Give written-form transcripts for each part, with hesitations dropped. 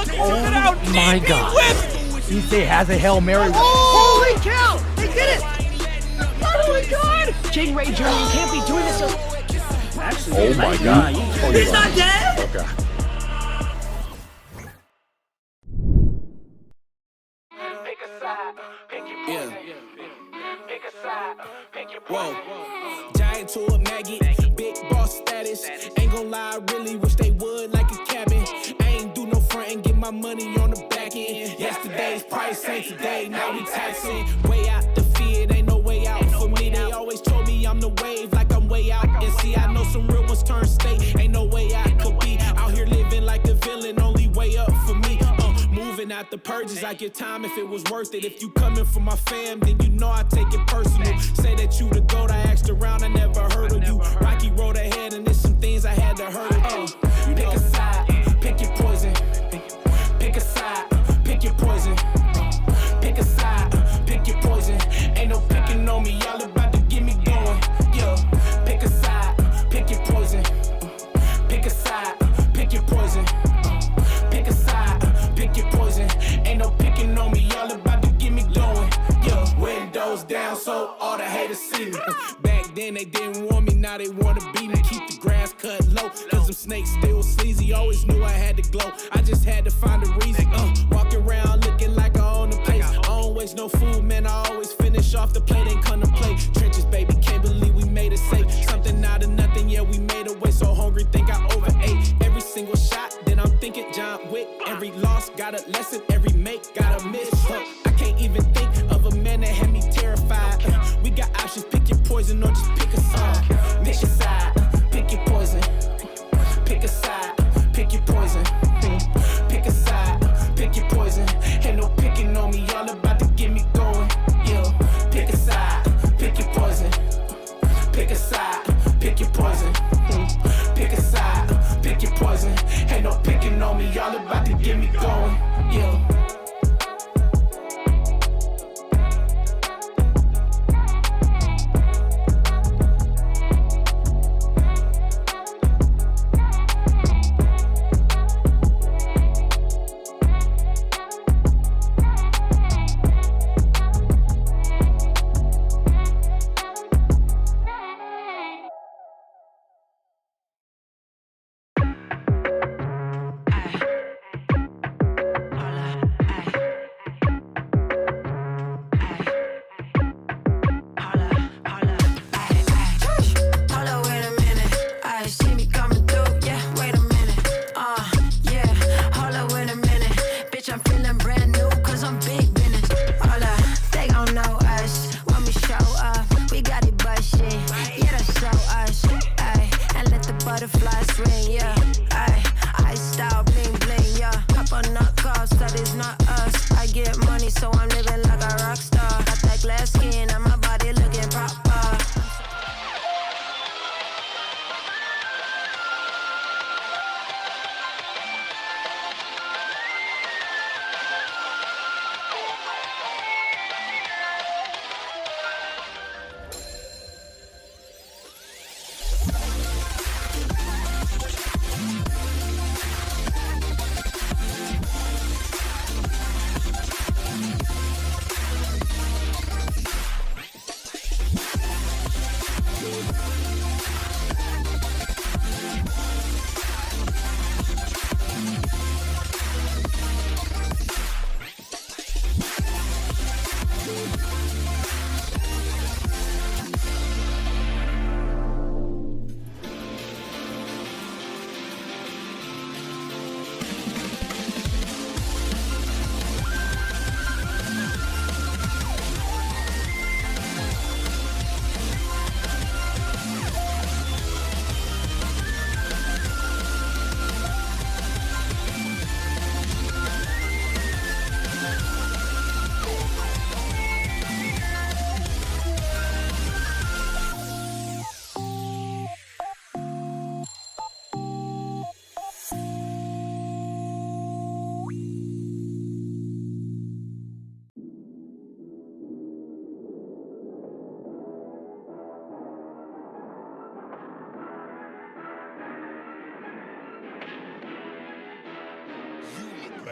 Look, he took it out. My He God. whipped. Issei has a Hail Mary. Holy cow! They did it! Oh my God! King Ray Jr., you can't be doing this. Actually, Oh my God. he's not dead. Okay. Whoa. Giant to a maggot, big boss status. Ain't gon' lie, I really wish they would like a cabin. I ain't do no front and get my money on the back end. Yesterday's price ain't today, now we taxing. Way out the fear, ain't no way out for me. They always told me I'm the wave, like I'm way out. And see, I know some real ones turn state, ain't no way I could be. Out here living like a villain, only way up for me. Moving out the purges, I give time if it was worth it. If you coming for my fam, then you know I take it personal. Say that you the GOAT, I asked around, I never heard of you. Rocky road ahead and there's some things I had to hurt of. Pick a side, pick your poison. Pick a side, pick your poison. Pick a side, pick your poison. Ain't no picking on me, y'all about to get me going. Yo, pick a side, pick your poison. Pick a side, pick your poison. Pick a side, pick your poison. Ain't no picking on me, y'all about to get me going. Yo, windows down so all the haters see me. Back then they didn't want me, now they wanna beat me. Keep the grass cut low, cause them snakes still sleazy. Always knew I had to glow, I just had to find a reason. Walk around looking like I own the place. I don't waste no food, man, I always finish off the plate. Ain't come to play, trenches baby, can't believe we made it safe. Something out of nothing, yeah, we made a way. So hungry, think I overate. Every single shot, then I'm thinking John Wick. Every loss got a lesson, every make got a miss. I can't even think of a man that had me terrified. We got options, pick your poison or just pick a side. Pick a side, pick your poison. Pick a side, pick your poison. Pick a side, pick your poison. Ain't no picking on me, y'all about to get me going. Yo, pick a side, pick your poison. Pick a side, pick your poison. Pick a side, pick your poison. Ain't no picking on me, y'all about to get me going. Yo.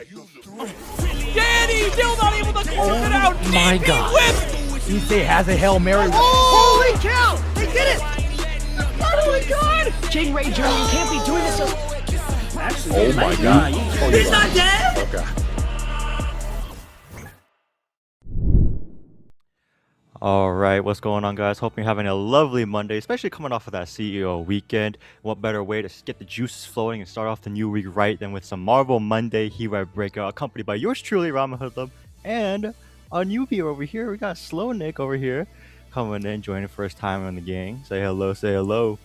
Danny still not able to close it out. my DP God. whip. Issei has a Hail Mary. Holy cow! They did it! Oh my God! Jing Ray Jr., you can't be doing this so... Oh my God. He's not dead. Okay. All right, what's going on, guys? Hope you're having a lovely Monday, especially coming off of that CEO weekend. What better way to get the juices flowing and start off the new week right than with some Marvel Monday here at Breakout, accompanied by yours truly, Rama Hoodlum, and a newbie over here. We got Slow Nick over here coming in, joining first time on the gang. Say hello, say hello.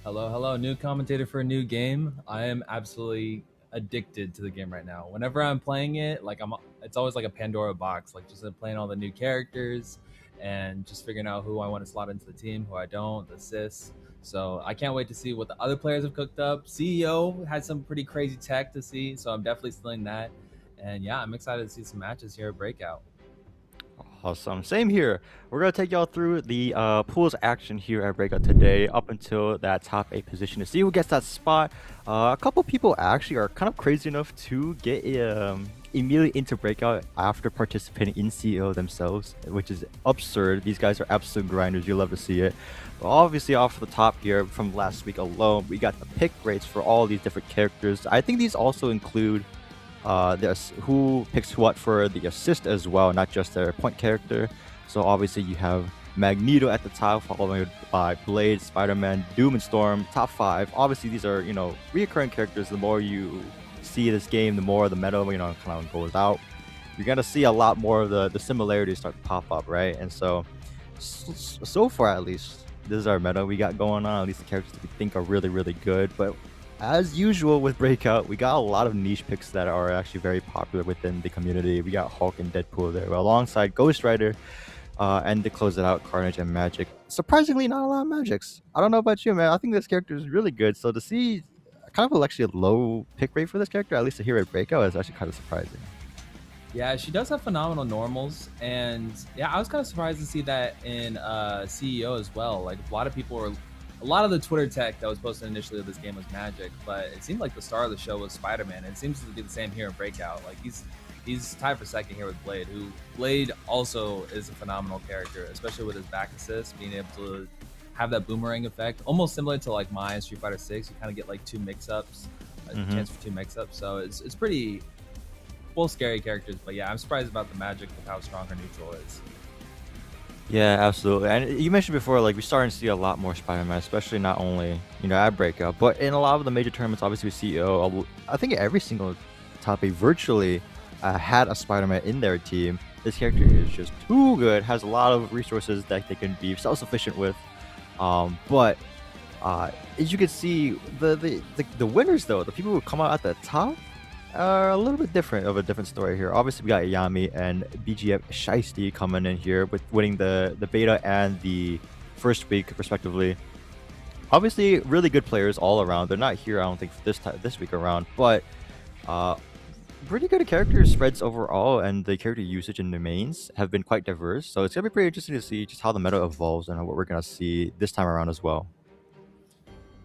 Hello. New commentator for a new game. I am absolutely addicted to the game right now. Whenever I'm playing it, it's always like a Pandora box, like just playing all the new characters and just figuring out who I want to slot into the team, who I don't, the assists. So I can't wait to see what the other players have cooked up. CEO had some pretty crazy tech to see, so I'm definitely stealing that. And yeah, I'm excited to see some matches here at Breakout. Awesome. Same here. We're going to take y'all through the pools action here at Breakout today up until that top 8 position to see who gets that spot. A couple people actually are kind of crazy enough to get immediately into Breakout after participating in CEO themselves, which is absurd. These guys are absolute grinders. You love to see it. But obviously, off the top here from last week alone, we got the pick rates for all these different characters. I think these also include who picks what for the assist as well, not just their point character. So obviously you have Magneto at the top, followed by Blade, Spider-Man, Doom and Storm, top 5. Obviously these are, reoccurring characters. The more you see this game, the more the meta, kind of goes out. You're gonna see a lot more of the similarities start to pop up, right? And so far at least, this is our meta we got going on. At least the characters that we think are really, really good. But as usual with Breakout, we got a lot of niche picks that are actually very popular within the community. We got Hulk and Deadpool there, alongside Ghost Rider, and to close it out, Carnage and Magic. Surprisingly, not a lot of Magics. I don't know about you, man. I think this character is really good. So to see kind of actually a low pick rate for this character, at least here at Breakout, is actually kind of surprising. Yeah, she does have phenomenal normals, and yeah, I was kind of surprised to see that in CEO as well. Like a lot of the Twitter tech that was posted initially of this game was Magic, but it seemed like the star of the show was Spider-Man, and it seems to be the same here in Breakout. Like he's tied for second here with Blade, who Blade also is a phenomenal character, especially with his back assist, being able to have that boomerang effect, almost similar to like my Street Fighter 6. You kind of get like two mix-ups, a chance for two mix-ups, so it's pretty both scary characters. But yeah, I'm surprised about the Magic with how strong her neutral is. Yeah, absolutely. And you mentioned before, like, we're starting to see a lot more Spider-Man, especially not only, at Breakout, but in a lot of the major tournaments, obviously with CEO, I think every single top 8 virtually had a Spider-Man in their team. This character is just too good, has a lot of resources that they can be self-sufficient with. But as you can see, the winners, though, the people who come out at the top, are a little bit different of a different story here. Obviously, we got Yami and BGF Shiesty coming in here with winning the beta and the first week, respectively. Obviously, really good players all around. They're not here, I don't think, this week around, but pretty good character spreads overall, and the character usage in the mains have been quite diverse. So it's gonna be pretty interesting to see just how the meta evolves and what we're gonna see this time around as well.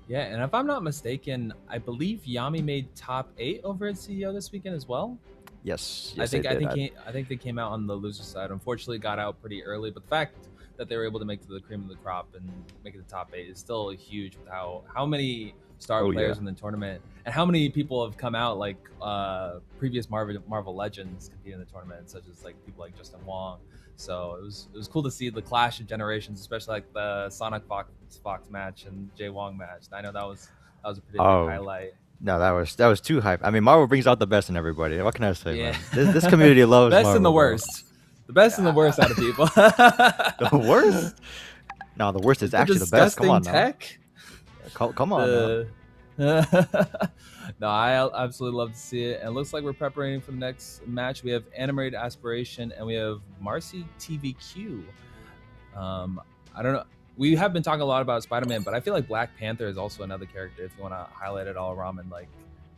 Yeah, and if I'm not mistaken, I believe Yami made top 8 over at CEO this weekend as well. Yes, I think they came out on the loser side. Unfortunately, got out pretty early, but the fact that they were able to make to the cream of the crop and make it the top 8 is still huge with how many star players in the tournament and how many people have come out, like previous Marvel legends competing in the tournament, such as like people like Justin Wong. So it was cool to see the clash of generations, especially like the Sonic Fox match and Jay Wong match. I know that was a pretty big highlight. No, that was too hype. I mean, Marvel brings out the best in everybody. What can I say, man? This community loves best Marvel, and the worst. The best and the worst out of people. The worst? No, the worst is actually the best. Come on, tech. Now. Come on. Now. No, I absolutely love to see it. And it looks like we're preparing for the next match. We have Animated Aspiration and we have Marcy TVQ. I don't know. We have been talking a lot about Spider-Man, but I feel like Black Panther is also another character. If you want to highlight it all, Ramen, like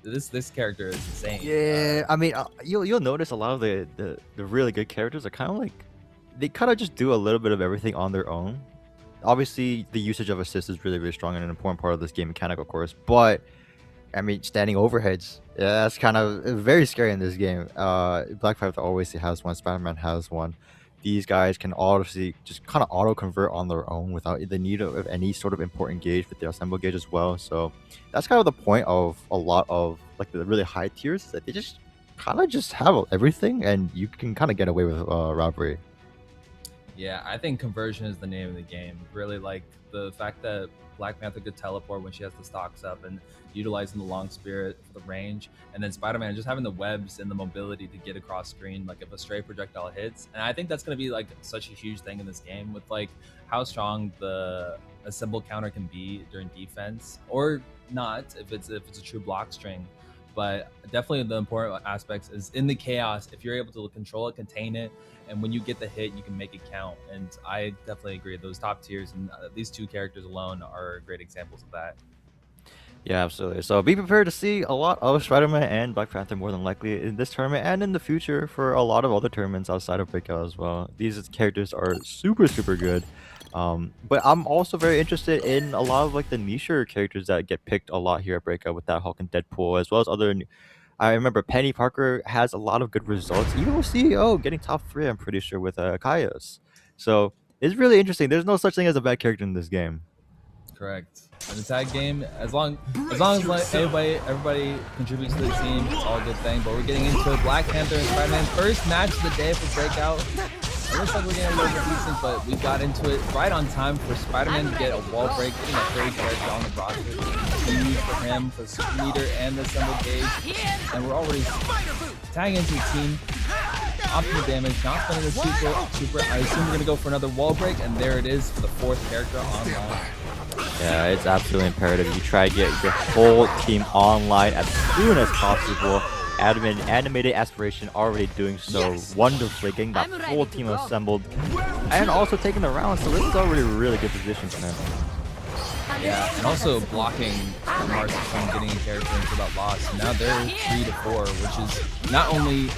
this character is insane. Yeah, I mean, you'll notice a lot of the really good characters are kind of like they kind of just do a little bit of everything on their own. Obviously, the usage of assist is really, really strong and an important part of this game mechanic, of course. But I mean, standing overheads. Yeah, that's kind of very scary in this game. Black Panther always has one. Spider-Man has one. These guys can obviously just kind of auto convert on their own without the need of any sort of important gauge with their assemble gauge as well. So that's kind of the point of a lot of like the really high tiers, that they just kind of just have everything, and you can kind of get away with robbery. Yeah, I think conversion is the name of the game. Really, like the fact that Black Panther could teleport when she has the stocks up and utilizing the long spirit for the range, and then Spider-Man just having the webs and the mobility to get across screen, like if a stray projectile hits. And I think that's going to be like such a huge thing in this game, with like how strong the assemble counter can be during defense, or not if it's a true block string. But definitely the important aspects is in the chaos, if you're able to control it, contain it, and when you get the hit, you can make it count. And I definitely agree. Those top tiers and these two characters alone are great examples of that. Yeah, absolutely. So be prepared to see a lot of Spider-Man and Black Panther more than likely in this tournament and in the future for a lot of other tournaments outside of Breakout as well. These characters are super, super good. But I'm also very interested in a lot of like the nicher characters that get picked a lot here at Breakout with that Hulk and Deadpool, as well as other. I remember Penny Parker has a lot of good results, even with CEO getting top 3. I'm pretty sure with Kaios. So it's really interesting. There's no such thing as a bad character in this game. Correct. In the tag game, as long as like everybody contributes to the team, it's all a good thing. But we're getting into Black Panther and Spider-Man first match of the day for Breakout. It looks like we're getting a little bit decent, but we got into it right on time for Spider-Man to get a wall break, getting a third character on the roster. Huge for him for the meter and the assemble gauge. And we're already tagging into the team. Optimal damage, not spending the super. I assume we're gonna go for another wall break, and there it is for the 4th character online. Yeah, it's absolutely imperative you try to get your whole team online as soon as possible. Animated Aspiration already doing so wonderfully, getting that full team assembled, and also taking the round. So this is already a really good position for him. Yeah, and also blocking Marcy from getting a character into that loss. Now they're 3 to 4, which is not only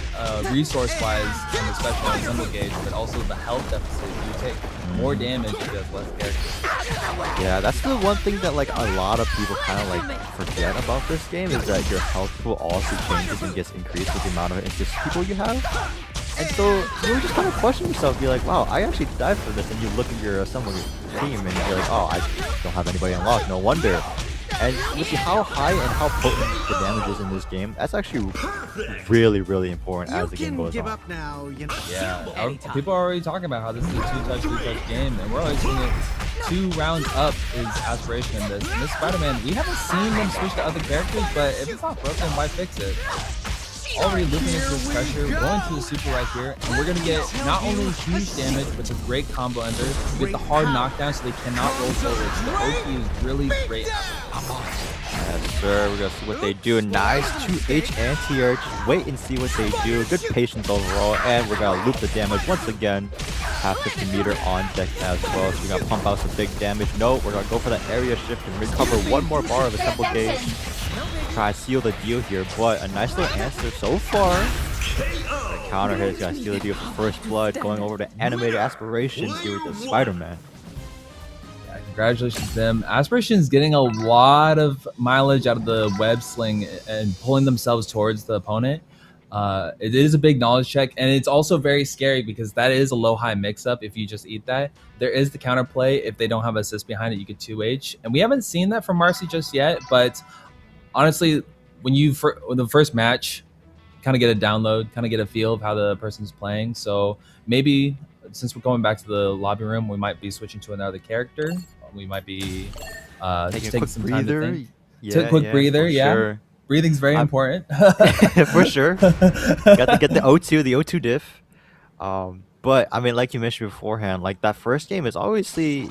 resource-wise and especially on assemble gauge, but also the health deficit. You take more damage if you have less characters. Yeah, that's the one thing that like a lot of people kind of like forget about this game, is that your health pool also changes and gets increased with the amount of interest people you have. And so you just kind of question yourself, be like, wow, I actually died for this, and you look at your assemble team and you're like, oh, I don't have anybody unlocked, no wonder. And you see how high and how potent the damage is in this game. That's actually really, really important as the game goes on. Yeah, people are already talking about how this is a 2-touch, 3-touch game, and we're always seeing it 2 rounds up is aspiration in this. And this Spider-Man, we haven't seen them switch to other characters, but if it's not broken, why fix it? Already looking into this pressure, going to the super right here, and we're going to get not only huge damage, but a great combo ender. We get the hard knockdown so they cannot roll forward. So the OP is really great. Yes, sir. We're going to see what they do. Nice 2H anti-air. Just wait and see what they do. Good patience overall, and we're going to loop the damage once again. Half 50 meter on deck as well, so we're going to pump out some big damage. No, we're going to go for the area shift and recover one more bar of assemble gauge. Try to seal the deal here, but a nice little answer so far. The counter hit is gonna seal the deal for first blood, going over to animated aspirations here with the Spider-Man. Yeah, congratulations to them. Aspiration's getting a lot of mileage out of the web sling and pulling themselves towards the opponent. It is a big knowledge check, and it's also very scary because that is a low-high mix-up if you just eat that. There is the counterplay. If they don't have assist behind it, you get 2H. And we haven't seen that from Marcy just yet, but honestly, when the first match, kind of get a download, kind of get a feel of how the person's playing. So maybe since we're going back to the lobby room, we might be switching to another character. We might be taking some time to think. Yeah, quick breather, yeah. Sure. Breathing's very important. For sure. Got to get the O2 diff. But I mean, like you mentioned beforehand, like that first game is obviously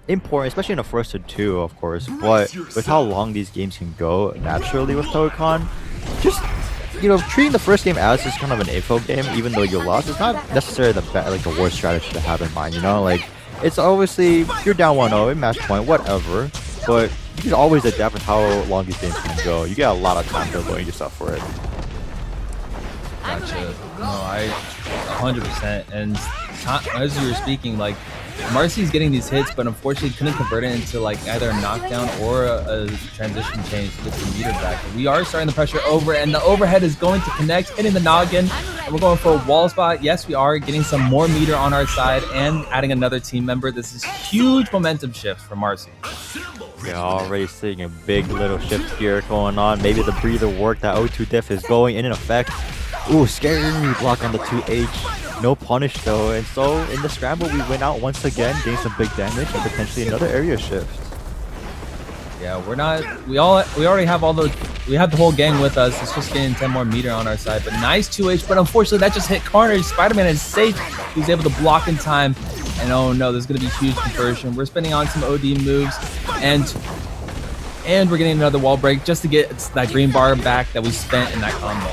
important, especially in the first to 2, of course. But with how long these games can go naturally with Tōkon, just treating the first game as just kind of an info game, even though you lost, is not necessarily the worst strategy to have in mind. Like it's obviously you're down 1-0 in match point, whatever. But you can always adapt with how long these games can go. You get a lot of time to learn yourself for it. Gotcha. No, I 100%. And as you were speaking, like Marcy's getting these hits, but unfortunately couldn't convert it into like either a knockdown or a transition change to get the meter back. But we are starting the pressure over, and the overhead is going to connect, hitting the noggin, and we're going for a wall spot. Yes, we are getting some more meter on our side and adding another team member. This is huge momentum shift for Marcy. You're already seeing a big little shift here going on. Maybe the breather work. That O2 diff is going in effect. Ooh, scary block on the 2H. No punish though. And so in the scramble, we went out once again, getting some big damage and potentially another area shift. Yeah, we're not. We already have all the. We have the whole gang with us. It's just getting 10 more meter on our side. But nice 2H. But unfortunately, that just hit Carnage. Spider-Man is safe. He's able to block in time. And oh no, there's gonna be huge conversion. We're spending on some OD moves, and we're getting another wall break just to get that green bar back that we spent in that combo.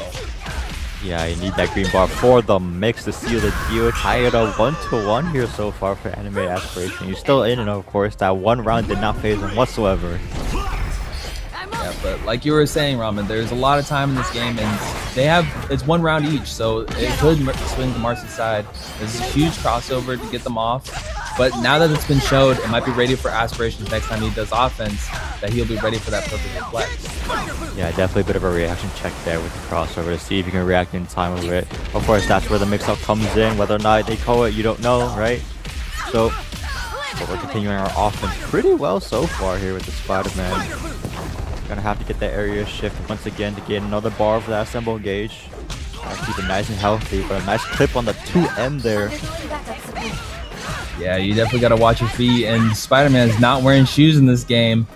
Yeah, you need that green bar for the mix to seal the deal. Tie it up 1-1 here so far for Anime Aspiration. You're still in, and of course, that one round did not phase him whatsoever. Yeah, but like you were saying, Ramen, there's a lot of time in this game, and it's one round each, so it could swing to Marcy's side. There's a huge crossover to get them off, but now that it's been showed, it might be ready for Aspirations next time he does offense, that he'll be ready for that perfect reflex. Yeah, definitely a bit of a reaction check there with the crossover to see if you can react in time with it. Of course, that's where the mix-up comes in. Whether or not they call it, you don't know, right? So, but we're continuing our offense pretty well so far here with the Spider-Man. Gonna have to get that area shift once again to get another bar for that assemble gauge. Keep it nice and healthy, but a nice clip on the 2M there. Yeah, you definitely gotta watch your feet, and Spider-Man is not wearing shoes in this game.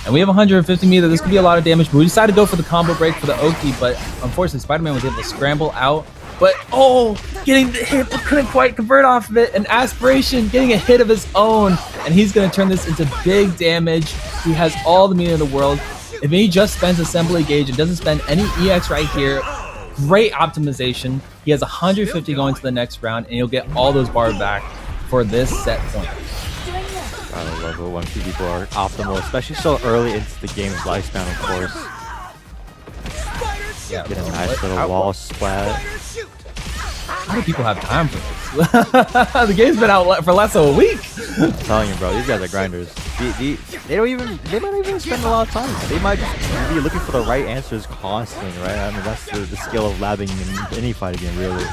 And we have 150 meter. This could be a lot of damage, but we decided to go for the combo break for the Oki, but unfortunately Spider-Man was able to scramble out. But oh, getting the hit, but couldn't quite convert off of it. An Aspiration getting a hit of his own, and he's gonna turn this into big damage. He has all the meter in the world. If he just spends assembly gauge and doesn't spend any EX right here, great optimization. He has 150 going to the next round, and he'll get all those bars back for this set point. Gotta love it when people are optimal, especially so early into the game's lifespan, of course. Yeah, get a nice little wall splat. How do people have time for this? The game's been out for less than a week. I'm telling you, bro, these guys are grinders. They don't even spend a lot of time. They might just be looking for the right answers constantly, right? I mean, that's the skill of labbing in any fighting game, really.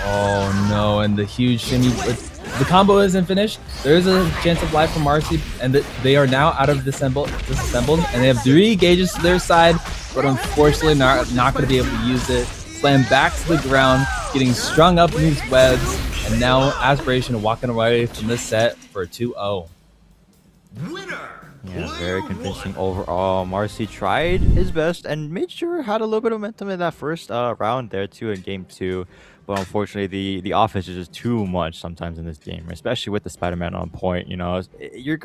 Oh no, and the huge shimmy. The combo isn't finished. There is a chance of life for Marcy, and they are now out of disassembled, and they have 3 gauges to their side, but unfortunately not going to be able to use it. Slam back to the ground, getting strung up in these webs, and now Aspiration walking away from this set for a 2-0. Yeah, very convincing overall. Marcy tried his best and made sure had a little bit of momentum in that first round there too in game 2. But unfortunately, the offense is just too much sometimes in this game, especially with the Spider-Man on point. You know, you're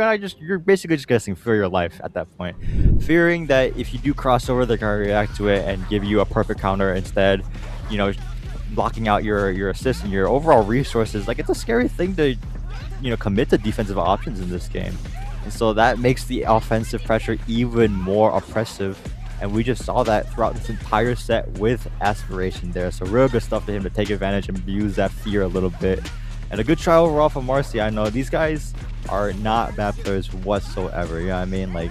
basically just guessing for your life at that point, fearing that if you do crossover, they're gonna react to it and give you a perfect counter instead. You know, blocking out your assist and your overall resources. Like, it's a scary thing to, you know, commit to defensive options in this game, and so that makes the offensive pressure even more oppressive. And we just saw that throughout this entire set with Aspiration there. So real good stuff to him to take advantage and use that fear a little bit. And a good try overall for Marcy. I know these guys are not bad players whatsoever. You know what I mean? Like,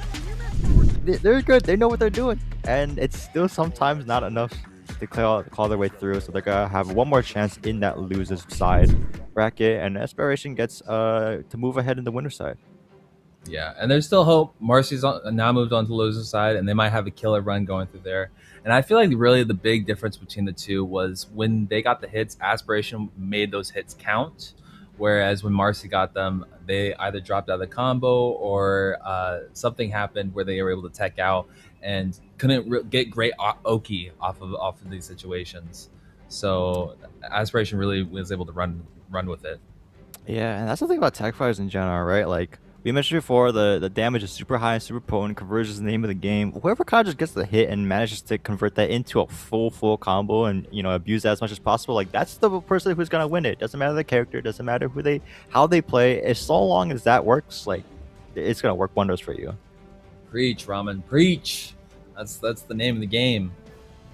they're good. They know what they're doing. And it's still sometimes not enough to call their way through. So they're going to have one more chance in that loser's side bracket. And Aspiration gets to move ahead in the winner's side. Yeah, and there's still hope. Marcy's now moved on to the loser side, and they might have a killer run going through there. And I feel like really the big difference between the two was when they got the hits, Aspiration made those hits count, whereas when Marcy got them, they either dropped out of the combo or something happened where they were able to tech out and couldn't get great Oki off of these situations. So Aspiration really was able to run with it. Yeah, and that's the thing about tech fighters in general, right? Like, we mentioned before, the damage is super high and super potent. Conversion is the name of the game. Whoever kind of just gets the hit and manages to convert that into a full combo and, you know, abuse that as much as possible, like, that's the person who's gonna win it. Doesn't matter the character, doesn't matter how they play. As so long as that works, like, it's gonna work wonders for you. Preach, Ramen, preach. That's the name of the game.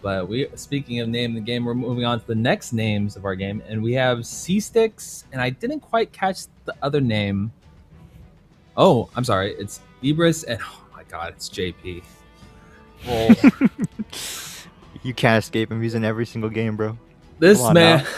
But speaking of name the game, we're moving on to the next names of our game, and we have C-Sticks, and I didn't quite catch the other name. Oh, I'm sorry, it's Ibris, and oh my god, it's JP. Well, You can't escape him. He's in every single game, bro. this Come on man. now.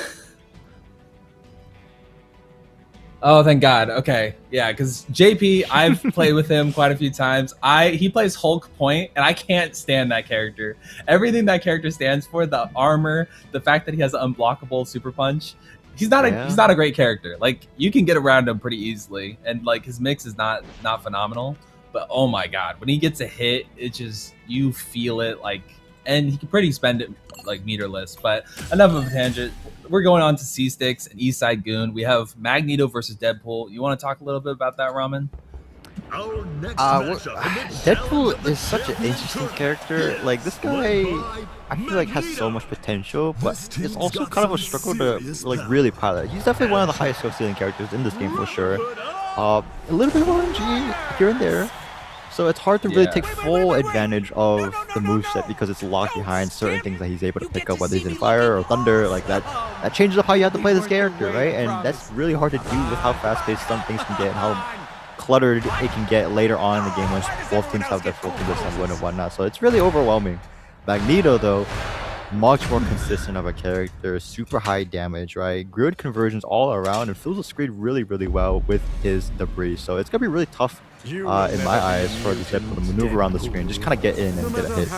Oh, thank God. Okay, yeah, because JP, I've played with him quite a few times. He plays Hulk Point, and I can't stand that character. Everything that character stands for, the armor, the fact that he has an unblockable super punch. He's not a great character. Like, you can get around him pretty easily, and like his mix is not phenomenal. But oh my God, when he gets a hit, it just, you feel it. Like, and he can pretty spend it like meterless. But enough of a tangent. We're going on to C-Sticks and Eastside Goon. We have Magneto versus Deadpool. You want to talk a little bit about that, Ramen? Deadpool is such an interesting character. Like, this guy, I feel like has so much potential, but it's also kind of a struggle to like really pilot. He's definitely one of the highest skill ceiling characters in this game for sure. A little bit of RNG here and there, so it's hard to really take full advantage of the moveset because it's locked behind certain things that he's able to pick up, whether he's in fire or thunder, like that. That changes up how you have to play this character, right? And that's really hard to do with how fast-paced some things can get and how cluttered it can get later on in the game when both teams have their full team assembly and whatnot. So it's really overwhelming. Magneto, though, much more consistent of a character, super high damage, right? Grid conversions all around, and fills the screen really, really well with his debris. So it's gonna be really tough in my eyes for the Deadpool to maneuver around the screen, just kind of get in and get a hit.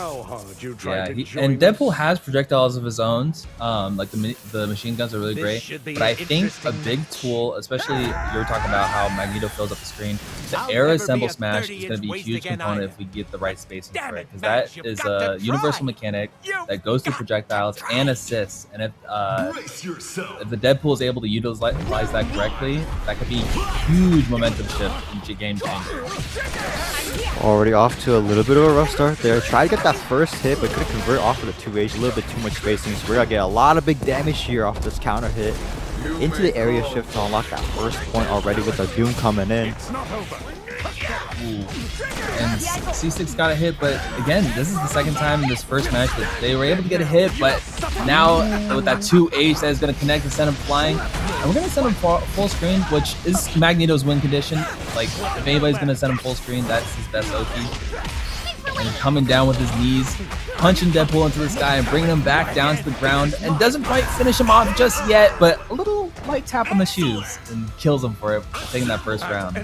Yeah, and Deadpool has projectiles of his own. Like the machine guns are really great, but I think a big tool, especially you were talking about how Magneto fills up the screen, the air assemble smash is going to be a huge component if we get the right spacing for it, because that is a universal mechanic that goes through projectiles and assists, and if the Deadpool is able to utilize that correctly, that could be a huge momentum shift in game changer. Already off to a little bit of a rough start there. Try to get that first hit, but couldn't convert off of the 2H. A little bit too much spacing, so we're gonna get a lot of big damage here off this counter hit. Into the area shift to unlock that first point already with the Doom coming in. Ooh. And C6 got a hit, but again, this is the second time in this first match that they were able to get a hit, but now with that 2H that is going to connect and send him flying, and we're going to send him full screen, which is Magneto's win condition. Like, if anybody's going to send him full screen, that's his best OP. And coming down with his knees, punching Deadpool into the sky and bringing him back down to the ground, and doesn't quite finish him off just yet, but a little light tap on the shoes and kills him for it, taking that first round.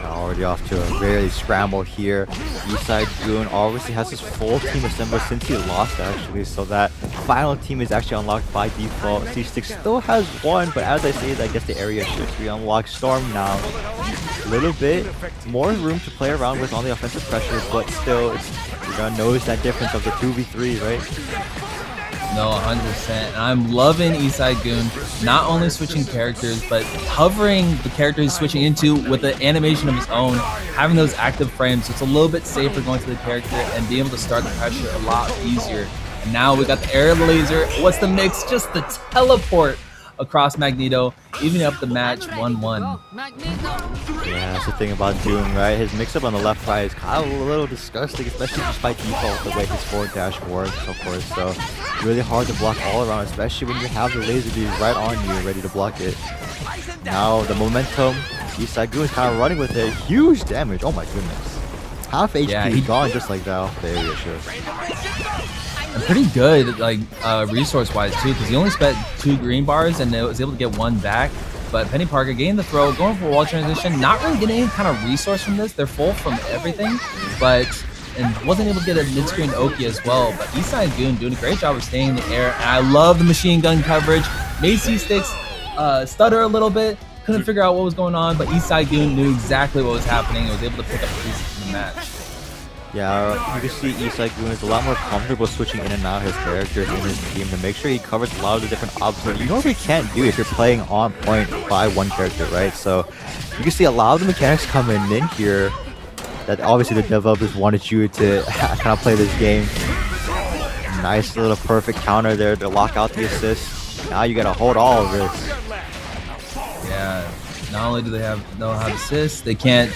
Already off to a very scramble here. Eastside Goon obviously has his full team assembled since he lost, actually, so that final team is actually unlocked by default. C6 still has one, but as I say, I guess the area shifts. We unlock Storm now. A little bit more room to play around with on the offensive pressure, but still, you're gonna notice that difference of the 2v3, right? No, 100%. And I'm loving Eastside Goon, not only switching characters, but covering the character he's switching into with an animation of his own, having those active frames, so it's a little bit safer going to the character and being able to start the pressure a lot easier. And now we got the air laser. What's the mix? Just the teleport across Magneto, even up the match 1-1. Yeah, that's the thing about Doom, right? His mix-up on the left side is kind of a little disgusting, especially just by default, the way his forward dash works, of course. So, really hard to block all around, especially when you have the laser beam right on you, ready to block it. Now, the momentum, Eastside Goon is kind of running with it. Huge damage, oh my goodness. Half HP gone just like that off the area shift. And pretty good, like, resource-wise, too, because he only spent 2 green bars and was able to get 1 back. But Penny Parker getting the throw, going for a wall transition, not really getting any kind of resource from this. They're full from everything, and wasn't able to get a mid-screen Oki as well. But Eastside Goon doing a great job of staying in the air. And I love the machine gun coverage. Made C6 stutter a little bit, couldn't figure out what was going on, but Eastside Goon knew exactly what was happening and was able to pick up the pieces in the match. Yeah, you can see Eastside Goon is a lot more comfortable switching in and out his characters in his team to make sure he covers a lot of the different obstacles you normally can't do if you're playing on point by one character, right? So you can see a lot of the mechanics coming in here that obviously the developers wanted you to kind of play this game. Nice little perfect counter there to lock out the assist. Now you gotta hold all of this. Yeah, Not only do they know how to assist, they can't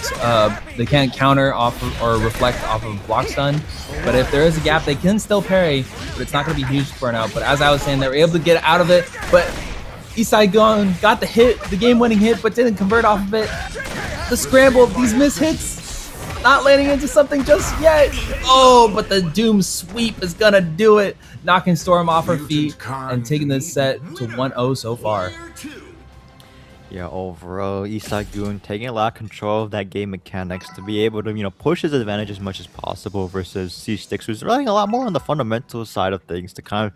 counter off or reflect off of block stun. But if there is a gap, they can still parry, but it's not going to be huge burnout. But as I was saying, they were able to get out of it. But Isai got the hit, the game-winning hit, but didn't convert off of it. The scramble, these miss hits, not landing into something just yet. Oh, but the Doom sweep is gonna do it, knocking Storm off her feet and taking this set to 1-0 so far. Yeah, overall, Isagun taking a lot of control of that game mechanics to be able to, push his advantage as much as possible versus C6, who's relying a lot more on the fundamental side of things to kind of,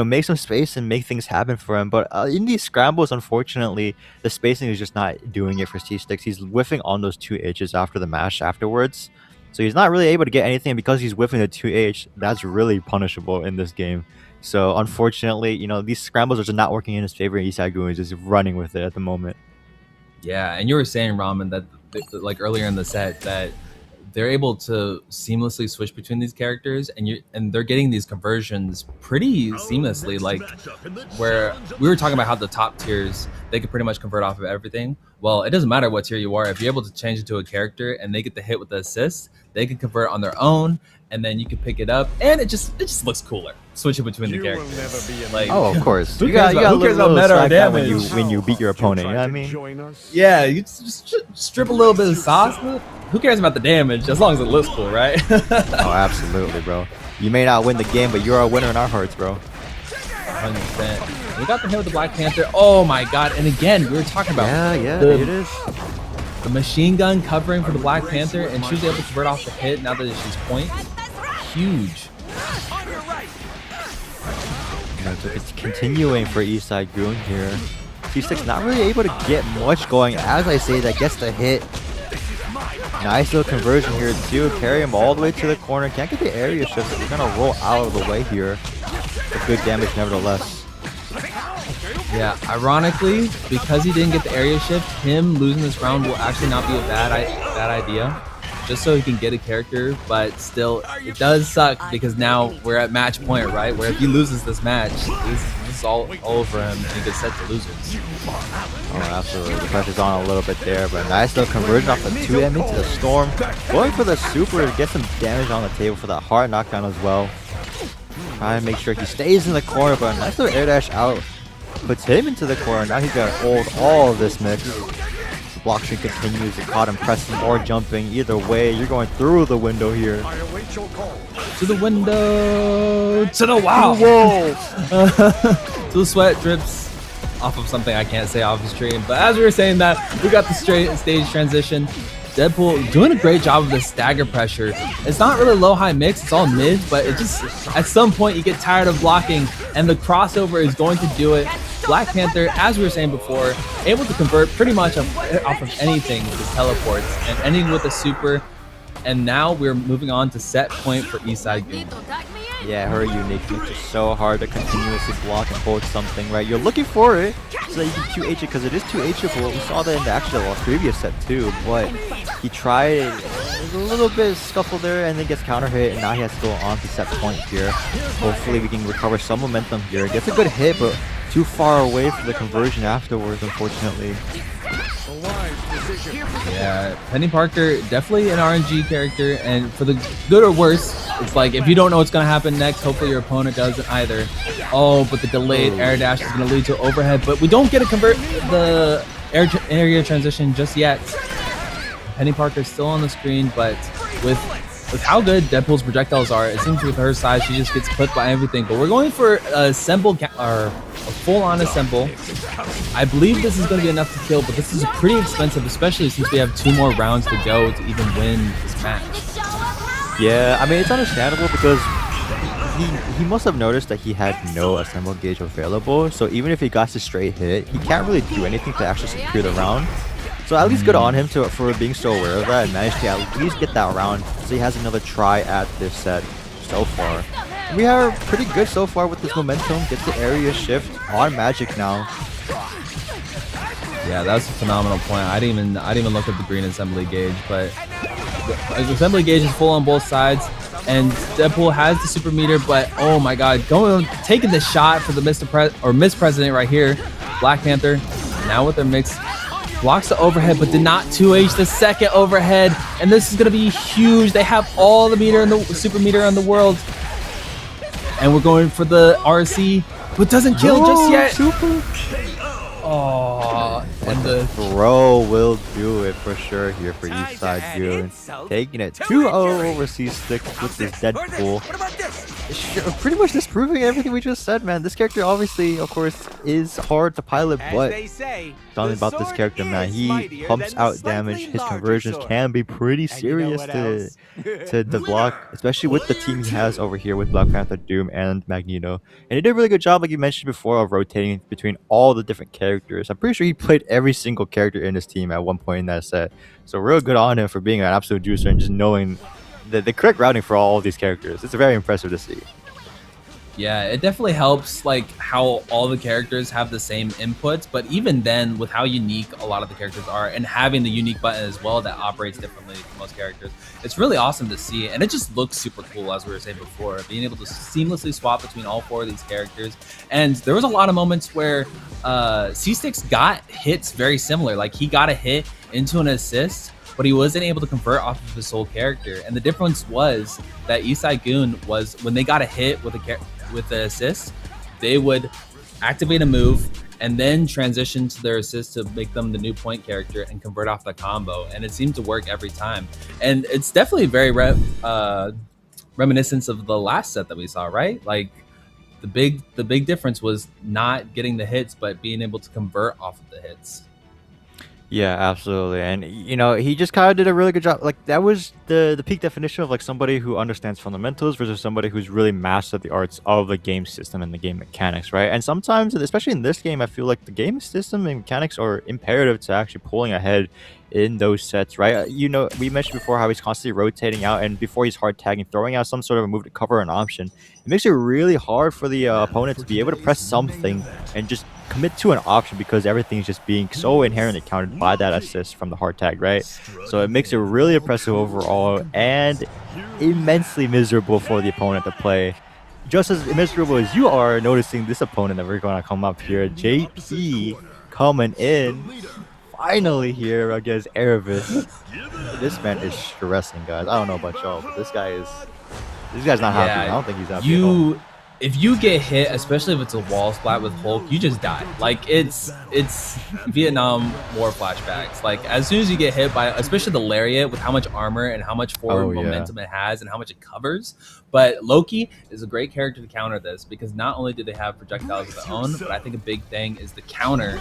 make some space and make things happen for him. But in these scrambles, unfortunately, the spacing is just not doing it for C6. He's whiffing on those 2Hs after the mash afterwards. So he's not really able to get anything because he's whiffing the 2H. That's really punishable in this game. So unfortunately, these scrambles are just not working in his favor. Isagun is just running with it at the moment. Yeah, and you were saying, Ramen, that like earlier in the set that they're able to seamlessly switch between these characters, and they're getting these conversions pretty seamlessly. Like where we were talking about how the top tiers, they could pretty much convert off of everything. Well, it doesn't matter what tier you are. If you're able to change it to a character and they get the hit with the assist, they can convert on their own, and then you can pick it up, and it just looks cooler switching between the characters. Like, oh, of course. Who cares about meta or damage when you beat your opponent? You know what I mean? Yeah, you just strip a little bit of sauce. Who cares about the damage as long as it looks cool, right? Oh, absolutely, bro. You may not win the game, but you're a winner in our hearts, bro. 100%. We got the hit with the Black Panther. Oh my god! And again, we were talking about it is. The machine gun covering for the Black Panther, and she was able to convert off the hit now that she's point. Huge. So it's continuing for Isagun here. C6 not really able to get much going. As I say, that gets the hit. Nice little conversion here too. Carry him all the way to the corner. Can't get the area shift. So we're gonna roll out of the way here. But good damage nevertheless. Yeah, ironically, because he didn't get the area shift, him losing this round will actually not be a bad idea. Just so he can get a character, but still, it does suck because now we're at match point, right? Where if he loses this match, this is all over him and he gets set to losers. Oh, absolutely. The pressure's on a little bit there, but nice little conversion off the 2M into the Storm. Going for the super to get some damage on the table for that hard knockdown as well. Trying to make sure he stays in the corner, but a nice little air dash out. Puts him into the corner. Now he's going to hold all of this mix. Block string continues. It caught him pressing or jumping. Either way, you're going through the window here. To the window. To the wow. To the sweat drips off of something I can't say off the stream. But as we were saying that, we got the straight stage transition. Deadpool doing a great job of the stagger pressure. It's not really low-high mix, it's all mid, but it just, at some point you get tired of blocking, and the crossover is going to do it. Black Panther, as we were saying before, able to convert pretty much off of anything with his teleports, and ending with a super, and now we're moving on to set point for Isagun. Yeah, her unique makes it so hard to continuously block and hold something, right? You're looking for it so that you can 2H it because it is 2Hable. We saw that in the actual previous set too, but he tried it. There's a little bit of scuffle there and then gets counter hit, and now he has to go on to set point here. Hopefully we can recover some momentum here. Gets a good hit, but too far away for the conversion afterwards, unfortunately. Yeah, Penny Parker, definitely an RNG character, and for the good or worse, it's like if you don't know what's going to happen next, hopefully your opponent doesn't either. Oh, but the delayed air dash is going to lead to overhead, but we don't get to convert the area transition just yet. Penny Parker's still on the screen, but with how good Deadpool's projectiles are, it seems with her size, she just gets clipped by everything. But we're going for a full-on assemble. I believe this is going to be enough to kill, but this is pretty expensive, especially since we have 2 more rounds to go to even win this match. Yeah, I mean, it's understandable because he must have noticed that he had no assemble gauge available. So even if he got a straight hit, he can't really do anything to actually secure the round. So at least good on him for being so aware of that and managed to at least get that round. So he has another try at this set so far. We are pretty good so far with this momentum. Gets the area shift on Magic now. Yeah, that's a phenomenal point. I didn't even look at the green assembly gauge, but the assembly gauge is full on both sides, and Deadpool has the super meter. But oh my God, taking the shot for the Mr. President right here. Black Panther now with their mix. blocks the overhead, but did not 2H the second overhead. And this is going to be huge. They have all the meter and the super meter in the world. And we're going for the RC, but doesn't kill just yet. Super. Oh, and the throw will do it for sure here for Eastside June. Taking it 2-0 over C-Stick with this Deadpool. Pretty much disproving everything we just said, man. This character obviously, of course, is hard to pilot, but something about this character, man. He pumps out damage. His conversions can be pretty serious to the block, especially with the team he has over here with Black Panther, Doom, and Magneto. And he did a really good job, like you mentioned before, of rotating between all the different characters. I'm pretty sure he played every single character in his team at one point in that set. So real good on him for being an absolute juicer and just knowing the correct routing for all of these characters. It's very impressive to see. Yeah, it definitely helps, like, how all the characters have the same inputs, but even then, with how unique a lot of the characters are, and having the unique button as well that operates differently from most characters, it's really awesome to see, and it just looks super cool, as we were saying before, being able to seamlessly swap between all 4 of these characters. And there was a lot of moments where C-Sticks got hits very similar, like he got a hit into an assist, but he wasn't able to convert off of his sole character. And the difference was that Eastside Goon was, when they got a hit with the assist, they would activate a move and then transition to their assist to make them the new point character and convert off the combo. And it seemed to work every time. And it's definitely very reminiscent of the last set that we saw, right? Like the big difference was not getting the hits, but being able to convert off of the hits. Yeah, absolutely. And you know, he just kind of did a really good job. Like that was the peak definition of like somebody who understands fundamentals versus somebody who's really mastered the arts of the game system and the game mechanics, right? And sometimes, especially in this game, I feel like the game system and mechanics are imperative to actually pulling ahead in those sets, right? You know, we mentioned before how he's constantly rotating out, and before he's hard tagging, throwing out some sort of a move to cover an option. It makes it really hard for the opponent to be able to press something and just commit to an option because everything's just being so inherently countered by that assist from the hard tag, right? So it makes it really impressive overall and immensely miserable for the opponent to play. Just as miserable as you are noticing this opponent that we're going to come up here, JP coming in finally here against Erebus. This man is stressing, guys. I don't know about y'all, but this guy's not happy. I don't think he's happy at all. If you get hit, especially if it's a wall splat with Hulk, you just die. Like it's Vietnam War flashbacks. Like as soon as you get hit by, especially the Lariat with how much armor and how much forward momentum it has and how much it covers. But Loki is a great character to counter this because not only do they have projectiles of their own, but I think a big thing is the counter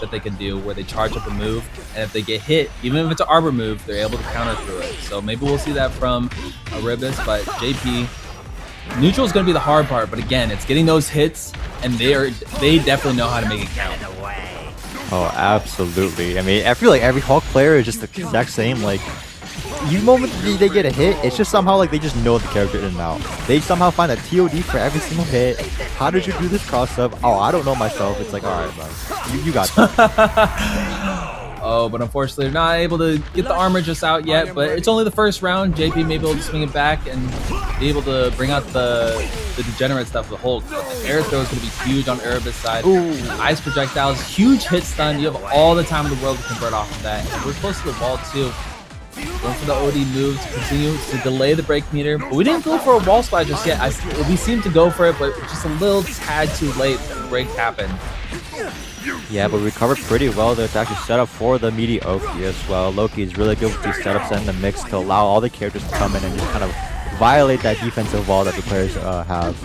that they can do where they charge up a move, and if they get hit, even if it's an arbor move, they're able to counter through it. So maybe we'll see that from Erebus, but JP. Neutral is going to be the hard part, but again, it's getting those hits, and they definitely know how to make it count. Oh, absolutely. I mean, I feel like every Hulk player is just the exact same. Like, you moment they get a hit, it's just somehow like they just know the character in and out. They somehow find a TOD for every single hit. How did you do this cross up? Oh, I don't know myself. It's like, all right, man, you got this. Oh, but unfortunately, they're not able to get the armor just out yet. But it's only the first round. JP may be able to swing it back and be able to bring out the degenerate stuff with Hulk. But the air throw is going to be huge on Erebus' side. Ice projectiles, huge hit stun. You have all the time in the world to convert off of that. And we're close to the wall too. Going for the OD move to continue to delay the break meter. But we didn't go for a wall slide just yet. We seemed to go for it, but just a little tad too late for the break happened. Yeah, but we recovered pretty well. It's actually set up for the mediocre as well. Loki is really good with these setups and the mix to allow all the characters to come in and just kind of violate that defensive wall that the players have.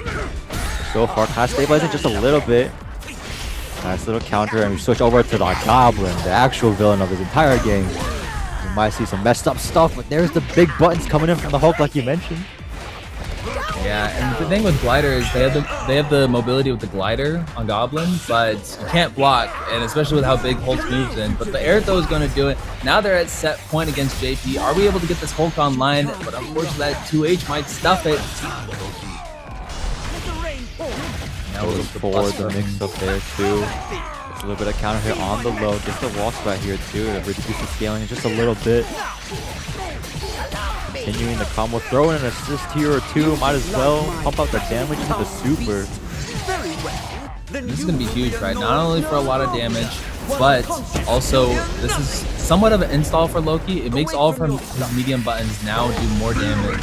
So far, kind of stabilizing just a little bit. Nice little counter, and we switch over to the Goblin, the actual villain of his entire game. You might see some messed up stuff, but there's the big buttons coming in from the Hulk, like you mentioned. Yeah, and the thing with Glider is they have the mobility with the Glider on Goblin, but you can't block, and especially with how big Hulk moves in. But the air throw is going to do it. Now they're at set point against JP. Are we able to get this Hulk online? But unfortunately, that 2H might stuff it. Now we'll forward the mix up there too. It's a little bit of counter hit on the low. Just the wall spot here too. Reduce the scaling just a little bit. Continuing the combo, throw in an assist here or two, might as well pump out the damage into the super. This is going to be huge, right? Not only for a lot of damage, but also this is somewhat of an install for Loki. It makes all of his medium buttons now do more damage,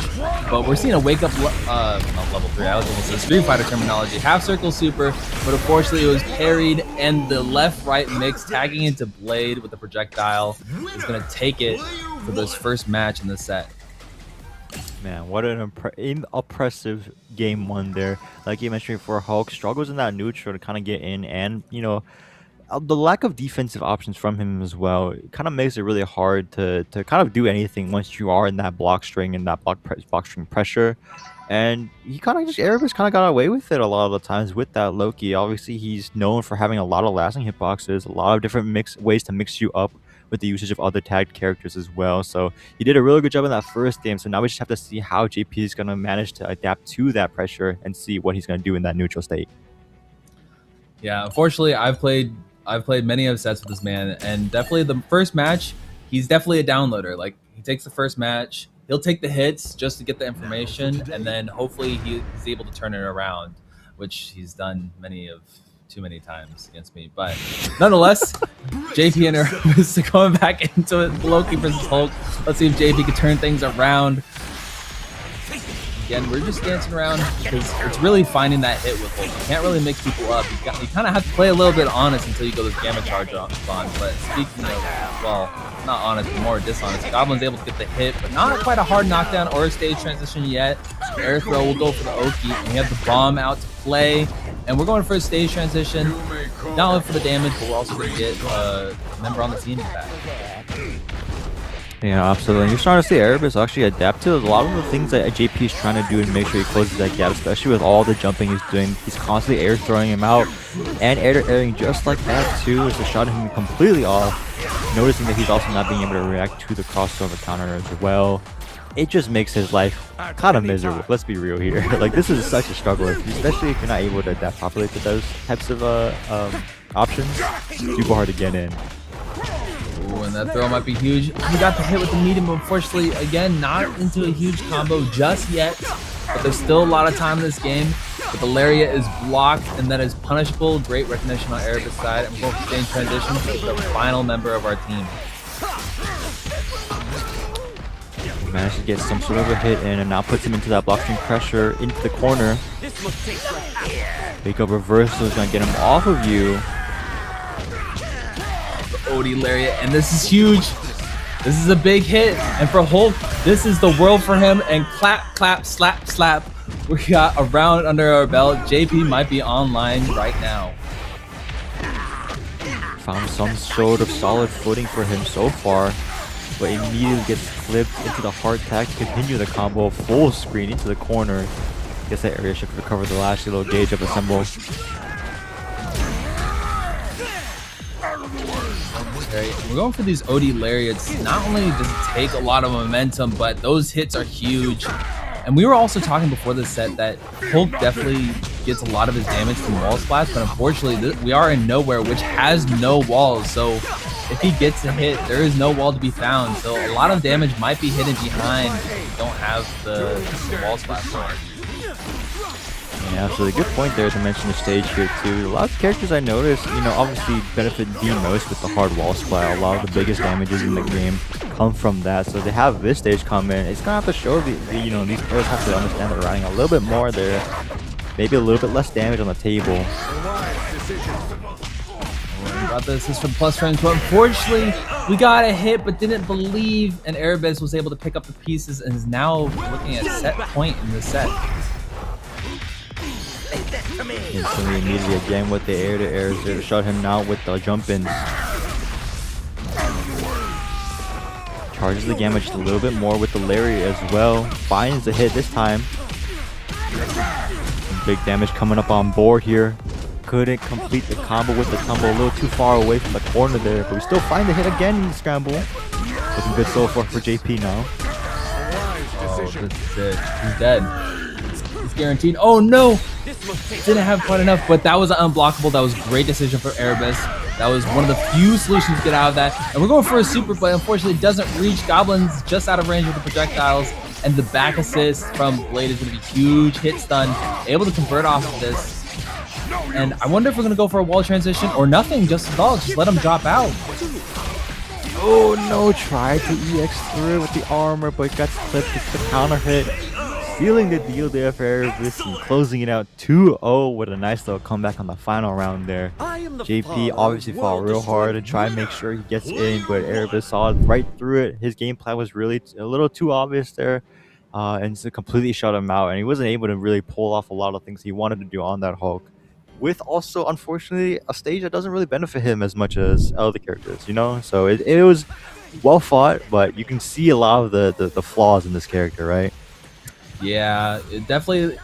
but we're seeing a wake up not level 3, I was almost saying Street Fighter terminology, half circle super, but unfortunately it was parried, and the left right mix tagging into Blade with the projectile is going to take it for this first match in the set. Man, what an oppressive game one there. Like you mentioned before, Hulk struggles in that neutral to kind of get in, and you know, the lack of defensive options from him as well kind of makes it really hard to kind of do anything once you are in that block string and that block string pressure. And he kind of just Erebus kind of got away with it a lot of the times with that Loki. Obviously, he's known for having a lot of lasting hitboxes, a lot of different ways to mix you up with the usage of other tagged characters as well. So he did a really good job in that first game. So now we just have to see how JP is going to manage to adapt to that pressure and see what he's going to do in that neutral state. Yeah, unfortunately, I've played many of sets with this man, and definitely the first match, he's definitely a downloader. Like, he takes the first match, he'll take the hits just to get the information, and then hopefully he's able to turn it around, which he's done too many times against me. But nonetheless, JP and Erebus are going back into it. Loki versus Hulk. Let's see if JP can turn things around. Again, we're just dancing around because it's really finding that hit with Hulk. You can't really mix people up. You kind of have to play a little bit honest until you go this Gamma Charge on. But speaking of, well, not honest, but more dishonest, Goblin's able to get the hit, but not quite a hard knockdown or a stage transition yet. Air throw will go for the Oki, and we have the bomb out to play. And we're going for a stage transition, not only for the damage, but we're also going to get a member on the team back. Yeah, absolutely. And you're starting to see Erebus actually adapt to a lot of the things that JP is trying to do and make sure he closes that gap, especially with all the jumping he's doing. He's constantly air throwing him out and airing just like that too. It's a shot of him completely off, noticing that he's also not being able to react to the crossover counter as well. It just makes his life kind of miserable. Let's be real here. Like, this is such a struggle, especially if you're not able to adapt properly to those types of options. Super hard to get in. Ooh, and that throw might be huge. He got the hit with the medium, but unfortunately, again, not into a huge combo just yet. But there's still a lot of time in this game. But the lariat is blocked, and that is punishable. Great recognition on Erebus' side. And we're going for stage transition for the final member of our team. Managed to get some sort of a hit in, and now puts him into that block string pressure into the corner. Big up reversal is going to get him off of you. Odie lariat, and this is huge. This is a big hit, and for Hulk, this is the world for him. And clap, clap, slap, slap. We got a round under our belt. JP might be online right now. Found some sort of solid footing for him so far, but immediately gets flipped into the hard tag to continue the combo full screen into the corner. Guess that area should recover the last little gauge up assemble. Okay, we're going for these OD lariats. Not only does it take a lot of momentum, but those hits are huge. And we were also talking before this set that Hulk definitely gets a lot of his damage from wall splash, but unfortunately we are in nowhere, which has no walls. So if he gets a hit, there is no wall to be found. So a lot of damage might be hidden behind if you don't have the wall splash for it. Yeah, absolutely. Good point there to mention the stage here too. A lot of characters I noticed, you know, obviously benefit the most with the hard wall splash. A lot of the biggest damages in the game come from that. So to have this stage come in, it's gonna have to show you know, these players have to understand they're riding a little bit more there. Maybe a little bit less damage on the table. Got the assist from plus friends, but unfortunately we got a hit but didn't believe, and Erebus was able to pick up the pieces and is now looking at set point in the set. Instantly immediately again with the air-to-airs there to shut him out with the jump-ins. Charges the damage just a little bit more with the lariat as well. Finds the hit this time. Some big damage coming up on board here. Couldn't complete the combo with the tumble, a little too far away from the corner there, but we still find the hit again in the scramble. Looking good so far for JP now. Oh, this is it. He's dead. It's guaranteed. Oh no! Didn't have quite enough, but that was unblockable. That was a great decision for Erebus. That was one of the few solutions to get out of that. And we're going for a super play. Unfortunately, it doesn't reach. Goblin's just out of range with the projectiles. And the back assist from Blade is going to be huge. Hit stun. Able to convert off of this. And I wonder if we're gonna go for a wall transition or nothing, just dog, just let him drop out. Oh no, tried to EX through with the armor, but gets clipped, gets the counter hit. Sealing the deal there for Erebus and closing it out 2-0 with a nice little comeback on the final round there. JP obviously fought real hard to try and make sure he gets in, but Erebus saw right through it. His game plan was really a little too obvious there, and so completely shut him out, and he wasn't able to really pull off a lot of things he wanted to do on that Hulk. With also, unfortunately, a stage that doesn't really benefit him as much as other characters, you know? So it was well fought, but you can see a lot of the flaws in this character, right? Yeah, it definitely,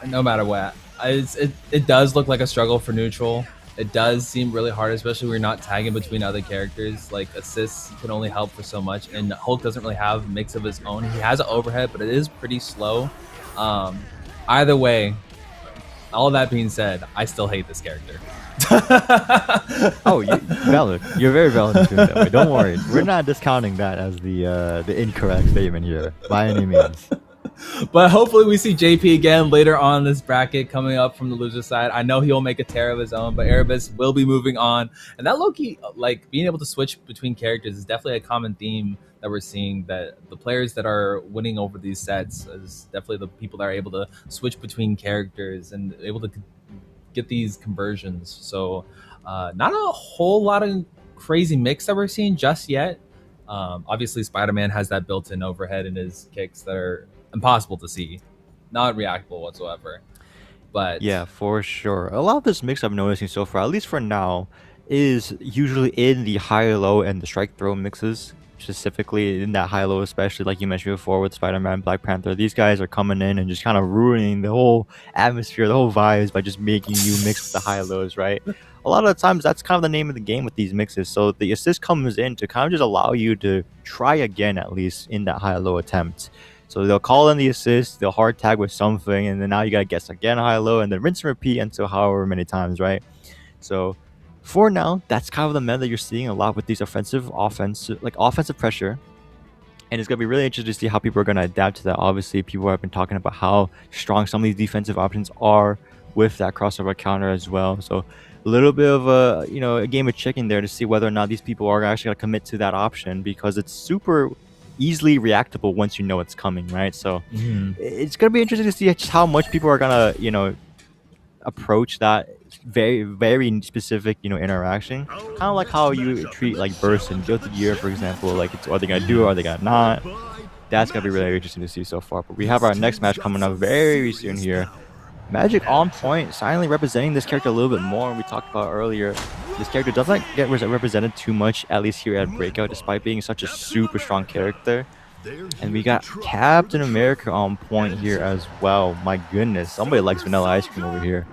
no matter what, it does look like a struggle for neutral. It does seem really hard, especially when you're not tagging between other characters. Like, assists can only help for so much, and Hulk doesn't really have a mix of his own. He has an overhead, but it is pretty slow. Either way, all that being said, I still hate this character. Oh, valid. You're very valid in doing that way. Don't worry. We're not discounting that as the incorrect statement here, by any means. But hopefully we see JP again later on in this bracket coming up from the loser side. I know he'll make a tear of his own, but Erebus will be moving on. And that low-key, like, being able to switch between characters is definitely a common theme that we're seeing, that the players that are winning over these sets is definitely the people that are able to switch between characters and able to get these conversions. So not a whole lot of crazy mix that we're seeing just yet. Obviously, Spider-Man has that built-in overhead in his kicks that are impossible to see, not reactable whatsoever. But yeah, for sure. A lot of this mix I'm noticing so far, at least for now, is usually in the high-low and the strike-throw mixes, specifically in that high-low, especially like you mentioned before with Spider-Man, Black Panther. These guys are coming in and just kind of ruining the whole atmosphere, the whole vibes by just making you mix with the high-lows, right? A lot of the times, that's kind of the name of the game with these mixes. So the assist comes in to kind of just allow you to try again, at least in that high-low attempt. So they'll call in the assist, they'll hard tag with something, and then now you gotta guess again high-low, and then rinse and repeat until however many times, right? So for now, that's kind of the meta you're seeing a lot with these offensive pressure. And it's going to be really interesting to see how people are going to adapt to that. Obviously, people have been talking about how strong some of these defensive options are with that crossover counter as well. So a little bit of a game of chicken there to see whether or not these people are actually going to commit to that option, because it's super easily reactable once you know it's coming, right? So it's going to be interesting to see just how much people are going to, approach that very, very specific, interaction. Kind of like how you treat like bursts in Guilty Gear, for example. Like, are they going to do it, or are they going to not? That's going to be really interesting to see so far. But we have our next match coming up very soon here. Magic on point, silently representing this character a little bit more. We talked about earlier, this character doesn't get represented too much, at least here at Breakout, despite being such a super strong character. And we got Captain America on point here as well. My goodness, somebody likes vanilla ice cream over here.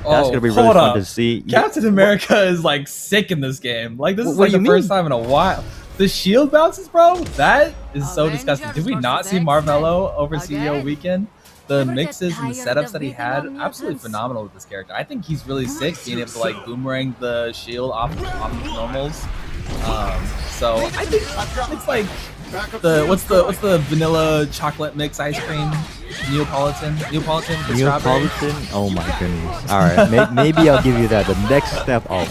That's gonna be really fun to see. Captain America is like sick in this game. Like, this is like the first time in a while. The shield bounces, bro. That is so disgusting. Did we not see Marvello over CEO weekend? The mixes and the setups that he had, absolutely phenomenal with this character. I think he's really sick, being able to like boomerang the shield off the normals. So I think it's like what's the vanilla chocolate mix ice cream? Neapolitan. Oh my goodness. All right, maybe I'll give you that. The next step up.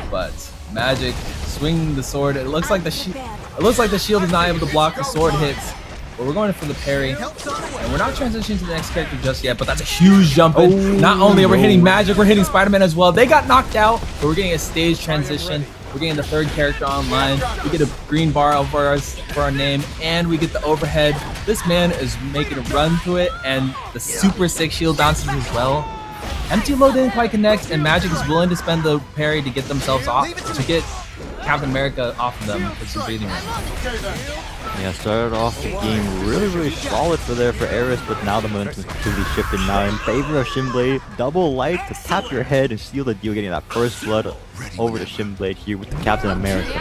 But Magic swing the sword. It looks like the shield is not able to block the sword hits. But we're going for the parry, and we're not transitioning to the next character just yet, but that's a huge jump in. Not only are we hitting Magic, we're hitting Spider-Man as well. They got knocked out, but we're getting a stage transition. We're getting the third character online. We get a green bar over us for our name, and we get the overhead. This man is making a run to it, and the super sick shield bounces as well. Empty low didn't quite connect, and Magic is willing to spend the parry to get themselves off, to get Captain America off of them because they're breathing right. Yeah, started off the game really solid for Ares, but now the momentum is completely shifted now in favor of Shinblade. Double light to tap your head and seal the deal, getting that first blood over to Shinblade here with the Captain America.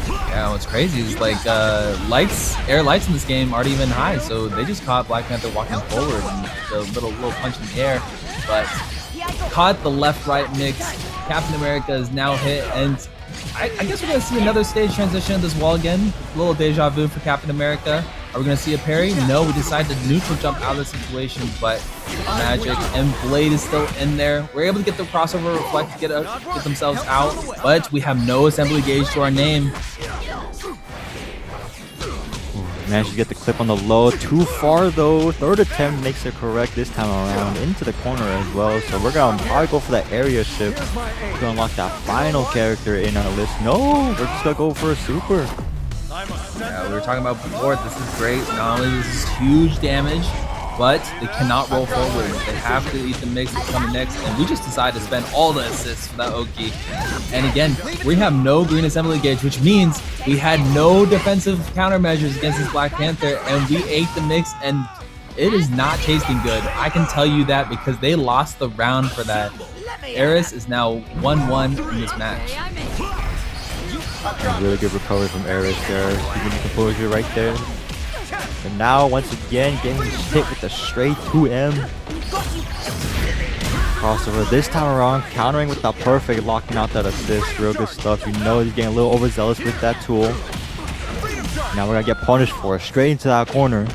Yeah, what's crazy is like air lights in this game aren't even high, so they just caught Black Panther walking forward and the little punch in the air, but caught the left-right mix. Captain America is now hit, and I guess we're going to see another stage transition of this wall again. A little deja vu for Captain America. Are we going to see a parry? No, we decided to neutral jump out of the situation, but Magic and Blade is still in there. We're able to get the crossover reflect to get themselves out, but we have no assembly gauge to our name. Managed to get the clip on the low. Too far though. Third attempt makes it correct this time around. Into the corner as well. So we're going to probably go for that area shift to unlock that final character in our list. No, we're just going to go for a super. Yeah, we were talking about before, this is great. Not only is this huge damage, but they cannot roll forward. They have to eat the mix that's coming next, and we just decided to spend all the assists for that Oki. And again, we have no green assembly gauge, which means we had no defensive countermeasures against this Black Panther, and we ate the mix, and it is not tasting good. I can tell you that because they lost the round for that. Eris is now 1-1 in this match. A really good recovery from Eris there, keeping the composure right there. And now, once again, getting hit with the straight 2M. Crossover this time around, countering with that perfect, locking out that assist. Real good stuff. You know he's getting a little overzealous with that tool. Now we're going to get punished for it. Straight into that corner.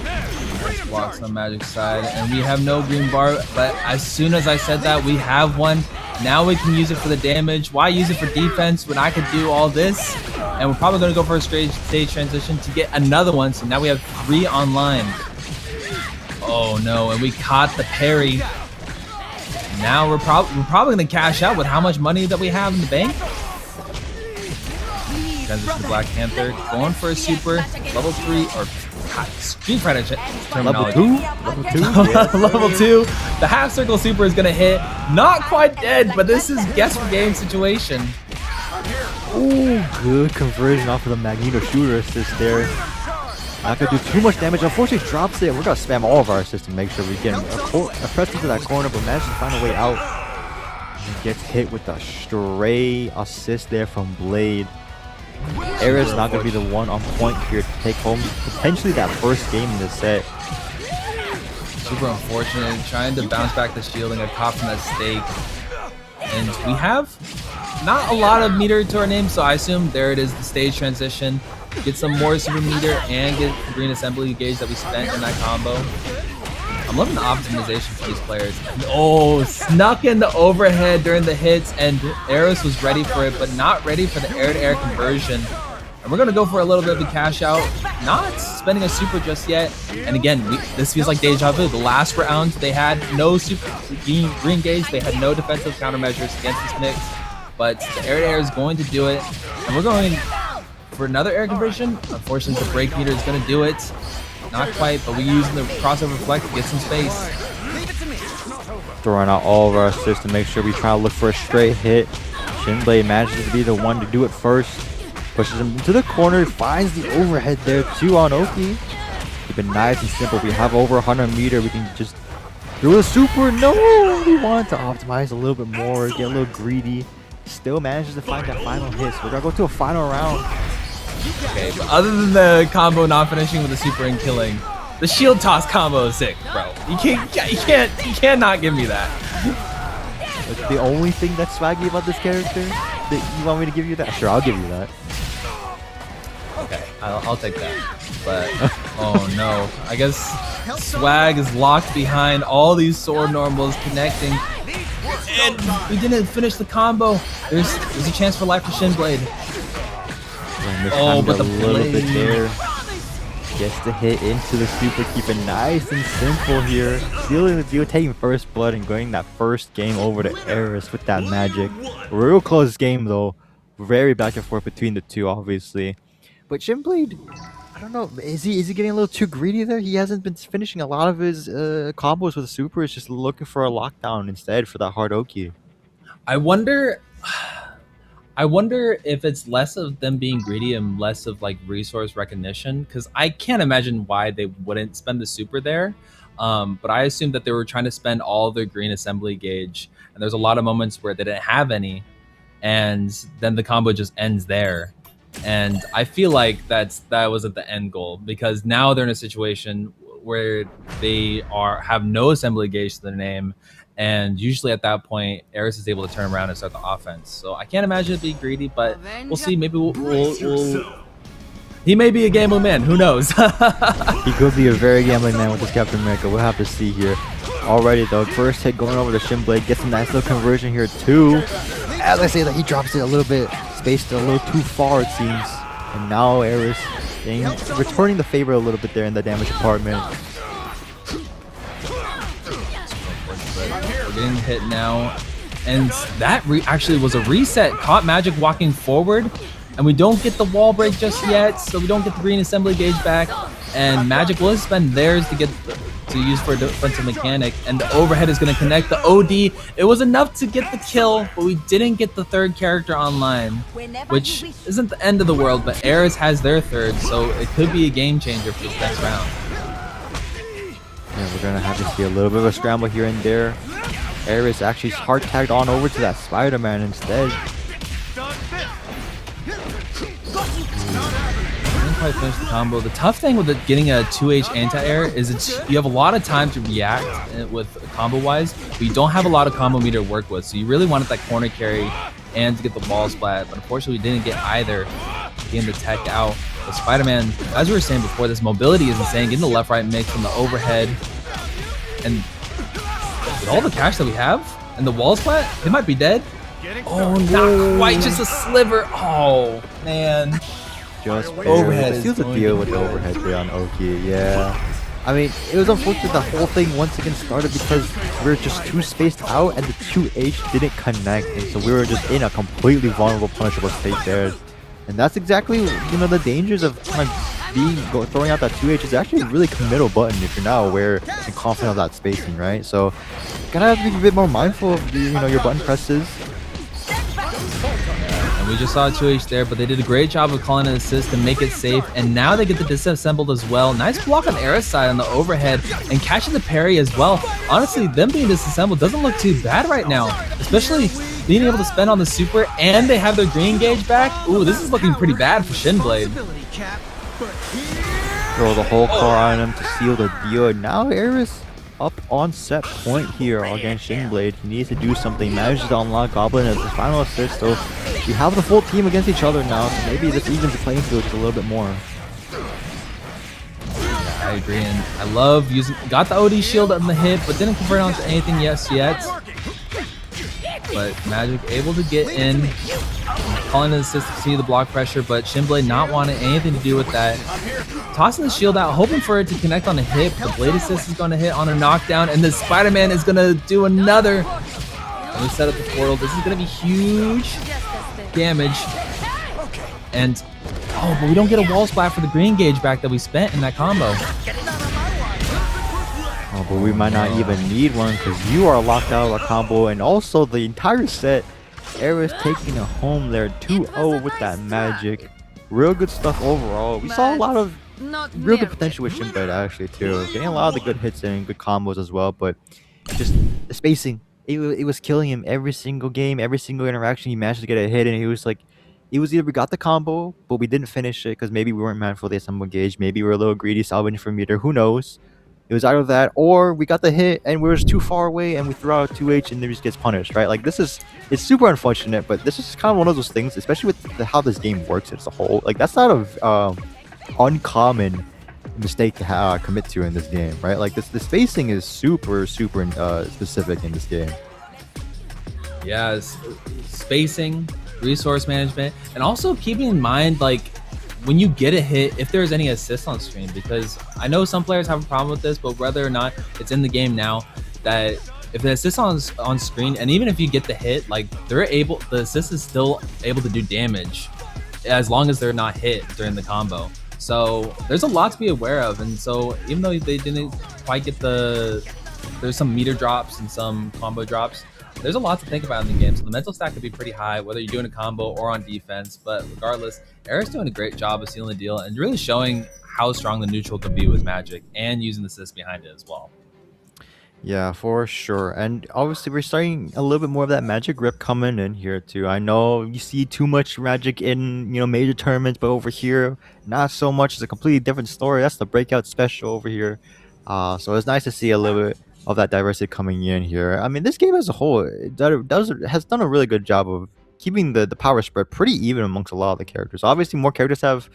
Nice blocks on Magic's side. And we have no green bar, but as soon as I said that, we have one. Now we can use it for the damage. Why use it for defense when I could do all this? And we're probably going to go for a straight stage transition to get another one. So now we have 3 online. Oh no, and we caught the parry. Now we're probably going to cash out with how much money that we have in the bank. Transition to Black Panther. Going for a super. Level 3 or Street Fighter terminology. Level 2? Yes. Level 2. The half circle super is going to hit. Not quite dead, but this is guess for game situation. Ooh, good conversion off of the Magneto shooter assist there. Not gonna do too much damage. Unfortunately, drops it. We're gonna spam all of our assists to make sure we get pressed into that corner, but manage to find a way out. He gets hit with a stray assist there from Blade. Eris not gonna be the one on point here to take home potentially that first game in the set. Super unfortunate. Trying to bounce back the shield and get caught from that stake. And we have not a lot of meter to our name, so I assume there it is, the stage transition. Get some more super meter and get the green assembly gauge that we spent in that combo. I'm loving the optimization for these players. Oh, snuck in the overhead during the hits, and Eris was ready for it, but not ready for the air-to-air conversion. And we're going to go for a little bit of the cash out, not spending a super just yet. And again, this feels like deja vu. The last round, they had no super green gauge. They had no defensive countermeasures against this mix. But the air-to-air is going to do it. And we're going for another air conversion. Unfortunately, the break meter is going to do it. Not quite, but we're using the crossover reflect to get some space. Throwing out all of our assists to make sure we try to look for a straight hit. Shinblade manages to be the one to do it first. Pushes him into the corner, finds the overhead there, 2 on Oki. Keep it nice and simple. We have over 100 meter. We can just do a super. No, we want to optimize a little bit more, get a little greedy. Still manages to find that final hit. So we're going to go to a final round. Okay, but other than the combo not finishing with the super and killing, the shield toss combo is sick, bro. You cannot give me that. That's the only thing that's swaggy about this character? That you want me to give you that? Sure, I'll give you that. Okay, I'll take that. But, oh no. I guess swag is locked behind all these sword normals connecting. And we didn't finish the combo. There's a chance for life for Shinblade. Oh, but a little bit there. Gets the hit into the super, keep it nice and simple here. Sealing the deal, taking first blood and going that first game over to Eris with that magic. Real close game though. Very back and forth between the two, obviously. But Shinblade, I don't know, is he getting a little too greedy there? He hasn't been finishing a lot of his combos with super. He's just looking for a lockdown instead for that hard Oki. I wonder if it's less of them being greedy and less of like resource recognition, because I can't imagine why they wouldn't spend the super there. But I assumed that they were trying to spend all their green assembly gauge, and there's a lot of moments where they didn't have any, and then the combo just ends there. And I feel like that wasn't the end goal, because now they're in a situation where they have no assembly gauge to their name. And usually at that point, Eris is able to turn around and start the offense. So I can't imagine it being greedy, but we'll see. Maybe we'll He may be a gambling man. Who knows? He could be a very gambling man with this Captain America. We'll have to see here. Alrighty though, first hit going over the Shin Blade. Gets a nice little conversion here too. As I say that, he drops it a little bit, spaced it a little too far it seems. And now Ares returning the favor a little bit there in the damage department. We're getting hit now. And that actually was a reset. Caught Magic walking forward. And we don't get the wall break just yet. So we don't get the green assembly gauge back. And Magic will spend theirs to use for a defensive mechanic. And the overhead is going to connect the OD. It was enough to get the kill. But we didn't get the third character online. Which isn't the end of the world. But Ares has their third. So it could be a game changer for this next round. Yeah, we're going to have to see a little bit of a scramble here and there. Ares actually hard tagged on over to that Spider-Man instead. Didn't quite finish the combo. The tough thing with getting a 2H anti-air is you have a lot of time to react with combo-wise, but you don't have a lot of combo meter to work with. So you really wanted that corner carry and to get the wall splat, but unfortunately we didn't get either. Getting the tech out. But Spider-Man, as we were saying before, this mobility is insane. Getting the left-right mix from the overhead. And with all the cash that we have and the wall splat, it might be dead. Oh, not quite, just a sliver. Oh, man. Just Overhead barely. Seals the deal with the overhead there on Oki, yeah. I mean, it was unfortunate the whole thing once again started because we were just too spaced out and the 2H didn't connect. And so we were just in a completely vulnerable, punishable state there. And that's exactly, you know, the dangers of kind of throwing out that 2H is actually a really committal button if you're not aware and confident of that spacing, right? So, gotta have to be a bit more mindful of your button presses. And we just saw a 2H there, but they did a great job of calling an assist to make it safe. And now they get the disassembled as well. Nice block on Ares' side on the overhead and catching the parry as well. Honestly, them being disassembled doesn't look too bad right now, especially being able to spend on the super, and they have their green gauge back. Ooh, this is looking pretty bad for Shinblade. Throw the whole car on him to seal the deal. And now Ares up on set point here against Shinblade. He needs to do something. Manages to unlock Goblin as his final assist. So we have the full team against each other now. So maybe this evens the playing field just a little bit more. I agree, and I love using. Got the OD shield on the hit, but didn't convert onto anything yet. But Magic able to get in, calling an assist to see the block pressure, but Shinblade not wanting anything to do with that. Tossing the shield out, hoping for it to connect on a hit. The blade assist is going to hit on a knockdown, and the Spider-Man is going to do another. And we set up the portal. This is going to be huge damage. And, oh, but we don't get a wall splat for the green gauge back that we spent in that combo. Oh, but we might not even need one because you are locked out of a combo, and also the entire set. Ares taking it home there, 2-0 with that Magic. Real good stuff overall. We saw a lot of real good potential with Shinblade actually too. Getting a lot of the good hits and good combos as well, but just the spacing. It was killing him every single game, every single interaction. He managed to get a hit, and he was like, it was either we got the combo, but we didn't finish it because maybe we weren't mindful of the assemble gauge. Maybe we were a little greedy, salvaging for meter. Who knows? It was either that, or we got the hit and we were just too far away and we threw out a 2H and then just gets punished, right? Like it's super unfortunate, but this is kind of one of those things, especially with how this game works as a whole. Like that's not a uncommon mistake to commit to in this game, right? Like the spacing is super specific in this game. Yeah, spacing, resource management, and also keeping in mind like when you get a hit, if there's any assist on screen, because I know some players have a problem with this, but whether or not it's in the game now, that if the assist on screen, and even if you get the hit, like the assist is still able to do damage as long as they're not hit during the combo. So there's a lot to be aware of, and so even though they didn't quite get there's some meter drops and some combo drops, there's a lot to think about in the game. So the mental stack could be pretty high, whether you're doing a combo or on defense. But regardless, Ares doing a great job of sealing the deal and really showing how strong the neutral can be with Magic and using the assist behind it as well. Yeah, for sure. And obviously we're starting a little bit more of that Magic grip coming in here too. I know you see too much Magic in, major tournaments, but over here, not so much. It's a completely different story. That's the Breakout special over here. So it's nice to see a little bit of that diversity coming in here. I mean, this game as a whole has done a really good job of keeping the power spread pretty even amongst a lot of the characters. Obviously, more characters have,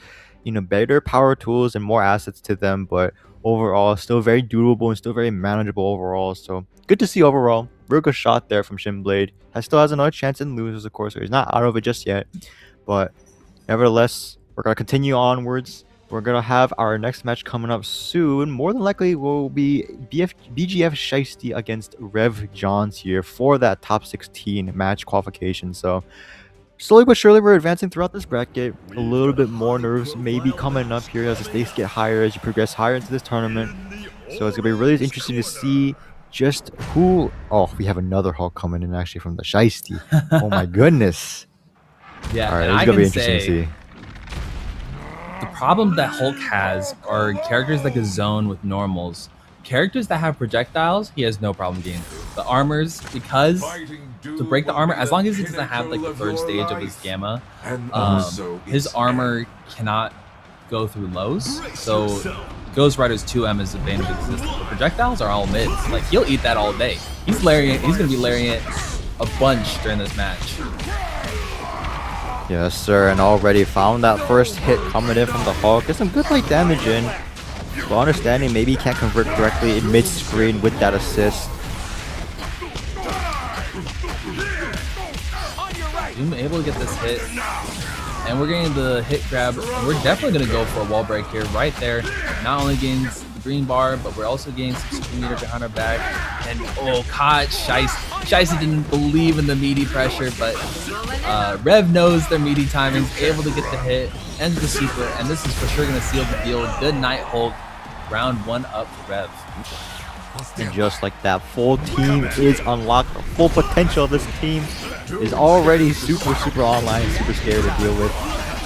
better power tools and more assets to them, but overall still very doable and still very manageable overall. So good to see overall. Real good shot there from Shinblade. Still has another chance in losers, of course, so he's not out of it just yet. But nevertheless, we're gonna continue onwards. We're gonna have our next match coming up soon. More than likely will be BGF Shiesty against Rev Johns here for that top 16 match qualification. So slowly but surely we're advancing throughout this bracket. A little bit more nerves maybe coming up here as the stakes get higher as you progress higher into this tournament. So it's gonna be really interesting to see just who. Oh, we have another Hulk coming in actually from the Shiesty. Oh my goodness. Yeah, All right, and it's I gonna be can interesting say to see. the problem that Hulk has are characters like a zone with normals. Characters that have projectiles, he has no problem getting through. The armors, because to break the armor, as long as he doesn't have like the third stage of his gamma, his armor cannot go through lows. So Ghost Rider's 2M is advantage of the system. The projectiles are all mids. Like he'll eat that all day. He's gonna be lariat a bunch during this match. Yes, sir, and already found that first hit coming in from the Hulk. Get some good light damage in. But understanding maybe he can't convert directly in mid-screen with that assist. Doom able to get this hit. And we're getting the hit grab. And we're definitely going to go for a wall break here, right there. Not only getting the green bar, but we're also getting some super meter behind our back. And oh, caught Shiesty didn't believe in the meaty pressure, but Rev knows their meaty timings, able to get the hit, ends the super, and this is for sure going to seal the deal. Good night, Hulk. Round 1 up for Rev. And just like that, full team is unlocked. The full potential of this team is already super online and super scary to deal with.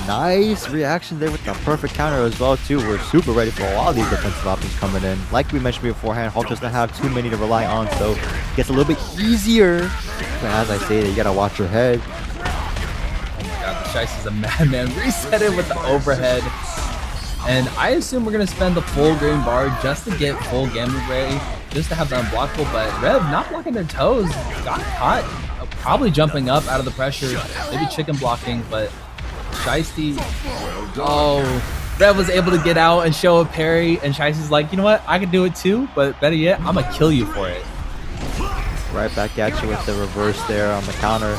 Nice reaction there with the perfect counter as well too. We're super ready for a lot of these defensive options coming in. Like we mentioned beforehand, Hulk doesn't have too many to rely on, so it gets a little bit easier. But as I say, you gotta watch your head. Oh my god, the Shiesty's a madman. Reset it with the overhead. And I assume we're going to spend the full green bar just to get full Gamma Ray, just to have them unblockable, but Rev not blocking their toes, got caught, probably jumping up out of the pressure, maybe chicken blocking, but Shiesty, oh, Rev was able to get out and show a parry, and Shiesty's like, you know what, I can do it too, but better yet, I'm going to kill you for it. Right back at you with the reverse there on the counter.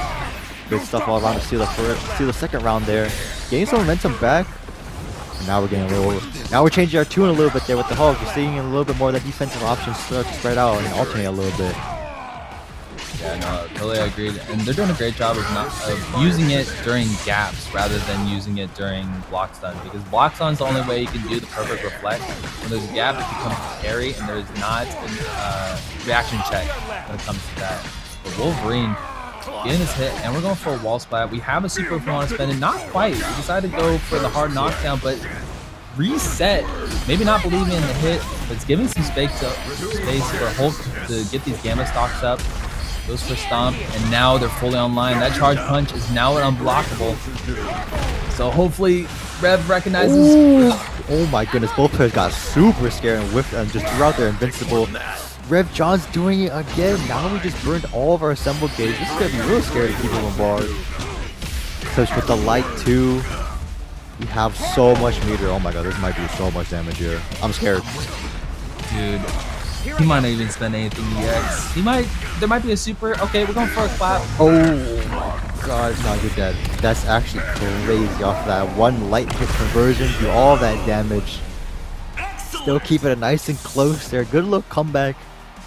Good stuff all around to steal the second round there. Getting some momentum back. Now we're getting a little. Now we're changing our tune a little bit there with the Hulk. We're seeing a little bit more of the defensive options start to spread out and alternate a little bit. Yeah, no, totally agreed. And they're doing a great job of using it during gaps rather than using it during block stun, because block stun is the only way you can do the perfect reflect. When there's a gap, it becomes a parry, and there's not a reaction check when it comes to that. But Wolverine getting his hit, and we're going for a wall splat. We have a super if we want to spend it. Not quite. We decided to go for the hard knockdown, but reset. Maybe not believing in the hit, but it's giving some space for Hulk to get these gamma stocks up. Goes for stomp, and now they're fully online. That charge punch is now an unblockable. So hopefully Rev recognizes. Ooh. Oh my goodness, both players got super scared and whiffed and just threw out their invincible. Rev John's doing it again. Now we just burned all of our assembled gauge. This is gonna be real scary to keep him on board. Touch with the light too. We have so much meter. Oh my god, this might be so much damage here. I'm scared. Dude, he might not even spend anything EX. There might be a super. Okay, we're going for a clap. Oh my god, no, you're dead. That's actually crazy off that one light hit conversion. Do all that damage. Still keeping it nice and close there. Good little comeback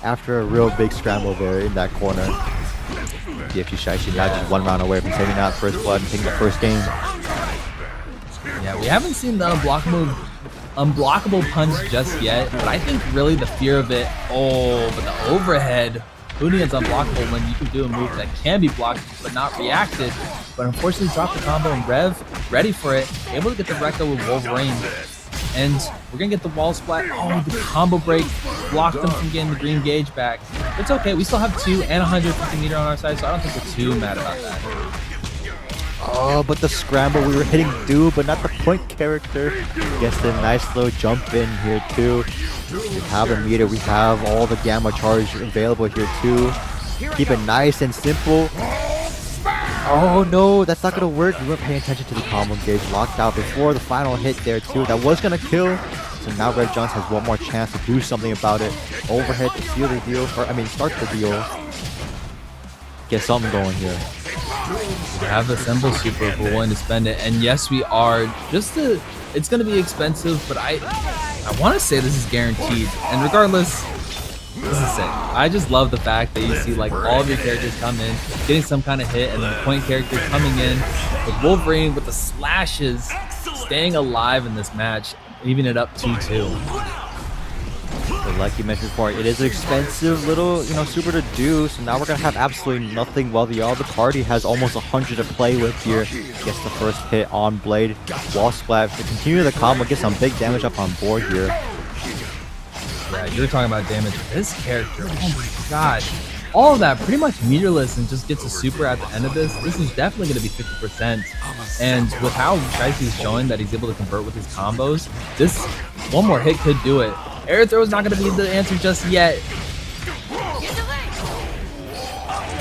after a real big scramble there in that corner. DFG Shiesty now just one round away from saving that first blood and taking the first game. Yeah, we haven't seen the unblockable punch just yet, but I think really the fear of it. Oh, but the overhead. Unian's unblockable when you can do a move that can be blocked but not reacted. But unfortunately dropped the combo, and Rev ready for it, able to get the Recco with Wolverine. And we're gonna get the wall splat. Oh, the combo break blocked them from getting the green gauge back. It's okay, we still have 2 and 150 meter on our side, so I don't think we're too mad about that. Oh, but the scramble, we were hitting Do, but not the point character. Gets the nice little jump in here too. We have a meter, we have all the gamma charge available here too. Keep it nice and simple. Oh no, that's not gonna work. We weren't paying attention to the combo engage. Locked out before the final hit there too. That was gonna kill. So now Red Jones has one more chance to do something about it. Overhead to seal the deal, start the deal. Get something going here. We have the Symbol Super if we're willing to spend it. And yes, we are. It's going to be expensive, but I want to say this is guaranteed. And regardless, this is sick. I just love the fact that you see like all of your characters come in, getting some kind of hit, and then the point character coming in with Wolverine with the slashes, staying alive in this match, leaving it up 2-2. But like you mentioned before, it is an expensive little, super to do. So now we're gonna have absolutely nothing while the other party has almost 100 to play with here. Gets the first hit on Blade. Wall splat to continue the combo, get some big damage up on board here. Yeah, you're talking about damage. This character, oh my god. All of that pretty much meterless and just gets a super at the end of this. This is definitely going to be 50%. And with how Shicey's showing that he's able to convert with his combos, this one more hit could do it. Air throw is not going to be the answer just yet.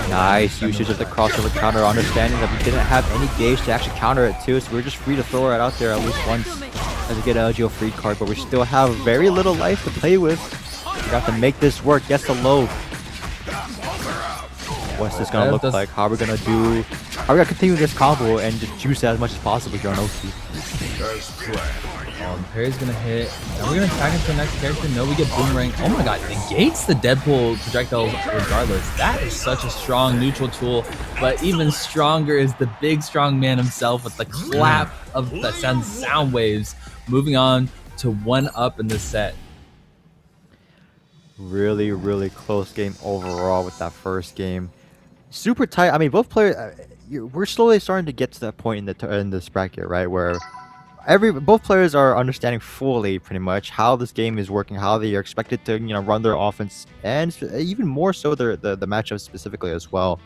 Nice usage of the crossover counter, understanding that we didn't have any gauge to actually counter it too, so we were just free to throw it out there at least once as we get an LGO free card, but we still have very little life to play with. We have to make this work. Yes, the low. What's this gonna look like? How are we gonna continue this combo and just juice it as much as possible here on Oki? Parry's gonna hit. Are we gonna tag into the next character? No, we get Boomerang. Oh my god, negates the Deadpool projectile regardless. That is such a strong neutral tool, but even stronger is the big strong man himself with the clap of the sound waves. Moving on to 1-up in this set. Really, really close game overall with that first game. Super tight. I mean, both players. We're slowly starting to get to that point in this bracket, right, where both players are understanding fully, pretty much, how this game is working, how they are expected to, run their offense, and even more so the matchup specifically as well.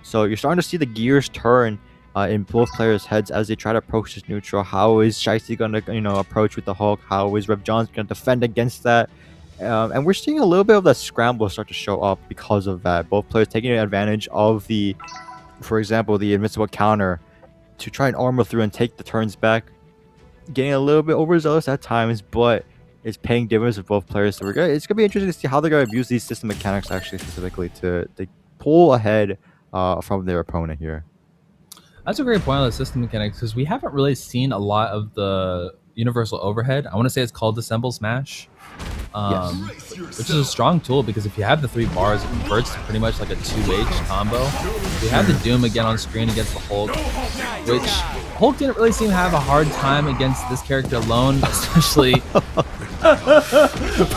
So you're starting to see the gears turn in both players' heads as they try to approach this neutral. How is Shicey gonna, approach with the Hulk? How is Rev Johns gonna defend against that? And we're seeing a little bit of that scramble start to show up because of that. Both players taking advantage of for example, the invincible counter to try and armor through and take the turns back. Getting a little bit overzealous at times, but it's paying dividends with both players. So it's gonna be interesting to see how they're gonna use these system mechanics actually specifically to pull ahead from their opponent here. That's a great point on the system mechanics because we haven't really seen a lot of the universal overhead. I want to say it's called Dissemble Smash. Which is a strong tool because if you have the 3 bars, it converts to pretty much like a 2H combo. We have the Doom again on screen against the Hulk, which Hulk didn't really seem to have a hard time against this character alone, especially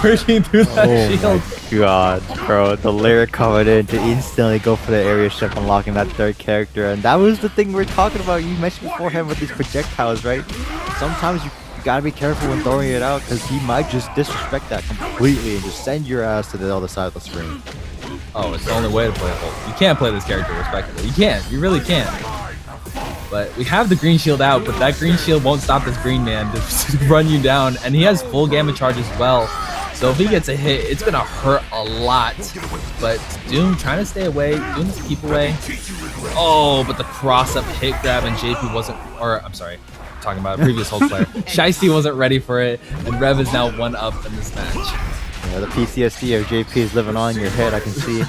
breaking through that shield. Oh my god, bro. The lyric coming in to instantly go for the area shift, unlocking that third character. And that was the thing we were talking about. You mentioned beforehand with these projectiles, right? Sometimes you gotta be careful when throwing it out because he might just disrespect that completely and just send your ass to the other side of the screen. Oh, it's the only way to play Hulk. You can't play this character respectively. You can't. You really can't. But we have the green shield out, but that green shield won't stop this green man to run you down. And he has full gamma charge as well. So if he gets a hit, it's gonna hurt a lot. But Doom trying to stay away. Doom to keep away. Oh, but the cross-up hit grab and JP wasn't, or I'm sorry, talking about a previous Hulk player. Shicey wasn't ready for it, and Rev is now 1-up in this match. Yeah, the PTSD of JP is living on in your head, I can see.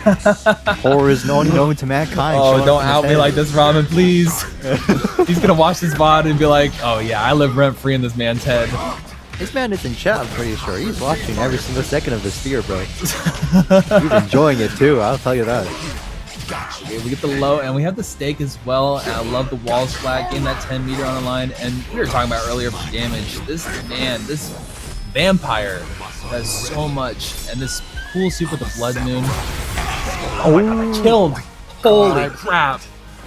Horror is known to mankind. Oh, don't out me like this, Ramen, please. He's gonna watch this VOD and be like, oh yeah, I live rent-free in this man's head. This man is in chat, I'm pretty sure. He's watching every single second of this sphere, bro. He's enjoying it too, I'll tell you that. Okay, we get the low, and we have the stake as well. And I love the wall splat, getting that 10 meter on the line. And we were talking about earlier for damage. This vampire does so much, and this cool super, the Blood Moon. Oh my god, killed! Holy crap!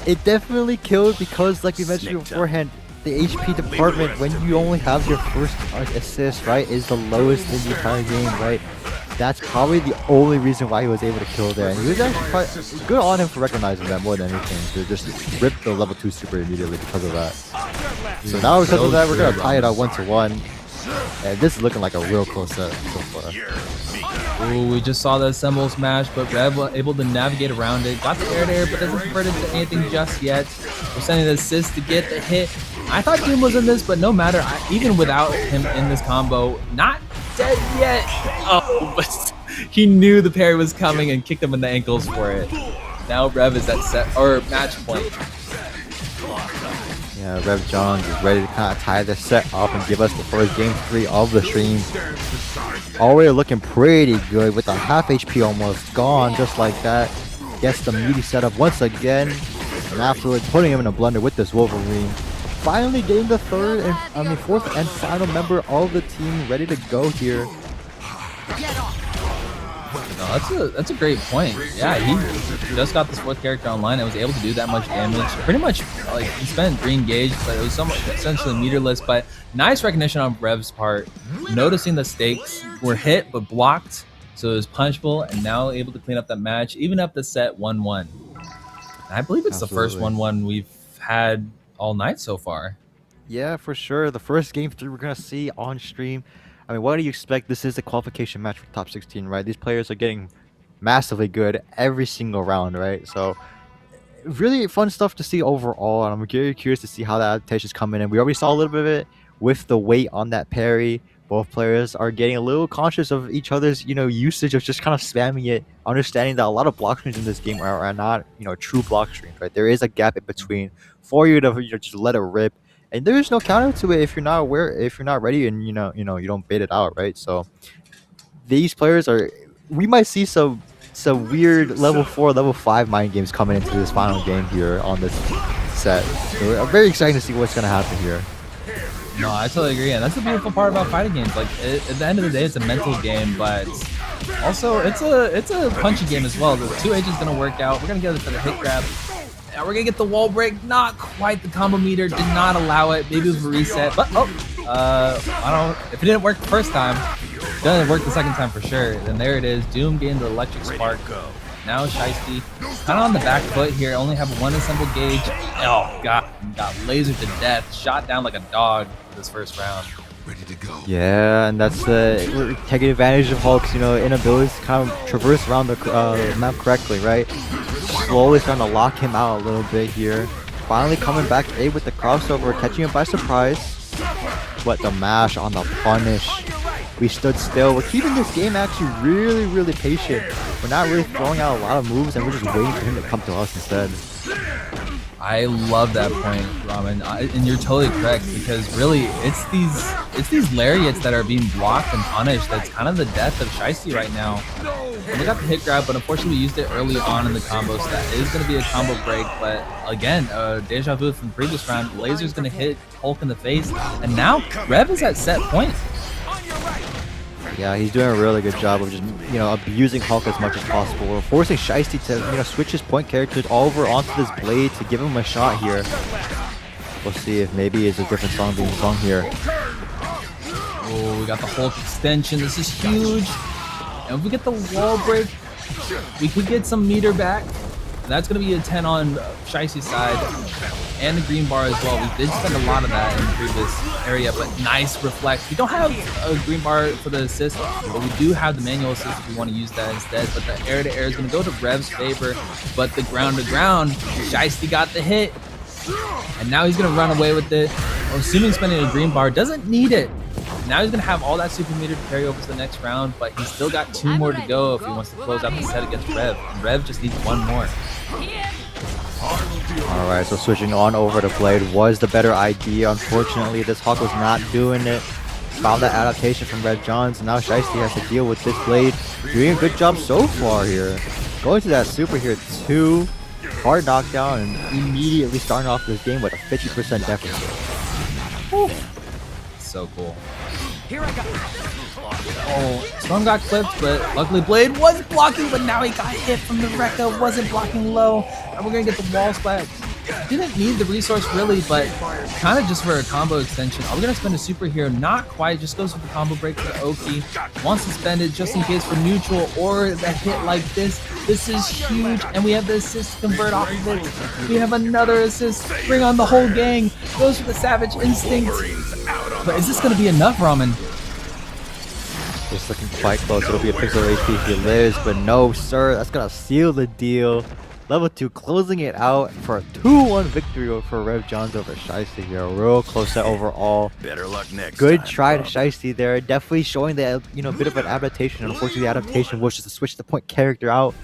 It definitely killed because, like we mentioned beforehand, the HP department, when you only have your first assist, right, is the lowest in the entire game, right? That's probably the only reason why he was able to kill there. And he was actually quite good on him for recognizing that more than anything. To just rip the level 2 super immediately because of that. So now because of that, we're going to tie it out 1-1. And this is looking like a real close set so far. Ooh, we just saw the assemble smash, but Rev was able to navigate around it. Got the air to air, but doesn't convert it to anything just yet. We're sending the assist to get the hit. I thought Doom was in this, but no matter. Even without him in this combo, not dead yet. Oh, but he knew the parry was coming and kicked him in the ankles for it. Now Rev is at set or match point. Yeah, Rev Johns is ready to kind of tie this set up and give us the first game 3 of the stream. Already looking pretty good with a half HP almost gone, just like that. Gets the meaty setup once again, and afterwards putting him in a blender with this Wolverine. Finally getting the fourth and final member of the team ready to go here. No, that's a great point. Yeah, he just got this 4th character online and was able to do that much damage. Pretty much, like, he spent 3 engage, but it was somewhat essentially meterless. But nice recognition on Rev's part, noticing the stakes were hit but blocked, so it was punchable, and now able to clean up that match, even up the set 1-1. I believe it's the first 1-1 we've had all night so far. Yeah, for sure. The first game 3 we're gonna see on stream. I mean, what do you expect? This is a qualification match for top 16, right? These players are getting massively good every single round, right? So really fun stuff to see overall, and I'm very curious to see how the adaptations come in. And we already saw a little bit of it with the weight on that parry. Both players are getting a little conscious of each other's, usage of just kind of spamming it, understanding that a lot of block screens in this game are not, true block screens, right? There is a gap in between for you to just let it rip. And there is no counter to it if you're not aware, if you're not ready, and you don't bait it out, right? So these players we might see some weird level 4, level 5 mind games coming into this final game here on this set. So I'm very excited to see what's gonna happen here. No, I totally agree, and that's the beautiful part about fighting games. Like at the end of the day, it's a mental game, but also it's a punchy game as well. The 2H is gonna work out. We're gonna get it for the hit grab. Now we're gonna get the wall break. Not quite. The combo meter did not allow it. Maybe it was a reset, but I don't. If it didn't work the first time, it doesn't work the second time for sure. And there it is. Doom getting the electric spark. Now Shiesty kind of on the back foot here. Only have 1 assembled gauge. Oh god, got lasered to death. Shot down like a dog this first round. Ready to go. Yeah, and that's taking advantage of Hulk's inability to kind of traverse around the map correctly, right? Slowly starting to lock him out a little bit here. Finally coming back with the crossover, catching him by surprise. But the mash on the punish. We stood still. We're keeping this game actually really, really patient. We're not really throwing out a lot of moves, and we're just waiting for him to come to us instead. I love that point, Ramen, and you're totally correct, because really it's these lariats that are being blocked and punished that's kind of the death of Shiesty right now. And we got the hit grab, but unfortunately we used it early on in the combo, so that is going to be a combo break. But again, deja vu from the previous round. Laser's going to hit Hulk in the face, and now Rev is at set point. Yeah, he's doing a really good job of just, abusing Hulk as much as possible. We're forcing Shiesty to, switch his point characters over onto this blade to give him a shot here. We'll see if maybe it's a different song being sung here. Oh, we got the Hulk extension. This is huge. And if we get the wall break, we could get some meter back. And that's going to be a 10 on Shiesty's side. And the green bar as well. We did spend a lot of that in the previous area, but nice reflect. We don't have a green bar for the assist, but we do have the manual assist if we want to use that instead. But the air to air is going to go to Rev's favor, but the ground to ground, Shiesty got the hit, and now he's going to run away with it. Assuming spending a green bar, doesn't need it. Now he's going to have all that super meter to carry over to the next round, but he's still got 2 more to go if he wants to close out the set against Rev. And Rev just needs 1 more. Alright, so switching on over to Blade was the better idea. Unfortunately, this Hawk was not doing it. Found that adaptation from Red Johns, and now Shiesty has to deal with this Blade. Doing a good job so far here. Going to that super here, 2 hard knockdown, and immediately starting off this game with a 50% deficit. Whew. So cool. Oh, Storm got clipped, but luckily Blade was blocking, but now he got hit from the Rekka, wasn't blocking low, and we're gonna get the wall splat. Didn't need the resource really, but kind of just for a combo extension. Are we gonna spend a super here? Not quite, just goes with the combo break for the Oki. Wants to spend it just in case for neutral or a hit like this. This is huge, and we have the assist to convert off of it. We have another assist, bring on the whole gang. Goes for the Savage Instinct. But is this gonna be enough, Ramen? It's looking quite close. It'll be a pixel HP if he lives, but no, sir. That's gonna seal the deal. Level 2 closing it out for a 2-1 victory for Rev Johns over Shiesty here. A real close set overall. Better luck next Good time, try to bub. Shiesty there. Definitely showing that, you know, a bit of an adaptation. Unfortunately, the adaptation was just to switch the point character out.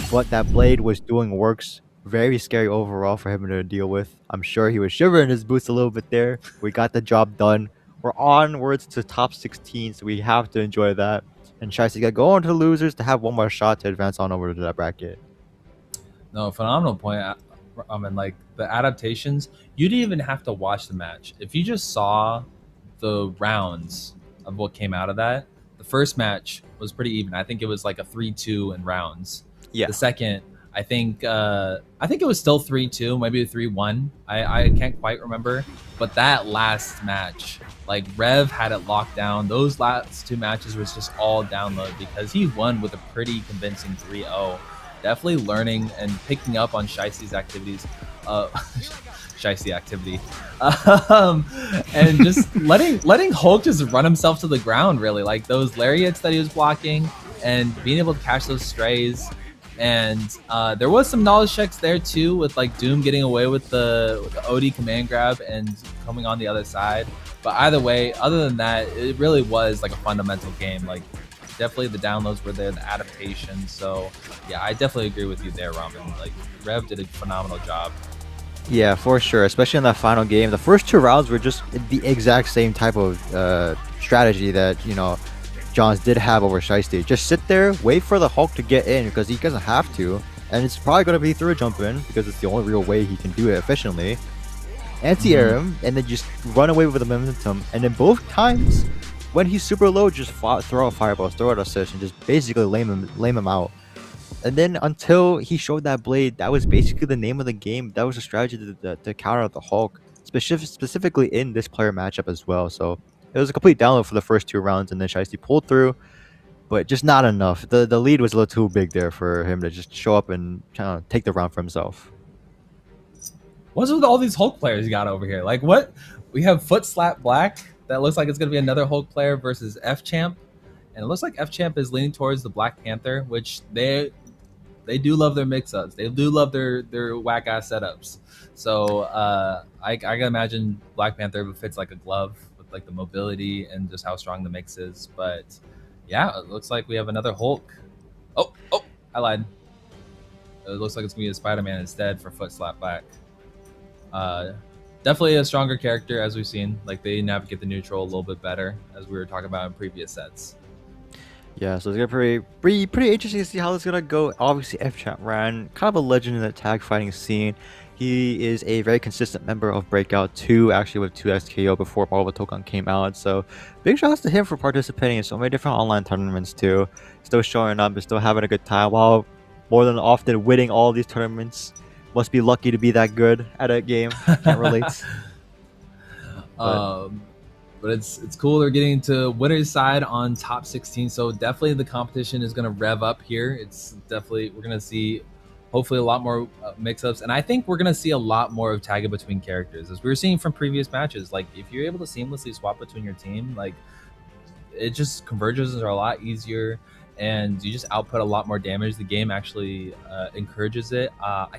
But that blade was doing works. Very scary overall for him to deal with. I'm sure he was shivering his boots a little bit there. We got the job done. We're onwards to top 16, so we have to enjoy that. And Shiesty got to go on to the losers to have one more shot to advance on over to that bracket. No, phenomenal point. I mean, like the adaptations, you didn't even have to watch the match. If you just saw the rounds of what came out of that, the first match was pretty even. I think it was like a 3-2 in rounds. Yeah. The second, I think it was still 3-2, maybe a 3-1. I can't quite remember. But that last match, like Rev had it locked down. Those last two matches was just all download because he won with a pretty convincing 3-0. Definitely learning and picking up on Shiesty's activities. Shiesty activity. And just letting Hulk just run himself to the ground, really. Like those lariats that he was blocking and being able to catch those strays. And there was some knowledge checks there too, with like Doom getting away with the OD command grab and coming on the other side. But either way, other than that, it really was like a fundamental game. Like definitely the downloads were there, the adaptation. So yeah, I definitely agree with you there, Ramen. Like Rev did a phenomenal job. Yeah, for sure. Especially in that final game, the first 2 rounds were just the exact same type of strategy that, you know, Johns did have over Shiesty. Just sit there, wait for the Hulk to get in because he doesn't have to, and it's probably going to be through a jump in because it's the only real way he can do it efficiently. Anti-air him, and then just run away with the momentum. And then both times, when he's super low, just throw out fireballs, throw out assist, and just basically lame him out. And then until he showed that blade, that was basically the name of the game. That was a strategy to counter the Hulk, specifically in this player matchup as well. So it was a complete download for the first 2 rounds, and then Shiesty pulled through, but just not enough. The lead was a little too big there for him to just show up and kind of take the round for himself. What's with all these Hulk players you got over here? Like what? We have Foot Slap Black. That looks like it's going to be another Hulk player versus F Champ. And it looks like F Champ is leaning towards the Black Panther, which they do love their mix-ups. They do love their whack-ass setups. So I can imagine Black Panther fits like a glove with like the mobility and just how strong the mix is. But yeah, it looks like we have another Hulk. Oh, I lied. It looks like it's going to be a Spider-Man instead for Foot Slap Black. Definitely a stronger character, as we've seen. Like they navigate the neutral a little bit better, as we were talking about in previous sets. Yeah, so it's gonna be pretty interesting to see how this is gonna go. Obviously, F-Champ ran kind of a legend in the tag fighting scene. He is a very consistent member of Breakout 2, actually with 2x KO before Marvel Tōkon came out. So big shout outs to him for participating in so many different online tournaments too. Still showing up and still having a good time while more than often winning all these tournaments. Must be lucky to be that good at a game. Can't relate. But it's cool they're getting to winner's side on top 16. So definitely the competition is going to rev up here. It's definitely, we're going to see hopefully a lot more mix-ups. And I think we're going to see a lot more of tagging between characters. As we were seeing from previous matches, like if you're able to seamlessly swap between your team, like it just convergences are a lot easier and you just output a lot more damage. The game actually encourages it. I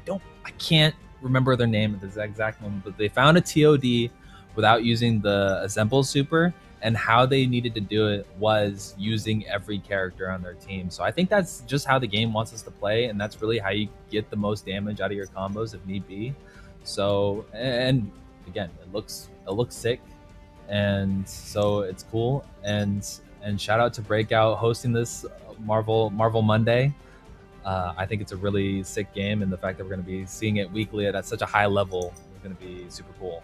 can't remember their name at the exact moment, but they found a TOD without using the assemble super, and how they needed to do it was using every character on their team. So I think that's just how the game wants us to play, and that's really how you get the most damage out of your combos if need be. So, and again, it looks sick, and so it's cool. And shout out to Breakout hosting this Marvel Monday. I think it's a really sick game, and the fact that we're going to be seeing it weekly at such a high level is going to be super cool.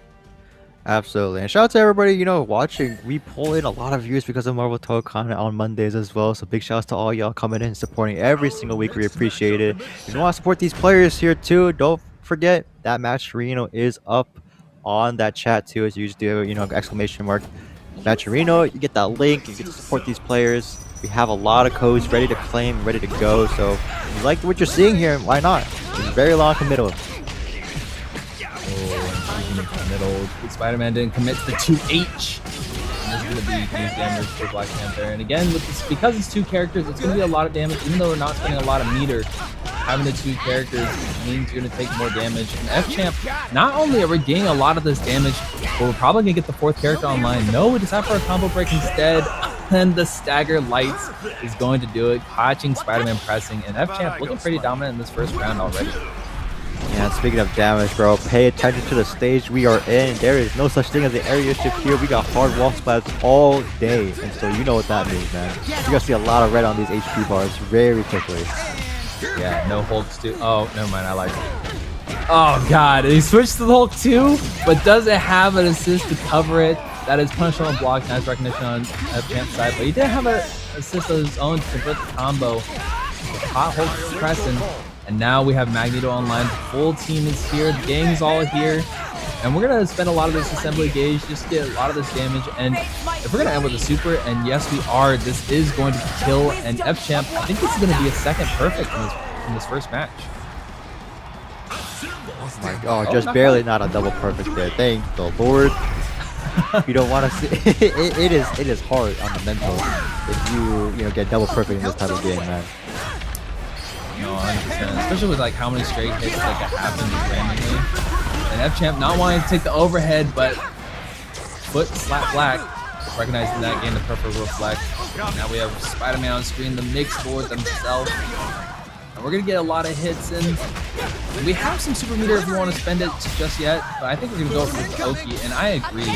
Absolutely. And shout out to everybody, you know, watching. We pull in a lot of views because of Marvel Tōkon on Mondays as well. So big shout outs to all y'all coming in and supporting every single week. We appreciate it. If you want to support these players here too, don't forget that Matcherino is up on that chat too. As you just do, you know, exclamation mark Matcherino. You get that link. You get to support these players. We have a lot of codes ready to claim, ready to go. So if you like what you're seeing here, why not? It's very long committal. Middle. Spider-Man didn't commit to the 2H. going to be huge damage for Black Panther. And again, with this, because it's 2 characters, it's going to be a lot of damage. Even though we're not spending a lot of meter, having the 2 characters means you're going to take more damage. And F-Champ, not only are we getting a lot of this damage, but we're probably going to get the 4th character online. No, we decide for a combo break instead. And the stagger lights is going to do it, catching Spider-Man pressing. And F-Champ looking pretty dominant in this first round already. Yeah, speaking of damage, bro, pay attention to the stage we are in. There is no such thing as the area shift here. We got hard wall splats all day, and so you know what that means, man. You're gonna see a lot of red on these HP bars very quickly. Yeah, no Hulks too. Oh, never mind, I like it. Oh god, he switched to the Hulk too, but doesn't have an assist to cover it. That is punish on block, nice recognition on F-Champ's side, but he did have an assist of his own to convert the combo. The hot Hulk pressing. And now we have Magneto online. The full team is here. The gang's all here. And we're going to spend a lot of this assembly gauge just to get a lot of this damage. And if we're going to end with a super, and yes, we are, this is going to kill. And F-Champ, I think this is going to be a second perfect in this first match. Oh my god, just barely not a double perfect there. Thank the Lord. You don't want to see it is hard on the mental if you get double perfect in this type of game, man. No, 100%. Especially with like how many straight hits like that happen randomly. And F-Champ not wanting to take the overhead, but foot slap black, recognizing that, getting the perfect reflect. Now we have Spider-Man on screen, the mix board themselves. And we're gonna get a lot of hits in. We have some super meter if we want to spend it just yet, but I think we're gonna go for the Oki, and I agree.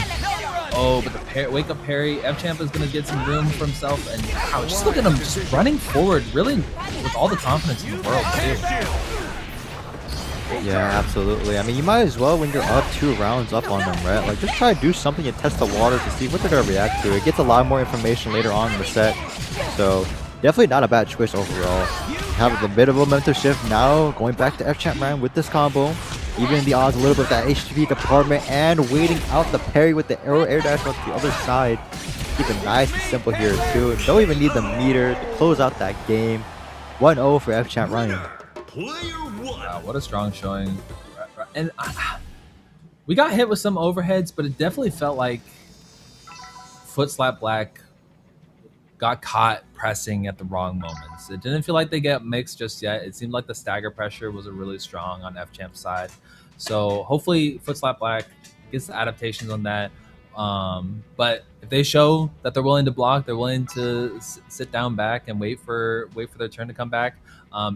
Oh, but the wake up parry, F-Champ is gonna get some room for himself, and wow, just look at him just running forward, really with all the confidence in the world too. Yeah, absolutely. I mean, you might as well, when you're up 2 rounds up on them, right? Like, just try to do something and test the water to see what they're gonna react to. It gets a lot more information later on in the set, so definitely not a bad choice overall. Have a bit of a momentum shift now, going back to F-Champ Ryan with this combo. Even the odds a little bit of that HP department, and waiting out the parry with the arrow air dash on the other side. Keep it nice and simple here too. Don't even need the meter to close out that game. 1-0 for F-Champ Ryan. Wow, what a strong showing. And we got hit with some overheads, but it definitely felt like Foot Slap Black got caught pressing at the wrong moments. It didn't feel like they get mixed just yet. It seemed like the stagger pressure was really strong on F-Champ's side. So hopefully Foot Slap Black gets the adaptations on that. But if they show that they're willing to block, they're willing to sit down back and wait for their turn to come back,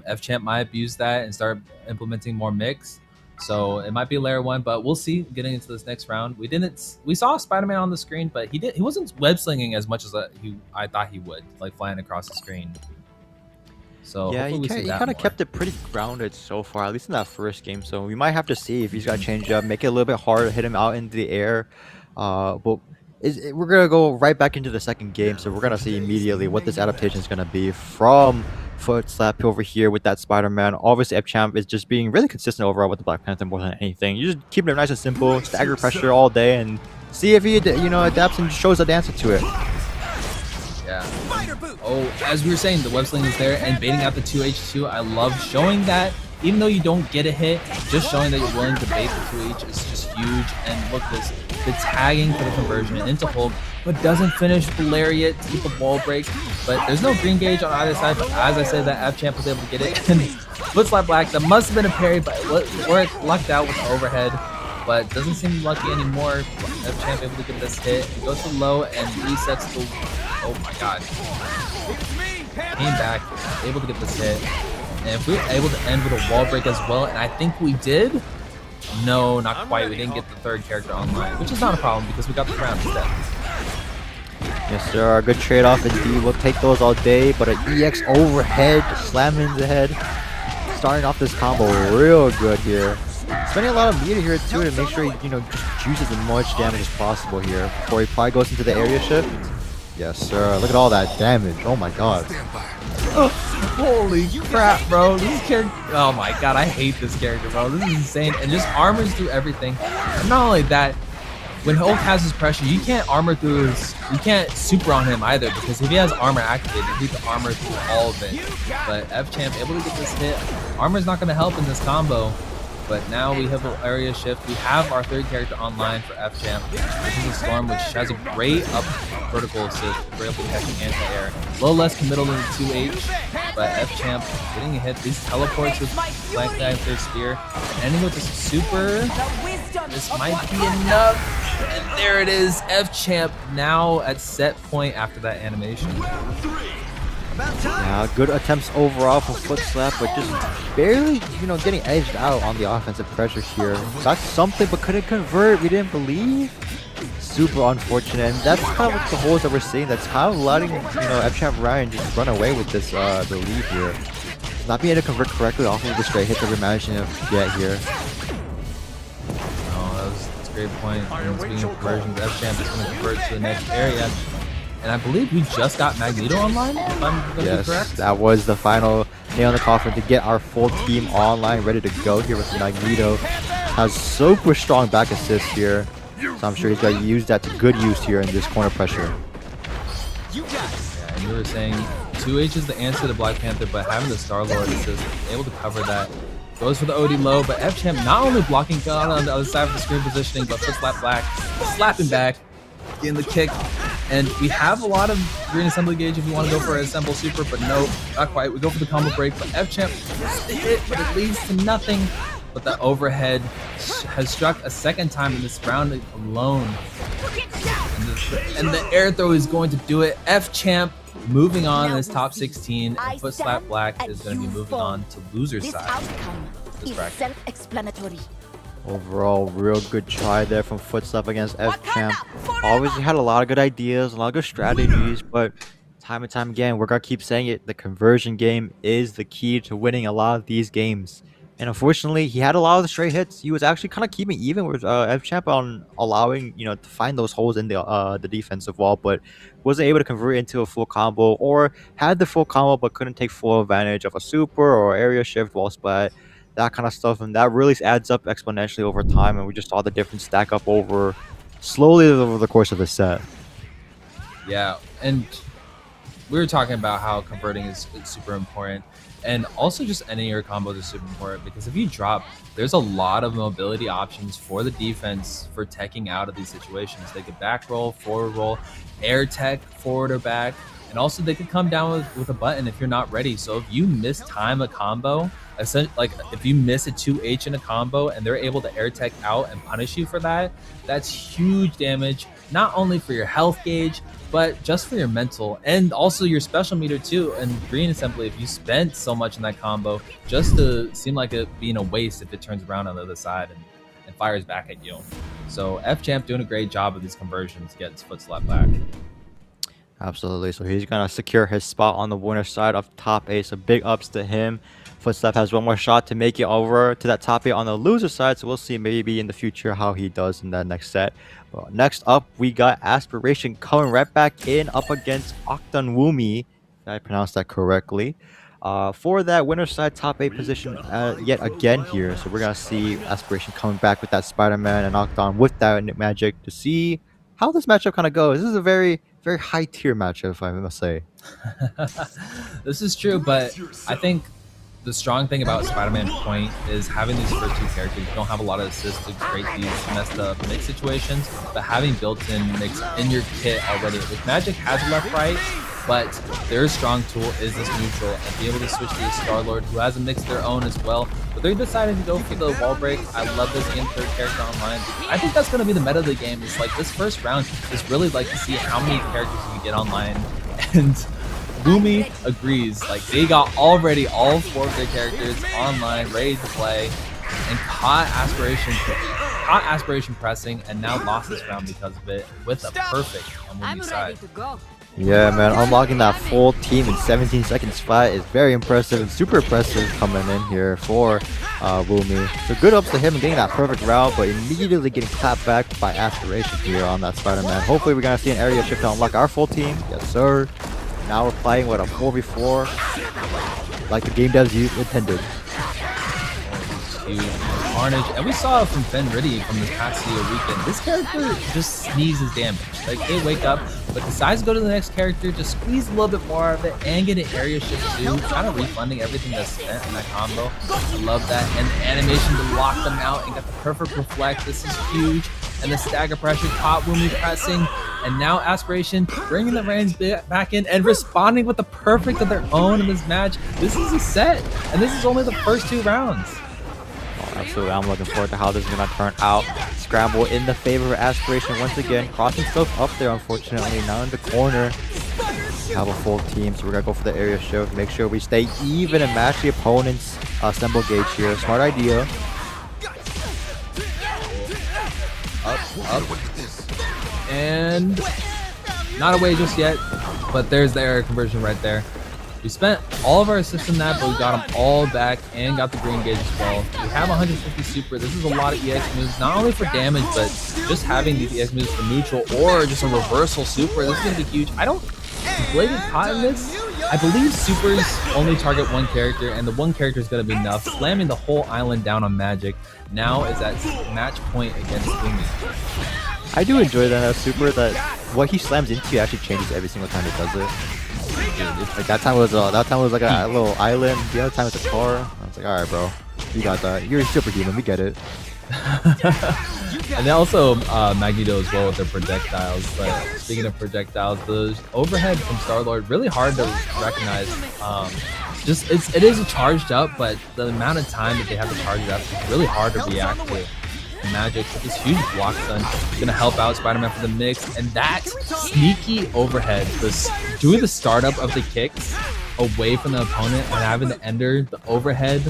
F-Champ might abuse that and start implementing more mix. So it might be layer 1, but we'll see getting into this next round. We saw Spider-Man on the screen, but he wasn't web slinging as much as I thought he would, like flying across the screen. So yeah, he kind of kept it pretty grounded so far, at least in that first game. So we might have to see if he's got to change up, make it a little bit harder, hit him out into the air. But we're gonna go right back into the second game, so we're gonna see immediately what this adaptation is gonna be from Foot Slap over here with that Spider-Man. Obviously, F-Champ is just being really consistent overall with the Black Panther more than anything. You're just keeping it nice and simple, stagger pressure all day, and see if he adapts and shows a answer to it. Yeah. Oh, as we were saying, the web sling is there and baiting out the 2H2. I love showing that. Even though you don't get a hit, just showing that you're willing to bait the 2H is just huge. And look, the tagging for the conversion into Hulk, but doesn't finish the lariat to get the wall break. But there's no green gauge on either side. But as I said, that F-Champ was able to get it. And Foot Slap Black, that must have been a parry, but we're lucked out with the overhead. But doesn't seem lucky anymore. F-Champ able to get this hit. He goes to low and resets the... Oh my god. Came back, able to get this hit. And if we were able to end with a wall break as well, and I think we did. No, not quite. We didn't get the 3rd character online, which is not a problem because we got the round instead. Yes, sir. A good trade-off indeed. We'll take those all day, but an EX overhead, slamming in the head. Starting off this combo real good here. Spending a lot of meter here too to make sure he, just juices as much damage as possible here before he probably goes into the area shift. Yes, sir. Look at all that damage. Oh my god. Oh, holy crap, bro. This character... Oh my god, I hate this character, bro. This is insane. And just armors through everything. And not only that, when Hulk has his pressure, you can't armor through his... You can't super on him either, because if he has armor activated, he can armor through all of it. But F-Champ able to get this hit. Armor's not going to help in this combo. But now we have an area shift. We have our third character online for F-Champ, which is a Storm, which has a great up vertical assist, great up catching anti-air. A little less committal than the 2H, but F-Champ getting a hit. These teleports with Black Guy with their spear. And ending with this super. This might be enough. And there it is. F-Champ now at set point after that animation. Yeah, good attempts overall from Foot Slap, but just barely, getting edged out on the offensive pressure here. Got something, but couldn't convert. We didn't believe. Super unfortunate, and that's kind of like the holes that we're seeing. That's kind of letting, F-Champ Ryan just run away with this, the lead here. Not being able to convert correctly off of the straight hit that we're managing to get here. Oh, that's a great point. And speaking of conversions, F-Champ is going to convert to the next area. And I believe we just got Magneto online, if I'm going to be correct. That was the final nail in the coffin to get our full team online, ready to go here with Magneto. Has super strong back assist here, so I'm sure he's going to use that to good use here in this corner pressure. Yeah, and you were saying 2H is the answer to Black Panther, but having the Star-Lord assist, able to cover that. Goes for the OD low, but F-Champ not only blocking God on the other side of the screen positioning, but Foot Slap Black, slapping back, getting the kick. And we have a lot of green assembly gauge if you want to go for an assemble super, but no, not quite. We go for the combo break, but F-Champ the hit, but it leads to nothing. But the overhead has struck a second time in this round alone. And the air throw is going to do it. F-Champ moving on in this top 16, and Foot Slap Black is going to be moving on to loser side. This bracket. Self-explanatory. Overall, real good try there from Foot Slap against F-Champ. Obviously had a lot of good ideas, a lot of good strategies, but time and time again, we're going to keep saying it, the conversion game is the key to winning a lot of these games. And unfortunately, he had a lot of the straight hits. He was actually kind of keeping even with F-Champ on allowing, to find those holes in the defensive wall, but wasn't able to convert into a full combo, or had the full combo but couldn't take full advantage of a super or area shift, wall splat, that kind of stuff. And that really adds up exponentially over time, and we just saw the difference stack up slowly over the course of the set. Yeah, and we were talking about how converting is super important. And also just ending your combos is super important, because if you drop, there's a lot of mobility options for the defense for teching out of these situations. They could back roll, forward roll, air tech, forward or back, and also they could come down with a button if you're not ready. So if you miss time a combo, like if you miss a 2H in a combo and they're able to air tech out and punish you for that, that's huge damage, not only for your health gauge, but just for your mental and also your special meter too. And green assembly, if you spent so much in that combo, just to seem like it being a waste if it turns around on the other side and fires back at you. So F-Champ doing a great job of these conversions, gets Foot Slap back. Absolutely. So he's going to secure his spot on the winner side of top 8. So big ups to him. Foot Slap has one more shot to make it over to that top 8 on the loser side. So we'll see maybe in the future how he does in that next set. But next up, we got Aspiration coming right back in up against Octon Woomy. Did I pronounce that correctly? For that winner side top 8 position yet again here. So we're going to see Aspiration coming back with that Spider-Man and Octon with that magic to see how this matchup kind of goes. This is a very high tier matchup, if I must say. This is true, but I think the strong thing about Spider-Man Point is having these first two characters. You don't have a lot of assists to create these messed up mix situations, but having built-in mix in your kit already. With Magic has left right, but their strong tool is this neutral, and be able to switch to the Star-Lord, who has a mix of their own as well. But they're deciding to go for the wall break. I love this game, third character online. I think that's going to be the meta of the game. It's like this first round is really like to see how many characters you can get online. And Woomy agrees. Like, they got already all 4 of their characters online, ready to play, and caught Aspiration pressing, and now lost this round because of it with a perfect on Woomy's side. Yeah, man, unlocking that full team in 17 seconds flat is very impressive and super impressive coming in here for Woomy. So good ups to him getting that perfect round, but immediately getting clapped back by Aspiration here on that Spider-Man. Hopefully we're going to see an area shift to unlock our full team. Yes, sir. Now we're playing with a 4v4 like the game devs intended. Huge carnage, and we saw it from Ben Riddy from this past CEO weekend. This character just sneezes damage. Like, they wake up, but decides to go to the next character, just squeeze a little bit more of it and get an area shift too, kind of refunding everything that's spent in that combo. I love that. And the animation to lock them out and got the perfect reflect. This is huge. And the stagger pressure caught Wumi pressing. And now Aspiration bringing the reins back in and responding with the perfect of their own in this match. This is a set, and this is only the first 2 rounds. Oh, absolutely, I'm looking forward to how this is going to turn out. Scramble in the favor of Aspiration once again. Crossing stuff up there, unfortunately. Now in the corner. We have a full team, so we're going to go for the area shift. Make sure we stay even and match the opponent's assemble gauge here. Smart idea. Up. And not away just yet, but there's the area conversion right there. We spent all of our assists in that, but we got them all back and got the green gauge as well. We have 150 super. This is a lot of EX moves, not only for damage, but just having these EX moves for neutral or just a reversal super. This is going to be huge. I don't blatantly caught in this. I believe supers only target one character, and the one character is going to be enough. Slamming the whole island down on Magic now is at match point against Wumi. I do enjoy that super, that what he slams into actually changes every single time he does it. Like that time was like a little island. The other time it's a car. I was like, all right, bro, you got that. You're a super demon. We get it. And then also Magneto as well with their projectiles. But speaking of projectiles, the overhead from Star-Lord really hard to recognize. It is charged up, but the amount of time that they have to charge it up is really hard to react to. Magic with this huge block stun is gonna help out Spider-Man for the mix, and that sneaky overhead, doing the startup of the kicks away from the opponent and having the ender, the overhead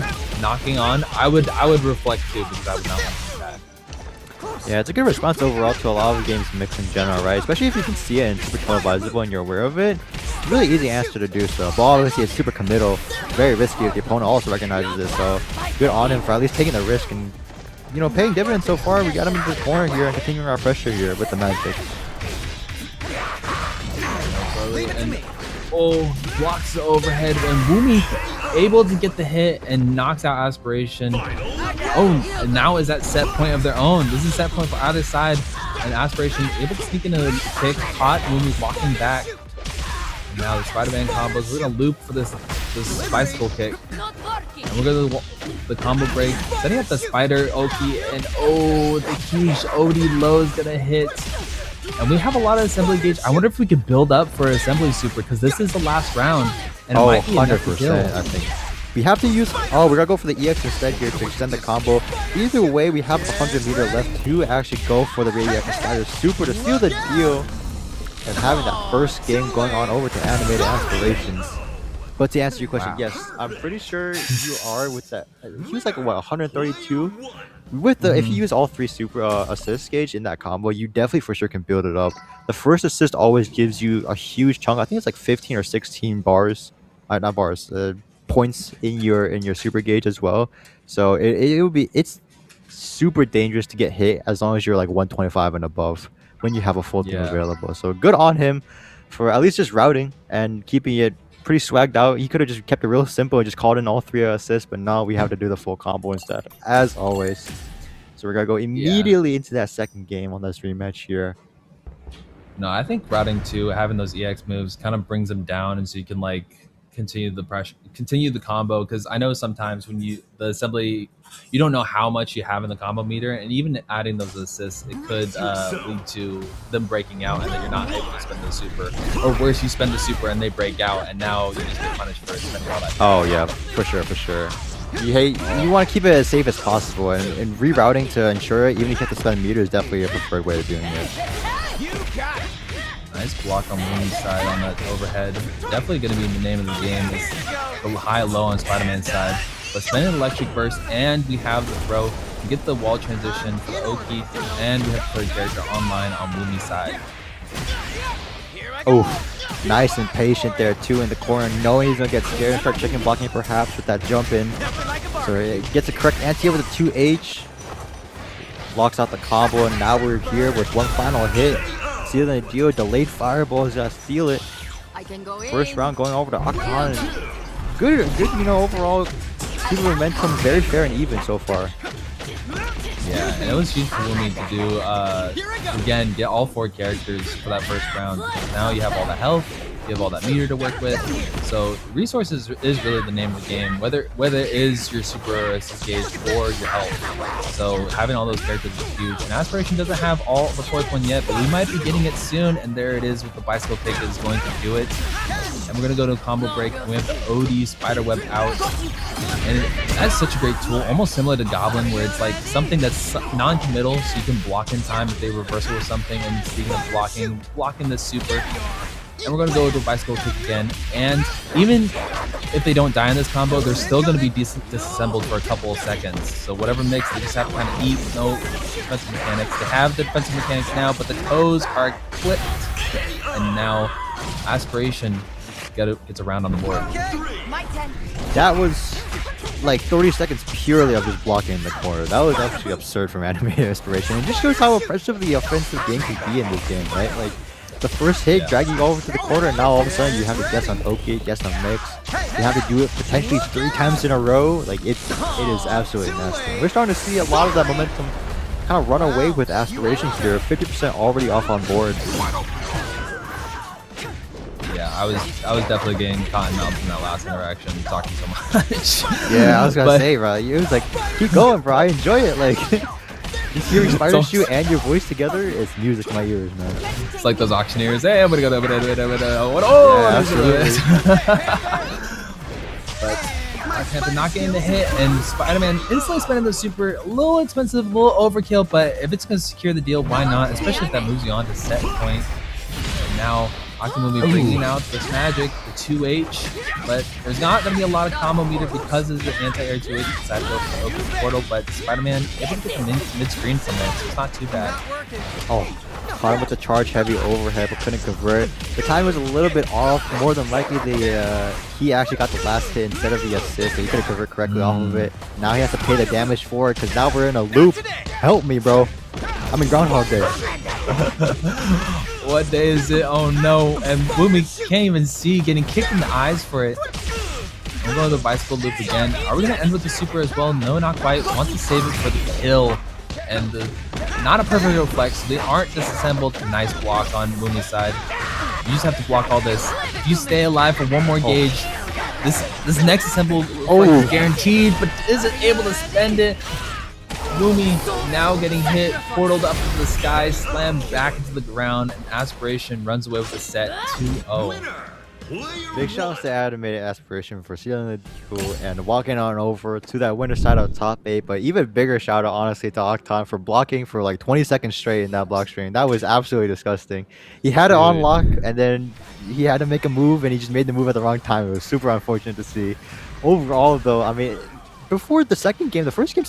knocking on. I would reflect too, because I would not want to do that. Yeah, it's a good response overall to a lot of games mix in general, right? Especially if you can see it and super televisable and you're aware of it. Really easy answer to do so. But obviously it's super committal, very risky if the opponent also recognizes it. So good on him for at least taking the risk and, you know, paying dividends so far. We got him into the corner here and continuing our pressure here with the Magic. And blocks the overhead, and Wumi able to get the hit and knocks out Aspiration. Oh, now is that set point of their own. This is set point for either side, and Aspiration able to sneak into the kick. Hot Wumi's walking back. And now the Spider-Man combos. We're gonna loop for this bicycle kick. And we're gonna the combo break, setting up the spider Oki, and oh, the huge OD low is gonna hit. And we have a lot of assembly gauge. I wonder if we could build up for assembly super, because this is the last round, and it might be 100%. I think we have to use. Oh, we're gonna go for the EX instead here to extend the combo. Either way, we have 100 meter left to actually go for the EX spider super to seal the deal, and having that first game going on over to animated aspirations. But to answer your question, yes, I'm pretty sure you are with that. He was like what, 132? With the if you use all 3 super assist gauge in that combo, you definitely for sure can build it up. The first assist always gives you a huge chunk. I think it's like 15 or 16 bars, not bars, points in your super gauge as well. So it's super dangerous to get hit as long as you're like 125 and above when you have a full team available. So good on him for at least just routing and keeping it pretty swagged out. He could have just kept it real simple and just called in all 3 assists, but now we have to do the full combo instead, as always. So we're gonna go immediately into that second game on this rematch here. No, I think routing 2, having those EX moves kind of brings them down, and so you can like continue the pressure, continue the combo. Because I know sometimes when the assembly, you don't know how much you have in the combo meter, and even adding those assists, it could lead to them breaking out, and then you're not able to spend the super. Or worse, you spend the super and they break out, and now you just get punished for spending all that. Oh yeah, for sure. You want to keep it as safe as possible, and rerouting to ensure it, even if you have to spend meter, is definitely a preferred way of doing it. Nice block on Wumi's side on that overhead. Definitely going to be the name of the game. Is the high-low on Spider-Man's side. But spending Electric Burst, and we have the throw to get the wall transition for Oki, and we have third character online on Wumi's side. Oh, nice and patient there too in the corner, knowing he's gonna get scared and start chicken blocking perhaps with that jump in. So it gets a correct anti over the 2H, blocks out the combo, and now we're here with one final hit. Sealing the deal, delayed fireball is gonna steal it. First round going over to Tōkon. Good, overall. Keep momentum very fair and even so far. Yeah, and it was huge for me to do, again, get all 4 characters for that first round. Now you have all the health, you have all that meter to work with. So resources is really the name of the game, whether it is your super assist gauge or your health. So having all those characters is huge. And Aspiration doesn't have all the 4th one yet, but we might be getting it soon. And there it is with the bicycle pick is going to do it. And we're going to go to a combo break. We have the OD Spiderweb out. And that's such a great tool, almost similar to Goblin, where it's like something that's non-committal, so you can block in time if they reversal or something. And speaking of blocking this super. And we're going to go to a bicycle kick again. And even if they don't die in this combo, they're still going to be disassembled for a couple of seconds. So whatever mix, they just have to kind of eat. No defensive mechanics. They have the defensive mechanics now, but the toes are clipped. And now Aspiration gets a round on the board. That was like 30 seconds purely of just blocking in the corner. That was actually absurd from Animated Aspiration. It just shows how impressive the offensive game can be in this game, right? Like, the first hit dragging you over to the corner, and now all of a sudden you have to guess on Oki, guess on Mix. You have to do it potentially 3 times in a row. Like, it is absolutely nasty. We're starting to see a lot of that momentum kind of run away with Aspirations here. 50% already off on board. Yeah, I was definitely getting cotton mouth in that last interaction, talking so much. Yeah, I was gonna say, bro. You was like, keep going, bro. I enjoy it. Like, just hearing Spider shoot and your voice together is music to my ears, man. It's like those auctioneers. Hey, I'm gonna go. Yeah, absolutely. But Panther not getting the hit, and Spider-Man instantly spending the super. A little expensive, a little overkill, but if it's gonna secure the deal, why not? Especially if that moves you on to set point. And now Octomumi bringing out this magic, the 2H, but there's not going to be a lot of combo meter because of the anti-air 2H inside the open portal, but Spider-Man able to get the mid-screen from it, so it's not too bad. Oh, caught him with the charge heavy overhead, but couldn't convert. The time was a little bit off. More than likely, he actually got the last hit instead of the assist, so he couldn't convert correctly off of it. Now he has to pay the damage for it, because now we're in a loop. Help me, bro. I'm in Groundhog Day. What day is it? Oh no. And Boomy can't even see, getting kicked in the eyes for it. We're going to the bicycle loop again. Are we going to end with the super as well? No, not quite. Wants to save it for the kill. And not a perfect reflex. They aren't disassembled. Nice block on Boomy's side. You just have to block all this. If you stay alive for one more gauge, this next assemble is guaranteed, but isn't able to spend it. Boomy now getting hit, portaled up into the sky, slammed back into the ground, and Aspiration runs away with the set 2-0. Big shout out to Animated Aspiration for sealing the deal and walking on over to that winner side of top 8, but even bigger shout out honestly to Octon for blocking for like 20 seconds straight in that block string. That was absolutely disgusting. He had it on lock and then he had to make a move and he just made the move at the wrong time. It was super unfortunate to see. Overall though, I mean, before the second game, the first game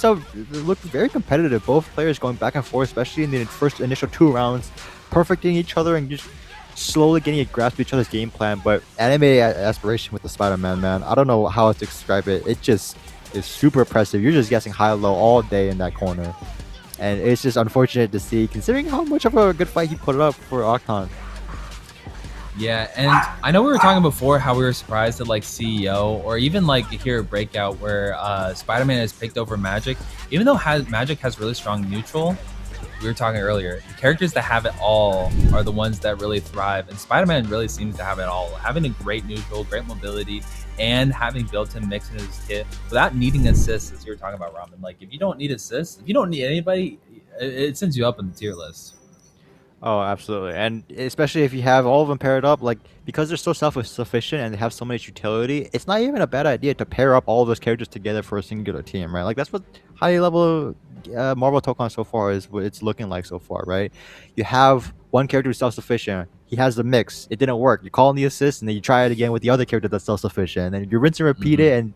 looked very competitive. Both players going back and forth, especially in the first initial 2 rounds, perfecting each other and just slowly getting a grasp of each other's game plan. But Animated Aspiration with the Spider-Man, man, I don't know how else to describe it. It just is super impressive. You're just guessing high-low all day in that corner. And it's just unfortunate to see, considering how much of a good fight he put up for Octon. Yeah, and I know we were talking before how we were surprised at like CEO or even like here at Breakout where Spider-Man has picked over Magic. Even though Magic has really strong neutral, we were talking earlier, the characters that have it all are the ones that really thrive. And Spider-Man really seems to have it all. Having a great neutral, great mobility, and having built-in mix in his kit without needing assists, as you were talking about, Ramen. Like, if you don't need assists, if you don't need anybody, it sends you up in the tier list. Oh, absolutely. And especially if you have all of them paired up, like, because they're so self-sufficient and they have so much utility, it's not even a bad idea to pair up all of those characters together for a singular team, right? Like, that's what high level Marvel Tōkon so far is what it's looking like so far, right? You have one character who's self-sufficient. He has the mix. It didn't work. You call in the assist, and then you try it again with the other character that's self-sufficient. And then you rinse and repeat it, and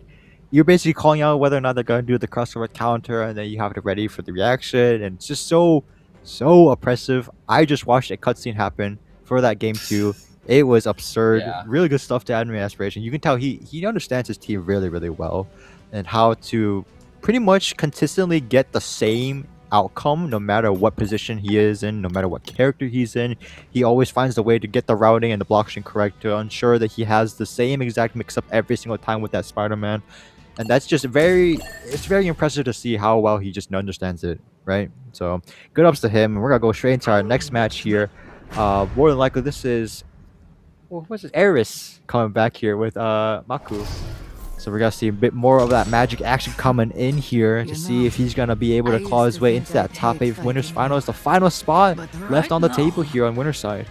you're basically calling out whether or not they're going to do the crossover counter, and then you have to ready for the reaction. And it's just so oppressive. I just watched a cutscene happen for that game too. It was absurd. Yeah. Really good stuff to Anime Aspiration. You can tell he understands his team really, really well and how to pretty much consistently get the same outcome no matter what position he is in, no matter what character he's in. He always finds the way to get the routing and the block string correct to ensure that he has the same exact mix-up every single time with that Spider-Man. And that's just very impressive to see how well he just understands it. right? So good ups to him. We're gonna go straight into our next match here. More than likely, this is what's this? Eris coming back here with Maku. So we're gonna see a bit more of that magic action coming in here to see if he's gonna be able to claw his way into that top 8 winners finals. The final spot left on the table here on winner's side.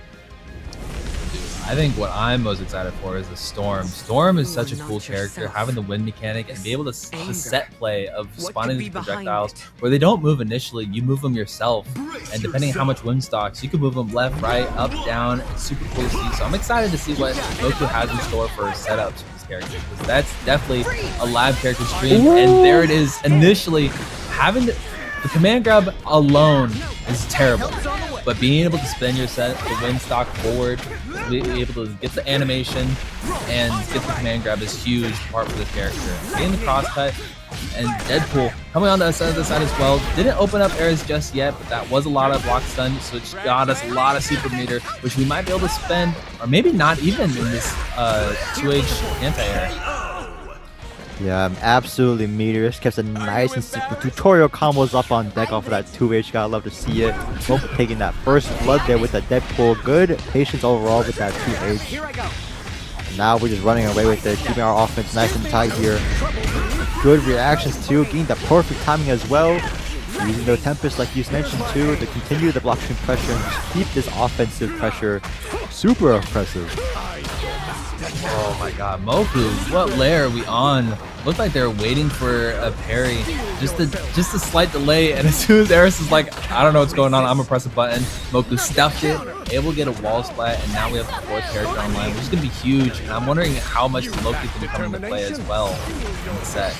I think what I'm most excited for is the Storm. Storm is such a cool character, having the wind mechanic and be able to the set play of spawning these projectiles where they don't move initially, you move them yourself. And depending on how much wind stocks, you can move them left, right, up, down. It's super cool to see. So I'm excited to see what Goku has in store for setups for this character, because that's definitely a live character stream. And there it is. Initially, having the command grab alone is terrible, but being able to spin your set, the wind stock forward, be able to get the animation and get the command grab is huge part for this character. Getting the crosscut and Deadpool coming on the other side as well. Didn't open up Eris just yet, but that was a lot of block stun, so it got us a lot of super meter, which we might be able to spend, or maybe not even in this 2H anti-air. Yeah, absolutely meteorous. Kept it nice and simple. Tutorial combos up on deck off of that 2H. Gotta love to see it. Both taking that first blood there with the Deadpool. Good patience overall with that 2H. Now we're just running away with it, keeping our offense nice and tight here. Good reactions too, getting the perfect timing as well. Using the Tempest like you mentioned too to continue the block stream pressure and just keep this offensive pressure super impressive. Oh my god, Moku, what layer are we on? Looked like they were waiting for a parry. Just a slight delay, and as soon as Eris is like, I don't know what's going on, I'm gonna press a button. Moku stuffed it, able to get a wall splat, and now we have the 4th character online, which is gonna be huge. And I'm wondering how much Loki's gonna come into play as well in the set.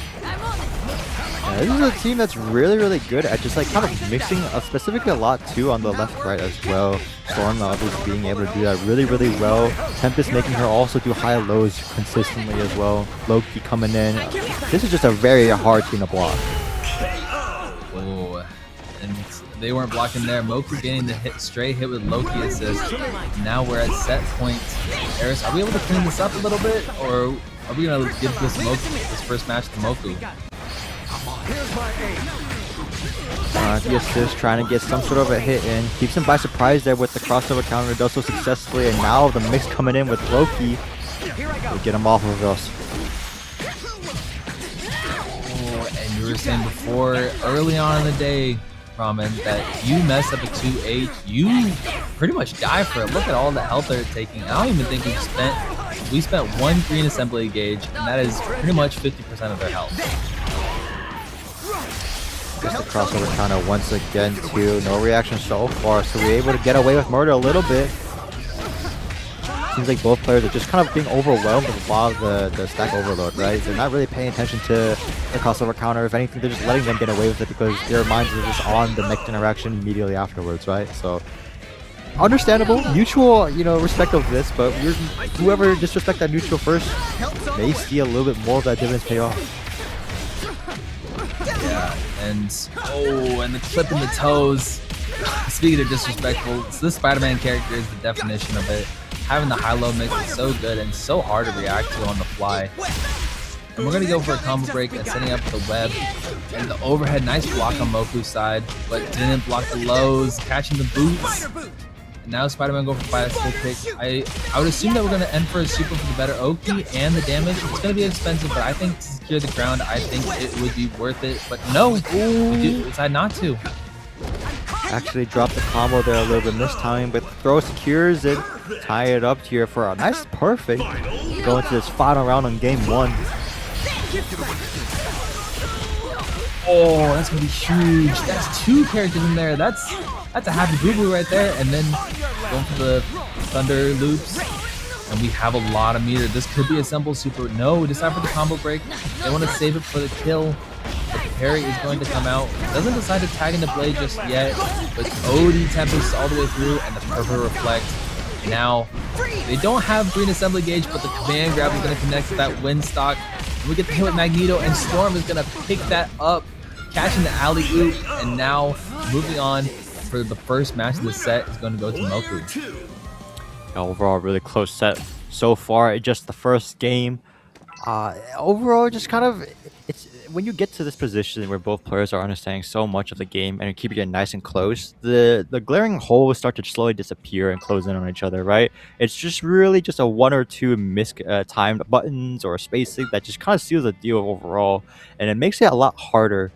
Yeah, this is a team that's really good at just like kind of mixing specifically a lot too on the left right as well. Storm obviously being able to do that really well. Tempest making her also do high lows consistently as well. Loki coming in. This is just a very hard team to block. Oh, and they weren't blocking there. Moku getting the straight hit with Loki assist. Now we're at set point. Eris, are we able to clean this up a little bit, or are we gonna give this first match to Moku? The assist, trying to get some sort of a hit in. Keeps him by surprise there with the crossover counter, does so successfully, and now the mix coming in with Loki will get him off of us. Oh, and you were saying before, early on in the day, Ramen, that you mess up a 2H, you pretty much die for it. Look at all the health they're taking. I don't even think we spent 1 green assembly gauge, and that is pretty much 50% of their health. Just the crossover counter once again too. No reaction so far, so we're able to get away with murder a little bit. Seems like both players are just kind of being overwhelmed with a lot of the stack overload, right? They're not really paying attention to the crossover counter. If anything, they're just letting them get away with it because their minds are just on the next interaction immediately afterwards, right? So understandable, mutual, respect of this, but whoever disrespect that neutral first may see a little bit more of that dividends pay off. Yeah, and the clip in the toes. Speaking of disrespectful, so this Spider-Man character is the definition of it. Having the high-low mix is so good and so hard to react to on the fly. And we're gonna go for a combo break and setting up the web and the overhead. Nice block on Moku's side, but didn't block the lows, catching the boots. And now Spider-Man go for bicycle kick. I would assume that we're gonna end for a super for the better Oki and the damage. It's gonna be expensive, but I think to secure the ground, I think it would be worth it. But no, we decide not to. Actually dropped the combo there a little bit this time, but throw secures it, tie it up here for a nice perfect. Go into this final round on game 1. Oh, that's gonna be huge. That's 2 characters in there. That's a happy boo-boo right there. And then going for the thunder loops. And we have a lot of meter. This could be a simple super. No, decide for the combo break. They want to save it for the kill. But the parry is going to come out. Doesn't decide to tag in the blade just yet. But OD Tempest all the way through and the perfect reflect. Now, they don't have green assembly gauge, but the command grab is going to connect to that wind stock. And we get the hit with Magneto, and Storm is going to pick that up, catching the alley-oop, and now moving on for the first match of the set is going to go to Moku. Overall, really close set so far. Just the first game. Overall, just kind of when you get to this position where both players are understanding so much of the game and keeping it nice and close, the glaring holes start to slowly disappear and close in on each other, right? It's just really just a one or two timed buttons or spacing that just kind of seals the deal overall, and it makes it a lot harder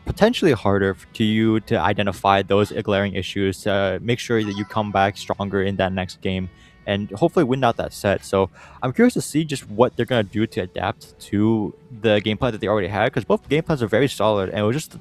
potentially harder to you to identify those glaring issues, to make sure that you come back stronger in that next game and hopefully win out that set. So I'm curious to see just what they're going to do to adapt to the gameplay that they already had, because both gameplays are very solid, and it was just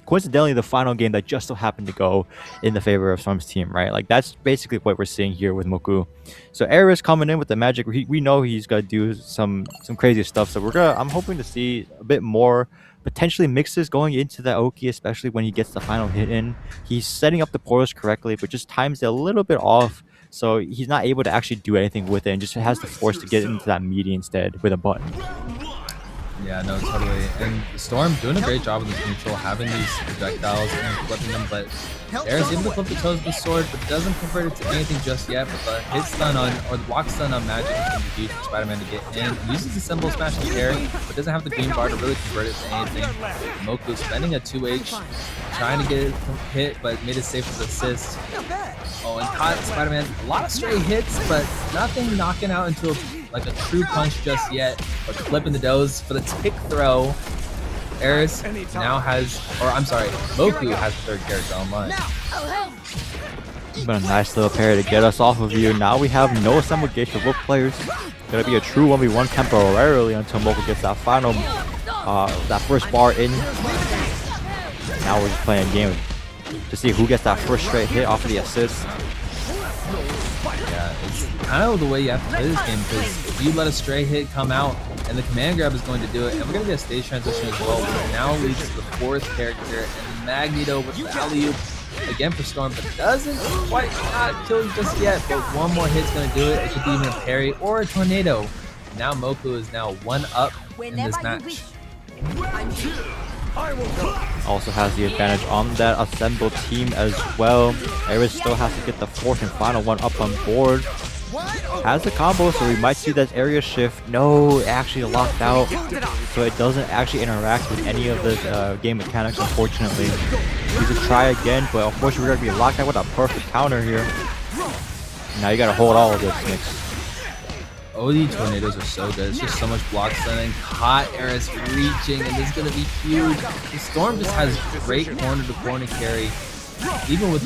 coincidentally the final game that just so happened to go in the favor of Storm's team, right? Like, that's basically what we're seeing here with Moku. So Aris coming in with the magic, we know he's gonna do some crazy stuff, so I'm hoping to see a bit more potentially mixes going into the Oki, especially when he gets the final hit in. He's setting up the portals correctly, but just times it a little bit off, so he's not able to actually do anything with it and just has the force to get into that meaty instead with a button. Yeah, no, totally. And Storm doing a great job with his neutral, having these projectiles and flipping them, but Ares able to flip the toes with the sword, but doesn't convert it to anything just yet. But the hit stun or the block stun on Magic is going to be huge for Spider-Man to get in. Uses the symbol smash and carry, but doesn't have the green bar to really convert it to anything. Moku spending a 2H, trying to get it hit, but made it safe with assist. Oh, and caught Spider-Man a lot of stray hits, but nothing knocking out into like a true punch just yet. But flipping the doze for the tick throw. Aris now has, or I'm sorry, Moku has the third character online. But a nice little parry to get us off of you. Now we have no assembled gauge for both players. Gonna be a true 1v1 temporarily until Moku gets that final, that first bar in. Now we're just playing a game to see who gets that first straight hit off of the assist. Yeah, it's kind of the way you have to play this game, because if you let a stray hit come out, and the command grab is going to do it, and we're going to get a stage transition as well, which now leads to the fourth character, and Magneto with the alley-oop again for Storm, but doesn't quite not kill just yet, but one more hit's going to do it. It could be even a parry or a tornado. Now Moku is now 1 up in this match. Also has the advantage on that assembled team as well. Aris still has to get the fourth and final one up on board. Has the combo, so we might see that area shift. No, actually locked out, so it doesn't actually interact with any of the game mechanics, unfortunately. He's to try again, but unfortunately we're going to be locked out with a perfect counter here. Now you got to hold all of this mix. OD tornadoes are so good. It's just so much block stunning. Caught Aris reaching, and this is going to be huge. The Storm just has great corner-to-corner carry, even with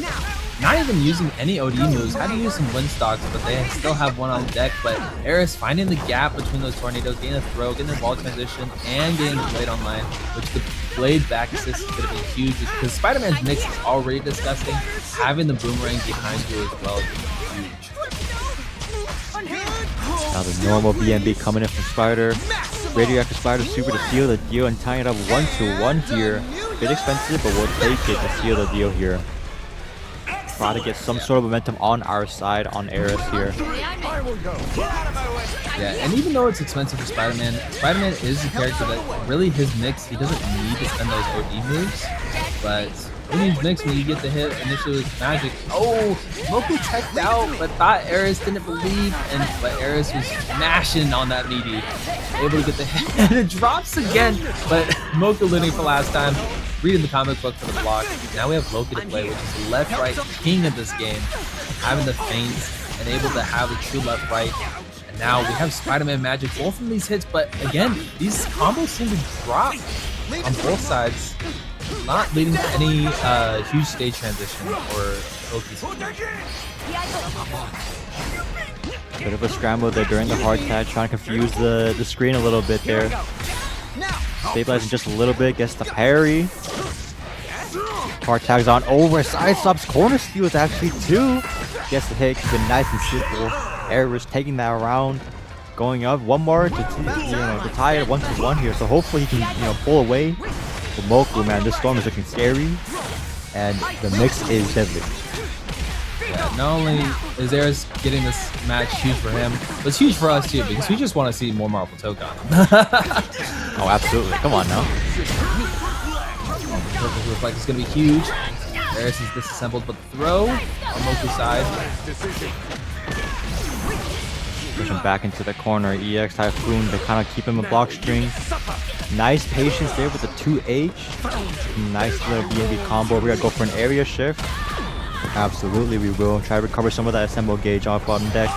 not even using any OD moves. Had to use some wind stocks, but they still have one on deck. But Aris finding the gap between those tornadoes, getting a throw, getting the ball transition, and getting the blade online, which the blade back assist is going to be huge, because Spider-Man's mix is already disgusting. Having the boomerang behind you as well is huge. Now the normal BNB coming in from Spider. Radioactive Spider super to seal the deal and tying it up 1-1 here. Bit expensive, but we'll take it to seal the deal here. Try to get some sort of momentum on our side on Aris here. Yeah, and even though it's expensive for Spider-Man, Spider-Man is a character that really his mix, he doesn't need to spend those OD moves, but when he's mixed, when you get the hit initially with Magic, oh, Moku checked out, but thought Aris didn't believe, but Aris was smashing on that meaty, able to get the hit, and it drops again, but Moku living for last time, reading the comic book for the block. Now we have Loki to play, which is the left-right king of this game, having the feints and able to have a true left-right. And now we have Spider-Man Magic, both of these hits, but again, these combos seem to drop on both sides, not leading to any huge stage transition or Loki's. Bit of a scramble there during the hard tag, trying to confuse the screen a little bit there. Stabilizing just a little bit, gets the parry. Hard tags on over, side stops, corner steals actually too. Gets the hit, keep it nice and simple. Aris taking that around, going up one more to tie it 1-1 here. So hopefully he can pull away. But Moku, man, this Storm is looking scary, and the mix is deadly. Yeah, not only is Aris getting this match huge for him, but it's huge for us too, because we just want to see more Marvel Tōkon. Oh, absolutely. Come on now. Perfect reflect is going to be huge. Aris is disassembled, but the throw on Moku's side. Push him back into the corner. EX Typhoon to kind of keep him a block string. Nice patience there with the 2H. Nice little B&B combo. We're gonna go for an area shift. Absolutely, we will. Try to recover some of that assemble gauge off bottom deck.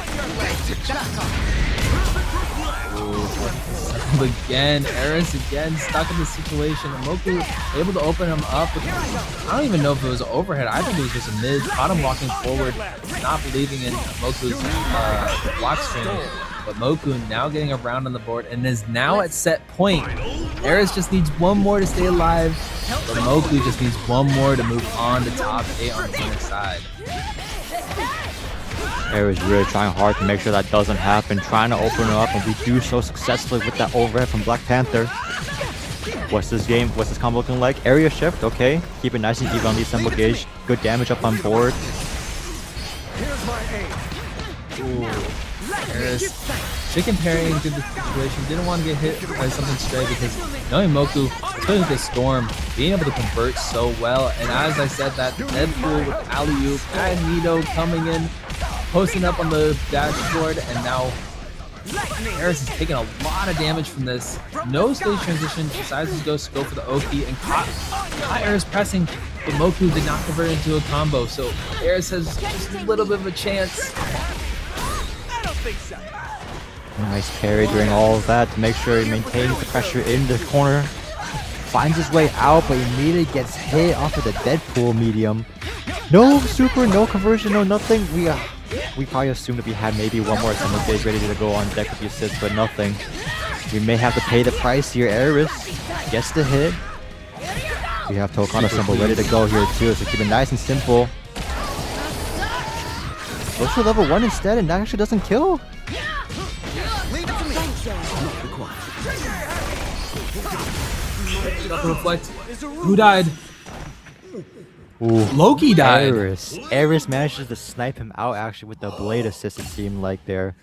Again, Eris again stuck in the situation. Moku able to open him up. I don't even know if it was an overhead. I think it was just a mid. Caught him walking forward, not believing in Moku's block string. But Moku now getting around on the board and is now at set point. Eris just needs one more to stay alive, but Moku just needs one more to move on to top 8 on the winner side. Eris really trying hard to make sure that doesn't happen, trying to open it up, and we do so successfully with that overhead from Black Panther. What's this combo looking like? Area shift, okay. Keep it nice and even on the assemble gauge. Good damage up on board. Ooh. Eris chicken parrying through the situation, didn't want to get hit by something stray because knowing Moku, especially with the storm, being able to convert so well. And as I said, that Deadpool with alley-oop, Magneto coming in, posting up on the dashboard, and now Eris is taking a lot of damage from this. No stage transition, decides to go for the Oki and caught Eris pressing, but Moku did not convert into a combo, so Eris has just a little bit of a chance. Nice parry during all of that to make sure he maintains the pressure in the corner. Finds his way out, but immediately gets hit off of the Deadpool medium. No super, no conversion, no nothing. We probably assumed that we had maybe one more assemble gauge ready to go on deck with the assist, but nothing. We may have to pay the price here. Eris gets the hit. We have Tōkon assemble ready to go here too, so keep it nice and simple. Goes for level 1 instead, and that actually doesn't kill. Reflect. Who died? Ooh. Loki died. Eris manages to snipe him out actually with the blade assist, it seemed like there.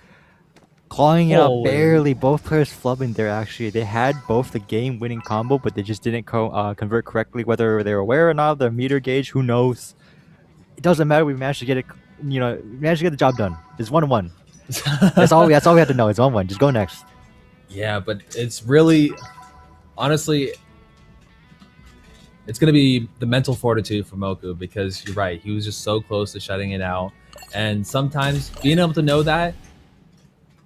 Clawing it out barely. Both players flubbing there actually. They had both the game-winning combo, but they just didn't convert correctly. Whether they were aware or not of their meter gauge, who knows? It doesn't matter. We managed to get it. We managed to get the job done. It's 1-1. That's all we had to know. It's 1-1. Just go next. Yeah, but it's really, honestly, it's going to be the mental fortitude for Moku, because you're right. He was just so close to shutting it out. And sometimes being able to know that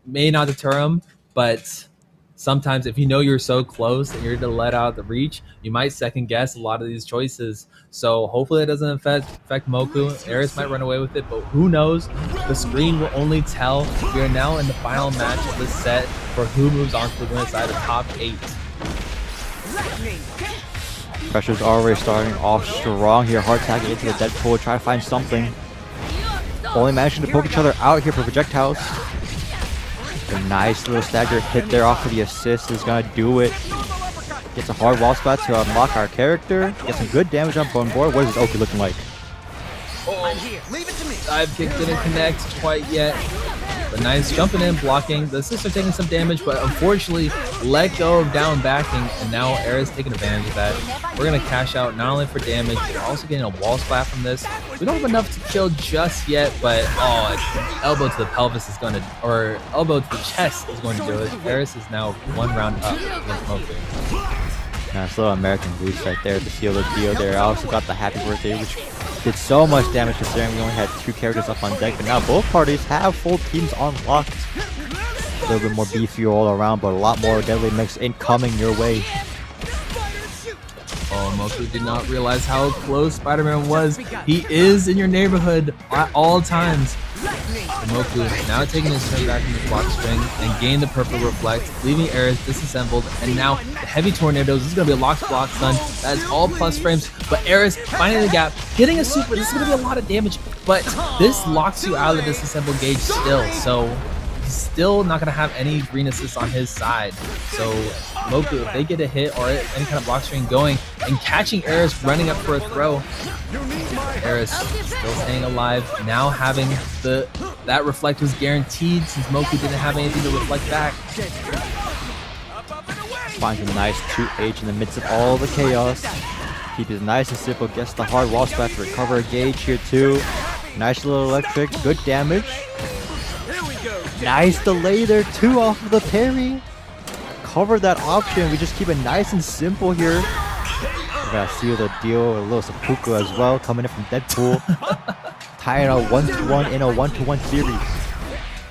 may not deter him, but sometimes if you know you're so close and you're to let out the reach, you might second guess a lot of these choices. So hopefully it doesn't affect Moku. Eris might run away with it, but who knows? The screen will only tell. We are now in the final match of this set for who moves on to the winner side of top 8. Pressure's already starting off strong here. Hard tagging into the Deadpool. Try to find something. Only managing to poke each other out here for projectiles. A nice little stagger hit there off of the assist is gonna do it. Gets a hard wall spot to unlock our character. Get some good damage on board. What is this Oki looking like? Dive kick didn't connect quite yet. But nice jumping in, blocking. The assists are taking some damage, but unfortunately let go of down backing, and now Eris taking advantage of that. We're going to cash out not only for damage, but also getting a wall splat from this. We don't have enough to kill just yet, but elbow to the pelvis is going to, or elbow to the chest is going to do it. Eris is now 1 round up against Moku. Nice little American boots right there to seal the deal there. I also got the happy birthday, which did so much damage considering we only had 2 characters up on deck, but now both parties have full teams unlocked. A little bit more beefy all around, but a lot more deadly mix incoming your way. Oh, Moku did not realize how close Spider-Man was. He is in your neighborhood at all times. And Moku now taking his turn back in the block string and gain the purple reflect, leaving Eris disassembled. And now the heavy tornadoes. This is going to be a locked block stun. That is all plus frames. But Eris finding the gap, getting a super. This is going to be a lot of damage. But this locks you out of the disassembled gauge still. So he's still not going to have any green assists on his side. So Moku, if they get a hit or any kind of block string going and catching Eris running up for a throw, Eris still staying alive. Now having that reflect was guaranteed since Moku didn't have anything to reflect back. Finds a nice 2H in the midst of all the chaos. Keep it nice and simple. Gets the hard wall spot to recover a gauge here too. Nice little electric. Good damage. Nice delay there too off of the parry. cover that option. We just keep it nice and simple here. We gotta seal the deal. A little seppuku as well coming in from Deadpool. Tying a 1-1 in a 1-1 series.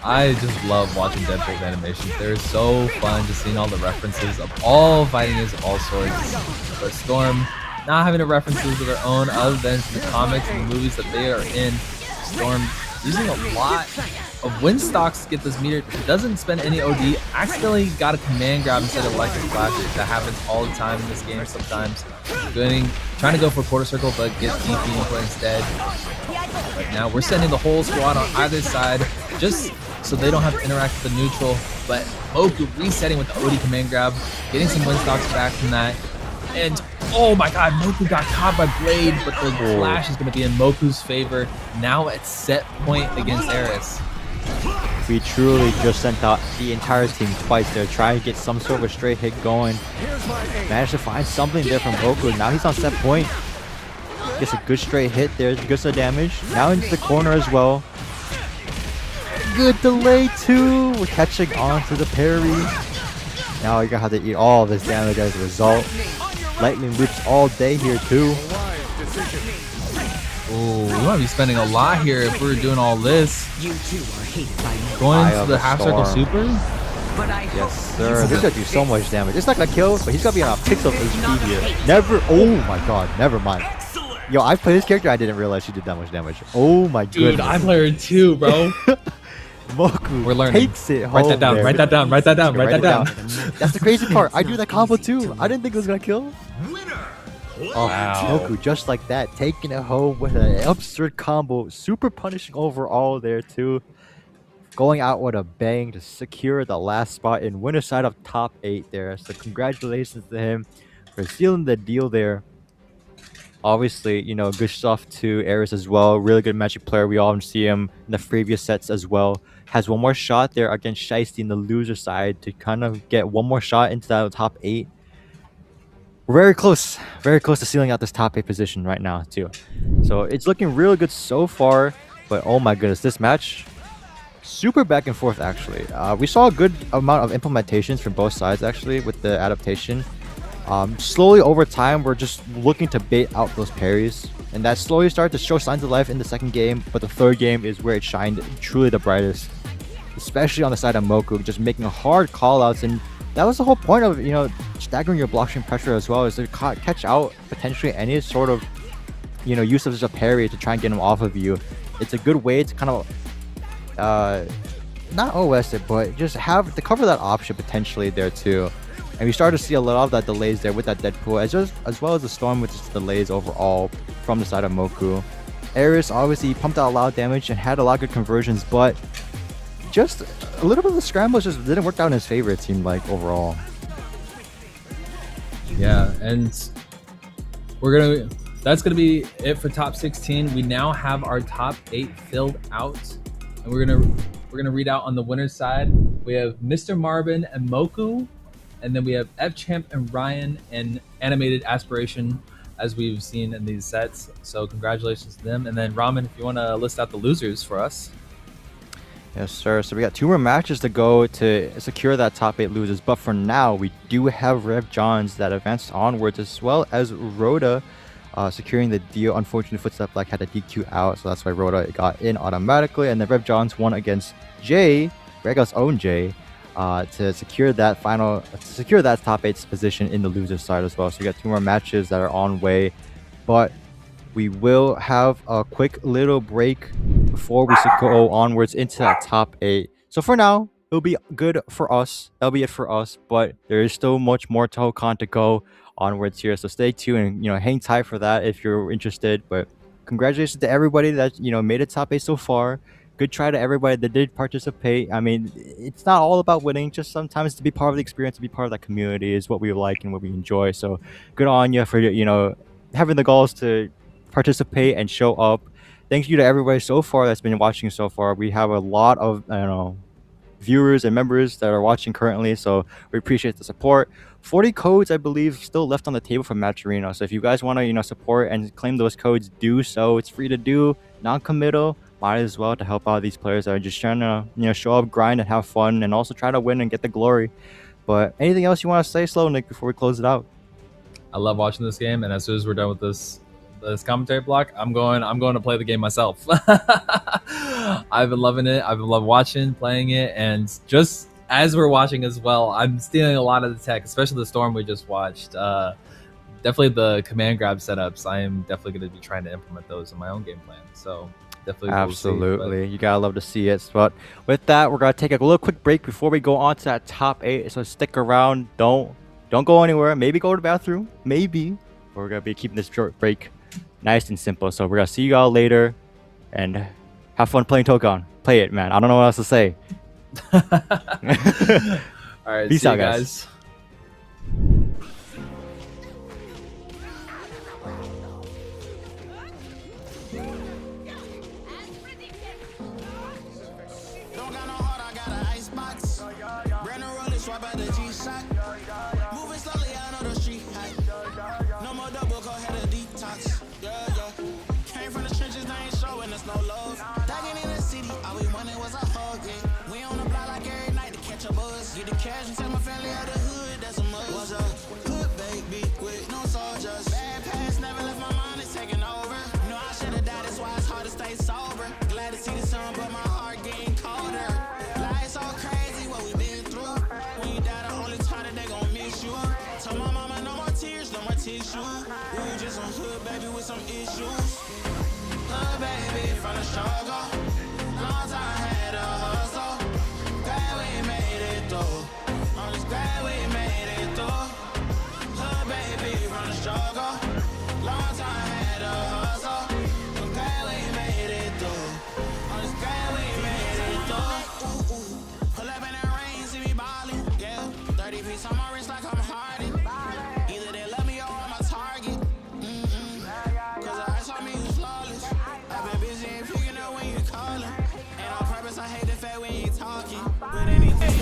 I just love watching Deadpool's animations. They're so fun, just seeing all the references of all fighting is all sorts. But Storm not having the references of their own other than the comics and the movies that they are in. Storm using a lot of wind stocks to get this meter. It doesn't spend any OD. Accidentally got a command grab instead of electric flashes. That happens all the time in this game sometimes. Trying to go for quarter circle, but get TP into it instead. Right now, we're sending the whole squad on either side just so they don't have to interact with the neutral. But Moku resetting with the OD command grab, getting some wind stocks back from that. And oh my god, Moku got caught by Blade, but the flash is going to be in Moku's favor. Now at set point against Eris. We truly just sent out the entire team twice there, trying to get some sort of a straight hit going. Managed to find something there from Moku. Now he's on set point. Gets a good straight hit there, gets the damage. Now into the corner as well. Good delay too. We're catching on to the parry. Now you're gonna have to eat all of this damage as a result. Lightning loops all day here too. Oh, we might be spending a lot here if we're doing all this. Going to the half circle super? Yes, sir. This gonna do so much damage. It's not gonna kill, but he's gonna be on a pixel HP here. Never. Oh my god. Never mind. Yo, I played this character. I didn't realize she did that much damage. Oh my goodness. Dude, I play her too, bro. Moku We're learning. takes it home. Write that down. There. Write that down. Write that down. Write that down. That's the crazy part. I do that combo too. I didn't think it was gonna kill. Oh, Wow. Moku just like that, taking it home with an absurd combo, super punishing overall there too. Going out with a bang to secure the last spot in winner side of top 8 there. So congratulations to him for sealing the deal there. Obviously, you know, good stuff to Eris as well. Really good Magic player. We all see him in the previous sets as well. Has one more shot there against Shiesty in the loser side to kind of get one more shot into that top 8. We're very close to sealing out this top 8 position right now too. So it's looking really good so far, but oh my goodness, this match, super back and forth actually. We saw a good amount of implementations from both sides actually with the adaptation. Slowly over time, we're just looking to bait out those parries, and that slowly started to show signs of life in the second game, but the third game is where it shined truly the brightest, especially on the side of Moku, just making hard callouts. And that was the whole point of, you know, staggering your blockchain pressure as well, is to catch out potentially any sort of, you know, use of a parry to try and get him off of you. It's a good way to kind of not OS it, but just have to cover that option potentially there too. And we started to see a lot of that delays there with that Deadpool, as well as the Storm with its delays overall from the side of Moku. Eris obviously pumped out a lot of damage and had a lot of good conversions, but just a little bit of the scrambles just didn't work out in his favor, it seemed like, overall. Yeah, and that's gonna be it for top 16. We now have our top 8 filled out, and we're gonna read out on the winner's side. We have Mr. Marvin and Moku, and then we have F-Champ and Ryan and Animated Aspiration, as we've seen in these sets. So congratulations to them. And then Ramen, if you want to list out the losers for us. Yes, sir. So we got 2 more matches to go to secure that top 8 losers. But for now, we do have Rev Johns that advanced onwards, as well as Rhoda securing the deal. Unfortunately, Footstep Black had a DQ out, so that's why Rhoda got in automatically. And then Rev Johns won against Jay, Breakout's own Jay, to secure that top 8 position in the loser side as well. So we got 2 more matches that are on way, but we will have a quick little break before we go onwards into that top 8. So for now, it'll be good for us. That'll be it for us, but there is still much more Tōkon to go onwards here. So stay tuned and, you know, hang tight for that if you're interested. But congratulations to everybody that, you know, made it top 8 so far. Good try to everybody that did participate. I mean, it's not all about winning, just sometimes to be part of the experience, to be part of that community is what we like and what we enjoy. So good on you for, you know, having the goals to participate and show up. Thank you to everybody so far that's been watching so far. We have a lot of, I don't know, viewers and members that are watching currently, so we appreciate the support. 40 codes, I believe, still left on the table from Match Arena. So if you guys want to, you know, support and claim those codes, do so. It's free to do, non-committal. Might as well to help out these players that are just trying to, you know, show up, grind, and have fun, and also try to win and get the glory. But anything else you want to say, Slow Nick, before we close it out? I love watching this game, and as soon as we're done with this commentary block, I'm going to play the game myself. I've been loving it. I've been loving watching, playing it, and just as we're watching as well, I'm stealing a lot of the tech, especially the storm we just watched. Definitely the command grab setups. I am definitely going to be trying to implement those in my own game plan. So definitely absolutely, you gotta love to see it. But with that, we're gonna take a little quick break before we go on to that top 8. So stick around. Don't go anywhere. Maybe go to the bathroom. Maybe. We're gonna be keeping this short break nice and simple. So we're gonna see you all later, and have fun playing Tōkon. Play it, man. I don't know what else to say. All right, peace see out, you guys. Don't got no heart, I got an ice box. Brand new roller, swap out the G-Shock. Moving slowly, I know the street hot. No more double, go ahead and detox. Yeah. Came from the trenches, they ain't showing us no love. Diving in the city, all we wanted was a hug, yeah. We on the block like every night to catch a buzz. Get the cash and tell my family out the hood, that's a must. Was a hood baby with no soldiers. Bad past never left my mind, it's taking over. No, I should've died, that's why it's hard to stay sober. Glad to see the sun, but my heart getting colder. Life's so crazy, what we been through. When you die, the only time that they gon' miss you. Tell my mama no more tears, no more tissue. We just some hood baby with some issues. Hood baby from the struggle. Long time had a hustle. Glad we made it through. I'm just glad we made it through. Hood baby from the struggle. Long time had a hustle. I'm glad we made it through. I'm just glad we made it through. Pull up in the rain, see me ballin'. Yeah, 30 piece on my wrist like I'm Harden. Either they love me or I'm a target. Cause the ice on me is flawless. I've been busy and picking up when you callin'. And on purpose, I hate the fact when you talking. But anything.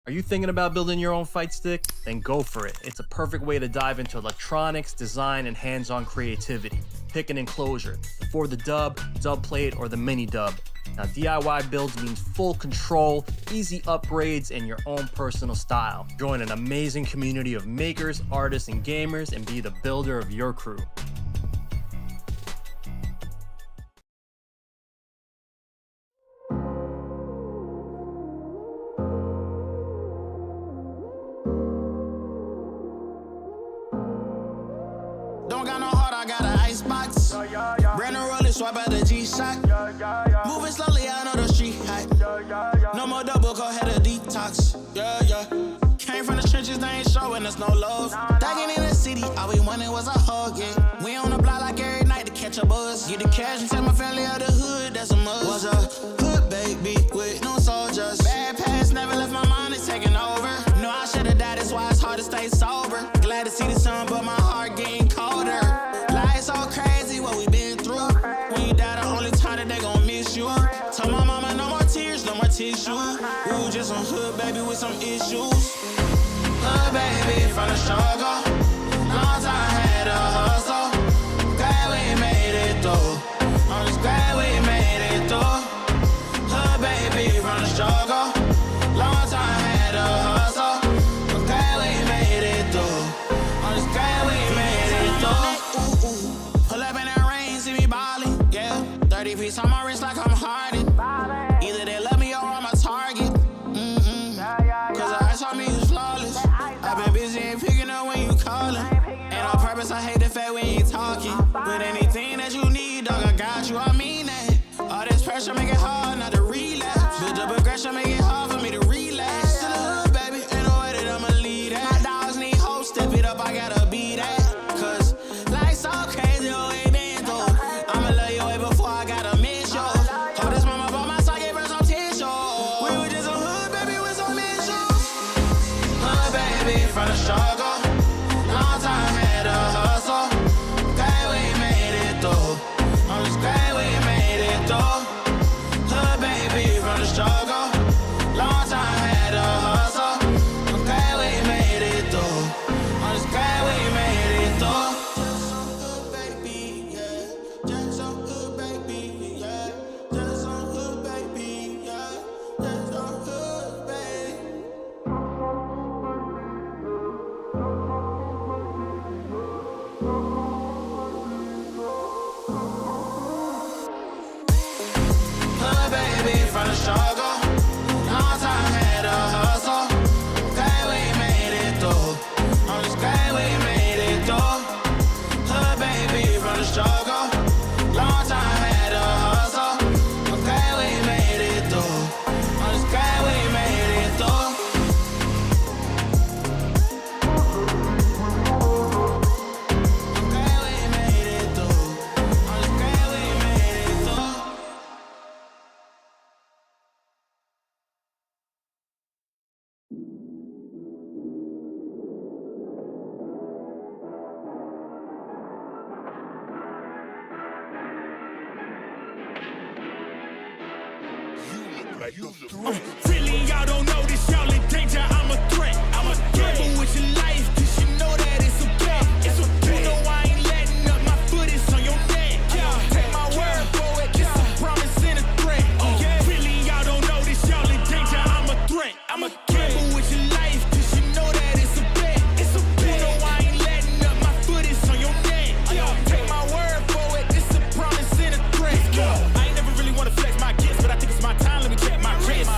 Are you thinking about building your own fight stick? Then go for it. It's a perfect way to dive into electronics, design, and hands-on creativity. Pick an enclosure, for the dub plate, or the mini dub. Now DIY builds means full control, easy upgrades, and your own personal style. Join an amazing community of makers, artists, and gamers, and be the builder of your crew. Don't got no heart, I got an ice box. Brand new roller, swap out the G-Shock. Moving slowly, I know the street hot. No more double, go ahead and detox. Yeah. Came from the trenches, they ain't showing us no love. Diving in the city, all we wanted was a hug, yeah. We on the block like every night to catch a buzz. Get the cash and tell my family out the hood, that's a must. Was a hood baby with no soldiers. Bad past never left my mind, it's taking over. No, I should've died, that's why it's hard to stay sober. Glad to see the sun, but my heart getting colder. Life's so crazy, what we been through. When you die, the only time that they gon' miss you. Tell my mama no more tears, no more tissue. Ooh, just some hood baby with some issues. Hood baby from the struggle. Long time had a hustle. Glad we made it through. I'm just glad we made it through. Hood baby from the struggle. Long time had a hustle. I'm glad we made it through. I'm just glad we made it through. Pull up in the rain, see me ballin'. Yeah, 30 piece on my wrist like I'm Harden. Either they love me or I'm a target. Cause the ice on me is flawless. I've been busy and picking up when you callin'. And on purpose, I hate the fact when you talking. But anything that you need, dog, I got you, I mean that. All this pressure make it hard not to relapse. Build up aggression, make it hard for me to relax. To the hood, baby, ain't no way that I'ma lead that. My dogs need hope, step it up, I gotta be that. Cause life's so crazy, oh, it been through. I'ma love you way before I gotta miss you. Hold this mama by my side, gave her some tissue. We were just a hood, baby, with some issues. Hood, baby, from the struggle. Long time had a hustle. Glad we made it through. I'm just glad we made it through. Hood, baby, from the struggle. like a threat. Really, y'all don't know this, y'all in danger. I'm a threat. I'm a gamble with your life, cause you know that it's a bet. It's a bet. You know I ain't letting up, my foot is on your neck. Take my word for it, it's a promise and a threat. Really, y'all don't know this, y'all in danger. I'm a threat. I'm a gamble with your life, cause you know that it's a bet. It's a bet. You know I ain't letting up, my foot is on your neck. Take my word for it, it's a promise and a threat. I ain't never really wanna flex my gifts, but I think it's my time. Let me check my wrist.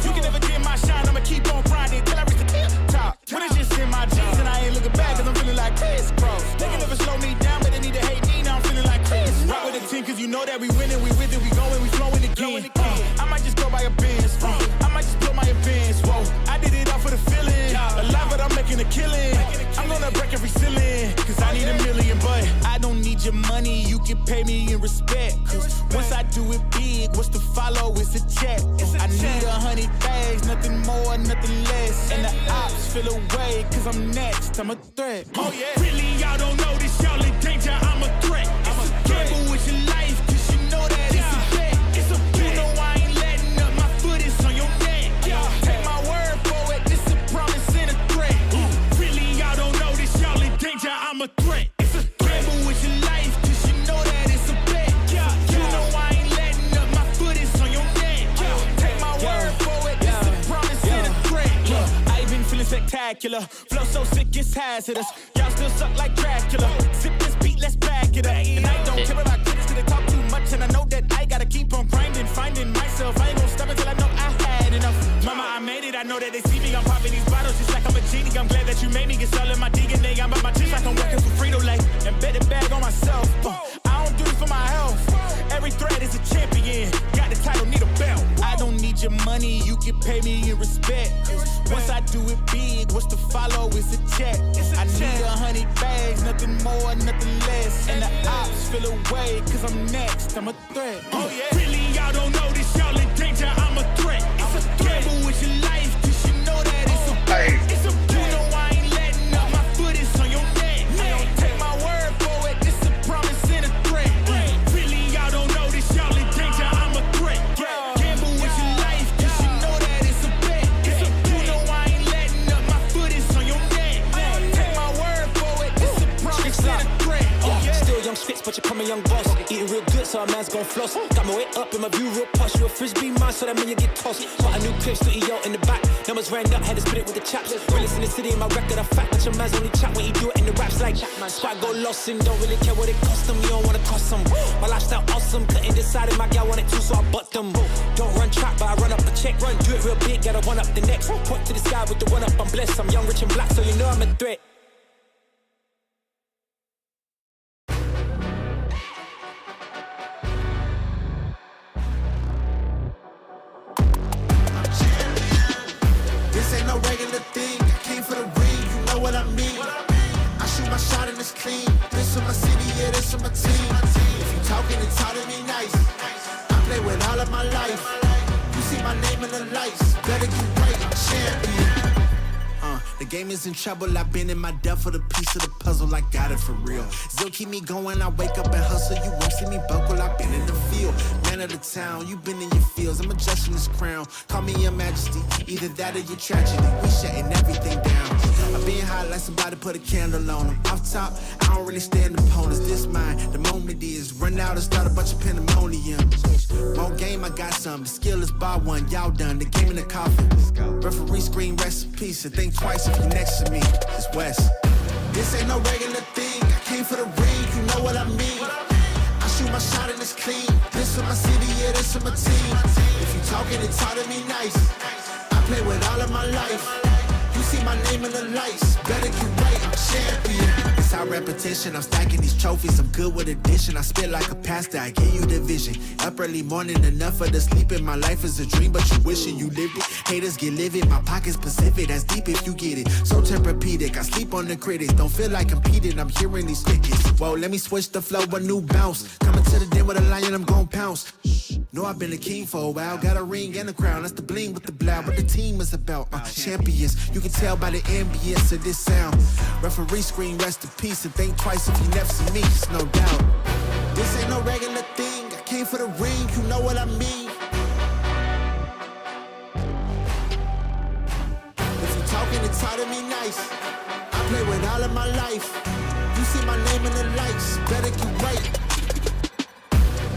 You can never dim my shine, I'ma keep on grinding till I reach the tip top. When it's just in my jeans and I ain't looking back, cause I'm feeling like Chris Cross. They can never slow me down, but they need to hate me, now I'm feeling like Chris. Rock with the team, cause you know that we winning, we with it, we going, we flowing again. I might just go by a Benz, I might just blow my advance, whoa. I did it all for the feeling, alive but I'm making a killing. I'm gonna break every ceiling, cause I need a million, but I don't need your money, you can pay me in respect. Cause once I do it big, what's to follow is a check. I need 100 bags, nothing more, nothing less. And the ops feel away, cause I'm next, I'm a threat. Oh yeah. Really, y'all don't know this, y'all in danger, I'm a threat. I'm a gamble with your life, cause you know that it's a bet. It's a bet. You know I ain't letting up, my foot is on your neck. Take my word for it, it's a promise and a threat. Really, y'all don't know this, y'all in danger, I'm a threat. It's a gamble with your life, cause you know that it's a bet. You know I ain't letting up, my foot is on your neck. Take my word for it, it's a promise and a threat. I ain't been feeling spectacular, flow so sick it's hazardous. Y'all still suck like Dracula. Zip this beat, let's back it up. And I don't care about critics, cause they talk too much. And I know that I gotta keep on grinding, finding myself. I ain't gonna stop until I know I had enough. Mama, I made it, I know that they see me. I'm popping these bottles just like I'm a genie. I'm glad that you made me. It's all in my DNA. I'm about my chips like I'm working for Frito-Lay. And bet the bag on myself. I don't do it for my health. Every threat is a champion. Got the title, need a belt. I don't need your money, you can pay me in respect. Once I do it big, what's to follow is a check. I need 100 bags, nothing more, nothing less. And the ops feel away, cause I'm next, I'm a threat. Oh yeah. Really, y'all don't know this, y'all in danger, I'm a threat. It's a gamble with your life, cause you know that it's a bet. It's a bet. You know I ain't letting up, my foot is on your neck. Take my word for it, it's a promise and a threat. Really, y'all don't know this, y'all in danger, I'm a threat. Gamble with your life, cause you know that it's a bet. It's a bet. You know I ain't letting up, my foot is on your neck. Take my word for it, it's a promise and a threat. Still young spits, but you come a young boss. Eating real good, so a man's gon' floss. Got my way up in my view real posh. You a frisbee man, so that mean you get tossed. Got a new clip, studio in the back. Numbers ran up, had to split it with the chaps. Realest in the city, in my record, a fact. But your man's only chat when he do it in the raps. Like, squad go lost and don't really care what it cost them. You don't wanna cost them. My lifestyle awesome, couldn't decide if my gal want it too, so I butt them. Don't run track, but I run up a check. Run, do it real big, gotta one up the next. Point to the sky with the one up, I'm blessed. I'm young, rich and black, so you know I'm a threat. This ain't no regular thing. I came for the ring, you know what I mean. I shoot my shot and it's clean. This for my city, yeah, this for my team. If you talking, it's all to me nice. I play with all of my life. You see my name in the lights. Better get right, I'm champion. The game is in trouble, I've been in my depth for the piece of the puzzle, I got it for real. Still keep me going, I wake up and hustle, you won't see me buckle, I've been in the field. Man of the town, you been in your fields, I'm adjusting this crown. Call me your majesty, either that or your tragedy, we shutting everything down. I've been hot like somebody put a candle on them. Off top, I don't really stand opponents, this mine, the moment is run out and start a bunch of pandemonium. More game, I got some, the skill is bar one, y'all done, the game in the coffin. Referee scream, rest in peace, and think twice if you next to me, it's West. This ain't no regular thing, I came for the ring, you know what I mean. I shoot my shot and it's clean, this for my city, yeah, this for my team. If you talking, it's all to me nice. I play with all of my life. You see my name in the lights, better get right, I'm champion. It's our repetition, I'm stacking these trophies, I'm good with addition. I spit like a pastor, I give you the vision. Up early morning, enough for the sleeping. My life is a dream, but you wishing you lived it. Haters get livid, my pocket's Pacific, that's deep if you get it. So Tempur-Pedic, I sleep on the critics. Don't feel like competing, I'm hearing these tickets. Whoa, let me switch the flow, a new bounce. Coming to the den with a lion, I'm gon' pounce. Know I've been a king for a while, got a ring and a crown. That's the bling with the blow, what the team is about. Champions, you can tell by the ambience of this sound. Referee scream, rest in peace, and think twice if you never see me, it's no doubt. This ain't no regular thing, I came for the ring, you know what I mean. taught me nice. I play with all of my life. You see my name in the lights, better get right.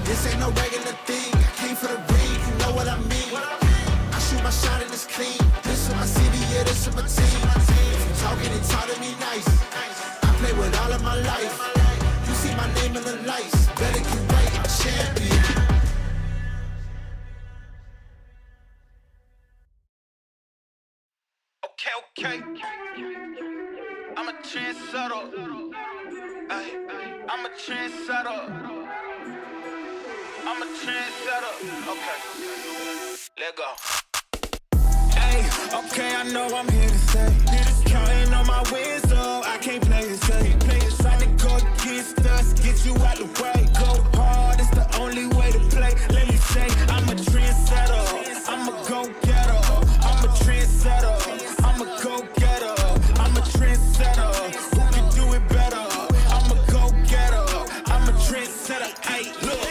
This ain't no regular thing. I came for the ring, you know what I mean. I shoot my shot and it's clean. This is my city, yeah, this is my team. If you talking and taught me nice. I play with all of my life. You see my name in the lights, better get right. I'm champion. Okay. I'm a trendsetter. Ay, I'm a trendsetter. I'm a trendsetter. Okay. Let go. Hey, okay, I know I'm here to stay. Counting on my wins, so I can't play it safe. Trying to go against us, get you out the way. Go hard, it's the only way to play. Let me say, I'm a trendsetter. I'm a go-getter. I'm a trendsetter. I'm a go-getter. I'm a trendsetter. Who can do it better? I'm a go-getter. I'm a trendsetter. Hey, look,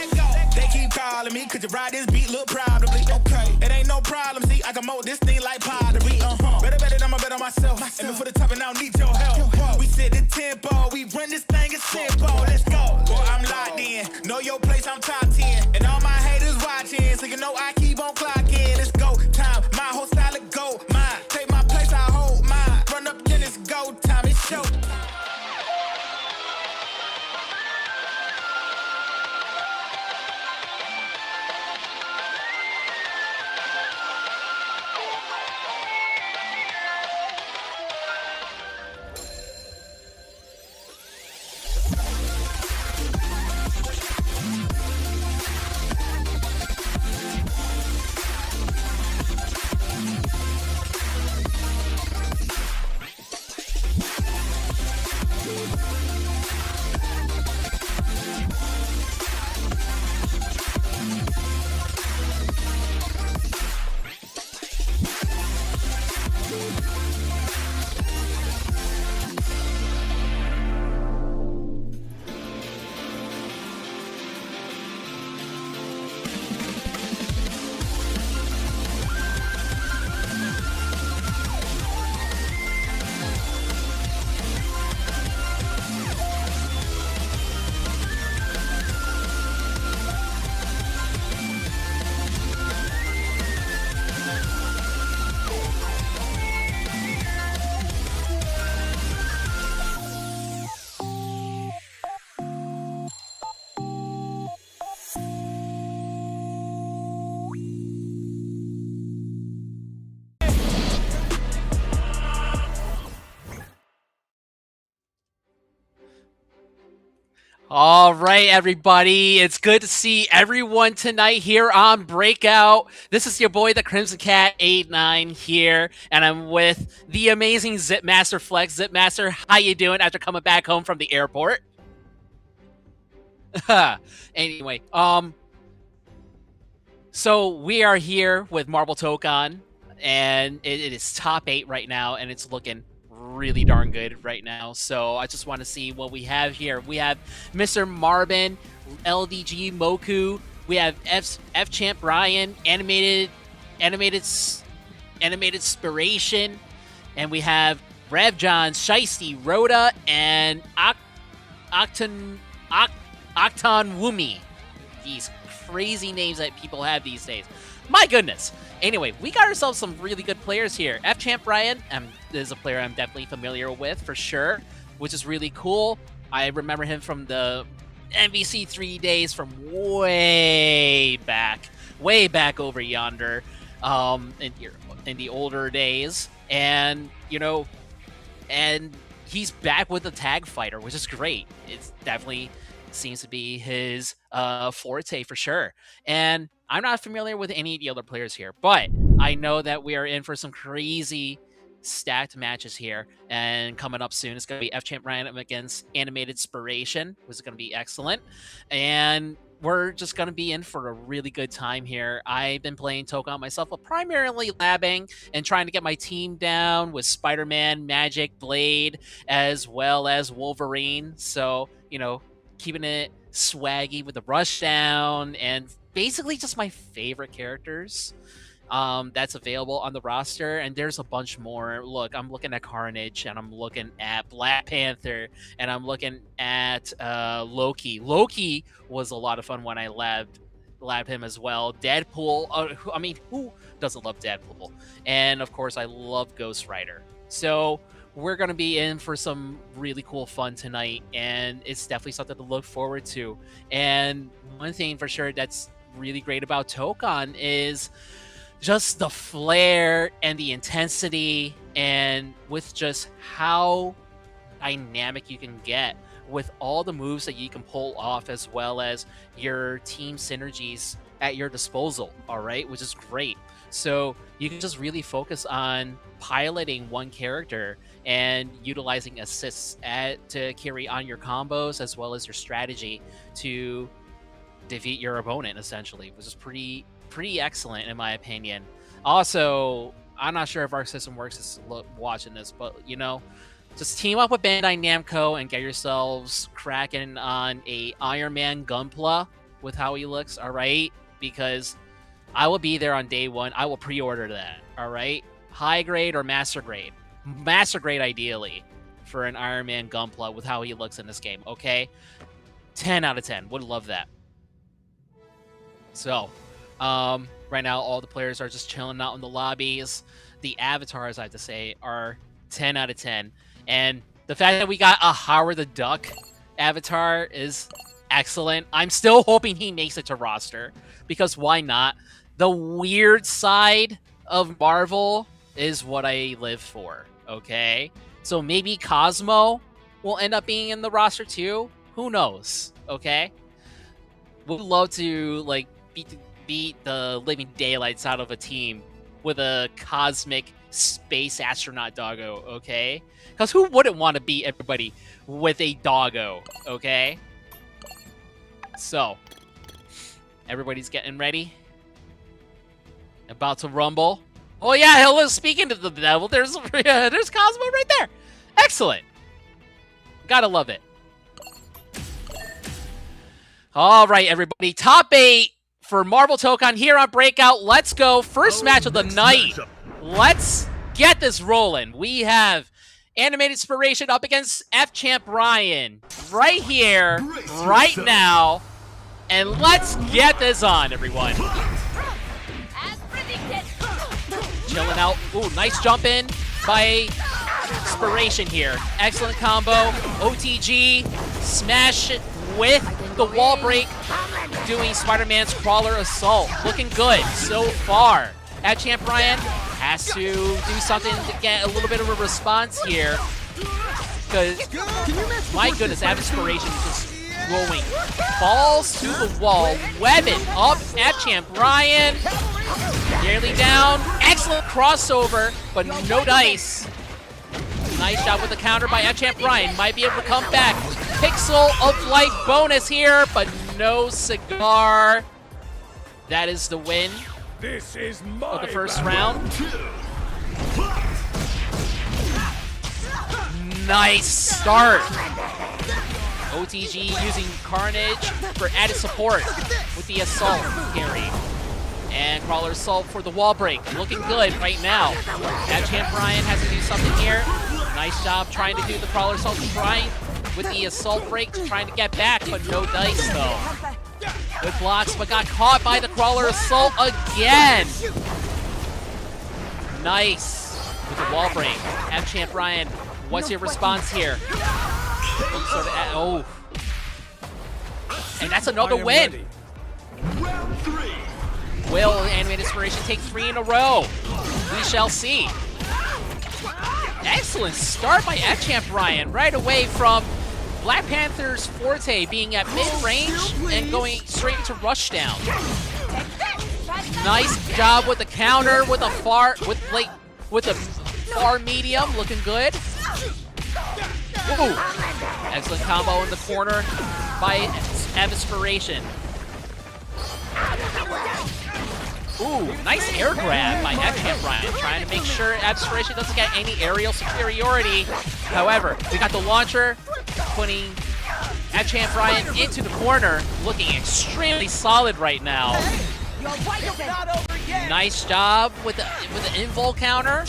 they keep calling me, could you ride this beat? Look, probably. Okay, it ain't no problem. See, I can mold this thing like pottery. Better, I'ma bet on myself. And before the top, and I don't need your help. We set the tempo, we run this thing as simple. Let's go. Boy, I'm locked in. Know your place, I'm top 10. And all my haters watching, so you know I keep on clocking. Let's go. Time, my whole style of go. Mine, take my place, I hold mine. Run up, then it's go time. It's show. All right, everybody. It's good to see everyone tonight here on Breakout. This is your boy, the Crimson Cat 89 here, and I'm with the amazing Zipmaster Flex. Zipmaster, how you doing after coming back home from the airport? Anyway, so we are here with Marble Tōkon, and it is top 8 right now, and it's looking really darn good right now. So I just want to see what we have here. We have Mr. Marvin, LDG Moku. We have F Champ Brian, animated Spiration, and we have Rev John, Shiesty, Rhoda, and Octon Wumi. These crazy names that people have these days. My goodness. Anyway, we got ourselves some really good players here. F Champ Brian is a player I'm definitely familiar with for sure, which is really cool. I remember him from the MVC3 days from way back over yonder, in the older days, and and he's back with the tag fighter, which is great. It's definitely seems to be his forte for sure. And I'm not familiar with any of the other players here, but I know that we are in for some crazy stacked matches here. And coming up soon, it's going to be F Champ Ryan against Animated Spiration, which is going to be excellent. And we're just going to be in for a really good time here. I've been playing Tōkon myself, but primarily labbing and trying to get my team down with Spider-Man, Magic, Blade, as well as Wolverine. So, keeping it swaggy with the Rushdown and basically just my favorite characters. that's available on the roster, and there's a bunch more. Look, I'm looking at Carnage, and I'm looking at Black Panther, and I'm looking at Loki. Loki was a lot of fun when I labbed him as well. Deadpool, I mean, who doesn't love Deadpool? And of course, I love Ghost Rider. So we're going to be in for some really cool fun tonight, and it's definitely something to look forward to. And one thing for sure that's really great about Tōkon is just the flair and the intensity, and with just how dynamic you can get with all the moves that you can pull off, as well as your team synergies at your disposal, all right, which is great. So you can just really focus on piloting one character and utilizing assists to carry on your combos, as well as your strategy to defeat your opponent, essentially, which is pretty excellent in my opinion. Also, I'm not sure if our system works as watching this, but you know, just team up with Bandai Namco and get yourselves cracking on a Iron Man Gunpla with how he looks, all right? Because I will be there on day one. I will pre-order that, all right? High grade or master grade? Master grade, ideally, for an Iron Man Gunpla with how he looks in this game, okay? 10 out of 10. Would love that. So, right now, all the players are just chilling out in the lobbies. The avatars, I have to say, are 10 out of 10. And the fact that we got a Howard the Duck avatar is excellent. I'm still hoping he makes it to roster, because why not? The weird side of Marvel is what I live for, okay? So maybe Cosmo will end up being in the roster too. Who knows, okay? Would love to, like, beat the living daylights out of a team with a cosmic space astronaut doggo, okay? Because who wouldn't want to beat everybody with a doggo, okay? So, everybody's getting ready. About to rumble. Oh yeah, hello, speaking to the devil, there's Cosmo right there. Excellent. Gotta love it. All right, everybody. Top 8 for Marvel Tōkon here on Breakout. Let's go. First match of the night. Let's get this rolling. We have Animated Inspiration up against F-Champ Ryan right here, right now. And let's get this on, everyone. Chilling out. Ooh, nice jump in by Inspiration here. Excellent combo. OTG. Smash it with the wall break. Doing Spider-Man's Crawler Assault. Looking good so far. F-Champ Ryan has to do something to get a little bit of a response here. Because, my goodness, Inspiration is just rolling. Falls to the wall. Webbing up F-Champ Ryan. Nearly down. Excellent crossover, but no dice. Nice job with the counter by F-Champ Ryan. Might be able to come back. Pixel of Life bonus here, but no cigar. That is the win of the first round. Nice start. OTG using Carnage for added support with the Assault carry. And Crawler Assault for the wall break. Looking good right now. F-Champ Ryan has to do something here. Nice job trying to do the Crawler Assault. Trying with the Assault break, trying to get back, but no dice though. Good blocks, but got caught by the Crawler Assault again. Nice with the wall break. F-Champ Ryan, what's your response here? Oh. And that's another win. Will Animated Inspiration take 3 in a row? We shall see. Excellent start by F-Champ Ryan right away from Black Panther's forte being at mid-range and going straight into rushdown. Nice job with the counter with a far medium, looking good. Ooh. Excellent combo in the corner by Inspiration. Ooh, nice air grab by F-Champ Ryan, trying to make sure Inspiration doesn't get any aerial superiority. However, we got the launcher, putting F-Champ Ryan into the corner, looking extremely solid right now. Nice job with the invul counter.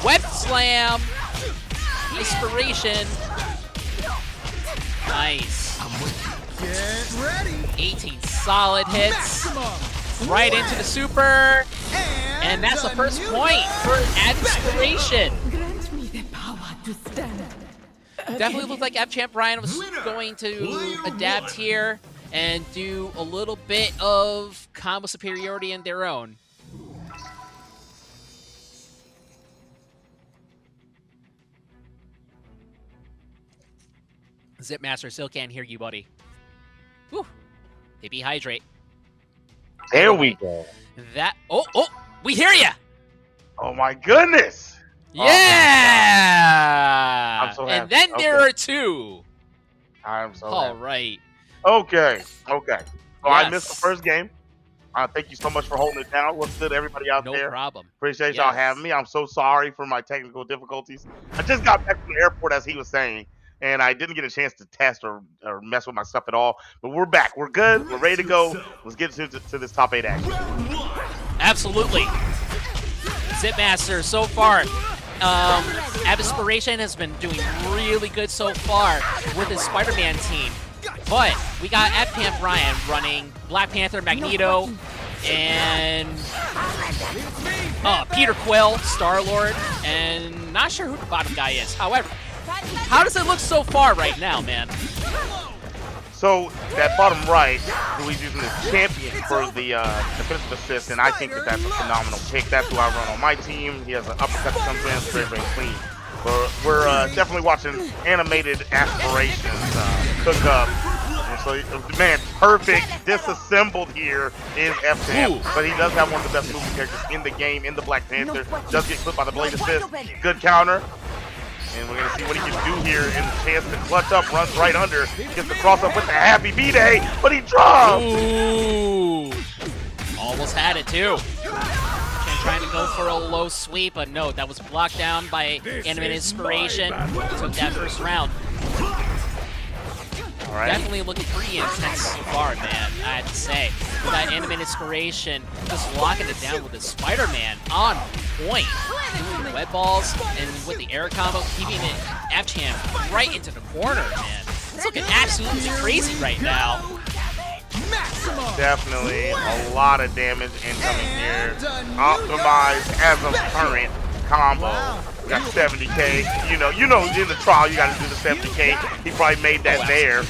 Web slam. Inspiration. Nice. Get ready. 18 solid hits. Right into the super. And that's the first point for Inspiration. Grant me the power to stand. Definitely looked like F-Champ Brian was going to adapt here and do a little bit of combo superiority in their own. Zipmaster still can't hear you, buddy. Whew. They dehydrate. There we go. That. Oh, we hear ya. Oh my goodness. Yeah. I'm so happy. And then there are two. I'm so All happy. right. Okay. So I missed the Yes. first game. Thank you so much for holding it down. What's good, everybody out No there? problem. Appreciate y'all Yes. having me. I'm so sorry for my technical difficulties. I just got back from the airport, as he was saying, and I didn't get a chance to test or mess with my stuff at all. But we're back. We're good. We're ready to go. Let's get to this top 8 action. Absolutely. Zipmaster so far. Inspiration has been doing really good so far with his Spider-Man team. But we got F-Champ Brian running Black Panther, Magneto, and Peter Quill, Star-Lord, and not sure who the bottom guy is. However, how does it look so far right now, man? So that bottom right, who he's using as champion for the defensive assist, and I think that's a phenomenal pick. That's who I run on my team. He has an uppercut that comes in, it's very, very clean. But we're definitely watching animated aspirations cook up. And so, man, perfect. Disassembled here is F-Champ, but he does have one of the best moving characters in the game, in the Black Panther. Does get clipped by the blade assist. Good counter. And we're going to see what he can do here. And chance to clutch up, runs right under. Gets the cross up with the happy B-Day, but he dropped. Ooh. Almost had it, too. Trying to go for a low sweep, but no, that was blocked down by Animate Inspiration. Took that first round. All right. Definitely looking pretty intense so far, man, I have to say. With that Animate Inspiration, just locking it down with the Spider-Man on point. Doing the web balls, and with the air combo, keeping it F-Champ right into the corner, man. It's looking absolutely crazy right now. Definitely a lot of damage incoming here. Optimized as of current combo. We got 70K. You know, in the trial you got to do the 70K. He probably made that there.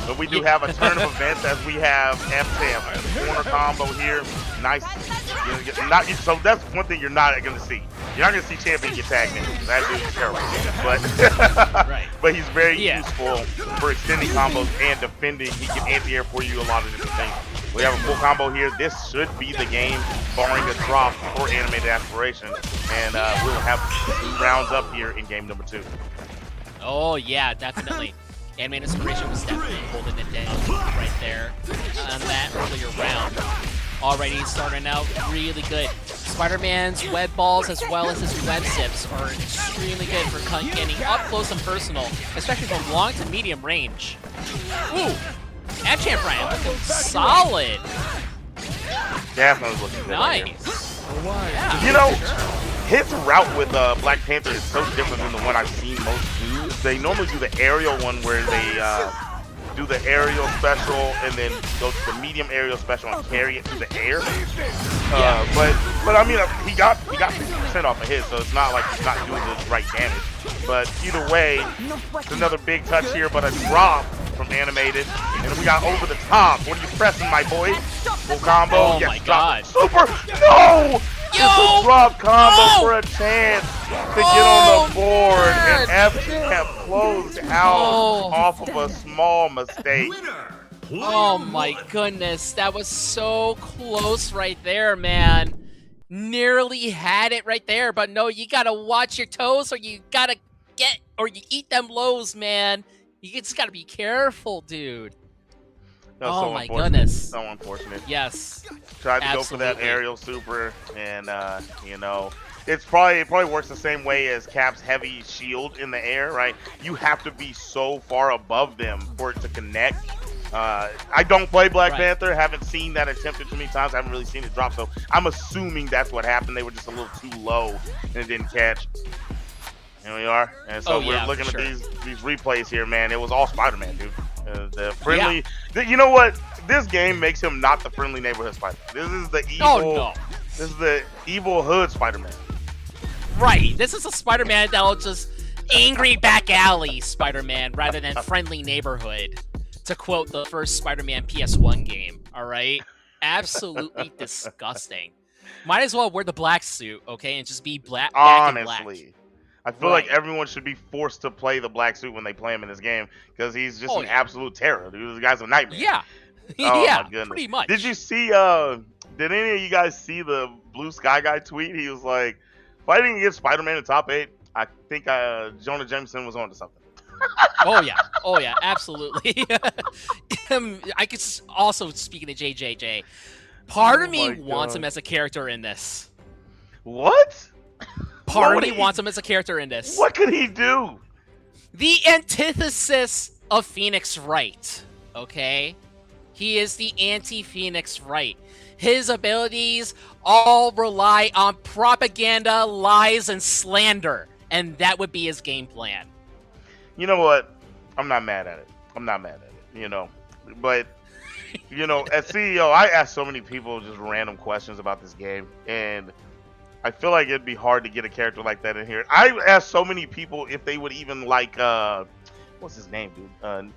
But we do have a turn of events as we have F-Champ. Corner combo here. Nice. So that's one thing you're not going to see. You're not going to see Champion get tagged in. That dude's terrible. But he's very useful for extending combos and defending. He can anti-air for you a lot of different things. We have a full combo here. This should be the game, barring a drop for Animated Aspiration. And we'll have 2 rounds up here in game number 2. Oh, yeah, definitely. Animated Inspiration was definitely holding it down right there on that earlier round. Already starting out really good. Spider-Man's web balls as well as his web zips are extremely good for getting up close and personal, especially from long to medium range. Ooh! F-Champ Brian looking solid. Definitely looking good. Nice. Yeah. You know, his route with Black Panther is so different than the one I've seen most do. They normally do the aerial one where they do the aerial special and then go to the medium aerial special and carry it through the air. But I mean, he got 50% off of his, so it's not like he's not doing the right damage. But either way, it's another big touch here, but a drop from Animated. And we got over the top. What are you pressing, my boy? Full combo. Oh yes, my god. Super. No! Just a drop combo for a chance to get on the board. And F-Champ closed out off of a small mistake. Oh my goodness. That was so close right there, man. Nearly had it right there, but no, you gotta watch your toes or you gotta you eat them lows, man. You just gotta be careful, dude. Oh my goodness. So unfortunate. Yes. Tried to go for that aerial super, and you know, it probably works the same way as Cap's heavy shield in the air, right? You have to be so far above them for it to connect. I don't play Black Right. Panther. Haven't seen that attempted too many times. I haven't really seen it drop. So I'm assuming that's what happened. They were just a little too low and it didn't catch. Here we are. And so we're looking at these replays here, man. It was all Spider-Man, dude. The friendly. You know what? This game makes him not the friendly neighborhood Spider-Man. This is the evil. Oh, no. This is the evil hood Spider-Man. Right. This is a Spider-Man that'll just angry back alley Spider-Man rather than friendly neighborhood. To quote the first Spider-Man PS1 game. All right. Absolutely disgusting. Might as well wear the black suit, okay, and just be black. Honestly. I feel like Right. everyone should be forced to play the black suit when they play him in this game because he's just an absolute terror, dude. This guy's a nightmare. Yeah. Oh, Yeah, my goodness. pretty much. Did you see, did any of you guys see the Blue Sky Guy tweet? He was like, fighting against Spider-Man in top 8, I think Jonah Jameson was on to something. Oh yeah, absolutely. I could also, speaking of JJJ, part of me wants him as a character in this. What? Part of me wants him as a character in this. What could he do? The antithesis of Phoenix Wright, okay? He is the anti-Phoenix Wright. His abilities all rely on propaganda, lies, and slander, and that would be his game plan. You know what? I'm not mad at it. You know. But, you know, as CEO, I ask so many people just random questions about this game, and I feel like it'd be hard to get a character like that in here. I asked so many people if they would even like, what's his name, dude?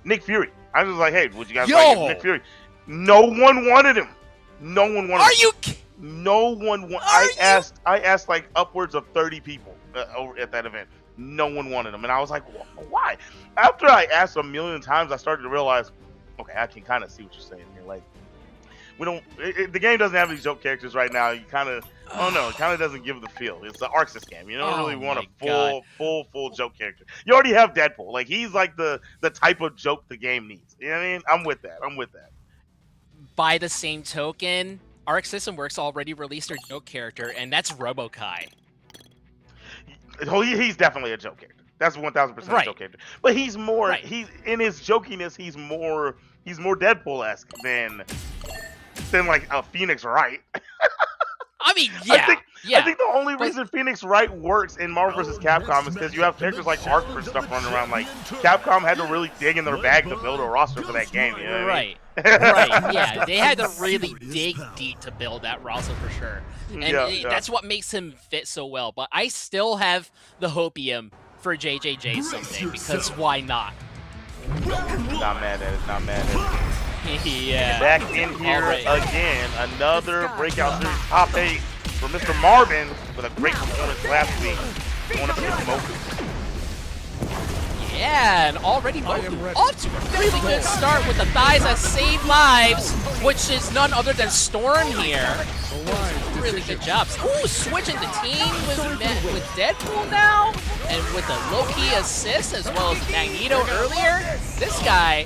Nick Fury. I was like, hey, would you guys like Nick Fury? No one wanted him. No one wanted him. Are you? No one wanted. I asked like upwards of 30 people over at that event. No one wanted him, and I was like, why? After I asked a million times, I started to realize, okay, I can kind of see what you're saying here. Like, we don't. The game doesn't have these joke characters right now. You kind of, oh no, it kind of doesn't give the feel. It's the Arxis game. You don't really want a full joke character. You already have Deadpool. Like, he's like the type of joke the game needs. You know what I mean? I'm with that. By the same token, Arc System Works already released their joke character, and that's Robokai. Oh, he's definitely a joke character. That's 1,000% a joke character. But he's more. He's in his jokiness. He's more Deadpool-esque than like a Phoenix Wright. I mean, yeah. I think the only reason Phoenix Wright works in Marvel vs. Capcom is because you have characters like Arc and stuff running around. Like, Capcom had to really dig in their bag to build a roster for that game. You know what I mean? Right, yeah. They had to really dig deep to build that roster for sure. And that's what makes him fit so well. But I still have the hopium for JJJ someday, because why not? Not mad at it. Yeah. Back in here again. Another Breakout Series top 8 for Mr. Marvin with a great performance last week. Going up against Moku. Yeah, and already Moku off to a really good start with the thighs that save lives, which is none other than Storm here. Really good job. Ooh, switching the team with Deadpool now, and with a low-key assist as well as Magneto earlier. This guy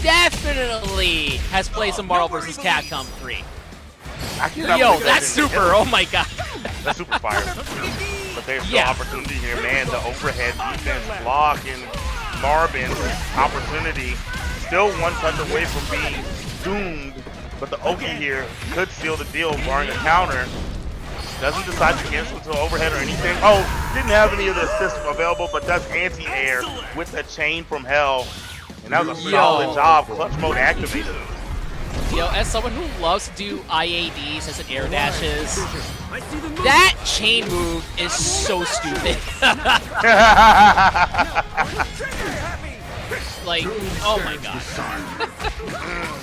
definitely has played some Marvel vs. Capcom 3. Yo, that's super. Oh my god. That's super fire. But there's no opportunity here, man. The overhead defense block and Marvin's opportunity. Still one touch away from being doomed. But the Oki here could seal the deal, barring a counter. Doesn't decide to cancel to overhead or anything. Oh, didn't have any of the assists available, but does anti-air with the chain from hell. And that was a solid job. Clutch mode activated. Yo, as someone who loves to do IADs as an air dashes, that chain move is so stupid. Like, oh my god.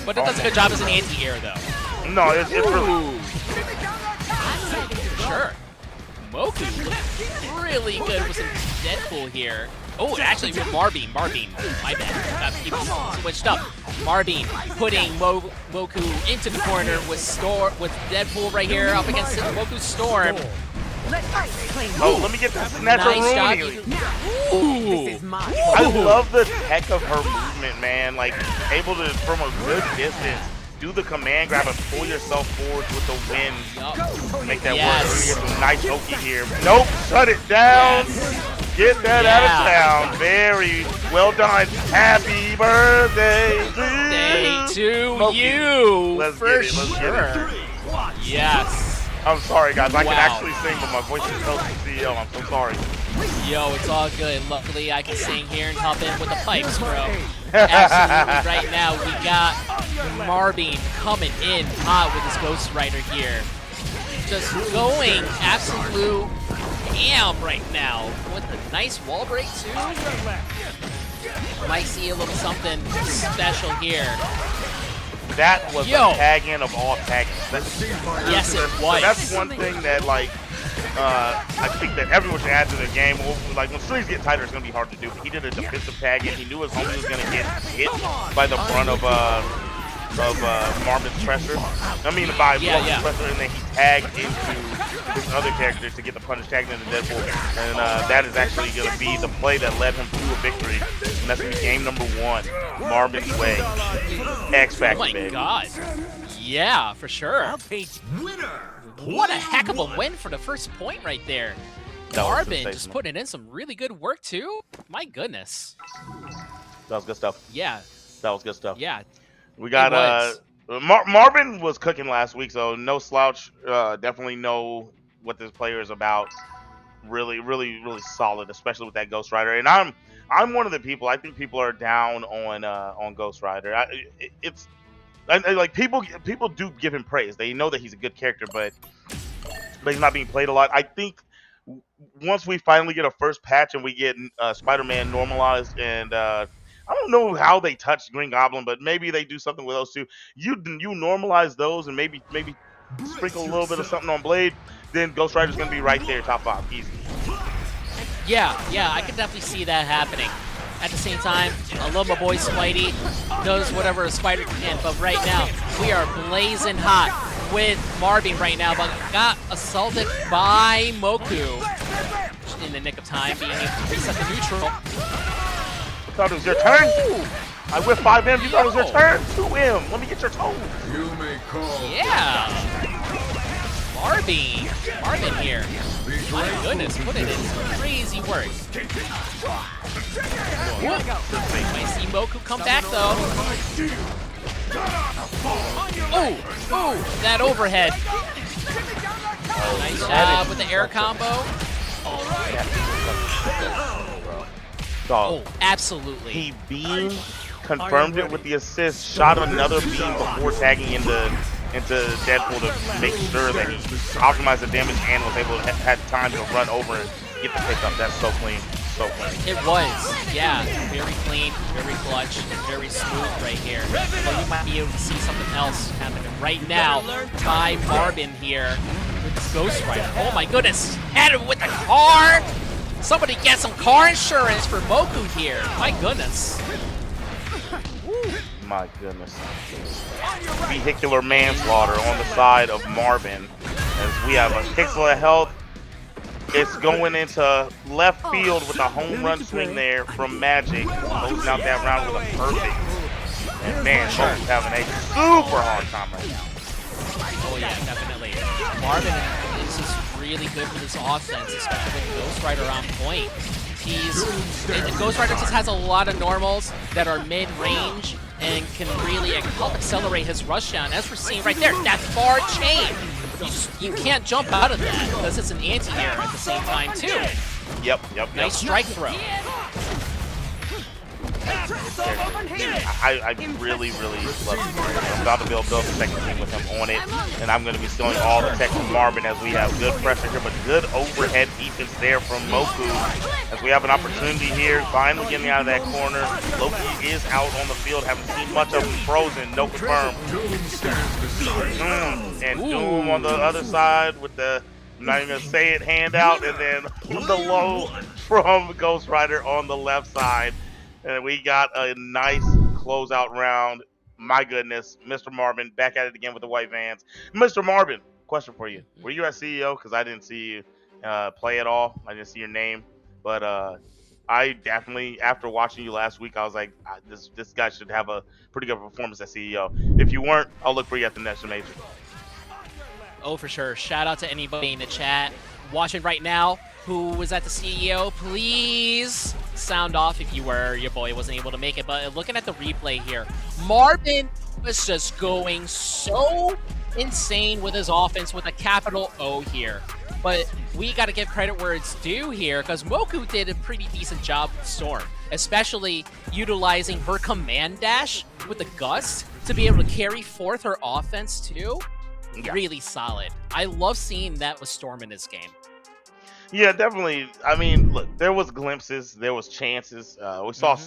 But it does a good job as an anti-air, though. No, it's really... Sure. Moku looks really good with some Deadpool here. Oh, actually, with Marbeam. My bad. Keep switched up. Marbeam putting Moku into the corner with Deadpool right here up against Moku's Storm. Oh, let me get the snatcher Rooney. I love the tech of her movement, man. Like, able to, from a good distance, do the command grab and pull yourself forward with the wind. Make that work. Let me get some nice Oki here. Nope, shut it down. Get that out of town. Very well done. Happy birthday to you Let's for get it. Let's sure. get it. Yes. I'm sorry, guys. I can Wow. actually sing, but my voice is close to CEO. I'm so sorry. Yo, it's all good. Luckily, I can sing here and hop in with the pipes, bro. Absolutely. Right now, we got Marvin coming in hot with his Ghost Rider here. Just going absolute ham right now with a nice wall break, too. Might see a little something special here. That was Yo. a tag in of all tag ins. Yes, it was. That's one thing that, like, I think that everyone should add to the game. Like, when streams get tighter, it's going to be hard to do. But he did a defensive tag in. He knew his homie was going to get hit by the brunt of Marvin's pressure. I mean, by Marvin's pressure, and then he tagged into his other character to get the punish tagged into Deadpool. And that is actually going to be the play that led him to a victory. And that's going to be game number 1, Marvin's way. X Factor, Oh my baby. god. Yeah, for sure. What a heck of a win for the first point right there. That was Marvin just sensational. putting in some really good work too. My goodness. That was good stuff. Yeah, That was good stuff. yeah. We got Marvin was cooking last week, so no slouch. Definitely know what this player is about. Really, really, really solid, especially with that Ghost Rider. And I'm one of the people. I think people are down on Ghost Rider. Like people do give him praise. They know that he's a good character, but he's not being played a lot. I think once we finally get a first patch and we get Spider-Man normalized, and I don't know how they touch Green Goblin, but maybe they do something with those two. You normalize those and maybe sprinkle a little bit of something on Blade, then Ghost Rider's gonna be right there, top 5, easy. Yeah, I could definitely see that happening. At the same time, I love my boy Spidey. Does whatever a spider can, but right now, we are blazing hot with Marvin right now, but got assaulted by Moku in the nick of time, being able to reset the neutral. I thought it was your turn. I whipped 5M. You thought it was your turn. 2M. Let me get your toes. Yeah. Marvin here. My goodness, putting in some crazy work. Might see Moku come back though. Oh, that overhead. Nice job with the air combo. Oh, absolutely. He beamed, confirmed it with the assist, shot another beam before tagging into Deadpool to make sure that he optimized the damage and was able to have time to run over and get the pickup. That's so clean. So clean. It was, yeah. Very clean, very clutch, and very smooth right here. But you might be able to see something else happening right now by Marvin here with this Ghost Rider. Oh my goodness, at him with the car! Somebody get some car insurance for Moku here. My goodness. My goodness. Vehicular manslaughter on the side of Marvin as we have a pixel of health. It's going into left field with a home run swing there from Magic. Closing out that round with a perfect. And man, Moku's having a super hard time right now. Oh yeah, definitely. Marvin is just really good with his offense, especially with Ghost Rider on point. Ghost Rider just has a lot of normals that are mid-range and can really help accelerate his rush down. As we're seeing right there, that far chain. You can't jump out of that because it's an anti-air at the same time too. Yep. Nice strike throw. I really love him. I'm about to build a second team with him on it, and I'm going to be stealing all the tech from Marvin as we have good pressure here, but good overhead defense there from Moku as we have an opportunity here, finally getting out of that corner. Loki is out on the field, haven't seen much of him. Frozen, no confirm. And Doom on the other side with the, I'm not even going to say it, hand out, and then the low from Ghost Rider on the left side. And we got a nice closeout round. My goodness, Mr. Marvin back at it again with the white vans. Mr. Marvin, question for you. Were you at CEO? Because I didn't see you play at all. I didn't see your name. But I definitely, after watching you last week, I was like, this guy should have a pretty good performance at CEO. If you weren't, I'll look for you at the next major. Oh, for sure. Shout out to anybody in the chat watching right now who was at the CEO. Please sound off if you were. Your boy wasn't able to make it. But looking at the replay here, Marvin was just going so insane with his offense with a capital O here. But we got to give credit where it's due here because Moku did a pretty decent job with Storm, especially utilizing her command dash with the Gust to be able to carry forth her offense too. Yeah. Really solid. I love seeing that with Storm in this game. Yeah, definitely. I mean, look, there was glimpses, there was chances. We saw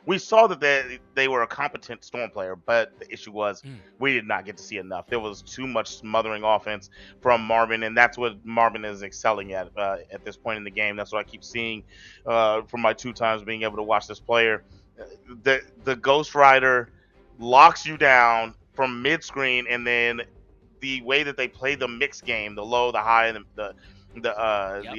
we saw that they were a competent Storm player, but the issue was we did not get to see enough. There was too much smothering offense from Marvin, and that's what Marvin is excelling at this point in the game. That's what I keep seeing from my 2 times being able to watch this player. The Ghost Rider locks you down from mid screen, and then the way that they play the mix game, the low, the high, and the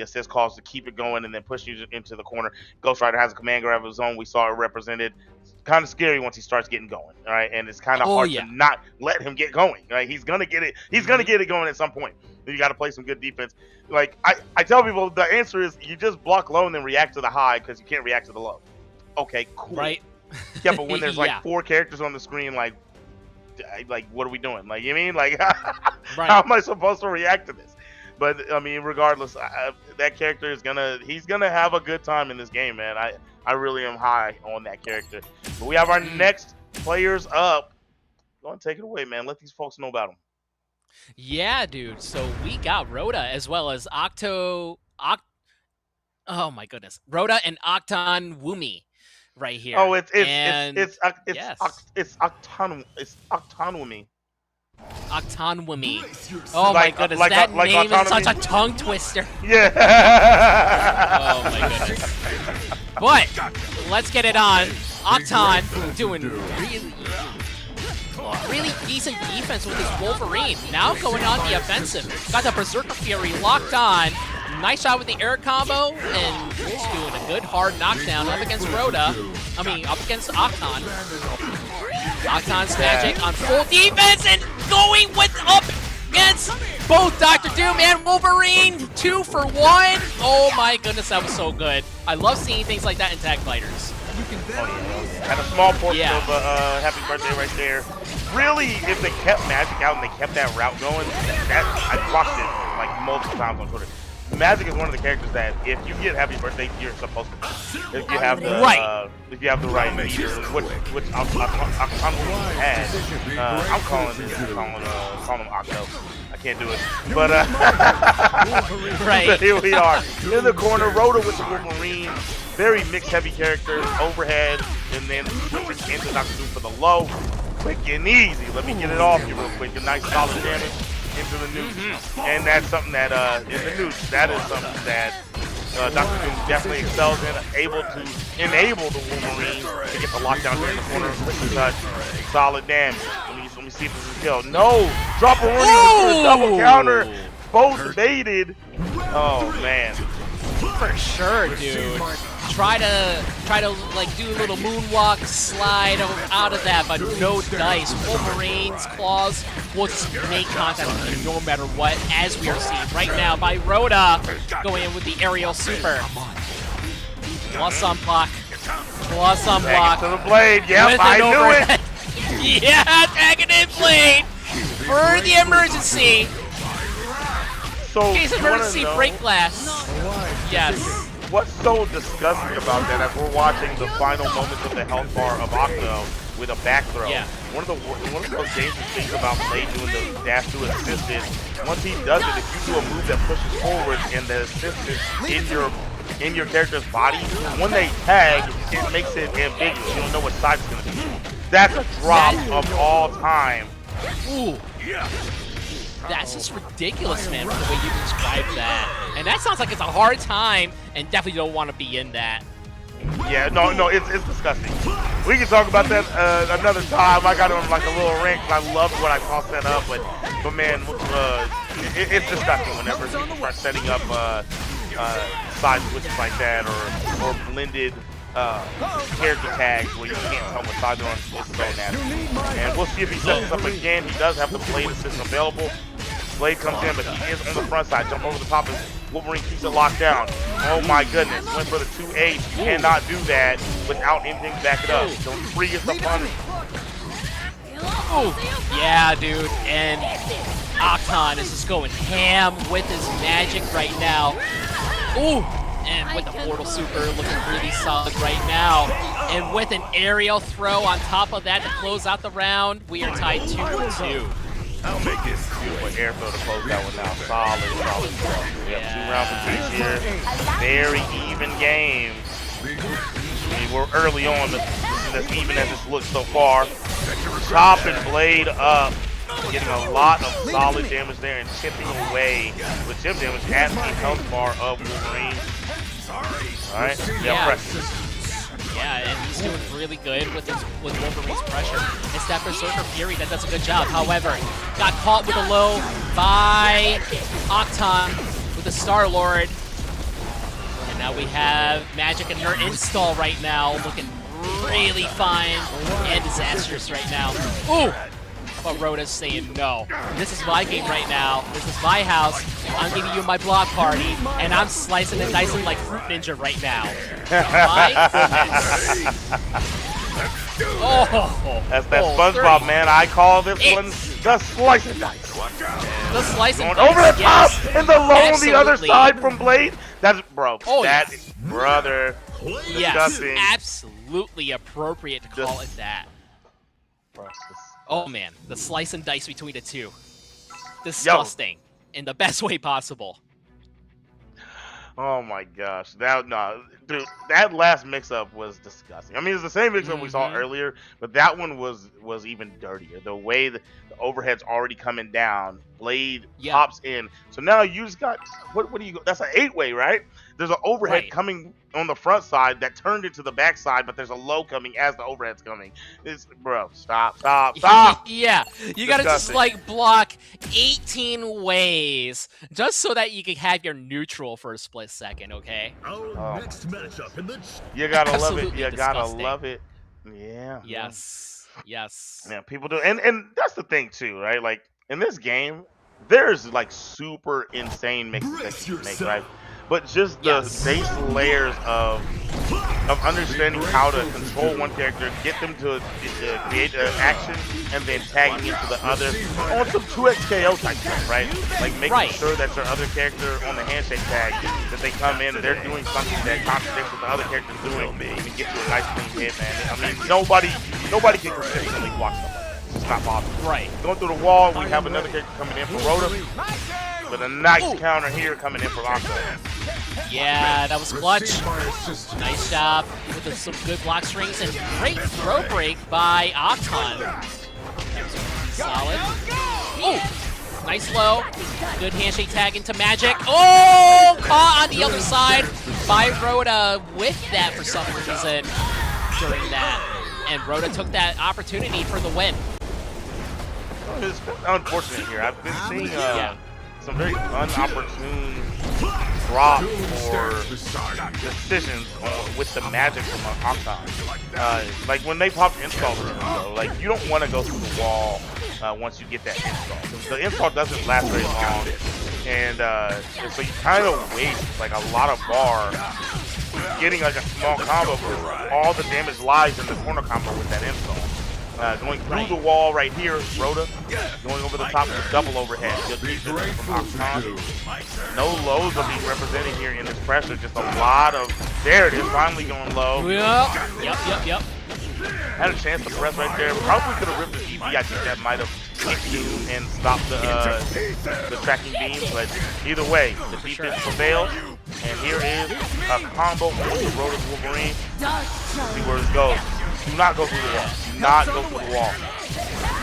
assist calls to keep it going and then push you into the corner. Ghost Rider has a command grab of his own. We saw it represented. It's kind of scary once he starts getting going, all right? And it's kind of hard to not let him get going, right? He's gonna get it. He's gonna get it going at some point. You got to play some good defense. Like I tell people, the answer is you just block low and then react to the high because you can't react to the low. Okay, cool. Right. Yeah, but when there's like 4 characters on the screen, like what are we doing? Like, you mean like how am I supposed to react to this? But I mean, regardless, that character is he's gonna have a good time in this game, man. I really am high on that character. But we have our next players up. Go and take it away, man. Let these folks know about them. Yeah, dude. So we got Rhoda as well as oh my goodness, Rhoda and Octon Wumi right here. Oh, it's Octonwumi. Octonwumi. Oh my goodness, that name is such a tongue twister. Yeah. Oh my goodness. But let's get it on. Octon doing really decent defense with his Wolverine. Now going on the offensive. Got the Berserker Fury locked on. Nice shot with the air combo, and just doing a good hard knockdown up against Rhoda. Up against Octon. Octon's magic on full defense and going up against both Dr. Doom and Wolverine. 2 for 1. Oh my goodness, that was so good. I love seeing things like that in Tag Fighters. Had a small portion of happy birthday right there. Really, if they kept Magic out and they kept that route going, I watched it like multiple times on Twitter. Magic is one of the characters that if you get happy birthday, you're supposed to. If you have the if you have the right leader, which I'm had. I'm calling him Octo. I can't do it, but right. Here we are in the corner. Rhoda with the Wolverine, very mixed heavy character, overhead, and then switches into Dr. Doom for the low. Quick and easy. Let me get it off you real quick. A nice solid damage into the news. And that's something that in the news, that is something that Dr. Doom definitely excels in, able to enable the Wolverine to get the lockdown here in the corner. Quick touch, solid damage. Let me see if this is a kill. No! Drop a Rooney for a double counter. Both baited. Oh man. For sure, dude. Try to like do a little moonwalk slide out of that, but no dice. Wolverine's claws will just make contact with you no matter what, as we are seeing right now by Rhoda going in with the aerial super. Plus unblock. Plus unblock. To the blade. Yep, I knew it. Yeah, tagging in blade for the emergency. So, in case of emergency break glass. Yes. What's so disgusting about that, as we're watching the final moments of the health bar of Octo with a back throw, one of the most dangerous things about Blade doing the dash to assist is, once he does it, if you do a move that pushes forward and the assist is in your character's body, when they tag, it makes it ambiguous. You don't know what side it's going to be. That's a drop of all time. Ooh. That's just ridiculous, man, the way you describe that. And that sounds like it's a hard time, and definitely don't want to be in that. Yeah, no, it's disgusting. We can talk about that another time. I got on like a little rant because I loved what I saw set up, but man, it's disgusting whenever people start setting up side switches like that or blended character tags where you can't tell what side they're on. It's so nasty. And we'll see if he sets this up again. He does have the blade assist available. Blade comes in, but he is on the front side. Jump over the top and Wolverine keeps it locked down. Oh my goodness. Went for the 2-8. You cannot do that without anything to back it up. So free is the punish. Ooh, yeah, dude. And Octon is just going ham with his magic right now. Ooh, and with the Portal Super looking really solid right now. And with an aerial throw on top of that to close out the round, we are tied 2-2. I'll make this beautiful air throw to close that one out. Solid stuff. We have 2 rounds apiece here. Very even game. I mean, we're early on, but this is as even as it's looked so far. Chop and blade up. Getting a lot of solid damage there and chipping away with chip damage at the health bar of Wolverine. Alright, yeah, and he's doing really good with Wolverine's pressure. It's that Berserker Fury that does a good job. However, got caught with a low by Octon with the Star-Lord. And now we have Magic and her install right now, looking really fine and disastrous right now. Ooh! But Rhoda's saying no. This is my game right now. This is my house. I'm giving you my block party, and I'm slicing and dicing like Fruit Ninja right now. My goodness. Oh, that's that SpongeBob, man. I call this one the slice and dice. The slice and dice. Over the top, yes. and the low on the other side from Blade. That's, bro, that yes. Brother. Yes, disgusting. absolutely appropriate to call it that. Oh man, the slice and dice between the two. Disgusting. In the best way possible. Oh my gosh. Dude, that last mix-up was disgusting. I mean, it's the same mix-up we saw earlier, but that one was even dirtier. The way the overhead's already coming down, Blade pops in. So now you just got, what do you go? That's an 8-way, right? There's an overhead coming on the front side that turned into the back side, but there's a low coming as the overhead's coming. Bro, stop. Yeah, you gotta just like block 18 ways just so that you can have your neutral for a split second, okay? Next matchup in the you gotta love it. You gotta love it. Yeah. Yes. Yes. Yeah, people do. And that's the thing too, right? Like in this game, there's like super insane mixes that you can make, right? But just the base layers of understanding how to control one character, get them to create an action, and then tagging into the other on some 2xKO type stuff, right? Like making sure that your other character on the handshake tag, that they come in and they're doing something that contradicts what the other character's doing, and get you a nice clean hit, man. I mean, nobody can consistently block stuff like that. It's just not possible. Right. Going through the wall, we have another character coming in for Rhoda. With a nice counter here coming in for Octo. Yeah, that was clutch. Nice job with some good block strings and great throw break by Octon. Solid. Ooh, nice low. Good handshake tag into Magic. Oh, caught on the other side by Rhoda with that for some reason during that. And Rhoda took that opportunity for the win. It's been unfortunate here. I've been seeing some very unopportune drop or decisions with the magic from Octon. Like when they popped install, like you don't want to go through the wall once you get that install. The install doesn't last very long, and so you kind of waste like a lot of bar getting like a small combo because all the damage lies in the corner combo with that install. Going through the wall right here, Rhoda. Going over the top of the double overhead. Good defense from Octon. No lows are being represented here in this pressure. Just a lot of, there it is, finally going low. Yep. Had a chance to press right there. Probably could have ripped the EV. I think that might have hit Doom and stopped the tracking beam. But either way, the defense prevails. And here is a combo with Rhoda's Wolverine. See where it goes. Do not go through the wall. Do not go through the wall.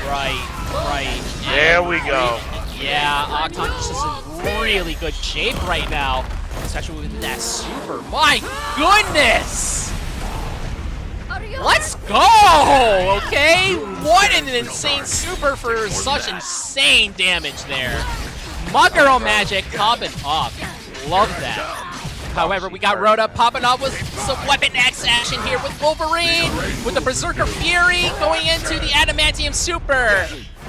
Right. There we go. Yeah, Octon is just in really good shape right now, especially with that super. My goodness! Let's go! Okay, what an insane super for such insane damage there. My girl Magic popping off. Love that. However, we got Rhoda popping up with some Weapon X action here with Wolverine, with the Berserker Fury going into the Adamantium Super.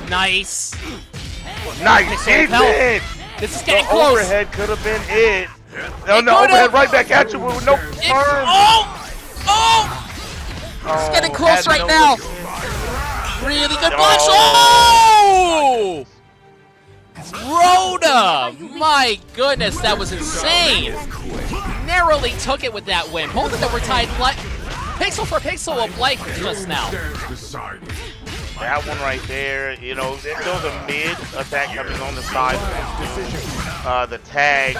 Nice. Nice defense. This is getting the close. Overhead could have been it. No, overhead right back at you with no turn. It's getting close right now. really good blocks. Oh! Rhoda! My goodness, that was insane. Narrowly took it with that win. Both of them were tied pixel for pixel of life just now. That one right there, you know, there was a mid attack coming on the side. The tag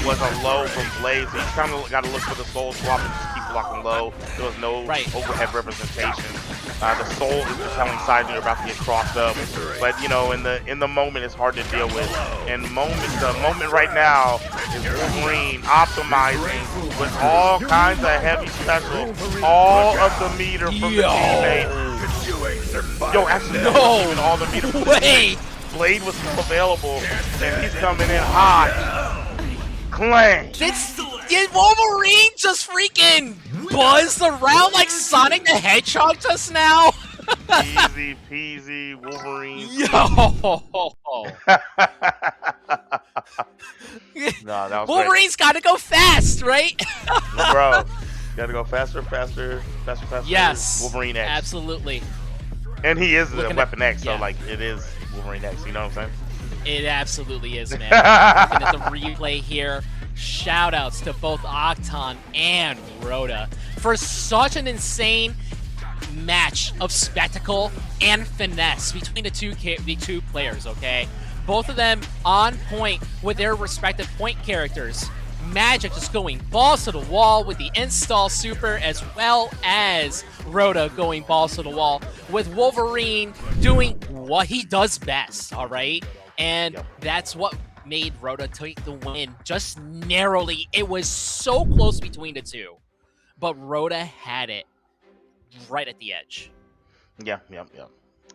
was a low from Blaze. So you kind of got to look for the soul swap and just keep blocking low. There was no overhead representation. The soul is the telling side you're about to get crossed up. But you know, in the moment, it's hard to deal with. And the moment right now is Wolverine optimizing with all kinds of heavy special, all of the meter from the teammate. Yo, actually, no, even all the meter from the teammate. Blade was still available, and he's coming in hot. Clang. Did Wolverine just freaking buzz around like Sonic the Hedgehog just now? Easy peasy Wolverine. Yo. No, that was Wolverine's got to go fast, right? Bro, got to go faster. Yes. Wolverine X. Absolutely. And he is the Weapon X, so like it is Wolverine X. You know what I'm saying? It absolutely is, man. Looking at the replay here, shout-outs to both Octon and Rhoda for such an insane match of spectacle and finesse between the two players, okay? Both of them on point with their respective point characters. Magic just going balls to the wall with the install super, as well as Rhoda going balls to the wall with Wolverine doing what he does best, all right? And that's what made Rhoda take the win, just narrowly. It was so close between the two, but Rhoda had it right at the edge. Yeah.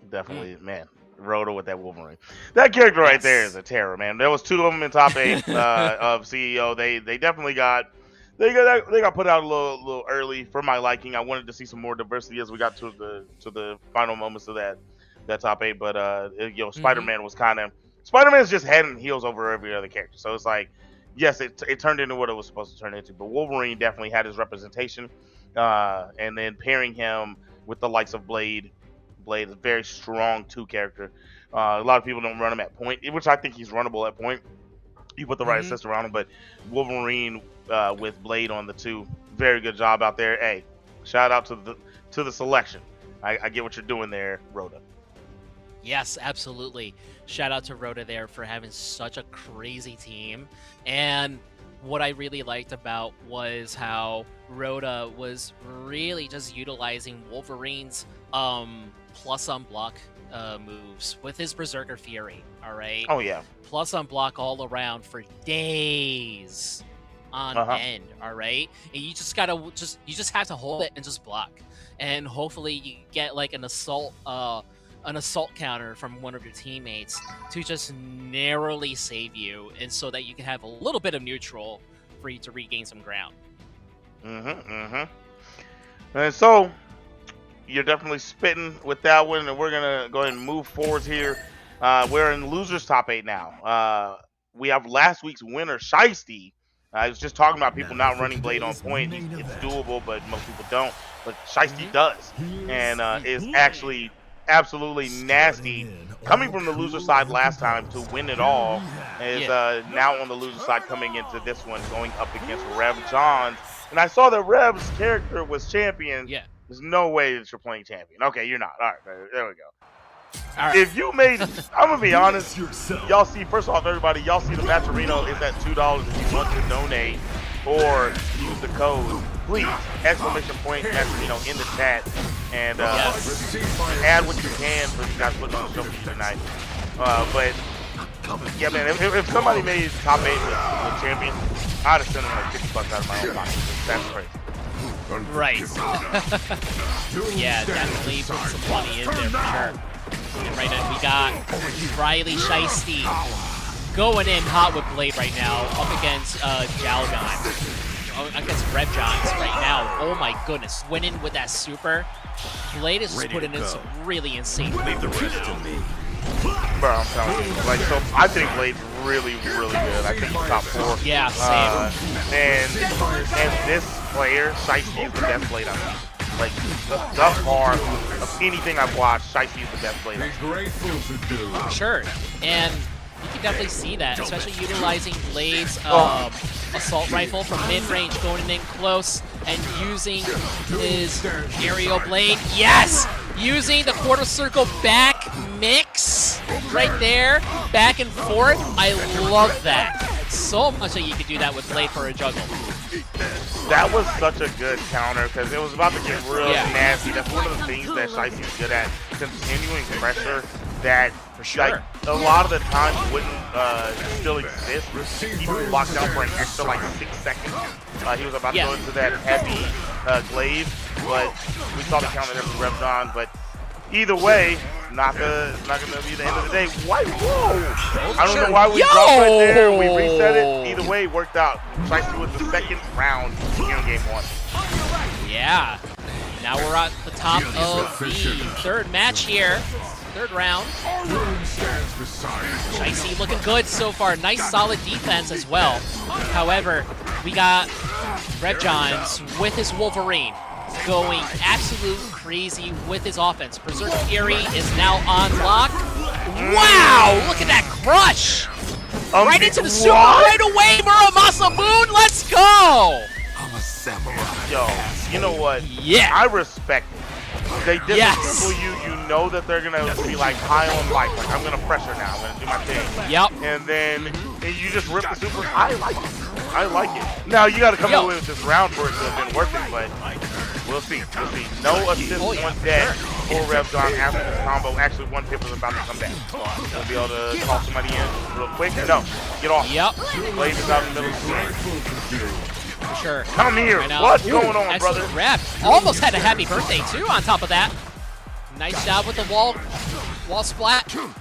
Definitely, man. Rhoda with that Wolverine. That character right there is a terror, man. There was two of them in top 8 of CEO. They definitely got put out a little early for my liking. I wanted to see some more diversity as we got to the final moments of that top 8. But Spider-Man was Spider-Man's just head and heels over every other character. So it's like, yes, it turned into what it was supposed to turn into. But Wolverine definitely had his representation. And then pairing him with the likes of Blade is a very strong 2 character. A lot of people don't run him at point, which I think he's runnable at point. You put the right assist around him, but Wolverine with Blade on the 2, very good job out there. Hey, shout out to the selection. I get what you're doing there, Rhoda. Yes, absolutely. Shout out to Rhoda there for having such a crazy team. And what I really liked about was how Rhoda was really just utilizing Wolverine's plus on block moves with his Berserker Fury, all right? Oh, yeah. Plus on block all around for days on end, all right? And you just gotta you just have to hold it and just block. And hopefully you get like an assault counter from one of your teammates to just narrowly save you, and so that you can have a little bit of neutral for you to regain some ground. And so you're definitely spitting with that one, and we're gonna go ahead and move forward here. We're in losers top 8 now. We have last week's winner, Shiesty. I was just talking about people not running Blade on point. It's doable, but most people don't. But Shiesty does, and is actually absolutely nasty. Coming from the loser side last time to win it all, is now on the loser side coming into this one, going up against Rev Johns. And I saw that Rev's character was champion. Yeah. There's no way that you're playing champion. Okay, you're not. All right, there we go. All right. If you made, I'm gonna be honest. Y'all see, first off, everybody, y'all see the Matcherino is at $2 if you want to donate or use the code. Please, exclamation point Matcherino in the chat, and add what you can for you guys putting on the show for you tonight. But yeah, man, if somebody made top 8 with champion, I'd have sent them like $50 out of my own pocket. That's crazy. Right. Yeah, definitely put some money in there for sure. And right now we got Riley Shiesty going in hot with Blade right now, up against Jalgon. Against Rev Johns right now. Oh my goodness. Winning with that super. Blade is just putting in some really insane moves right now. Bro, I'm telling you, like, so I think Blade's really, really good. I think he's top 4. Yeah, same. And this player, Shiesty, is the best Blade I've seen. Like, thus far, of anything I've watched, Shiesty is the best player. Sure, and you can definitely see that, especially utilizing Blade's assault rifle from mid-range, going in close, and using his aerial blade. Yes! Using the quarter circle back mix right there, back and forth. I love that. So much that you could do that with Blade for a juggle. That was such a good counter because it was about to get real nasty. That's one of the things that Shiesty's good at, continuing pressure that like, a lot of the time wouldn't still exist. He was locked down for an extra like 6 seconds. He was about to go into that heavy glaive, but we saw the counter there from Revdon. But either way, not gonna be the end of the day. Why? Whoa! I don't know why we dropped right there. We reset it. Either way, it worked out. Shiesty with the second round here in game 1. Yeah. Now we're at the top of the third match here. Third round. Shiesty looking good so far. Nice solid defense as well. However, we got Revjons with his Wolverine going absolute crazy with his offense. Berserker Fury is now on lock. Wow! Look at that crush! Right into the super right away, Muramasa Moon! Let's go! I'm a samurai. Yo, you know what? Yeah. I respect it. They disrespectful you. You know that they're gonna be like high on life. Like I'm gonna pressure now. I'm gonna do my thing. Yep. And then you just rip the super. I like it. I like it. Now you got to come away with this round for it to have been working, but we'll see. We'll see. No assist on deck for Revdon after this combo. Actually, one pip is about to come back. We'll be able to call somebody in real quick. No, get off. Yep. Blaze is out in the middle of the game. For sure. Come here. What's going on, brother? Rep. Almost had a happy birthday, too, on top of that. Nice job with the wall splat. Ooh,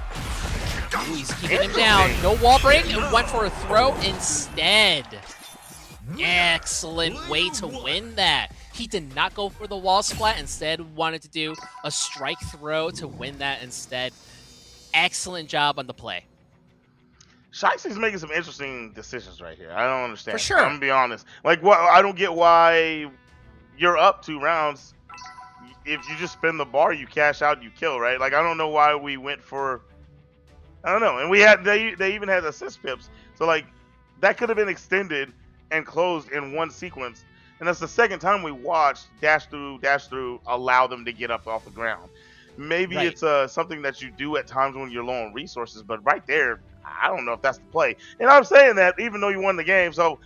he's keeping him down. No wall break, and went for a throw instead. Excellent way to win that. He did not go for the wall splat, instead wanted to do a strike throw to win that instead. Excellent job on the play. Shiesty's making some interesting decisions right here. I don't understand. For sure. I'm gonna be honest. Like, what? I don't get why you're up 2 rounds. If you just spin the bar, you cash out, you kill, right? Like, I don't know why we went for. I don't know. And we had they even had assist pips, so like that could have been extended and closed in one sequence. And that's the second time we watched dash through, allow them to get up off the ground. Maybe it's something that you do at times when you're low on resources, but right there, I don't know if that's the play. And I'm saying that even though you won the game, so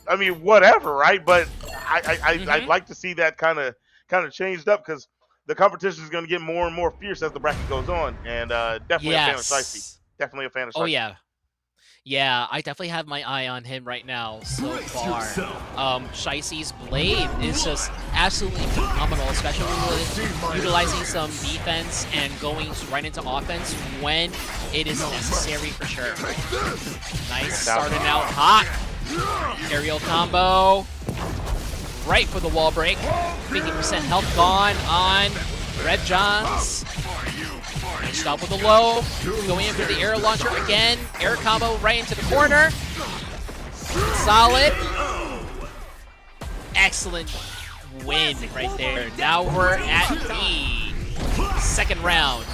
I mean, whatever, right? But I'd like to see that kind of changed up because the competition is going to get more and more fierce as the bracket goes on. And definitely a fan of Shiesty. Definitely a fan of Shiesty. Oh yeah. Yeah, I definitely have my eye on him right now so far. Shiesty's blade is just absolutely phenomenal, especially with utilizing some defense and going right into offense when it is necessary for sure. Nice, starting out hot. Aerial combo. Right for the wall break. 50% health gone on Revjons. Nice job with the low. Going in for the air launcher again. Air combo right into the corner. Solid. Excellent win right there. Now we're at the second round.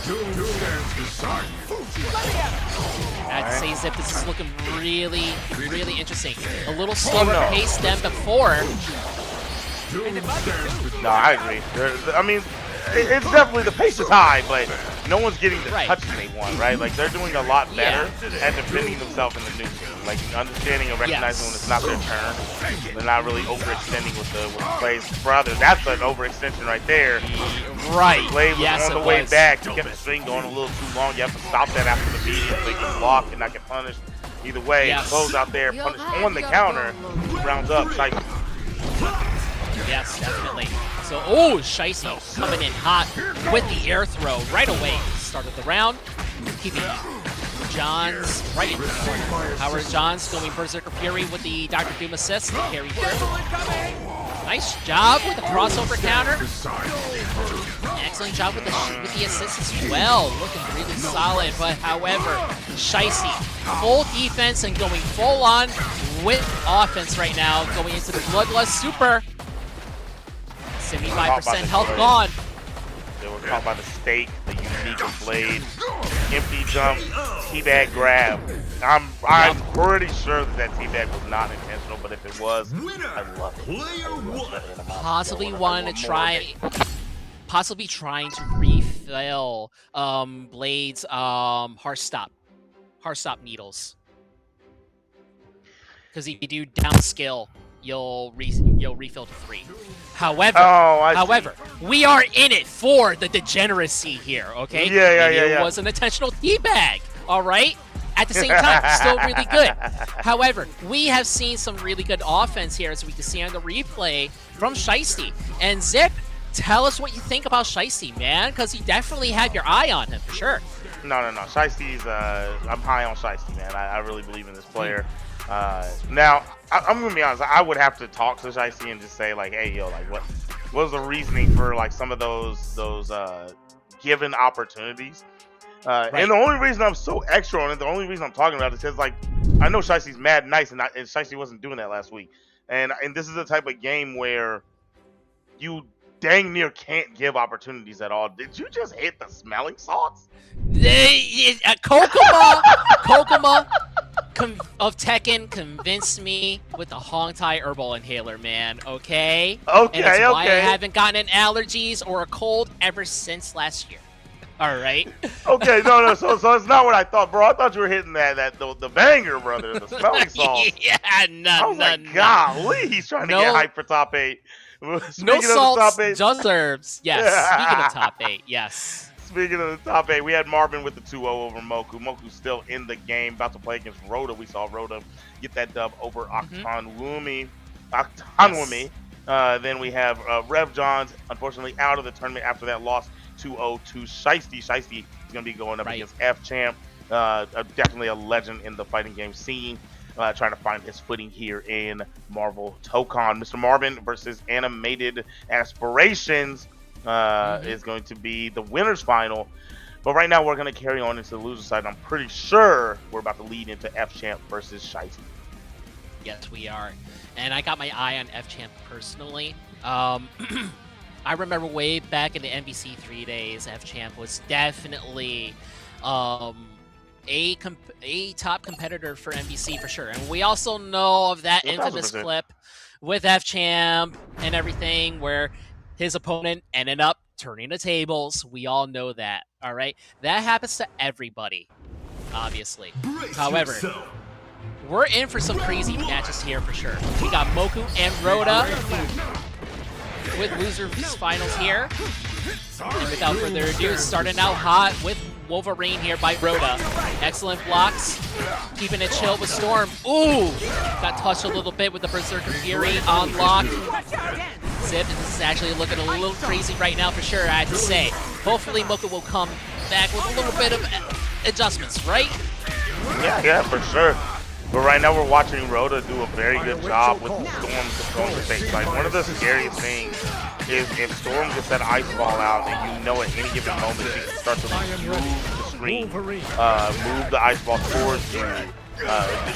I have to say, Zip, this is looking really, really interesting. A little slower pace than before. No, I agree. I mean, it's definitely, the pace is high, but no one's getting the touches they want, right? Like, they're doing a lot better at defending themselves in the new team. Like, understanding and recognizing when it's not their turn. They're not really overextending with the plays. Brother, that's an overextension right there. Right. Blade was on the way back. You kept the string going a little too long. You have to stop that after the median so you can block and not get punished. Either way, close out there, punish on the counter, rounds up, Shiesty. Yes, definitely. So, Shiesty coming in hot with the air throw right away. Started the round, keeping Johns right in the corner. Howard Johns going Berserker Fury with the Dr. Doom assist to carry through. Nice job with the crossover counter. Excellent job with the assist as well. Looking really solid, but however, Shiesty, full defense and going full on with offense right now, going into the Bloodlust Super. 75% health gone. They were talking about the stake, the unique blade, empty jump, teabag grab. I'm pretty sure that teabag was not intentional, but if it was, I love it. Possibly wanted to try, possibly trying to refill Blade's hard stop needles. Because if you do downskill, you'll refill to 3. However, we are in it for the degeneracy here, okay? Yeah. It was an intentional teabag, all right? At the same time, still really good. However, we have seen some really good offense here, as we can see on the replay from Shiesty. And Zip, tell us what you think about Shiesty, man, because you definitely have your eye on him, for sure. No. Shiesty's, I'm high on Shiesty, man. I really believe in this player. Now, I'm gonna be honest. I would have to talk to Shiesty and just say, like, hey, yo, like, what was the reasoning for, like, some of those given opportunities? Right. And the only reason I'm so extra on it, the only reason I'm talking about it is because, like, I know Shiesty's mad nice, and Shiesty wasn't doing that last week. And this is the type of game where you dang near can't give opportunities at all. Did you just hit the smelling salts? Kokuma of Tekken convinced me with the Hong Tai herbal inhaler, man. Okay. And it's why I haven't gotten allergies or a cold ever since last year. All right. Okay, no. So it's not what I thought, bro. I thought you were hitting the banger, brother, the smelling salts. Yeah, I was like, golly, he's trying to get hyped for top 8. No salts, just herbs. Yes. Speaking of top 8, yes. Speaking of the top 8, we had Marvin with the 2-0 over Moku. Moku's still in the game, about to play against Rhoda. We saw Rhoda get that dub over Octonwumi. Then we have Rev Johns, unfortunately out of the tournament after that loss 2-0 to Shiesty. Shiesty is going to be going up against F-Champ. Definitely a legend in the fighting game scene. Trying to find his footing here in Marvel Tōkon. Mr. Marvin versus Animated Aspirations is going to be the winner's final. But right now we're going to carry on into the loser side. I'm pretty sure we're about to lead into F-Champ versus Shiesty. Yes, we are. And I got my eye on F-Champ personally. I remember way back in the MVC3 days, F-Champ was definitely a top competitor for MVC for sure. And we also know of that 1,000%. infamous clip with F-Champ and everything where his opponent ended up turning the tables. We all know that, all right? That happens to everybody, obviously. However, we're in for some crazy matches here for sure. We got Moku and Rhoda with losers finals here. And without further ado, starting out hot with Wolverine here by Rhoda. Excellent blocks, keeping it chill with Storm. Ooh, got touched a little bit with the Berserker Fury on lock. Zip, this is actually looking a little crazy right now for sure, I have to say. Hopefully Moku will come back with a little bit of adjustments, right? Yeah, for sure. But right now we're watching Rhoda do a very good job with Storm controlling the stage. Like, one of the scariest things is if Storm gets that ice ball out, and you know at any given moment she can start to move the screen, move the ice ball towards you.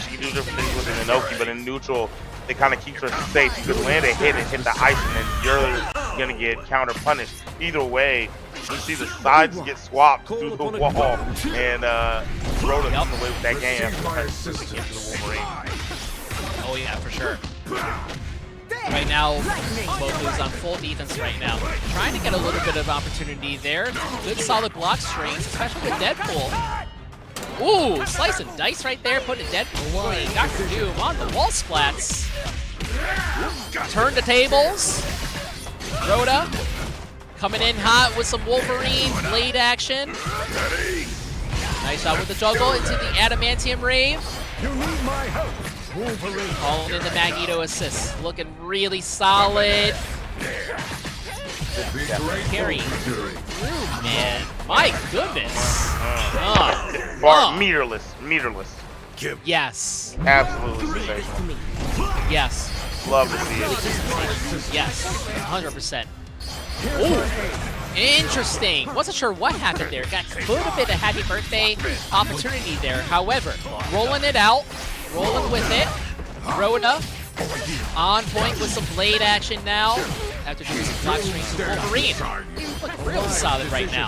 She can do different things with an Inoki, but in neutral, it kind of keeps her safe. You could land a hit and hit the ice, and then you're going to get counter punished. Either way, you see the sides get swapped to the wall, and Rhoda comes away with that game after the Wolverine. Oh yeah, for sure. Right now, Moku's on full defense right now. Trying to get a little bit of opportunity there. Good solid block strings, especially with Deadpool. Ooh, slice and dice right there, putting Deadpool and Dr. Doom on the wall splats. Turn the tables. Rhoda coming in hot with some Wolverine blade action. Nice shot with the juggle into the Adamantium Rave. You need my help, Wolverine. Calling in the Magneto assist. Looking really solid. Carry. Ooh, man. My goodness. Meterless. Yes. Absolutely sensational. Yes. Love to see it. Yes. 100%. Ooh. Interesting. Wasn't sure what happened there. Got a little bit of happy birthday opportunity there. However, rolling it out. Rolling with it. Rhoda on point with some blade action now. after doing some block strings with Wolverine. Look real solid right now.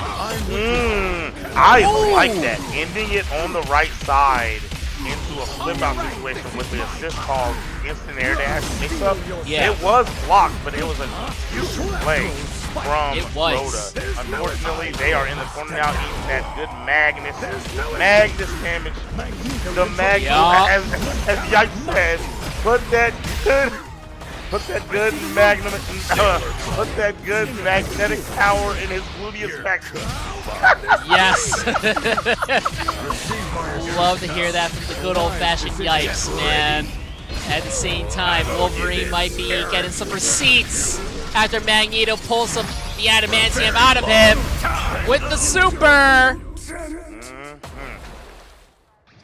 I like that. Ending it on the right side into a flip out situation with the assist called instant air dash mix up. Yeah. It was blocked, but it was a huge play from Rhoda. Unfortunately, they are in the corner now eating that good Magnus damage. The Magnus, as Yipes says, put that good magnetic power in his gluteus maximus. Yes. Love to hear that from the good old-fashioned Yipes, man. At the same time, Wolverine might be getting some receipts after Magneto pulls the adamantium out of him with the super.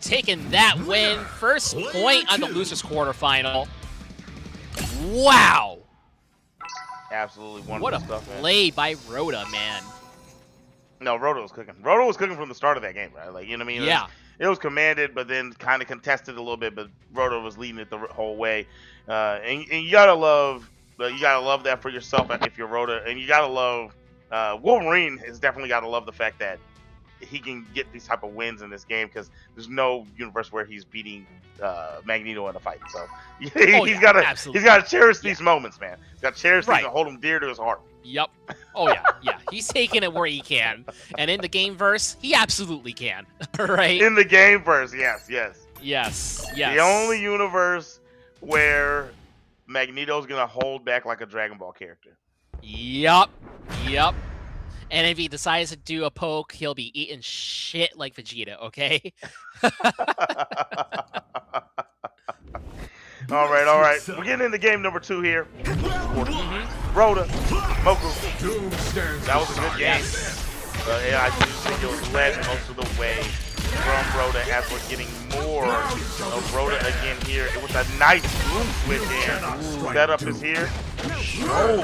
Taking that win, first point on the losers quarterfinal. Wow. Absolutely wonderful What a stuff, man. play by Rhoda, man. No, Rhoda was cooking. Rhoda was cooking from the start of that game, right? Like, you know what I mean? Yeah. It was commanded, but then kind of contested a little bit. But Rhoda was leading it the whole way, and you gotta love that for yourself if you're Rhoda, and you gotta love Wolverine has definitely gotta love the fact that he can get these type of wins in this game because there's no universe where he's beating Magneto in a fight. So he's gotta cherish these moments, man. He's gotta cherish these and hold them dear to his heart. Yep. Oh yeah. He's taking it where he can, and in the game verse, he absolutely can. Right. In the game verse, yes. Yes. The only universe where Magneto's gonna hold back like a Dragon Ball character. Yep. And if he decides to do a poke, he'll be eating shit like Vegeta, okay? All right. We're getting into game number 2 here. Rhoda, Moku. That was a good game. I do think it was led most of the way from Rhoda as we're getting more of Rhoda again here. It was a nice boom switch in. Setup is here. Oh,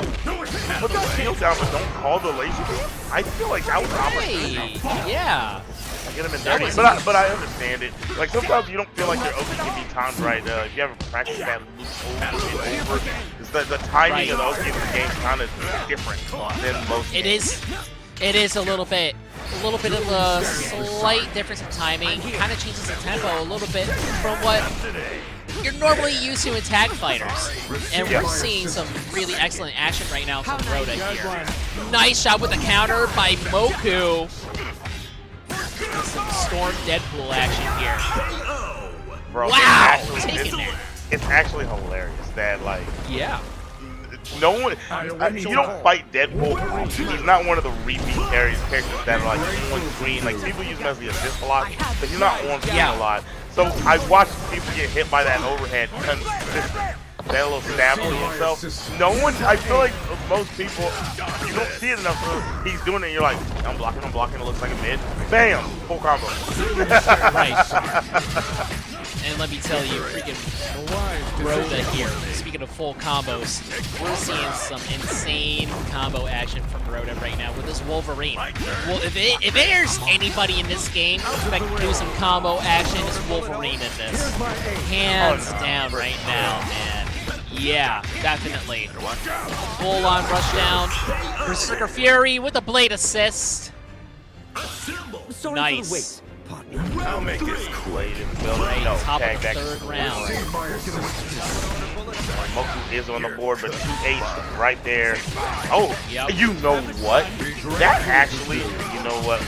put the shield down, but don't call the laser. I feel like that was an opportunity. Yeah. I get him in dirty, but I understand it. Like sometimes you don't feel like your OP can be timed right. If you ever practice that loop over and over, the timing of the OP in the game is kind of different than most. It is a little bit of a slight difference in timing. Kind of changes the tempo a little bit from what you're normally used to in tag fighters. And we're seeing some really excellent action right now from Rhoda here. Nice shot with the counter by Moku. Some Storm Deadpool action here. Bro, wow! It's actually hilarious that, like... Yeah. No one... you don't fight Deadpool. He's not one of the repeat characters that are, like, on screen. Like, people use him as the assist a lot, but he's not on screen a lot. So I watched people get hit by that overhead consistently. That little stab to himself. No one, I feel like most people, you don't see it enough. So he's doing it and you're like, I'm blocking, it looks like a mid. Bam! Full combo. Right. And let me tell you, freaking Rhoda here, speaking of full combos, we're seeing some insane combo action from Rhoda right now with this Wolverine. Well, if there's anybody in this game that can do some combo action, it's Wolverine in this. Hands down right now, man. Yeah, definitely. Full on rush down. Berserker Fury with a blade assist. Nice. I'll make this blade in the building. Right, No, top tag of the back. third round. Moku is on the board, but 2-8 right there. Oh, Yep. you know what? That actually, you know what?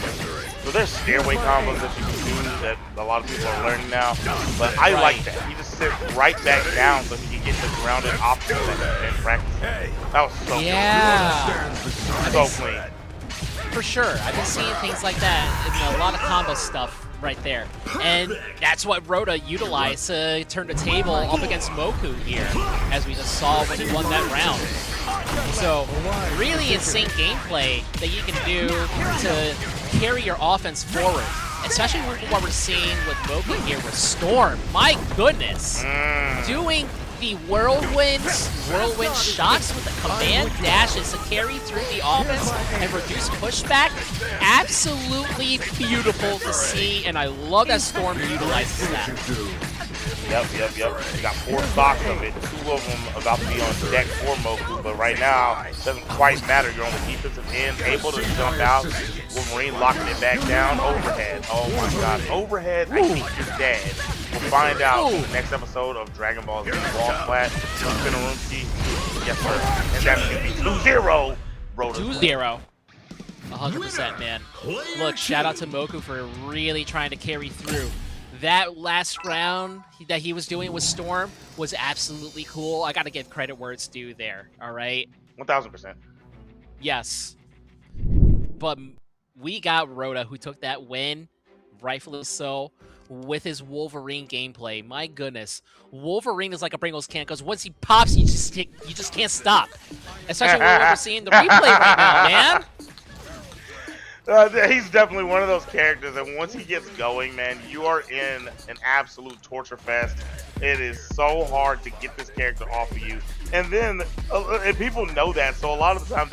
So there's stairway combos that you can do that a lot of people are learning now. But I like that. He just sits right back down so he can get the grounded option that he's been practicing. That was so good. So clean. For sure. I've been seeing things like that in a lot of combo stuff right there. And that's what Rhoda utilized to turn the table up against Moku here, as we just saw when he won that round. So, really insane gameplay that you can do to carry your offense forward. Especially with what we're seeing with Moku here with Storm. My goodness. Doing the whirlwind shots with the command dashes to carry through the offense and reduce pushback. Absolutely beautiful to see, and I love that Storm utilizes that. Yep. You got 4 stocks of it. 2 of them about to be on deck for Moku, but right now, it doesn't quite matter. You're on the defensive end, able to jump out. Wolverine locking it back down. Overhead. Oh my god. Overhead, I think you're dead. We'll find out in the next episode of Dragon Ball Z Wall Flat. Spinarunchi. Yes, sir. And that's going to be 2-0. 2-0. 100%, man. Look, shout out to Moku for really trying to carry through. That last round that he was doing with Storm was absolutely cool. I got to give credit where it's due there, all right? 1,000%. Yes. But we got Rhoda, who took that win, rightfully so, with his Wolverine gameplay. My goodness. Wolverine is like a Pringles can, because once he pops, you just can't stop. Especially when we're seeing the replay right now, man. He's definitely one of those characters, and once he gets going, man, you are in an absolute torture fest. It is so hard to get this character off of you, and then and people know that. So a lot of the time,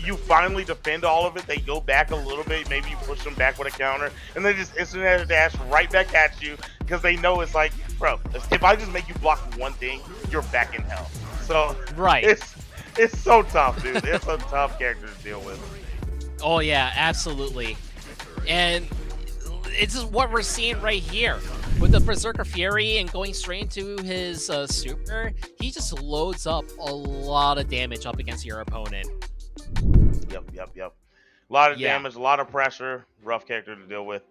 you finally defend all of it. They go back a little bit, maybe you push them back with a counter, and they just instant dash right back at you because they know it's like, bro, if I just make you block one thing, you're back in hell. So right, it's so tough, dude. It's a tough character to deal with. Oh yeah, absolutely. And it's just what we're seeing right here. With the Berserker Fury and going straight into his super, he just loads up a lot of damage up against your opponent. Yep. A lot of damage, a lot of pressure. Rough character to deal with.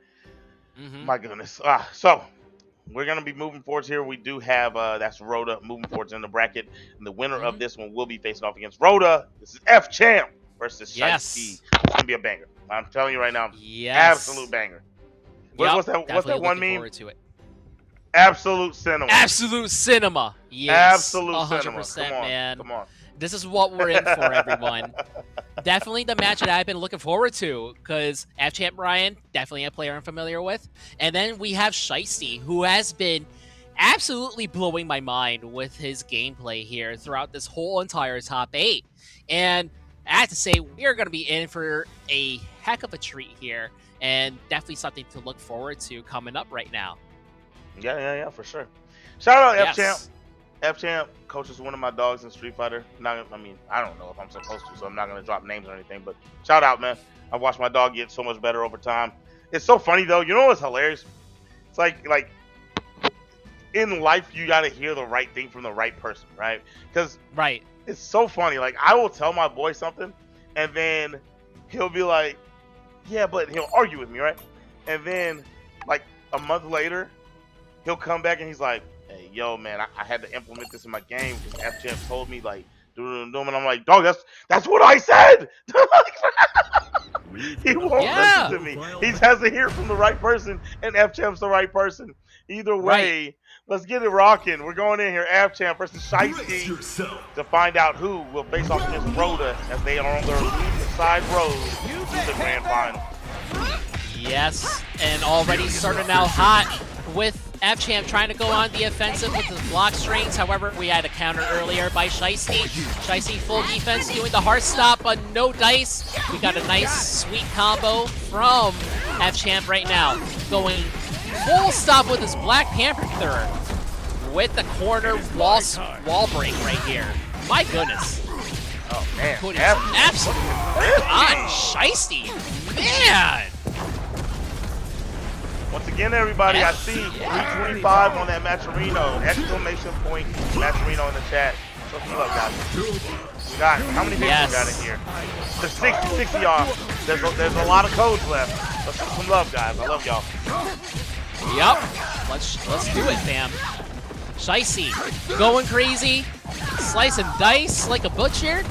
My goodness. So, we're going to be moving forwards here. We do have, that's Rhoda moving forwards in the bracket. And the winner of this one will be facing off against Rhoda. This is F-Champ versus Shiesty. It's going to be a banger. I'm telling you right now. Absolute banger. What's that one meme? Absolute cinema. Absolute cinema. Yes. Absolute 100%, cinema. man. Come on. This is what we're in for, everyone. Definitely the match that I've been looking forward to, because F-Champ Ryan, definitely a player I'm familiar with. And then we have Shiesty, who has been absolutely blowing my mind with his gameplay here throughout this whole entire top 8. And I have to say, we are going to be in for a heck of a treat here, and definitely something to look forward to coming up right now. Yeah, for sure. Shout out F-Champ. F-Champ coaches one of my dogs in Street Fighter. I don't know if I'm supposed to, so I'm not going to drop names or anything, but shout out, man. I've watched my dog get so much better over time. It's so funny, though. You know what's hilarious? It's like in life, you got to hear the right thing from the right person, right? Because it's so funny. Like, I will tell my boy something, and then he'll be like, yeah, but he'll argue with me, right? And then, like, a month later, he'll come back and he's like, hey, yo, man, I had to implement this in my game because F-Champ told me, like, do, and I'm like, dog, that's what I said! He won't listen to me. He has to hear from the right person, and F-Champ's the right person. Either way, let's get it rocking. We're going in here, F-Champ versus Shiesty, to find out who will face off against Rhoda as they are on their losing side road to the grand final. Yes, and already starting out hot with F-Champ trying to go on the offensive with his block strings. However, we had a counter earlier by Shiesty. Shiesty full defense doing the hard stop, but no dice. We got a nice sweet combo from F-Champ right now. Going full stop with his Black Panther with the corner wall break right here. My goodness. Oh, man. Putting some absolute work on Shiesty. Man. Once again, everybody, I see 325 on that Matcherino. Exclamation point, Matcherino in the chat. Show some love, guys. We got, how many people we got in here? There's 60 y'all. There's a lot of codes left. Let's show some love, guys. I love y'all. Yep. Let's do it, fam. Shiesty going crazy. Slice and dice like a butcher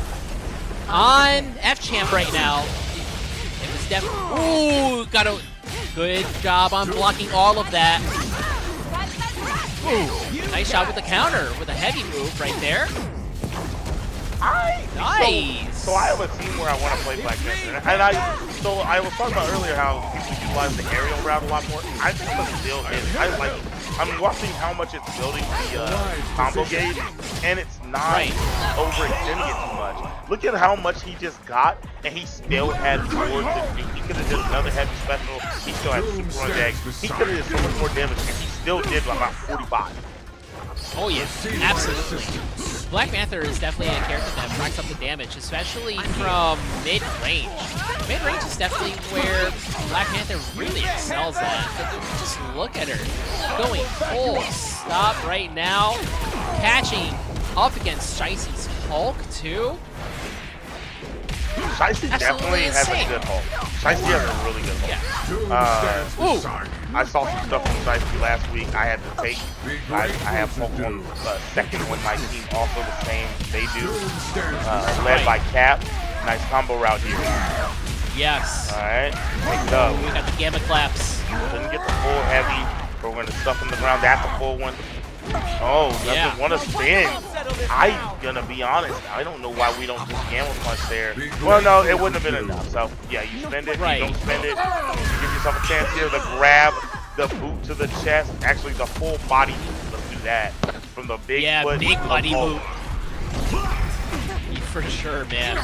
on F-Champ right now. It was definitely... Ooh, got a... Good job on blocking all of that. Ooh, nice shot with the counter with a heavy move right there. Nice. So I have a team where I want to play Black Panther, and I was talking about earlier how people utilize the aerial route a lot more. I think I'm still in. I like I'm watching how much it's building the combo gauge, and it's not overextending it too much. Look at how much he just got, and he still had more to do. He could have did another heavy special. He still had super on deck. He could have did so much more damage, and he still did about 45. Oh yeah, absolutely. Black Panther is definitely a character that racks up the damage, especially from mid-range. Mid-range is definitely where Black Panther really excels at. But just look at her. Going full stop right now. Catching up against Shicey's Hulk, too. Shicey definitely has a good Hulk. Shicey has a really good Hulk. Yeah. I saw some stuff from Shicey last week. I had to take. I have Hulk on second when my team also the same. They do. Led by Cap. Nice combo route here. Yes. All right. Pick it up. We got the Gamma Claps. Couldn't get the full heavy, but we're gonna stuff in the ground. That's a full one. Oh, doesn't want to spin. I'm gonna be honest. I don't know why we don't just gamma punch there. Well, no, it wouldn't have been enough. So yeah, you spend it, you don't spend it. You give yourself a chance here to grab the boot to the chest. Actually, the full body boot. Let's do that from the big foot. Big body boot. For sure, man.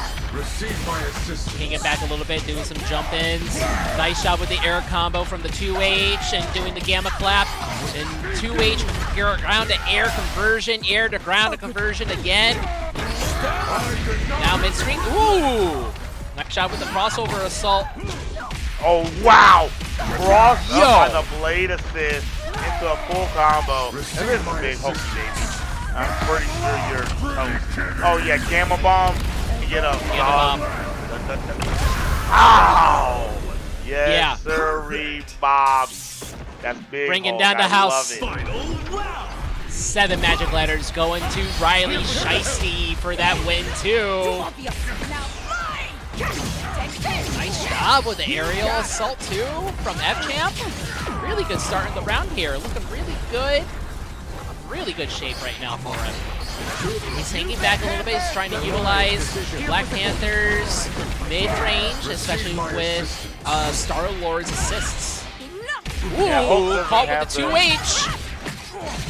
King it back a little bit, doing some jump ins. Nice job with the air combo from the 2H and doing the gamma clap. And 2H ground to air conversion, air to ground conversion again. Now mid screen. Ooh! Nice shot with the crossover assault. Oh wow! Cross up on the blade assist into a full combo. And this is a big hokey baby. I'm pretty sure you're toast. Oh yeah, Gamma Bomb. Get up, dog. Ow! Yes, sirree, Bob. That's big. Bringing down the house. 7 magic letters going to Riley Shicey for that win too. Nice job with the aerial assault too from F-Champ. Really good start in the round here. Looking really good. Really good shape right now for him. He's hanging back a little bit. He's trying to utilize Black Panther's mid-range, especially with Star-Lord's assists. Ooh, caught with the 2H.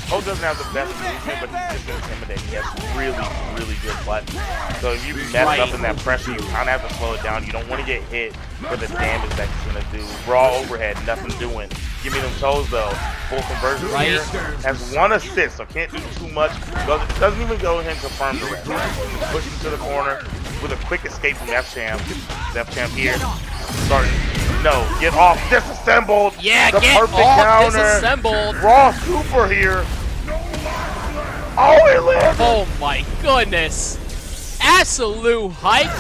Hulk doesn't have the best movement, but he's just intimidating. He has really good buttons. So if you mess up in that pressure, you kind of have to slow it down. You don't want to get hit for the damage that he's going to do. Raw overhead, nothing doing. Give me them toes, though. Full conversion here. Has 1 assist, so can't do too much. Doesn't even go ahead and confirm the rest. Push him to the corner with a quick escape from F-Champ. F-Champ here. Starting. No, get off. Disassembled. Yeah, the get perfect off. Counter. Disassembled. Raw super here. Oh, it lived. Oh my goodness. Absolute hype.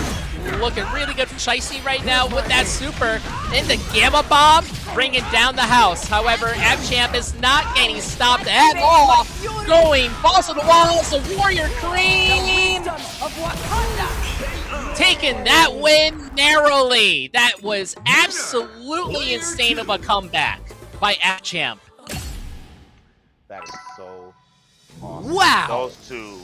Looking really good from Shicey right now with that super. Into Gamma Bomb, bringing down the house. However, F-Champ is not getting stopped at all. Going balls to the walls, the Warrior Queen. Taking that win narrowly. That was absolutely insane of a comeback by F-Champ. That is so awesome. Wow. Those two,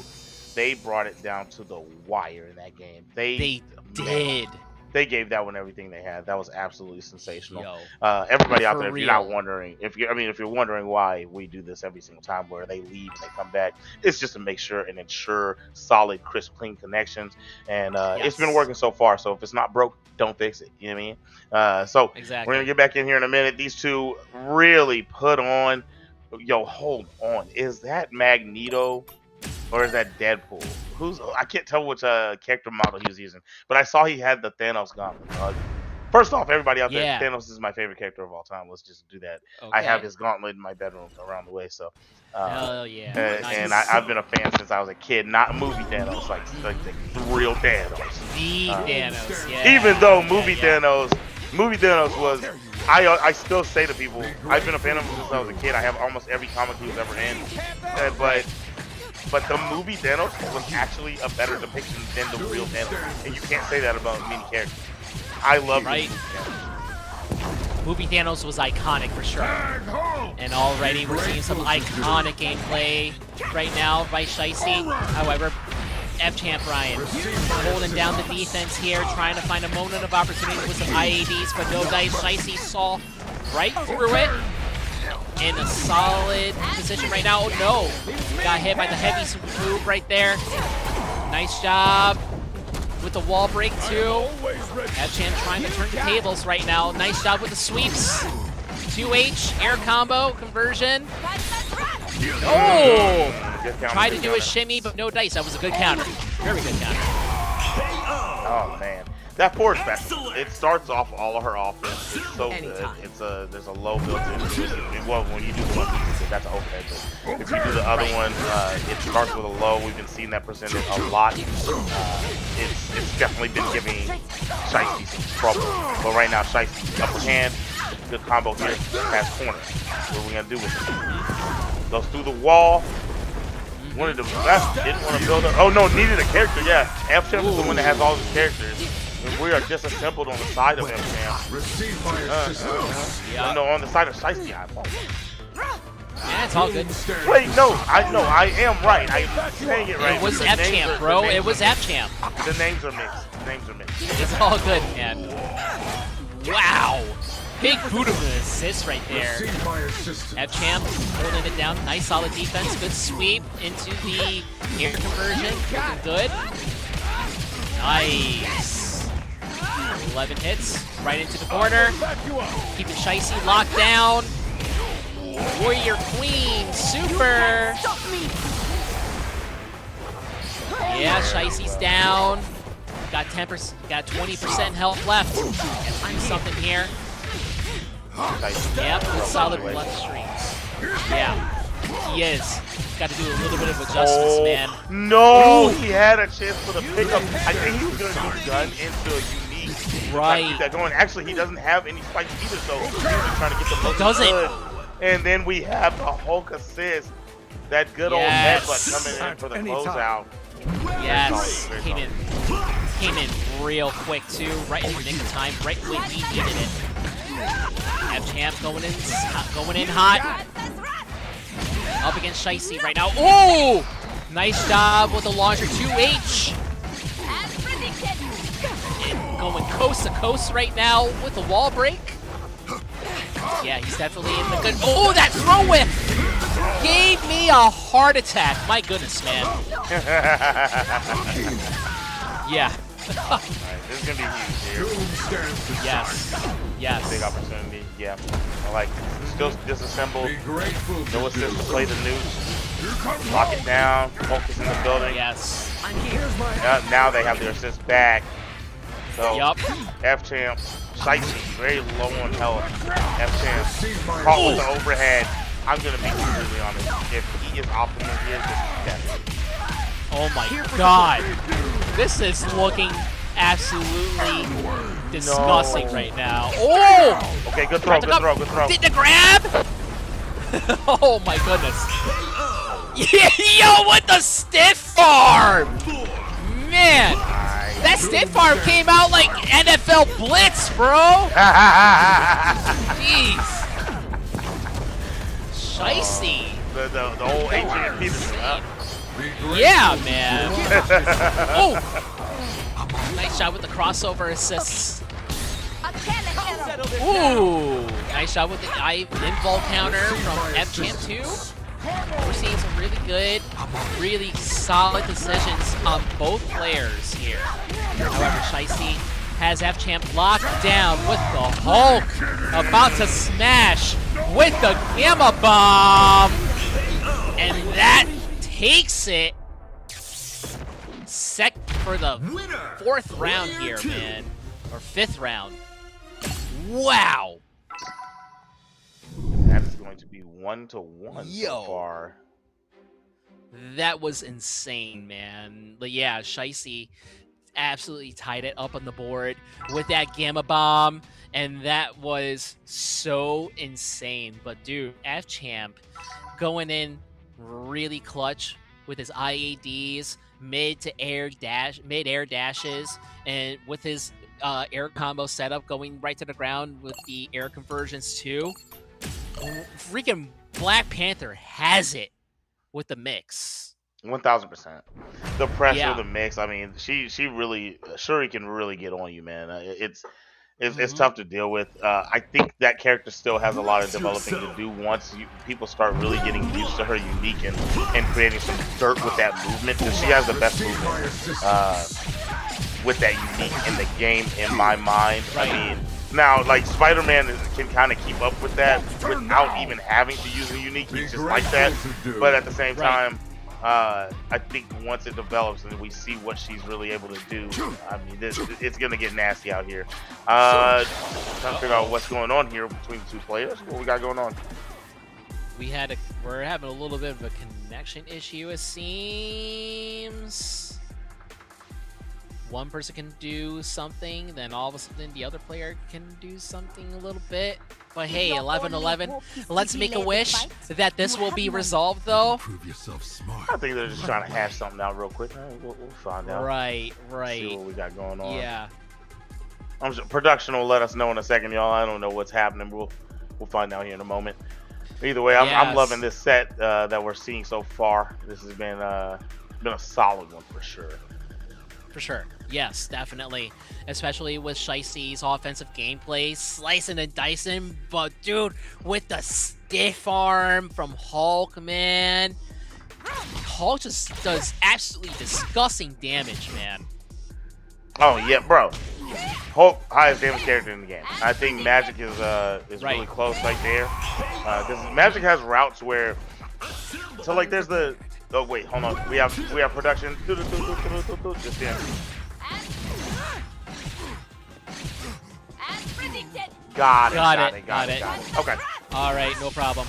they brought it down to the wire in that game. They did. They gave that one everything they had. That was absolutely sensational. Everybody out there, if you're not wondering, if you're wondering why we do this every single time, where they leave and they come back, it's just to make sure and ensure solid, crisp, clean connections. And it's been working so far. So if it's not broke, don't fix it. You know what I mean? So we're gonna get back in here in a minute. These two really put on. Yo, hold on. Is that Magneto? Or is that Deadpool? I can't tell which character model he was using, but I saw he had the Thanos gauntlet. First off, everybody out there, Thanos is my favorite character of all time. Let's just do that. Okay. I have his gauntlet in my bedroom around the way, so. Hell yeah. And I've been a fan since I was a kid, not movie Thanos, like the real Thanos. The Thanos, yeah. Even though movie Thanos was, I still say to people, I've been a fan of him since I was a kid. I have almost every comic he was ever in, but the movie Thanos was actually a better depiction than the real Thanos. And you can't say that about many characters. I love movie Thanos. Movie Thanos was iconic for sure. And already we're seeing some iconic gameplay right now by Shicey. However, F-Champ Ryan holding down the defense here, trying to find a moment of opportunity with some IADs, but no dice. Shicey saw right through it. in a solid position right now. Oh no, got hit by the heavy move right there. Nice job with the wall break too. F-Champ trying to turn the tables right now. Nice job with the sweeps. 2H, air combo, conversion. Oh! Tried to do a shimmy, but no dice. That was a good counter. Very good counter. Oh, man. That forward special, it starts off all of her offense. It's so good. There's a low built in. Well, when you do the one, that's an overhead. But if you do the other one, it starts with a low. We've been seeing that presented a lot. It's definitely been giving Shiesty some trouble. But right now, Shiesty upper hand, good combo here, pass corner. What are we gonna do with it? Goes through the wall. Wanted to didn't want to build up. Oh no, needed a character. Yeah, F-Champ is the one that has all the characters. And we are disassembled on the side of F-Champ. No, on the side of Shiesty. Yeah, it's all good. Wait, no, I am right. I'm saying it right. It was F-Champ, bro. It was F-Champ. The names are mixed. It's all good, man. Wow. Big boot of an assist right there. F-Champ holding it down. Nice solid defense. Good sweep into the air conversion. Looking good. Nice. 11 hits. Right into the corner. Keeping Shiesty locked down. Warrior Queen. Super. Yeah, Shiesty's down. Got 10%. Got 20% health left. Let's do something here. Yep, good solid bloodstream. Yeah, he is. Got to do a little bit of adjustments, man. No, he had a chance for the pickup. I think he was going to do gun into a unique. Right. Keep that going. Actually, he doesn't have any spikes either, so he's trying to get the most doesn't. good. And then we have the Hulk assist. That good old headbutt coming in for the closeout. Yes, came in real quick too, right in the nick of time, right when we needed it. F-Champ going in hot. Up against Shiesty right now. Oh! Nice job with the launcher 2H. And going coast to coast right now with the wall break. Yeah, he's definitely in the good. Oh, that throw whip gave me a heart attack. My goodness, man. Yeah. Right, this is going to be huge here. Yes. Yes. Big opportunity. Yeah. I like it. Still disassembled. No assist to play the noose. Lock it down. Focus in the building. Yes. Now they have their assist back. So, F-Champ, Shiesty, very low on health. F-Champ, caught with the overhead. I'm going to be completely honest. If he is optimal here, this is death. Oh my god. This is looking absolutely disgusting right now. Oh! Okay, good throw, good throw, good throw. Did the grab? Oh my goodness. Yo, with the stiff arm! Man, that stiff arm came out like NFL Blitz, bro! Jeez. Shiesty. The old ancient piece. Yeah, man. Oh! Nice shot with the crossover assists. Ooh! Nice shot with the invul counter from F-Champ 2. We're seeing some really good, really solid decisions on both players here. However, Shiesty has F-Champ locked down with the Hulk. About to smash with the Gamma Bomb. And that takes it for the fourth round here, man. Or fifth round. Wow. That is going to be 1-1 so far. That was insane, man. But yeah, Shiesty absolutely tied it up on the board with that Gamma Bomb. And that was so insane. But dude, F-Champ going in really clutch with his IADs, mid-air dashes, and with his air combo setup going right to the ground with the air conversions too. Freaking Black Panther has it with the mix. 1000%. The pressure, the mix. I mean, she really, Shuri can really get on you, man. It's tough to deal with. I think that character still has a lot of developing to do once people start really getting used to her unique and creating some dirt with that movement, because she has the best movement with that unique in the game, in my mind. I mean, now, like, Spider-Man can kind of keep up with that without even having to use a unique. He's just like that. But at the same time, I think once it develops and we see what she's really able to do, I mean, it's going to get nasty out here. Trying to figure out what's going on here between the two players. What we got going on? We're having a little bit of a connection issue, it seems. One person can do something, then all of a sudden the other player can do something a little bit. But hey, 11-11, let's make a wish that this will be resolved, though. Prove yourself smart. I think they're just trying to hash something out real quick. We'll find out. Right. See what we got going on. Yeah. I'm sure production will let us know in a second, y'all. I don't know what's happening. We'll find out here in a moment. Either way, I'm loving this set that we're seeing so far. This has been a solid one for sure. For sure. Yes, definitely. Especially with Shicey's offensive gameplay, slicing and dicing. But dude, with the stiff arm from Hulk, man. Hulk just does absolutely disgusting damage, man. Oh yeah, bro. Hulk, highest damage character in the game. I think Magic is really close right there. Because Magic has routes where, so like there's the. Oh wait, hold on. We have production. Just in. Got it. Okay. All right, no problem.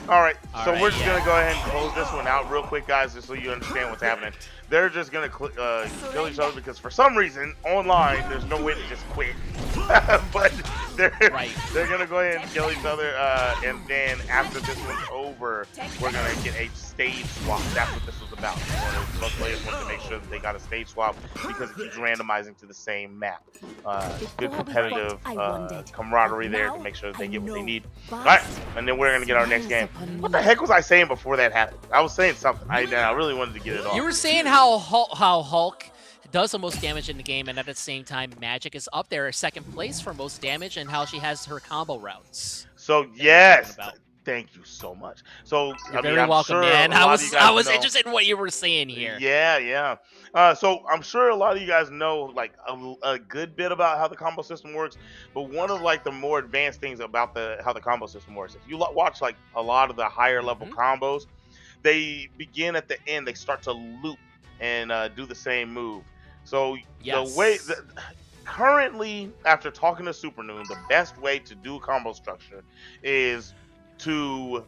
All right, so right, we're just gonna go ahead and close this one out real quick, guys, just so you understand what's happening. They're just gonna kill each other because for some reason online there's no way to just quit. But they're gonna go ahead and kill each other, and then after this one's over, we're gonna get a stage swap. That's what this was about. Both players want to make sure that they got a stage swap because it keeps randomizing to the same map. Good competitive camaraderie there to make sure that they get what they need. All right, and then we're gonna get our next game. What the heck was I saying before that happened? I was saying something. I really wanted to get it off. You were saying how Hulk does the most damage in the game, and at the same time, Magic is up there, second place for most damage, and how she has her combo routes. So yes, thank you so much. So you're very welcome, man. I was interested in what you were saying here. Yeah. So I'm sure a lot of you guys know like a good bit about how the combo system works, but one of like the more advanced things about how the combo system works, if you watch like a lot of the higher level combos, they begin at the end, they start to loop and do the same move. So the way currently, after talking to Supernoon, the best way to do a combo structure is to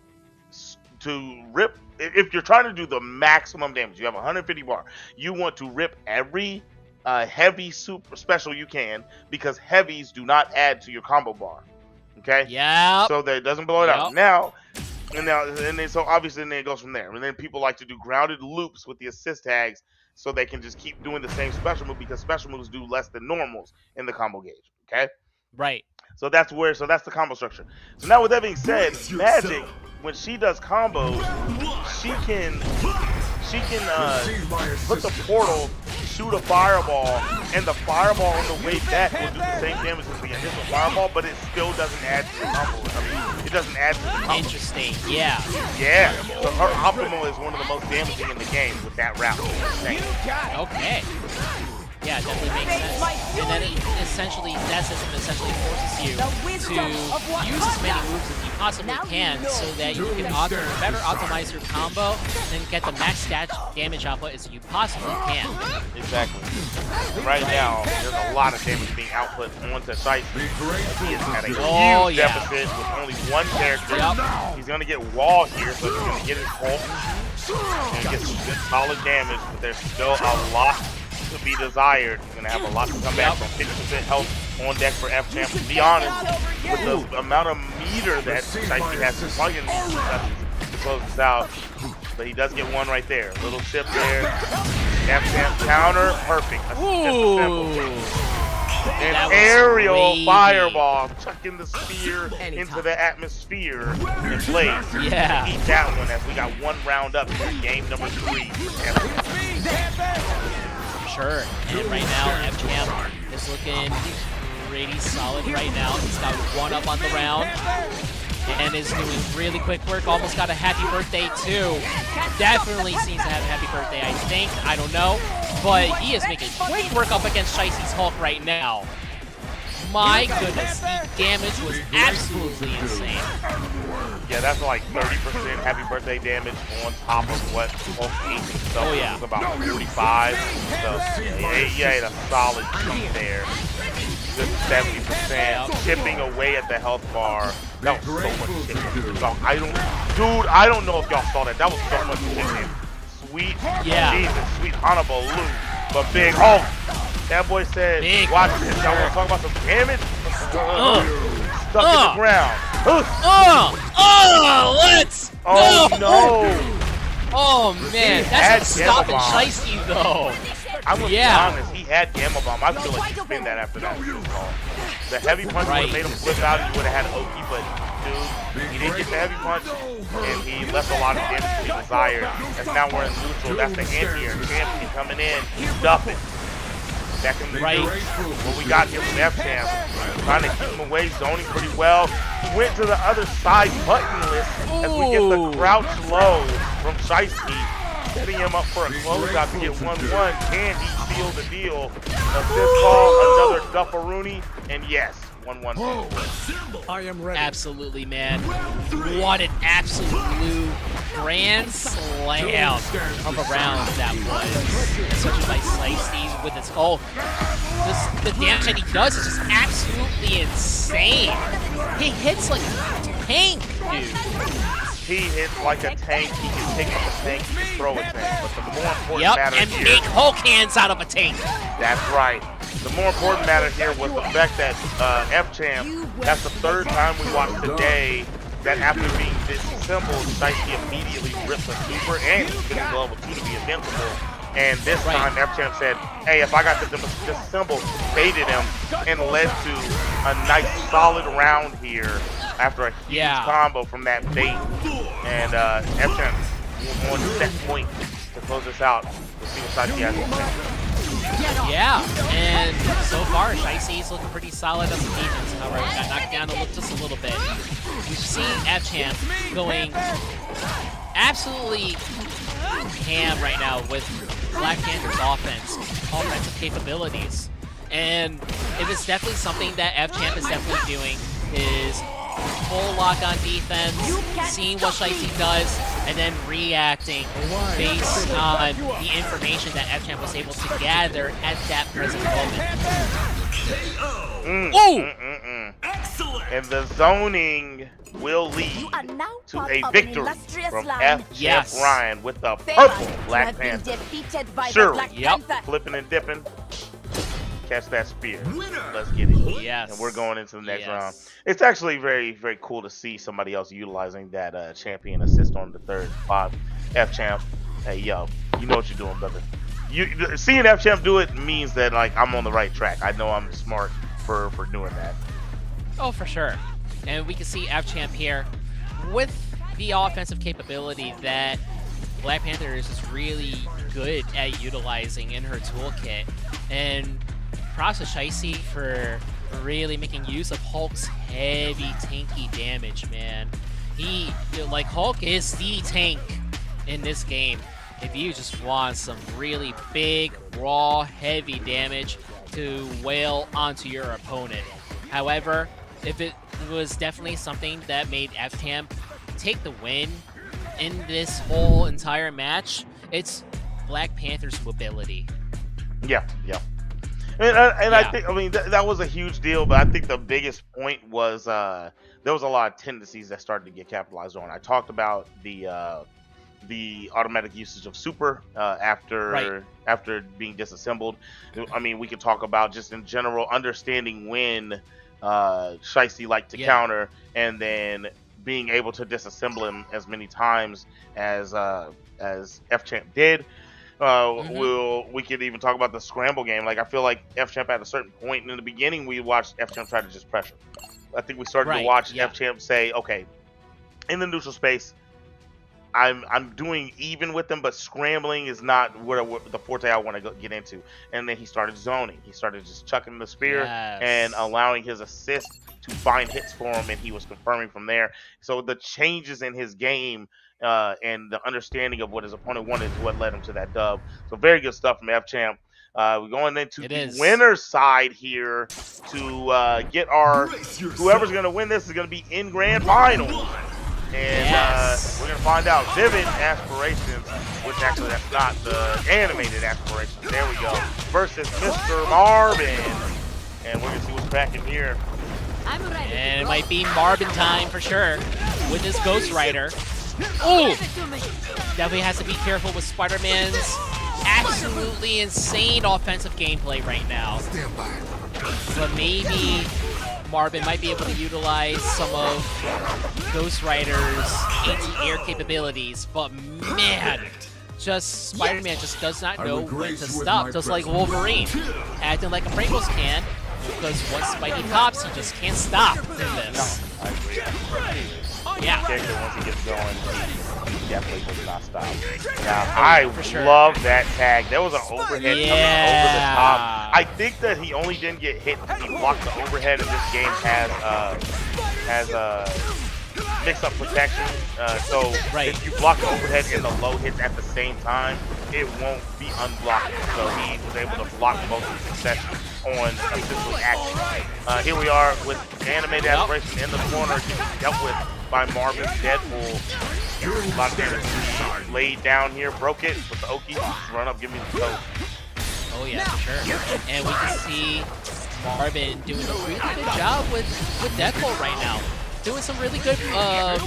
rip. If you're trying to do the maximum damage, you have 150 bar. You want to rip every heavy super special you can, because heavies do not add to your combo bar. Okay. Yeah. So that it doesn't blow it out. Now, and then so obviously then it goes from there. And then people like to do grounded loops with the assist tags, so they can just keep doing the same special move, because special moves do less than normals in the combo gauge. Okay. Right. So that's the combo structure. So now with that being said, Magic, when she does combos, she can put the portal, shoot a fireball, and the fireball on the way back will do the same damage as the initial fireball, but it still doesn't add to the combo. I mean, it doesn't add to the combo. Interesting, yeah. Yeah, so her optimal is one of the most damaging in the game with that route. Okay. Yeah, it definitely makes sense. And then that system essentially forces you to use as many moves as you possibly can, so that you can better optimize your combo and get the max damage output as you possibly can. Exactly. Right now, there's a lot of damage being output onto Sight. He is at a huge deficit with only one character. He's going to get Wall here, so he's going to get his Hulk and get some good solid damage, but there's still a lot to be desired. He's going to have a lot to come back from. 50% health on deck for F-Champ. To be honest, with the amount of meter that Shiesty has to plug in to close this out, but he does get one right there. A little chip there. F-Champ counter. Perfect. An aerial fireball, chucking the spear into the atmosphere and Blaze. Yeah. Eat that one as we got one round up here. Game number 3. sure. And right now, F-Champ is looking pretty solid right now. He's got 1 up on the round and is doing really quick work. Almost got a happy birthday, too. Definitely seems to have a happy birthday, I think. I don't know. But he is making quick work up against Shicey's Hulk right now. My goodness, the damage was absolutely insane. Yeah, that's like 30% happy birthday damage on top of what Hulk ate himself. Oh, yeah. It was about 45. So, he ate a solid chunk there. Good 70%. Chipping away at the health bar. That was so much chipping. So, I don't know if y'all saw that. That was so much chipping. Sweet, Jesus, sweet Honolulu. But Big Hulk. That boy said, watch this. Y'all want to talk about some damage? Stuck in the ground. Let's no. Oh, man. That's a stop and Shicey, though. I'm going to be honest. He had Gamma Bomb. I feel like he spin that after that. The heavy punch would have made him flip out. He would have had Oki, but dude, he didn't get the heavy punch, and he left a lot of damage to be desired. As now we're in neutral. That's the anti-air champion coming in. Stuff it. That can be what we got here from F-Champ. Trying to keep him away, zoning pretty well. He went to the other side buttonless as we get the crouch low from Shicey. Setting him up for a closeout to get 1-1. Can he seal the deal? Assist call, another Dufferoony, and yes, 1-1. I am ready. Absolutely, man. What an absolute grand slam of a round that was. Especially by Shicey with its ult. The damage that he does is just absolutely insane. He hits like a tank, dude. He hits like a tank. He can pick up a tank. He can throw a tank. But the more important matter and here, make Hulk hands out of a tank. That's right. The more important matter here was the fact that F-Champ, that's the 3rd time we watched today that after being disassembled, Shicey immediately rips a super and he's getting the level 2 to be invincible. And this time F-Champ said, hey, if I got to disassemble, baited him and led to a nice solid round here after a huge combo from that bait. And F-Champ on set point to close this out. We'll see what Shicey has to say. Yeah, and so far, Shicey's looking pretty solid as a defense. However, got knocked down to look just a little bit. We've seen F-Champ going absolutely ham right now with Black Panther's offensive capabilities. And it is definitely something that F-Champ is definitely doing, is full lock on defense, seeing what Shicey does, and then reacting based on the information that F-Champ was able to gather at that present moment. Excellent. And the zoning will lead to a victory from F-Champ Ryan with the purple Black Panther. Sure, flipping and dipping. Catch that spear. Let's get it. Yes. And we're going into the next round. It's actually very, very cool to see somebody else utilizing that champion assist on the 3rd spot. F-Champ, hey, yo, you know what you're doing, brother. Seeing F-Champ do it means that, like, I'm on the right track. I know I'm smart for doing that. Oh, for sure. And we can see F-Champ here with the offensive capability that Black Panther is just really good at utilizing in her toolkit. And props to Shicey for really making use of Hulk's heavy, tanky damage, man. Hulk is the tank in this game. If you just want some really big, raw, heavy damage to wail onto your opponent. However, if it was definitely something that made F-Champ take the win in this whole entire match, it's Black Panther's mobility. Yeah. I think, that was a huge deal, but I think the biggest point was there was a lot of tendencies that started to get capitalized on. I talked about the automatic usage of super after being disassembled. I mean, we could talk about just in general understanding when Shicey liked to counter, and then being able to disassemble him as many times as F-Champ did. We could even talk about the scramble game. Like, I feel like F-Champ at a certain point in the beginning, we watched F-Champ try to just pressure. I think we started to watch F-Champ say, okay, in the neutral space, I'm doing even with them, but scrambling is not what the forte I want to get into. And then he started zoning. He started just chucking the spear and allowing his assist to find hits for him, and he was confirming from there. So the changes in his game and the understanding of what his opponent wanted is what led him to that dub. So very good stuff from F-Champ. We're going into the winner's side here to get our whoever's going to win this is going to be in grand finals. And we're going to find out Vivid Aspirations, which actually that's not the animated Aspirations. There we go. Versus Mr. Marvin. And we're going to see what's cracking here. And it might be Marvin time for sure with this Ghost Rider. Oh! Definitely has to be careful with Spider-Man's absolutely insane offensive gameplay right now. But maybe Marvin might be able to utilize some of Ghost Rider's anti-air capabilities, but man, Spider-Man just does not know when to stop, just like Wolverine, acting like a Pringles can, because once Spidey pops, he just can't stop in this. I agree. Yeah. Once he gets going, he definitely does not stop. Now, I love that tag. There was an overhead coming over the top. I think that he only didn't get hit because he blocked the overhead, and this game has mix-up protection. So if you block the overhead and the low hits at the same time, it won't be unblocked. So he was able to block both in succession on essentially action. Here we are with animated aspiration in the corner, getting dealt with by Marvin's Deadpool. A lot of damage laid down here, broke it with the Oki. Run up, give me the coat. Oh yeah, for sure. And we can see Marvin doing a really good job with Deadpool right now. Doing some really good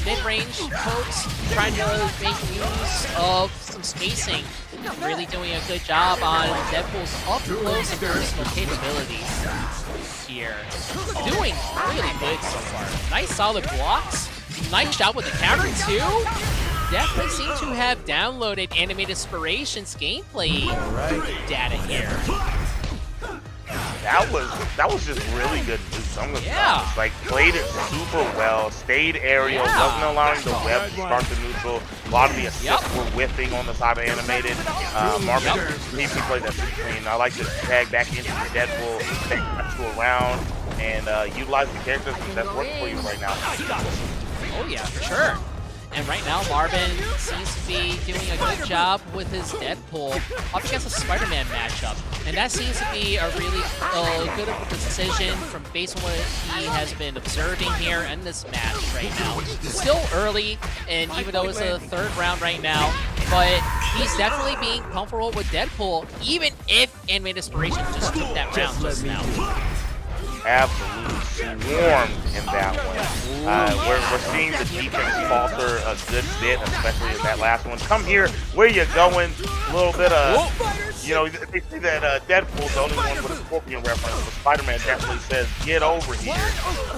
mid-range pokes, trying to make use of some spacing. Really doing a good job on Deadpool's up-close and personal capabilities here. Doing really good so far. Nice solid blocks. Nice job with the counter too. Definitely seem to have downloaded Animated Aspirations gameplay data here. That was just really good news. I'm gonna be honest. Like, played it super well, stayed aerial, wasn't allowing the web to start the neutral. A lot of the assists were whiffing on the side of animated. Marvin, he played that super clean. I like to tag back into the Deadpool, to around, and utilize the characters that's working for you right now. Oh yeah, for sure. And right now, Marvin seems to be doing a good job with his Deadpool up against a Spider-Man matchup. And that seems to be a really good of a decision from based on what he has been observing here in this match right now. Still early, and even though it's a third round right now, but he's definitely being comfortable with Deadpool, even if Animated Aspiration just took that round just now. Absolutely swarmed in that one. We're seeing the defense falter a good bit, especially in that last one. Come here, where you going? A little bit of, you know, they say that Deadpool's the only one with a Scorpion reference, but Spider-Man definitely says, get over here.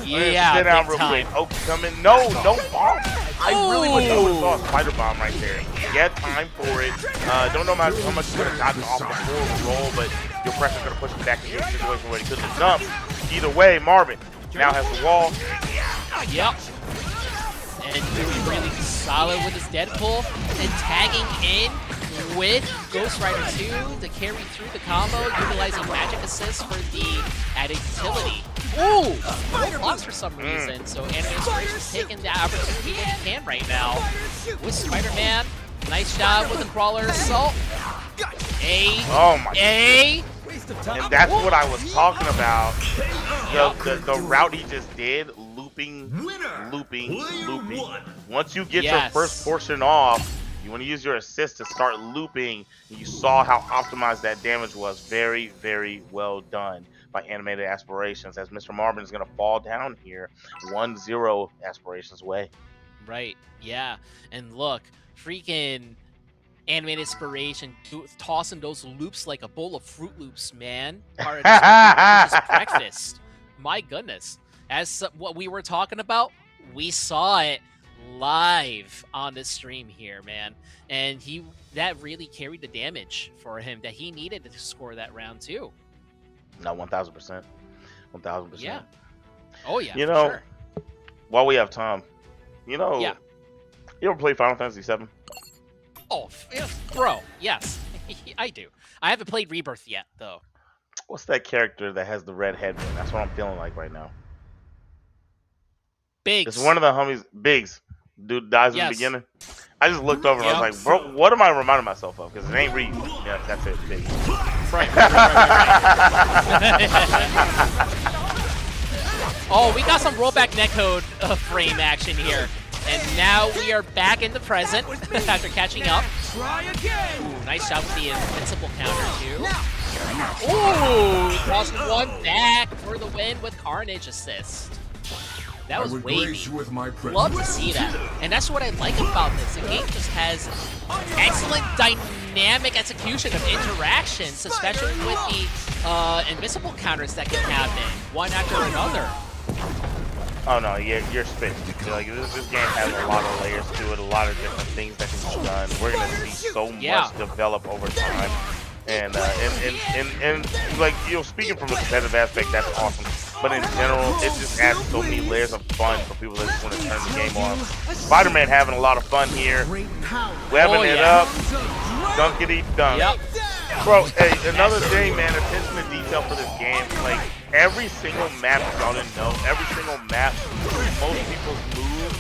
Yeah, sit down real quick. Okay, come in. No, don't bomb. I really wish I would have saw a spider bomb right there. Yeah, time for it. Don't know how much you could have gotten off the forward roll, but your pressure could have pushed him back into a situation where he couldn't have jumped. Either way, Marvin now has the wall. Yep. And doing really solid with his Deadpool and tagging in with Ghost Rider 2 to carry through the combo, utilizing magic assists for the added utility. Ooh! No blocks for some reason, so Animated Aspiration's taking the opportunity when he can right now. With Spider-Man, nice job with the crawler assault. And that's what I was talking about. The route he just did, looping. Once you get your first portion off, you want to use your assist to start looping. You saw how optimized that damage was. Very, very well done by Animated Aspirations, as Mr. Marvin is going to fall down here 1-0 Aspirations way. Right, yeah. And look, freaking Animated Aspiration tossing those loops like a bowl of Fruit Loops, man. Part of this breakfast. My goodness. As what we were talking about, we saw it live on this stream here, man. And that really carried the damage for him that he needed to score that round too. No, 1,000%. 1,000%. Yeah. Oh yeah. You know, sure. while we have time, you know, yeah. You ever play Final Fantasy VII? Oh, bro, yes, I do. I haven't played Rebirth yet, though. What's that character that has the red headband? That's what I'm feeling like right now. Biggs. It's one of the homies. Biggs. Dude dies in the beginning. I just looked over and I was like, bro, what am I reminding myself of? Because it ain't Reed. Yeah, that's it. Biggs. Right. Oh, we got some rollback netcode frame action here. And now we are back in the present after catching up. Ooh, nice shot with the invincible counter, too. Ooh, tossed one back for the win with Carnage assist. That was wavy. Love to see that. And that's what I like about this. The game just has excellent dynamic execution of interactions, especially with the invisible counters that can happen, one after another. Oh no, you're spitting. Like this game has a lot of layers to it, a lot of different things that can be done. We're gonna see so much develop over time, and like speaking from a competitive aspect, that's awesome. But in general, it just adds so many layers of fun for people that just want to turn the game on. Spider-Man having a lot of fun here, webbing it up, dunkity dunk. Yep. Bro, hey, another thing, man, attention to detail for this game. Like, every single map, y'all didn't know, every single map, most people's moves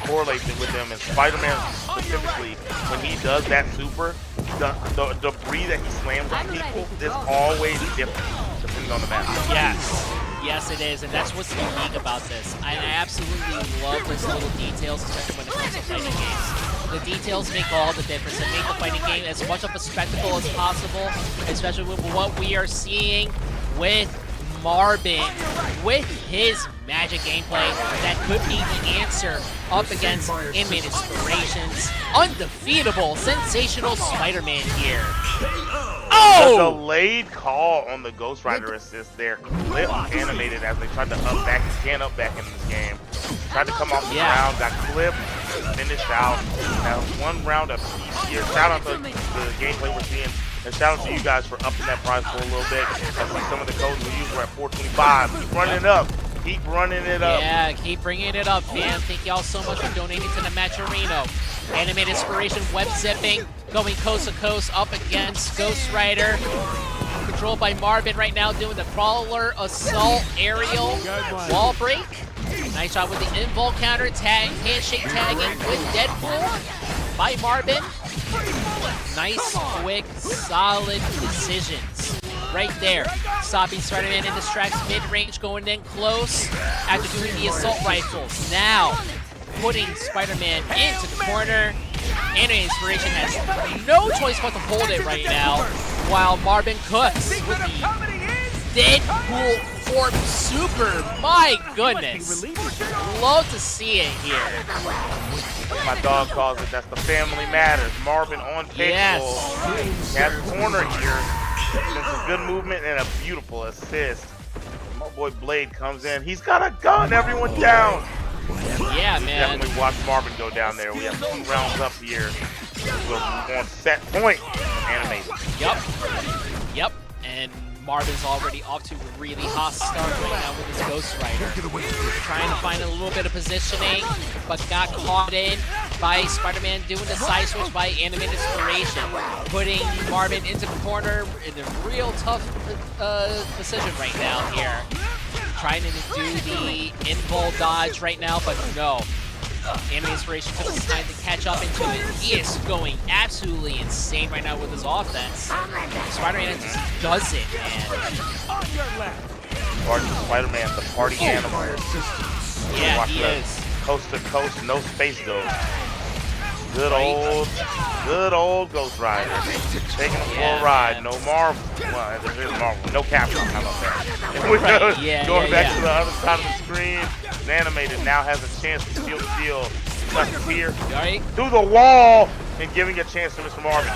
correlate with them. And Spider-Man specifically, when he does that super, the debris that he slams on people is always different, depending on the map. Yes, it is, and that's what's unique about this. I absolutely love those little details, especially when it comes to fighting games. The details make all the difference and make the fighting game as much of a spectacle as possible, especially with what we are seeing with Marvin, with his magic gameplay that could be the answer up against Inmate Inspiration's undefeatable, sensational Spider-Man here. The delayed call on the Ghost Rider assist there, clip animated as they tried to up back. You can't up back in this game. Tried to come off the ground, got clipped, finished out. Now one round of peace here. Shout out to the gameplay we're seeing. And shout out to you guys for upping that price for a little bit. I see some of the codes we use were at 425. Keep running it up. Keep running it up. Yeah, keep bringing it up, fam. Thank y'all so much for donating to the Matcherino. Animate Inspiration, web zipping, going coast to coast up against Ghost Rider. Controlled by Marvin right now, doing the Crawler Assault aerial wall break. Nice shot with the invul counter, handshake tagging with Deadpool by Marvin. Nice, quick, solid decisions. Right there. Stopping Spider-Man in this track's mid-range, going in close after doing the assault rifles. Now, putting Spider-Man into the corner. Animate Inspiration has no choice but to hold it right now, while Marvin cooks with the Deadpool Corp Super. My goodness. Love to see it here. My dog calls it, that's the family matters. Marvin on pixel. Yes. Has the corner here. There's some good movement and a beautiful assist. My boy Blade comes in. He's got a gun. Everyone down. Yeah, man. Definitely watch Marvin go down there. We have 2 rounds up here. We're on set point. Animated. Yep. And Marvin's already off to a really hot start right now with his Ghost Rider. Trying to find a little bit of positioning, but got caught in by Spider-Man doing the side switch by Animate Inspiration. Putting Marvin into the corner in a real tough position right now here. Trying to do the invul dodge right now, but no. Animate Inspiration took his time to catch up into it. He is going absolutely insane right now with his offense. Spider-Man just does it, man. Spider-Man, the party animal. Yeah, Watch he is. Coast to coast, no space goes. Good old Ghost Rider. Taking a full ride. No Marvel. Well, there's Marvel. No Capcom. How about that? Going back to the other side of the screen. Animated now has a chance to steal the steal. Touches here. Through the wall and giving a chance to Mr. Marvin.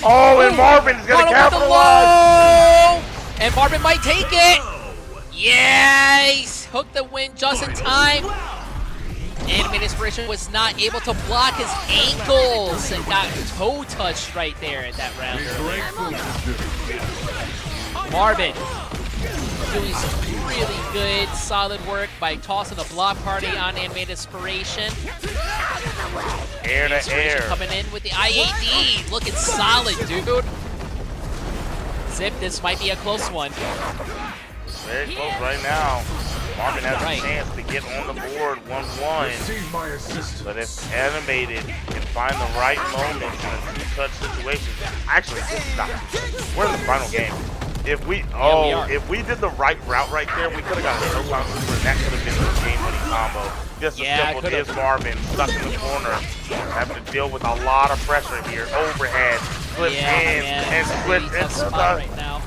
Oh, and Marvin is going to capitalize. And Marvin might take it. Yes! Hooked the win just in time. Animate Inspiration was not able to block his ankles and got toe touched right there at that round. Marvin doing some really good, solid work by tossing a block party on Animated Inspiration. Air to air. Coming in with the IAD. Looking solid, dude. Zip, this might be a close one. Very close right now. Marvin has a chance to get on the board 1-1. But if Animated can find the right moment in a two-touch situation, actually, this is not two-touch. We're in the final game. If we if we did the right route right there, we could have got a Tōkon super, and that could have been the game-winning combo. Just a simple is Marvin stuck in the corner, having to deal with a lot of pressure here. Overhead, flip in, and switch into the right now.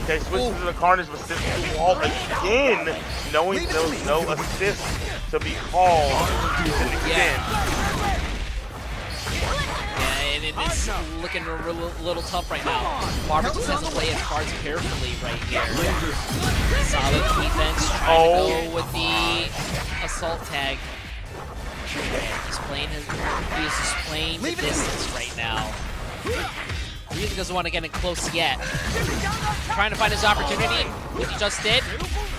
Okay, switching to the Carnage, but still wall again, knowing there was no assist to be called to an extent. And it's looking a little tough right now. Marvin just has to play his cards carefully right here. Solid defense, trying to go with the assault tag. And he's playing he's just playing the distance right now. Really doesn't want to get in close yet. Trying to find his opportunity, which he just did.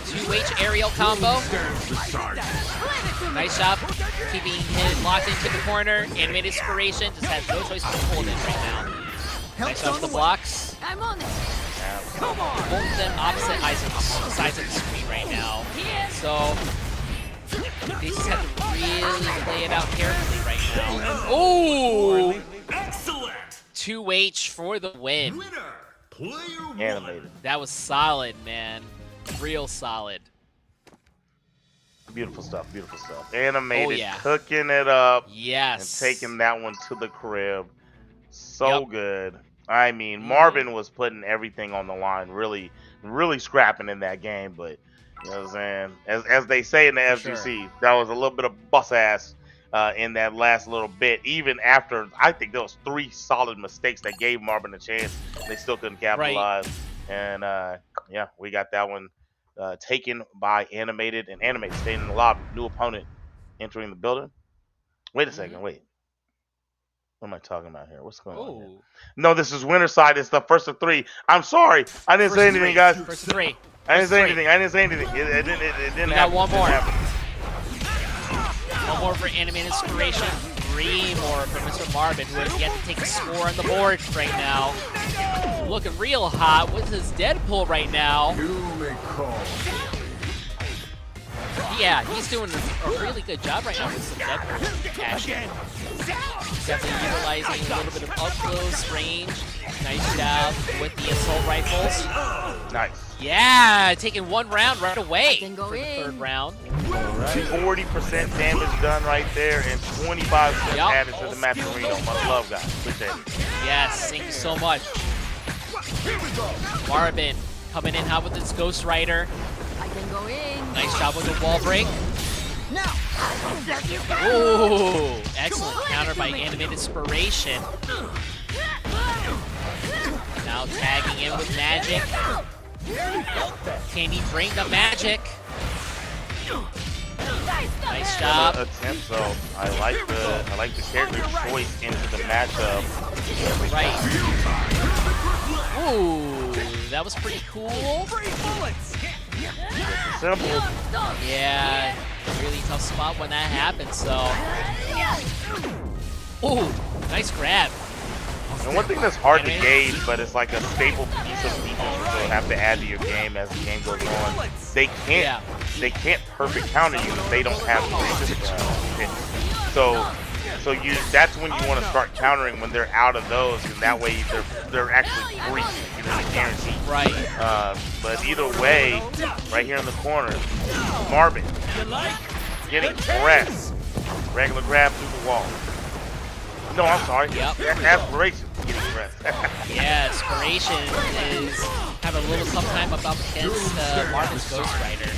2H aerial combo. Nice job keeping him locked into the corner. Animated Inspiration just has no choice but to hold it right now. Nice job with the blocks. I'm on it. Both of them opposite sides of the screen right now. So they just have to really play it out carefully right now. Oh! Excellent. 2H for the win. Animated. That was solid, man. Real solid. Beautiful stuff, beautiful stuff. Animated, cooking it up. Yes. And taking that one to the crib. So good. I mean, Marvin was putting everything on the line, really scrapping in that game. But, you know what I'm saying? As they say in the FGC, that was a little bit of bus ass in that last little bit. Even after, I think there was 3 solid mistakes that gave Marvin a chance. They still couldn't capitalize. And, yeah, we got that one taken by Animated, and Animated staying in the lobby. New opponent entering the building. Wait a second, wait. What am I talking about here? What's going on here? No, this is winner side. It's the first of 3. I'm sorry. I didn't say anything, guys. First of 3. I didn't say anything. It didn't we got one more. One more for Animated Inspiration. 3 more for Mr. Marvin, who has yet to take a score on the board right now. Looking real hot with his Deadpool right now. Yeah, he's doing a really good job right now with some Deadpool action. Definitely utilizing a little bit of up close range. Nice job with the assault rifles. Nice. Yeah, taking 1 round right away Can go for the in. 3rd round. 40% damage done right there, and 25% added to the match arena. Much love, guys. Appreciate it. Yes, thank you so much. Marvin coming in hot with his Ghost Rider. I can go in. Nice job with the wall break. Now. Ooh, excellent counter by Animated Inspiration. Now tagging in with magic. Can he bring the magic? Nice job. Attempt, so I like the character choice into the matchup. Right. Ooh, that was pretty cool. Simple. Yeah, really tough spot when that happened, so. Ooh, nice grab. And one thing that's hard to gauge, but it's like a staple piece of defense you'll have to add to your game as the game goes on. They can't perfect counter you if they don't have the So that's when you want to start countering when they're out of those, and that way they're actually free, you know, guaranteed. Right. But either way, right here in the corner, Marvin getting pressed. Regular grab through the wall. No, I'm sorry. Yep. Aspiration getting pressed. Yeah, Inspiration is having a little tough time up against Marvin's Ghost Rider.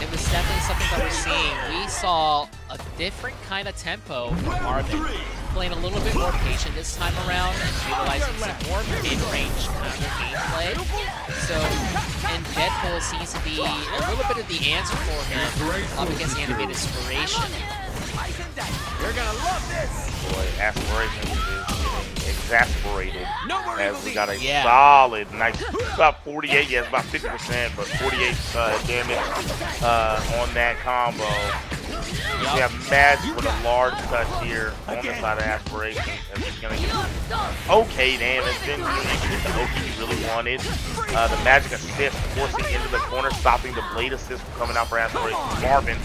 It was definitely something that we're seeing. We saw a different kind of tempo from Marvin, playing a little bit more patient this time around and utilizing some more mid-range counter gameplay. So, and Deadpool seems to be a little bit of the answer for him up against Animated Inspiration. You're gonna love this. Boy, Aspirations is getting exasperated as we got a Yeah. solid, nice, about 48, yes, about 50%, but 48 damage on that combo. We have Magic with a large touch here on the side of Aspirations. And he's going to get okay damage. Didn't even get the OP he really wanted. The Magic assist forcing into the corner, stopping the blade assist from coming out for Aspirations. Marvin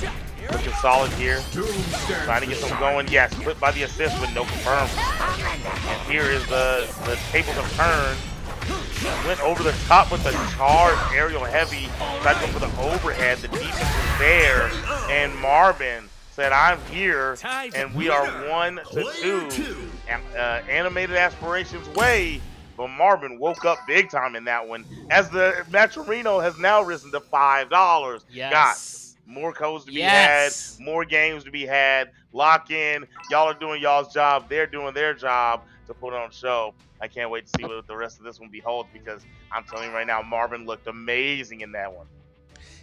looking solid here. Trying to get them going. Yes, split by the assist with no confirm. And here is the tables have turned. Went over the top with a charged aerial heavy. Tried to go for the overhead. The defense was there. And Marvin said, I'm here. And we are 1-2. Animated Aspirations way. But Marvin woke up big time in that one. As the Maturino has now risen to $5. Yes. Got more codes to be had. More games to be had. Lock in. Y'all are doing y'all's job. They're doing their job to put on a show. I can't wait to see what the rest of this one beholds, because I'm telling you right now, Marvin looked amazing in that one.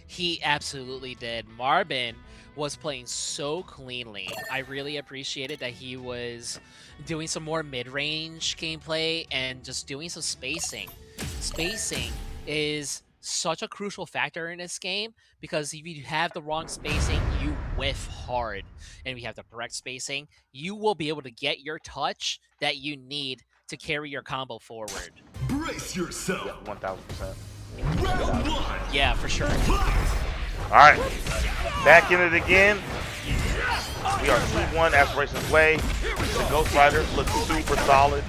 He absolutely did. Marvin was playing so cleanly. I really appreciated that he was doing some more mid-range gameplay and just doing some spacing. Spacing is such a crucial factor in this game, because if you have the wrong spacing, you whiff hard. And if you have the correct spacing, you will be able to get your touch that you need to carry your combo forward. Brace yourself. Yeah, 1000%. Round one. Yeah, for sure. All right, back in it again. We are 2-1 Aspirations way. The Ghost Rider looks super solid.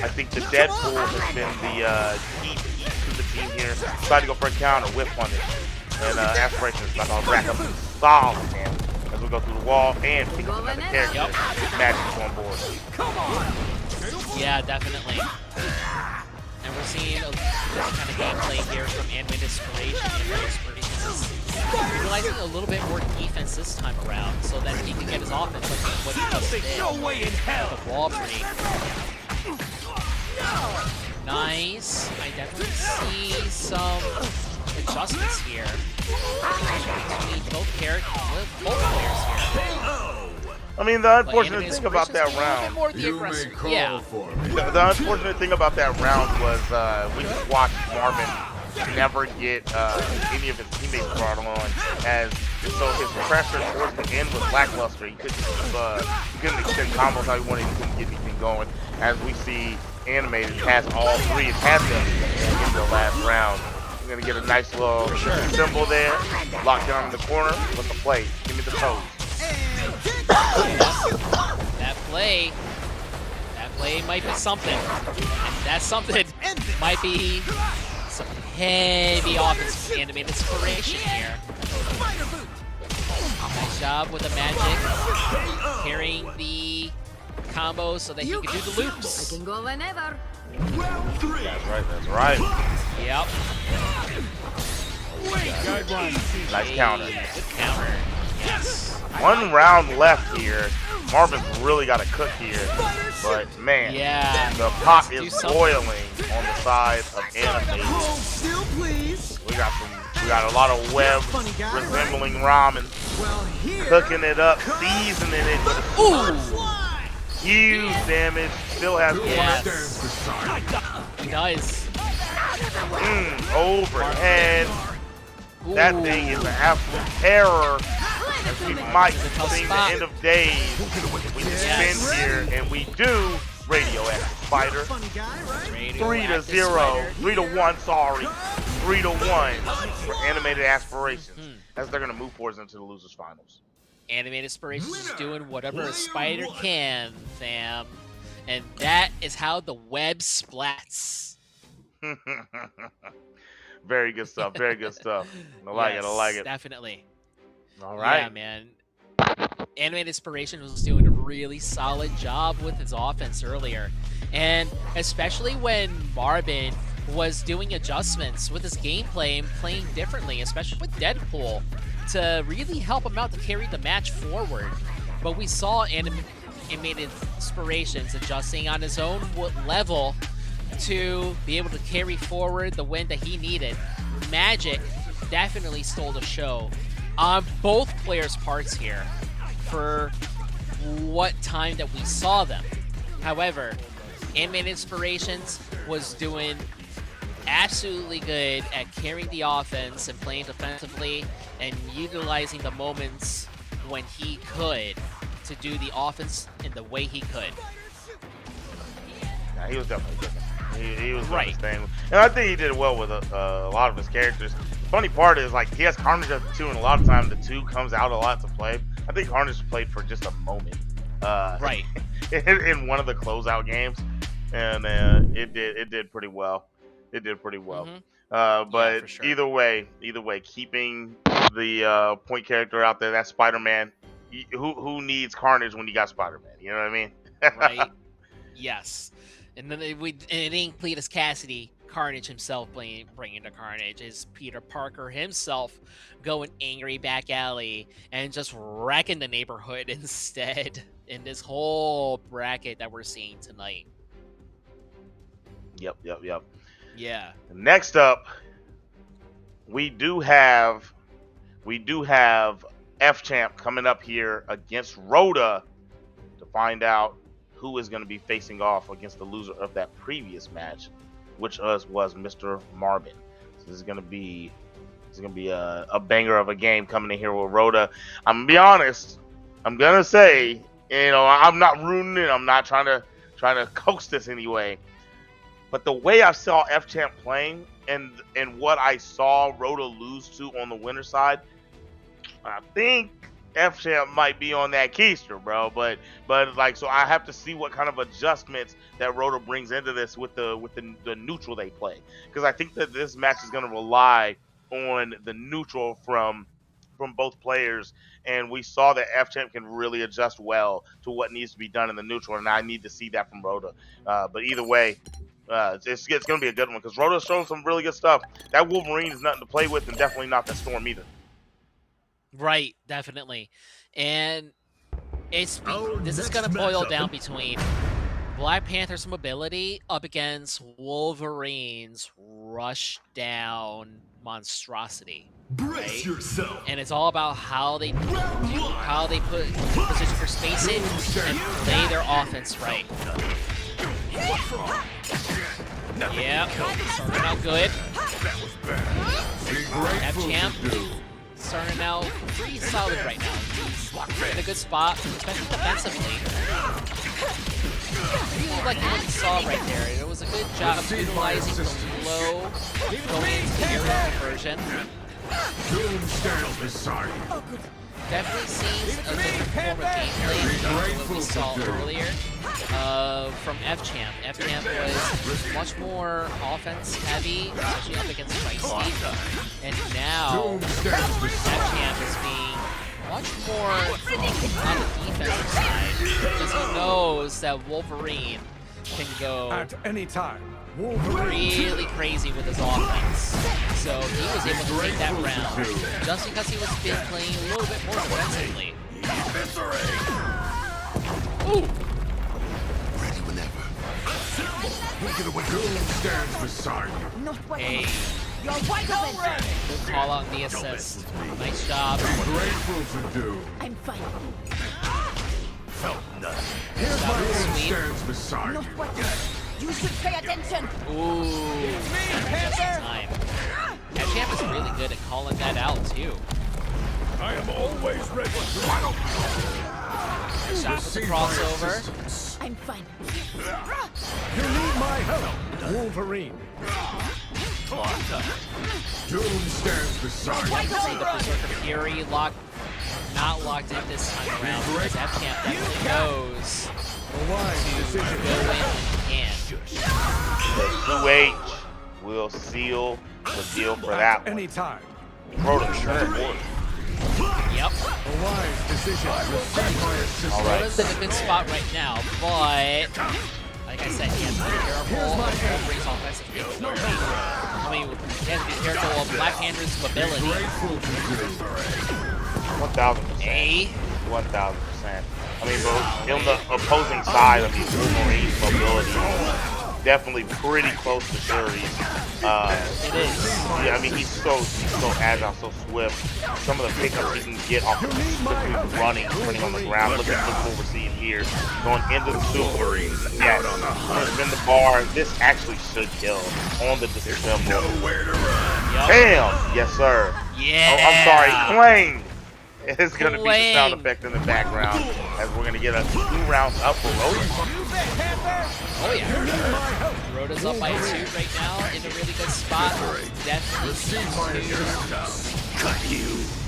I think the Deadpool has been the key to the team here. Tried to go for a counter, whip on it. And Aspirations not gonna rack up solid damage as we go through the wall and pick up another character. Magic's on board. Come on. Yeah, definitely. And we're seeing a kind of gameplay here from Animated Inspiration. Animated Inspiration is utilizing a little bit more defense this time around, so that he can get his offense like what he just did. No way in hell. The wall break. Nice. I definitely see some adjustments here between both players here. I mean, the unfortunate thing about that round, yeah. the unfortunate thing about that round was we just watched Marvin never get any of his teammates brought on, as so his pressure towards the end was lackluster. He couldn't extend combos how he wanted. He couldn't get anything going. As we see, Animated has all three. It's had them in the last round. We're gonna get a nice little symbol there. Lock down in the corner with the play. Give me the pose. That play might be something. And that something might be some heavy offense from Animated Inspiration here. Nice job with the Magic, carrying the combo so that he can do the loops. I can go whenever. Round three. That's right. Yep. Nice counter. Good counter. Yes. One round left here. Marvin's really got to cook here, but man, the pot is boiling on the side of Animated. Still, please. We got a lot of web resembling ramen, cooking it up, seasoning it. Huge damage. Still has He does. Overhead. That thing is an absolute terror. As we might see the end of days, we spin here, and we do radioactive spider. 3-0, 3-1. Sorry, 3-1 for Animated Aspirations, as they're gonna move forward into the losers finals. Animated Inspiration is doing whatever a spider can, fam, and that is how the web splats. Very good stuff. Very good stuff. I like it. Definitely. All right. Yeah, man. Animated Inspiration was doing a really solid job with his offense earlier. And especially when Marvin was doing adjustments with his gameplay and playing differently, especially with Deadpool, to really help him out to carry the match forward. But we saw Animated Inspirations adjusting on his own level to be able to carry forward the win that he needed. Magic definitely stole the show on both players' parts here for what time that we saw them. However, Ant-Man Inspirations was doing absolutely good at carrying the offense and playing defensively and utilizing the moments when he could to do the offense in the way he could. Yeah, he was definitely different. He was Right. doing his thing. And I think he did well with a lot of his characters. The funny part is, like, he has Carnage at the 2, and a lot of times the 2 comes out a lot to play. I think Carnage played for just a moment. Right. In one of the closeout games. And it did pretty well. It did pretty well. But for sure. either way, keeping the point character out there, that's Spider-Man. Who needs Carnage when you got Spider-Man? You know what I mean? Right? Yes. And then it ain't Cletus Cassidy, Carnage himself bringing the Carnage. Is Peter Parker himself going angry back alley and just wrecking the neighborhood instead in this whole bracket that we're seeing tonight. Yep. Yeah. Next up, we do have F-Champ coming up here against Rhoda to find out who is going to be facing off against the loser of that previous match, which was Mr. Marvin. So this is going to be a banger of a game coming in here with Rhoda. I'm gonna be honest. I'm gonna say, I'm not ruining it. I'm not trying to coax this anyway. But the way I saw F-Champ playing and what I saw Rhoda lose to on the winner side, I think F-Champ might be on that keister, bro. But like, so I have to see what kind of adjustments that Rhoda brings into this with the neutral they play, because I think that this match is going to rely on the neutral from both players, and we saw that F-Champ can really adjust well to what needs to be done in the neutral, and I need to see that from Rhoda. But either way, it's going to be a good one because Rhoda's showing some really good stuff. That Wolverine is nothing to play with, and definitely not that Storm either. Right, definitely. And this is going to boil down between Black Panther's mobility up against Wolverine's rush down monstrosity. Brace yourself. And it's all about how they put position for spacing and play their offense right. Yep, starting out good. F-Champ starting out pretty solid right now. He's in a good spot, especially defensively. I really like what we saw right there. It was a good job of utilizing the low going into the aerial conversion. Definitely seems a different form of gameplay than what we saw earlier from F-Champ. F-Champ was much more offense heavy, especially up against Shiesty. And now F-Champ is being much more on the defensive side because he knows that Wolverine can go At any time. really crazy with his offense. So he was able to take that round just because he was playing a little bit more defensively. Ooh! Ready whenever. Doom stands beside you. Hey, You're wide open. good call on the assist. Nice job. Grateful to do. I'm fine. Felt nothing. Here's my sweep. Stands beside Not you. what you should pay attention. Ooh, just in time. F-Champ is really good at calling that out too. I am always ready. Shot with the crossover. I'm fine. You need my help, Wolverine. Doom stands beside Wide you. See the open. Berserker Fury not locked in this time around because F-Champ definitely knows A wise to decision. go in and The 2H will seal the deal for that one. Any time. Rhoda, turn it forward. Yep. A wise decision. Receive my assistance. All right. Roda's in a good spot right now, but like I said, he has to be careful of Wolverine's offensive capability. I mean, he has to be careful of Black Panther's mobility. Grateful to do. 1,000%. 1,000%. I mean, bro, on the opposing side of these Wolverine's mobility definitely pretty close to Shuri's. It is. Yeah, I mean, he's so agile, so swift. Some of the pickups he can get off of quickly running on the ground. Look at what we're seeing here. Going into the super. Yeah, in the bar. This actually should kill on the disassemble. Bam! Yes, sir. Yeah. Oh, I'm sorry. Clang! It's going to be the sound effect in the background as we're going to get a 2 rounds up for Rhoda. Oh, yeah. Rhoda's up by 2 right now in a really good spot. Definitely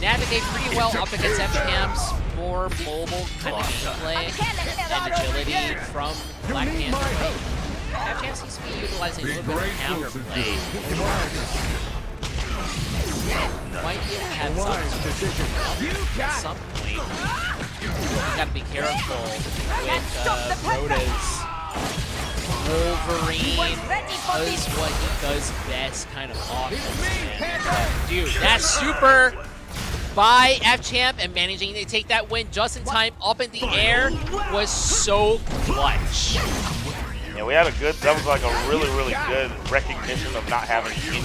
navigate pretty well up against FCAM's more mobile kind of gameplay and agility from Black Panther. FCAM seems to be utilizing a little bit of counterplay. Might be able to have some at some point. You gotta be careful with Rhoda's Wolverine does what he does best, kind of offense. Dude, that super by FChamp and managing to take that win just in time up in the air was so clutch. Yeah, we had that was like a really good recognition of not having any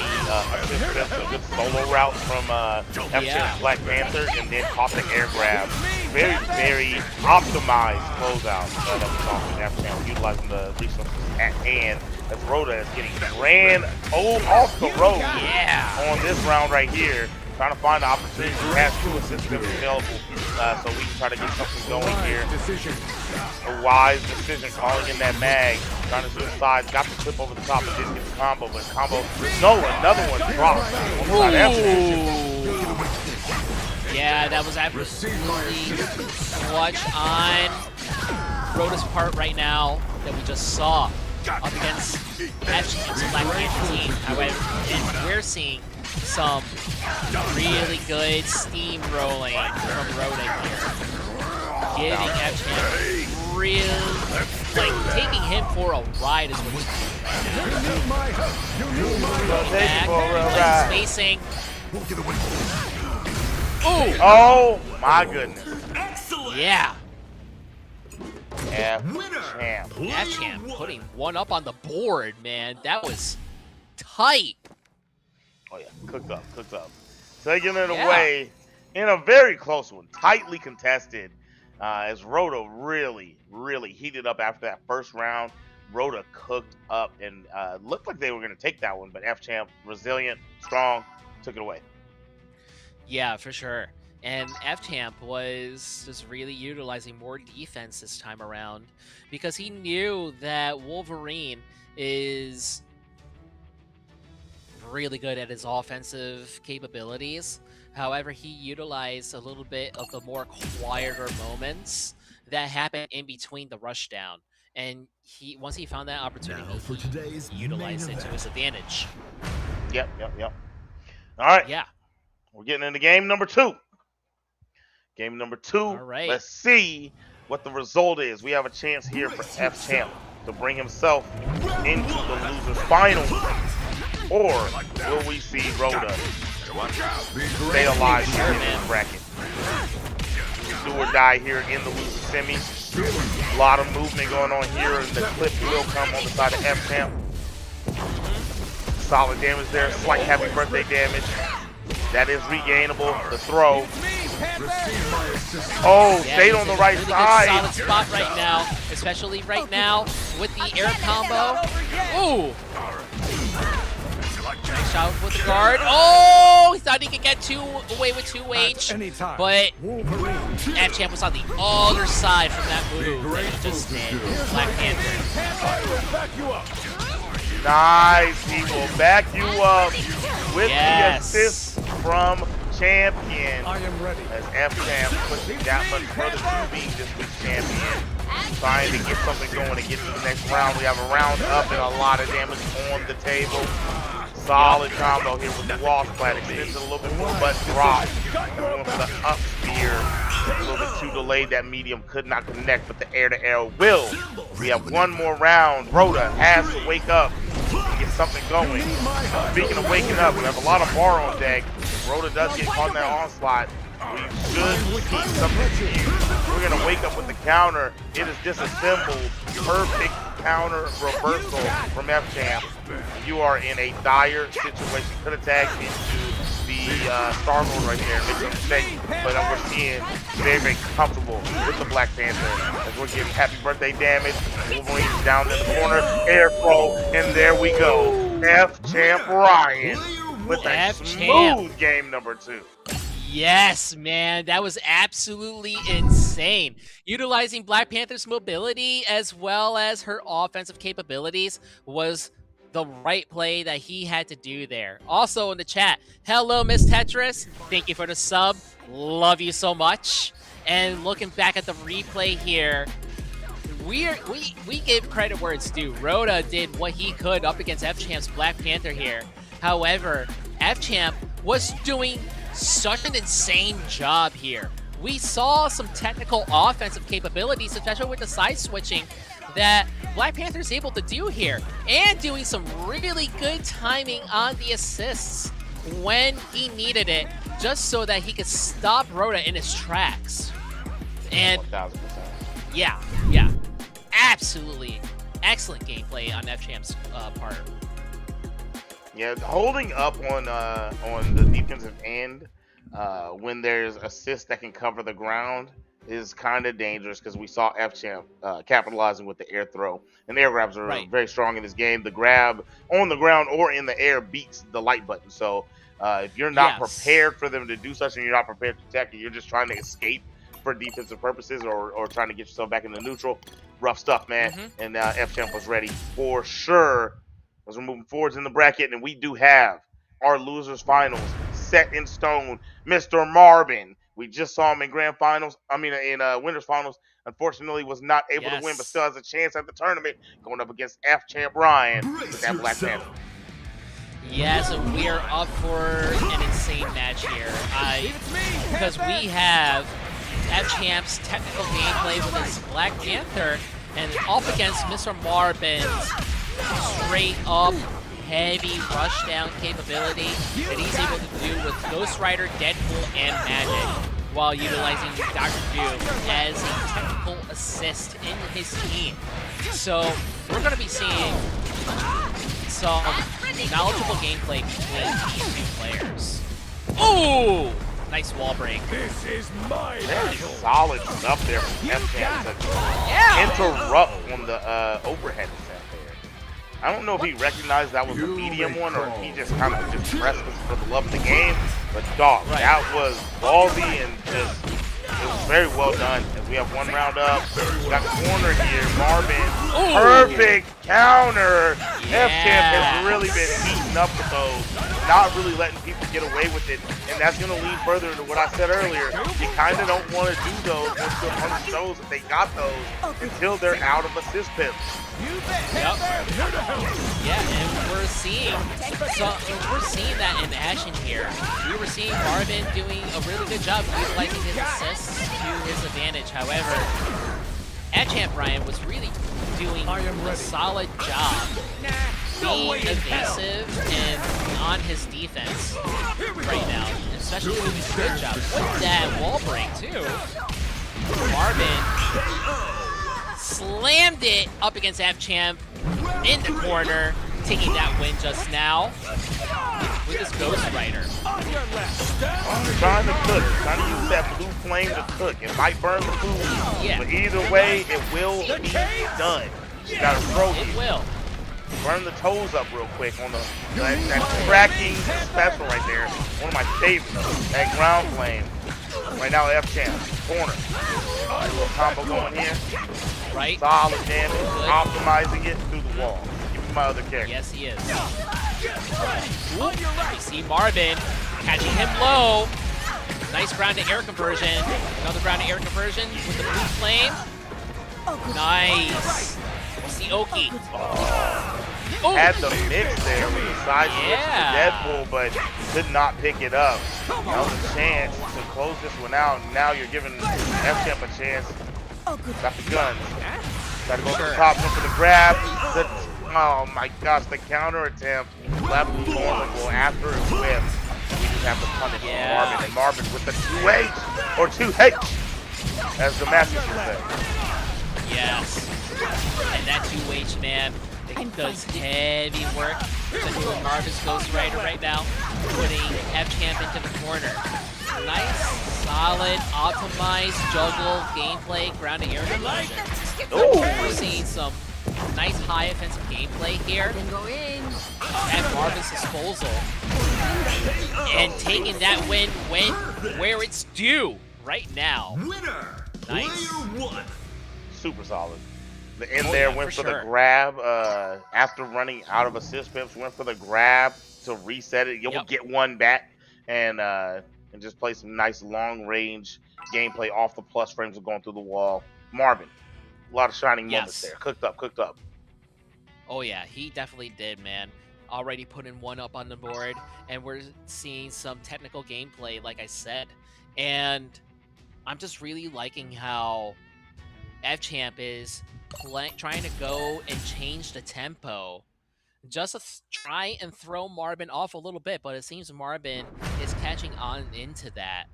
assistance, a good solo route from FChamp's Black Panther, and then caught the air grab. Very optimized closeout that we saw from FChamp, utilizing the resources at hand. As Rhoda is getting ran off the road on this round right here. Trying to find the opportunity to have 2 assistants available so we can try to get something going here. A wise decision, calling in that mag, trying to switch sides, got the clip over the top and didn't get the combo, but another one dropped. Yeah, that was absolutely clutch on Rhoda's part right now that we just saw up against FCAM's Black Panther team. However, and we're seeing some really good steamrolling from Rhoda here. Giving FCAM real, like, taking him for a ride is what he's doing right now. Spacing. Ooh! Oh my goodness. Yeah. FChamp. FChamp putting one up on the board, man. That was tight. Oh yeah, cooked up. Taking it away in a very close one, tightly contested. As Rhoda really heated up after that first round. Rhoda cooked up and looked like they were going to take that one, but FChamp, resilient, strong, took it away. Yeah, for sure. And FChamp was just really utilizing more defense this time around because he knew that Wolverine is really good at his offensive capabilities. However, he utilized a little bit of the more quieter moments that happen in between the rushdown. And once he found that opportunity, he utilized it to his advantage. Yep. All right. Yeah. We're getting into game number 2. Game number 2. All right. Let's see what the result is. We have a chance here for FChamp to bring himself into the loser's final. Or will we see Rhoda stay alive here in this bracket? Do or die here in the loser semis. A lot of movement going on here, and the clip will come on the side of FChamp. Solid damage there, slight happy birthday damage. That is regainable. The throw. Oh, stayed on the right side. Solid spot right now, especially right now with the air combo. Ooh. Nice shot with the guard. Oh, he thought he could get away with 2H, but FChamp was on the other side from that move that he just did. Black Panther. Nice. He will back you up with the assist from Champion. I am ready. As FChamp pushing that much further to being this week's champion. Trying to get something going to get to the next round. We have a round up and a lot of damage on the table. Solid combo here with the wall splat. Extends it a little bit more, but dropped. Going for the up spear. A little bit too delayed. That medium could not connect, but the air-to-air will. We have one more round. Rhoda has to wake up and get something going. Speaking of waking up, we have a lot of bar on deck. If Rhoda does get caught in that onslaught, we should see something huge. We're going to wake up with the counter. It is disassembled. Perfect counter reversal from F-Champ, you are in a dire situation. Could have tagged into the Star Lord right there and make a mistake, but we're seeing very, very comfortable with the Black Panther as we're getting happy birthday damage. Wolverine's down in the corner, air throw, and there we go. F-Champ Ryan with a smooth game number 2. Yes, man, that was absolutely insane. Utilizing Black Panther's mobility as well as her offensive capabilities was the right play that he had to do there. Also in the chat, hello, Miss Tetris. Thank you for the sub. Love you so much. And looking back at the replay here, we give credit where it's due. Rhoda did what he could up against F-Champ's Black Panther here. However, F-Champ was doing such an insane job here. We saw some technical offensive capabilities, especially with the side switching, that Black Panther is able to do here, and doing some really good timing on the assists when he needed it, just so that he could stop Rhoda in his tracks. And 1000%. yeah, absolutely excellent gameplay on F-Champ's part. Yeah, holding up on the defensive end when there's assists that can cover the ground is kind of dangerous, because we saw F-Champ capitalizing with the air throw. And air grabs are very strong in this game. The grab on the ground or in the air beats the light button. So if you're not prepared for them to do such and you're not prepared to attack, and you're just trying to escape for defensive purposes or trying to get yourself back into neutral, rough stuff, man. And F-Champ was ready for sure as we're moving forwards in the bracket. And we do have our losers finals set in stone. Mr. Marvin, we just saw him in winners finals. Unfortunately, was not able to win, but still has a chance at the tournament, going up against F-Champ Ryan with that Black Panther. Yeah, so we are up for an insane match here. Because we have F-Champ's technical gameplay with his Black Panther, and up against Mr. Marvin's straight up heavy rushdown capability that he's able to do with Ghost Rider, Deadpool, and Magic, while utilizing Dr. Doom as a technical assist in his team. So we're going to be seeing some knowledgeable gameplay between these two players. Ooh! Nice wall break. This is my Very solid stuff there from F-Champ to interrupt on the overhead set there. I don't know if he recognized that was a medium one or if he just kind of just pressed us for the love of the game. But dog, that was ballsy and just, it was very well done. As we have one round up, we got the corner here. Marvin, perfect counter. F-Champ has really been beaten up with those, not really letting people get away with it. And that's going to lead further into what I said earlier. You kind of don't want to do those once the opponent shows that they got those until they're out of assist pimps. Yep. Yeah, and we're seeing that in action here. We were seeing Marvin doing a really good job utilizing his assists to his advantage. However, F-Champ Ryan was really doing a solid job being evasive and on his defense right now, especially doing a good job with that wall break too. Marvin slammed it up against F-Champ in the corner, taking that win just now with his Ghost Rider. Trying to cook, trying to use that blue flame to cook. It might burn the food, but either way, it will be done. You gotta throw it. It will. Burn the toes up real quick on that tracking special right there. One of my favorites, that ground flame. Right now, F-Champ, corner. A little combo going here. Right. Solid damage, optimizing it through the wall. Give me my other character. Yes, he is. You see Marvin catching him low. Nice ground to air conversion. Another ground to air conversion with the blue flame. Nice. We'll see Oki. Had the mix there with the side switch to Deadpool, but did not pick it up. That was a chance to close this one out. And now you're giving F-Champ a chance. Got the guns. Got to go to the top, look for the grab. Oh my gosh, the counter attempt left vulnerable after his whip. We just have to punish Marvin. And Marvin with the 2H or 2H, as the master should say. Yes. And that 2H, man, it does heavy work. Especially with Marvin's Ghost Rider right now, putting F-Champ into the corner. Nice, solid, optimized juggle gameplay, ground and air conversion. We're seeing some nice high offensive gameplay here at Marvin's disposal. And taking that win where it's due right now. Nice. Super solid. The end there went for the grab after running out of assist pips, went for the grab to reset it. You'll get one back and just play some nice long range gameplay off the plus frames of going through the wall. Marvin, a lot of shining moments there. Cooked up. Oh yeah, he definitely did, man. Already putting one up on the board, and we're seeing some technical gameplay, like I said. And I'm just really liking how F-Champ is trying to go and change the tempo just to try and throw Marvin off a little bit, but it seems Marvin is catching on into that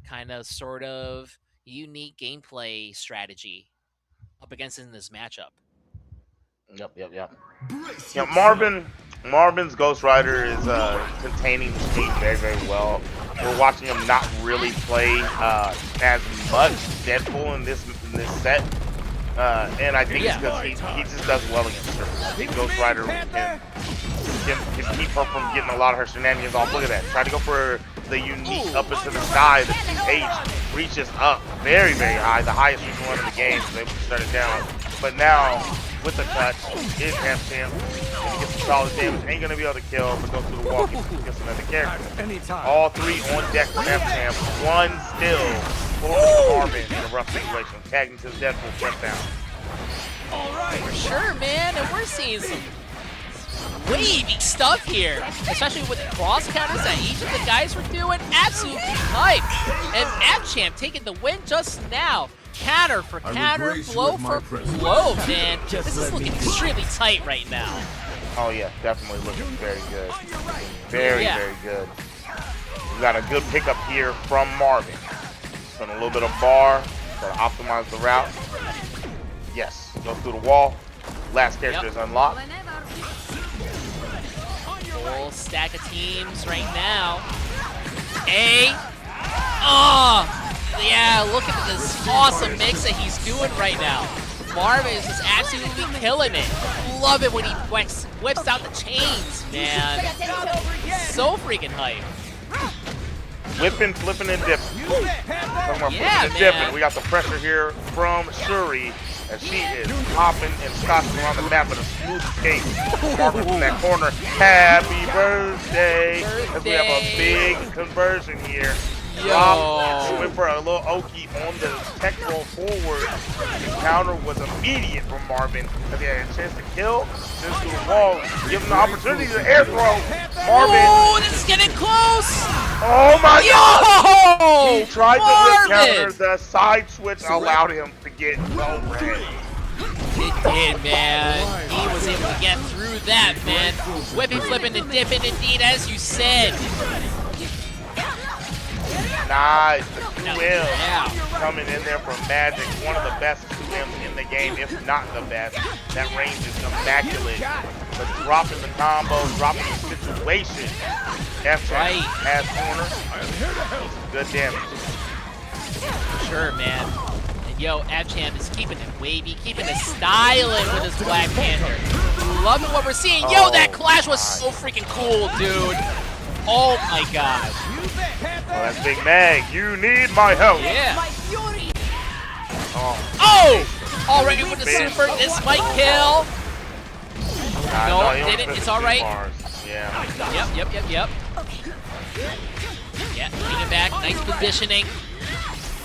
kind of sort of unique gameplay strategy up against in this matchup. Yep. Marvin's Ghost Rider is containing the speed very, very well. We're watching him not really play as much Deadpool in this set. And I think it's because he just does well against her. I think Ghost Rider can keep her from getting a lot of her shenanigans off. Look at that. Try to go for the unique up into the sky. The 2H reaches up very, very high. The highest reach one in the game, so they can shut it down. But now, with the touch, is F-Champ. If he gets some solid damage, ain't going to be able to kill, but goes through the wall, gets another character. All three on deck from F-Champ. One still for Marvin in a rough situation. Tagged into the Deadpool, press down. For sure, man. And we're seeing some wavy stuff here, especially with the cross counters that each of the guys were doing. Absolutely hype. And F-Champ taking the win just now. Counter for counter, blow for blow, man. This is looking extremely tight right now. Oh yeah, definitely looking very good. Very good. We got a good pickup here from Marvin. Spent a little bit of bar, so to optimize the route. Yes, go through the wall. Last character is unlocked. Full stack of teams right now. Yeah, look at this awesome mix that he's doing right now. Marvin is just absolutely killing it. Love it when he whips out the chains, man. So freaking hype. Whipping, flipping, and dipping. Talking about flipping and dipping. We got the pressure here from Shuri as she is hopping and scotching around the map with a smooth escape. Marvin from that corner. Happy birthday! As we have a big conversion here. Drop, went for a little Oki on the tech roll forward. The counter was immediate from Marvin as he had a chance to kill. Just to the wall, give him the opportunity to air throw. Marvin. Oh, this is getting close. Oh my God! He tried to whip counter. The side switch allowed him to get no red. It did, man. He was able to get through that, man. Whipping, flipping, and dipping, indeed, as you said. Nice, the 2Ms coming in there from Magic. One of the best 2Ms in the game, if not the best. That range is immaculate. But dropping the combo, dropping the situation. F-Champ has corner. Good damage. Sure, man. And yo, F-Champ is keeping it wavy, keeping it styling with his Black Panther. Loving what we're seeing. Yo, that clash was so freaking cool, dude. Oh my gosh. Well, that's Big Mag. You need my help. Yeah. Oh! Already with the super. This might kill. No, didn't. It's all right. Yeah. Yep. Yeah, bring it back. Nice positioning.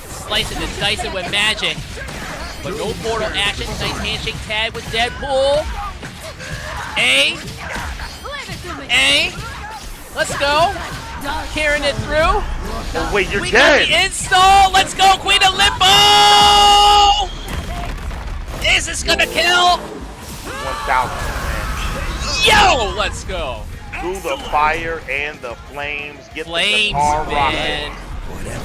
Slicing and dicing with Magic. But no portal action. Nice handshake tag with Deadpool. Let's go. Carrying it through. Oh, wait, you're dead. Got the install. Let's go, Queen of Limbo. Is this gonna kill? 1,000. Yo, let's go. Through the fire and the flames. Get flames, the guitar man. rocking.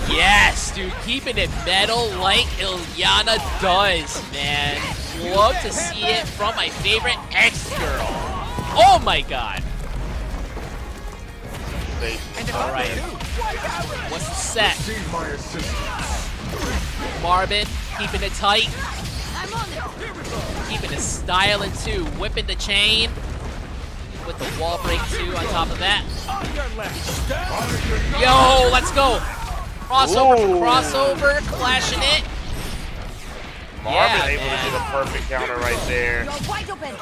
Yes, dude, keeping it metal like Ilyana does, man. Love to see it from my favorite X-Girl. Oh my god. All right. What's the set? Receive my assistance. Marvin keeping it tight. Keeping it styling too. Whipping the chain. With the wall break too on top of that. Yo, let's go. Crossover for crossover. Clashing it. Marvin Yeah, able to man. get a perfect counter right there.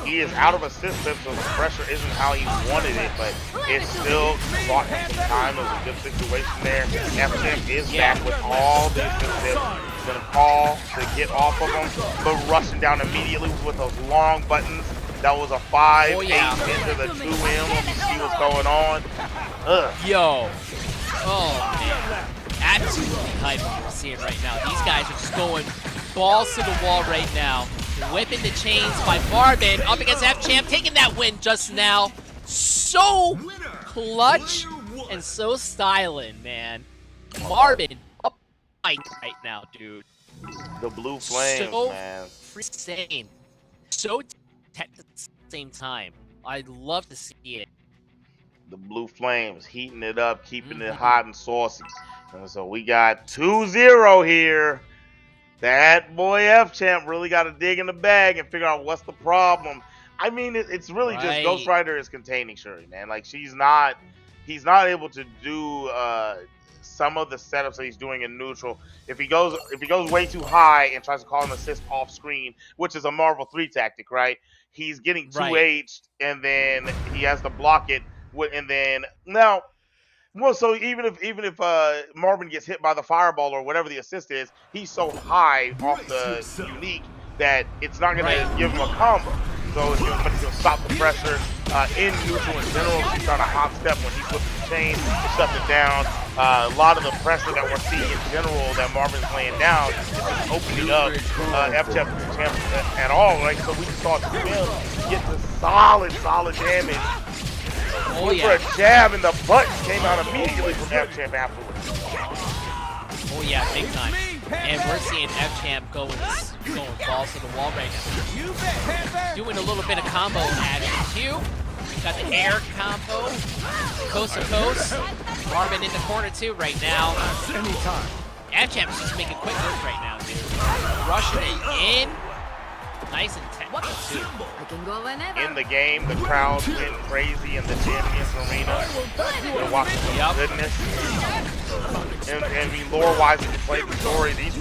He is out of a system, so the pressure isn't how he wanted it, but it still brought him some time. It was a good situation there. FCM is back with all the assists. He's going to call to get off of him, but rushing down immediately with those long buttons. That was a 5-8 into the 2M. Let me see what's going on. Yo. Oh, man. Absolutely hype what we're seeing right now. These guys are just going balls to the wall right now. Whipping the chains by Marvin up against F-Champ, taking that win just now. So clutch and so styling, man. Marvin up right now, dude. The Blue Flames, so man. Insane. So at the same time. I'd love to see it. The Blue Flames heating it up, keeping it hot and saucy. And so we got 2-0 here. That boy F-Champ really got to dig in the bag and figure out what's the problem. I mean, it's really just Ghost Rider is containing Shuri, man. Like he's not able to do some of the setups that he's doing in neutral. If he goes way too high and tries to call an assist off screen, which is a Marvel 3 tactic, right? He's getting 2H'd and then he has to block it. And then now, well, so even if Marvin gets hit by the fireball or whatever the assist is, he's so high off the unique that it's not going to give him a combo. So he'll stop the pressure in neutral in general. He's trying to hop step when he flips the chain to shut it down. A lot of the pressure that we're seeing in general that Marvin's laying down is just opening up F-Champ at all, right? So we just saw him get the solid damage. Oh, for a jab in the butt came out immediately from F-Champ afterwards. Oh yeah, big time. And we're seeing F-Champ going balls to the wall right now. Doing a little bit of combo action too. Got the air combo, coast to coast. Marvin in the corner too right now. F-Champ's just making quick work right now, dude. Rushing it in. Nice and technical too. In the game, the crowd went crazy in the Champions Arena. They're watching some goodness. And I mean, lore-wise, if you play the story, these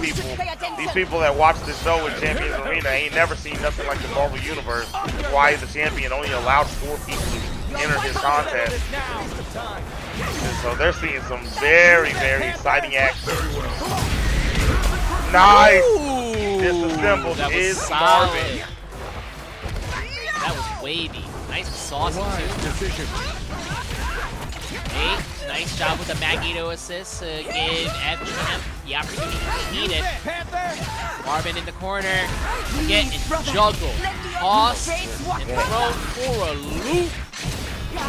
people that watch the show in Champions Arena ain't never seen nothing like the Marvel Universe. Why is the champion only allowed 4 people to enter his contest? And so they're seeing some very exciting action. Nice! Disassembled is Marvin. That was wavy. Nice and saucy too. Hey, nice job with the Magneto assist to give F-Champ the opportunity he needed. Marvin in the corner, getting juggled, tossed, and thrown for a loop.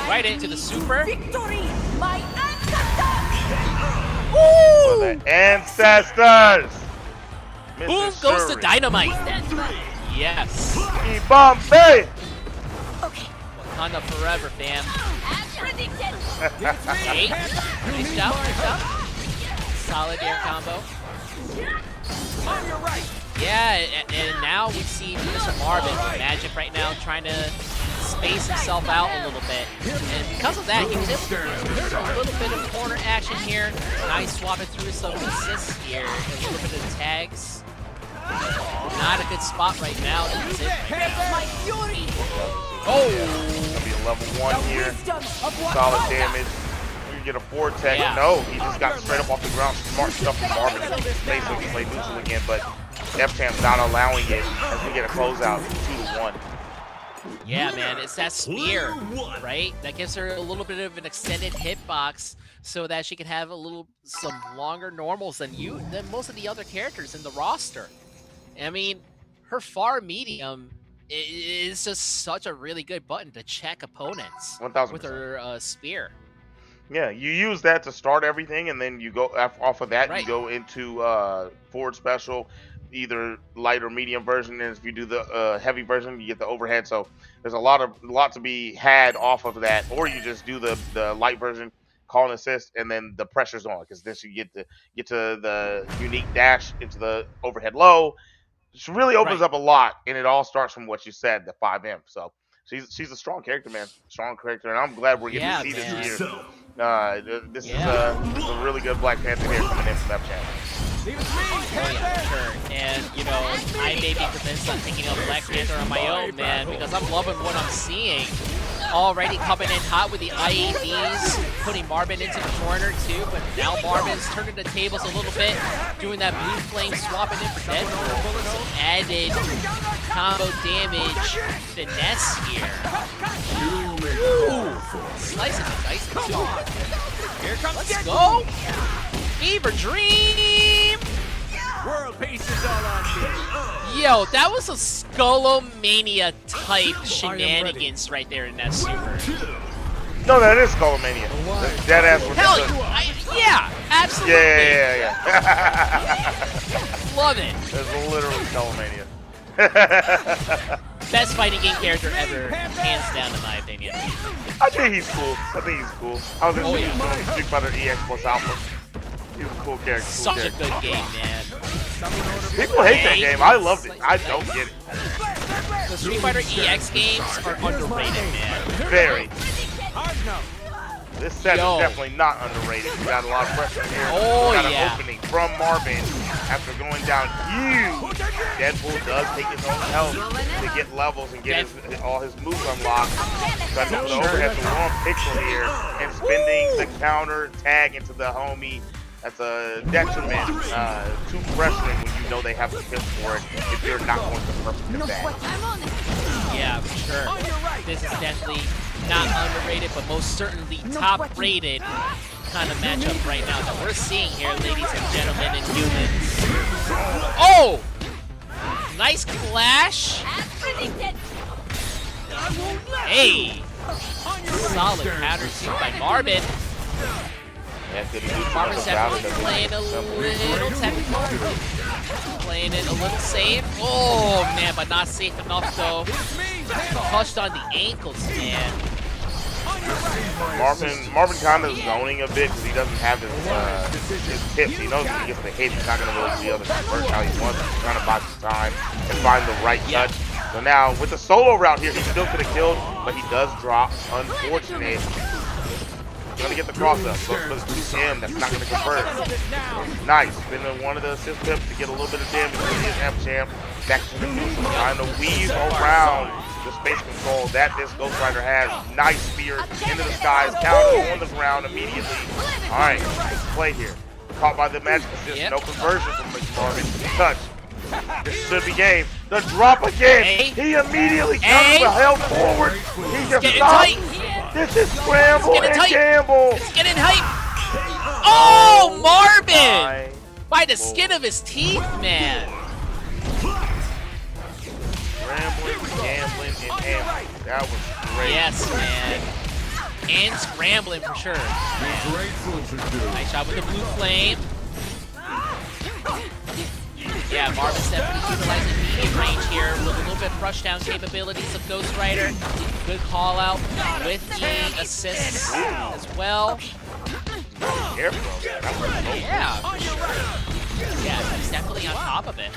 Right into the super. For the ancestors! Boom goes to Dynamite. Yes. Bombay! Wakanda forever, fam. Hey, nice job. Solid air combo. Yeah, and now we see Mr. Marvin with Magic right now trying to space himself out a little bit. And because of that, he was able to do a little bit of corner action here. Nice swapping through some assists here. A little bit of tags. Not a good spot right now. That's it. Oh! Gonna be a level 1 here. Solid damage. You get a 4 tech. Yeah. No, he just got straight up off the ground. Smart stuff from Marvin. Basically play neutral again, but F-Champ's not allowing it as we get a closeout 2-1. Yeah, man, it's that spear, right? That gives her a little bit of an extended hitbox so that she can have some longer normals than most of the other characters in the roster. I mean, her far medium is just such a really good button to check opponents 1000%. with her spear. Yeah, you use that to start everything, and then you go off of that. Right. You go into forward special, either light or medium version. And if you do the heavy version, you get the overhead. So there's a lot to be had off of that. Or you just do the light version, call and assist, and then the pressure's on because this you get to the unique dash into the overhead low. She really opens Right. up a lot, and it all starts from what you said, the 5M. So she's a strong character, man. Strong character, and I'm glad we're getting Yeah, to see man. this here. This is Yeah. a really good Black Panther here coming in from that channel. Oh yeah, for sure. And you know, I may be convinced on picking up Black Panther on my own, man, because I'm loving what I'm seeing. Already coming in hot with the IEDs, putting Marvin into the corner too, but now Marvin's turning the tables a little bit, doing that blue flame, swapping in for Deadpool. Some added combo damage finesse here. Ooh, slicing the dice too. Here comes Let's go! Fever Dream! World peace is all on me. Yo, that was a Skullomania type shenanigans right there in that super. No, that is Skullomania. That ass was Hell, good. yeah, absolutely. Yeah. Love it. That's literally Skullomania. Best fighting game character ever, hands down in my opinion. I think he's cool. I was gonna say Street Fighter EX plus Alpha. He's a cool character. Such a good game, man. People hate that game. I loved it. I don't get it. The Street Fighter EX games are underrated, man. Very. This set is definitely not underrated. You got a lot of pressure here. Oh, got yeah. an opening from Marvin after going down huge. Deadpool does take his own health to get levels and get all his moves unlocked. Got the overhead to one pixel here and spending the counter tag into the homie. That's a detriment to wrestling when you know they have the fist for it if you're not going to perfect the bag. Yeah, for sure. This is definitely not underrated, but most certainly top-rated kind of matchup right now that we're seeing here, ladies and gentlemen and humans. Oh! Nice clash. Hey! Solid counter too by Marvin. Marvin's definitely playing a little technical. Playing it a little safe. Oh, man, but not safe enough, though. Touched on the ankles, man. Marvin kind of zoning a bit because he doesn't have his tips. He knows when he gets the hit, he's not going to really be able to convert how he wants. He's trying to buy some time and find the right touch. So now, with the solo route here, he still could have killed, but he does drop. Unfortunate. He's going to get the cross-up, but it's him that's not going to convert. Nice. Spending one of the assist pips to get a little bit of damage with his F-Champ. Back to the neutral, trying to weave around the space control that this Ghost Rider has. Nice spear into the skies, counter on the ground immediately. All right, let's play here. Caught by the magic assist, no conversion from McMorgan. Touch. This should be game. The drop again. He immediately comes the hell forward. He just stops. This is scramble and gamble. It's getting hype. Oh, Marvin! By the skin of his teeth, man. Scrambling, gambling, and gambling. That was great. Yes, man. And scrambling for sure. Man. Nice shot with the blue flame. Yeah, Marvin's definitely utilizing medium range here with a little bit of rush down capabilities of Ghost Rider. Good call out with the assists as well. Yeah, for sure. Yeah, he's definitely on top of it.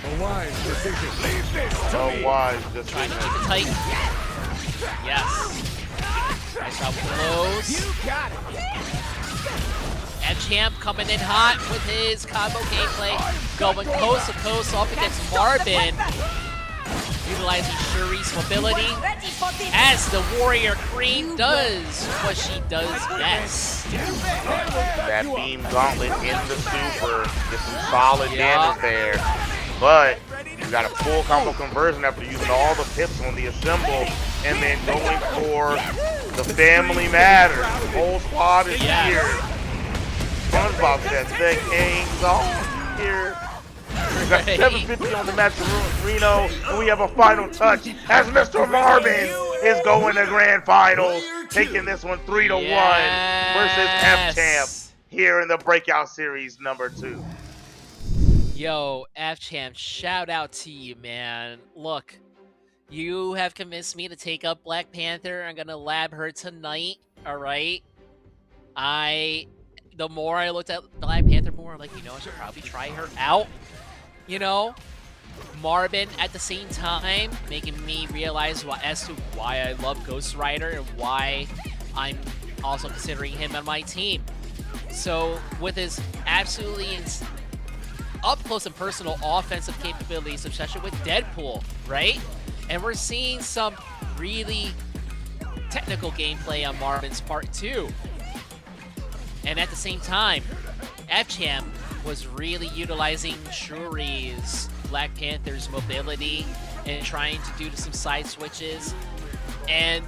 A wise decision. A wise decision. Trying to keep it tight. Yes. Nice shot with the lows. You got it. Champ coming in hot with his combo gameplay, going coast to coast off against Marvin, utilizing Shuri's mobility as the Warrior Queen does what she does best. That beam gauntlet in the super, get some solid damage there, but you got a full combo conversion after using all the pips on the assemble, and then going for the family matters. The whole squad is here. SpongeBob says the king's on here. We got 750 on the match of Reno, and we have a final touch as Mr. Marvin is going to grand finals, taking this one 3-1 versus F-Champ here in the Breakout Series number 2. Yo, F-Champ, shout out to you, man. Look, you have convinced me to take up Black Panther. I'm gonna lab her tonight, all right? The more I looked at Black Panther more, I'm like, you know, I should probably try her out. You know, Marvin at the same time making me realize as to why I love Ghost Rider and why I'm also considering him on my team. So with his absolutely up close and personal offensive capabilities, especially with Deadpool, right? And we're seeing some really technical gameplay on Marvin's part too. And at the same time, F-Champ was really utilizing Shuri's Black Panther's mobility and trying to do some side switches. And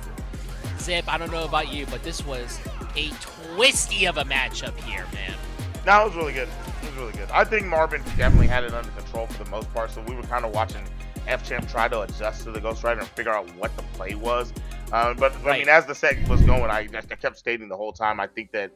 Zip, I don't know about you, but this was a twisty of a matchup here, man. No, it was really good. It was really good. I think Marvin definitely had it under control for the most part, so we were kind of watching F-Champ try to adjust to the Ghost Rider and figure out what the play was. But I mean, as the set was going, I kept stating the whole time, I think that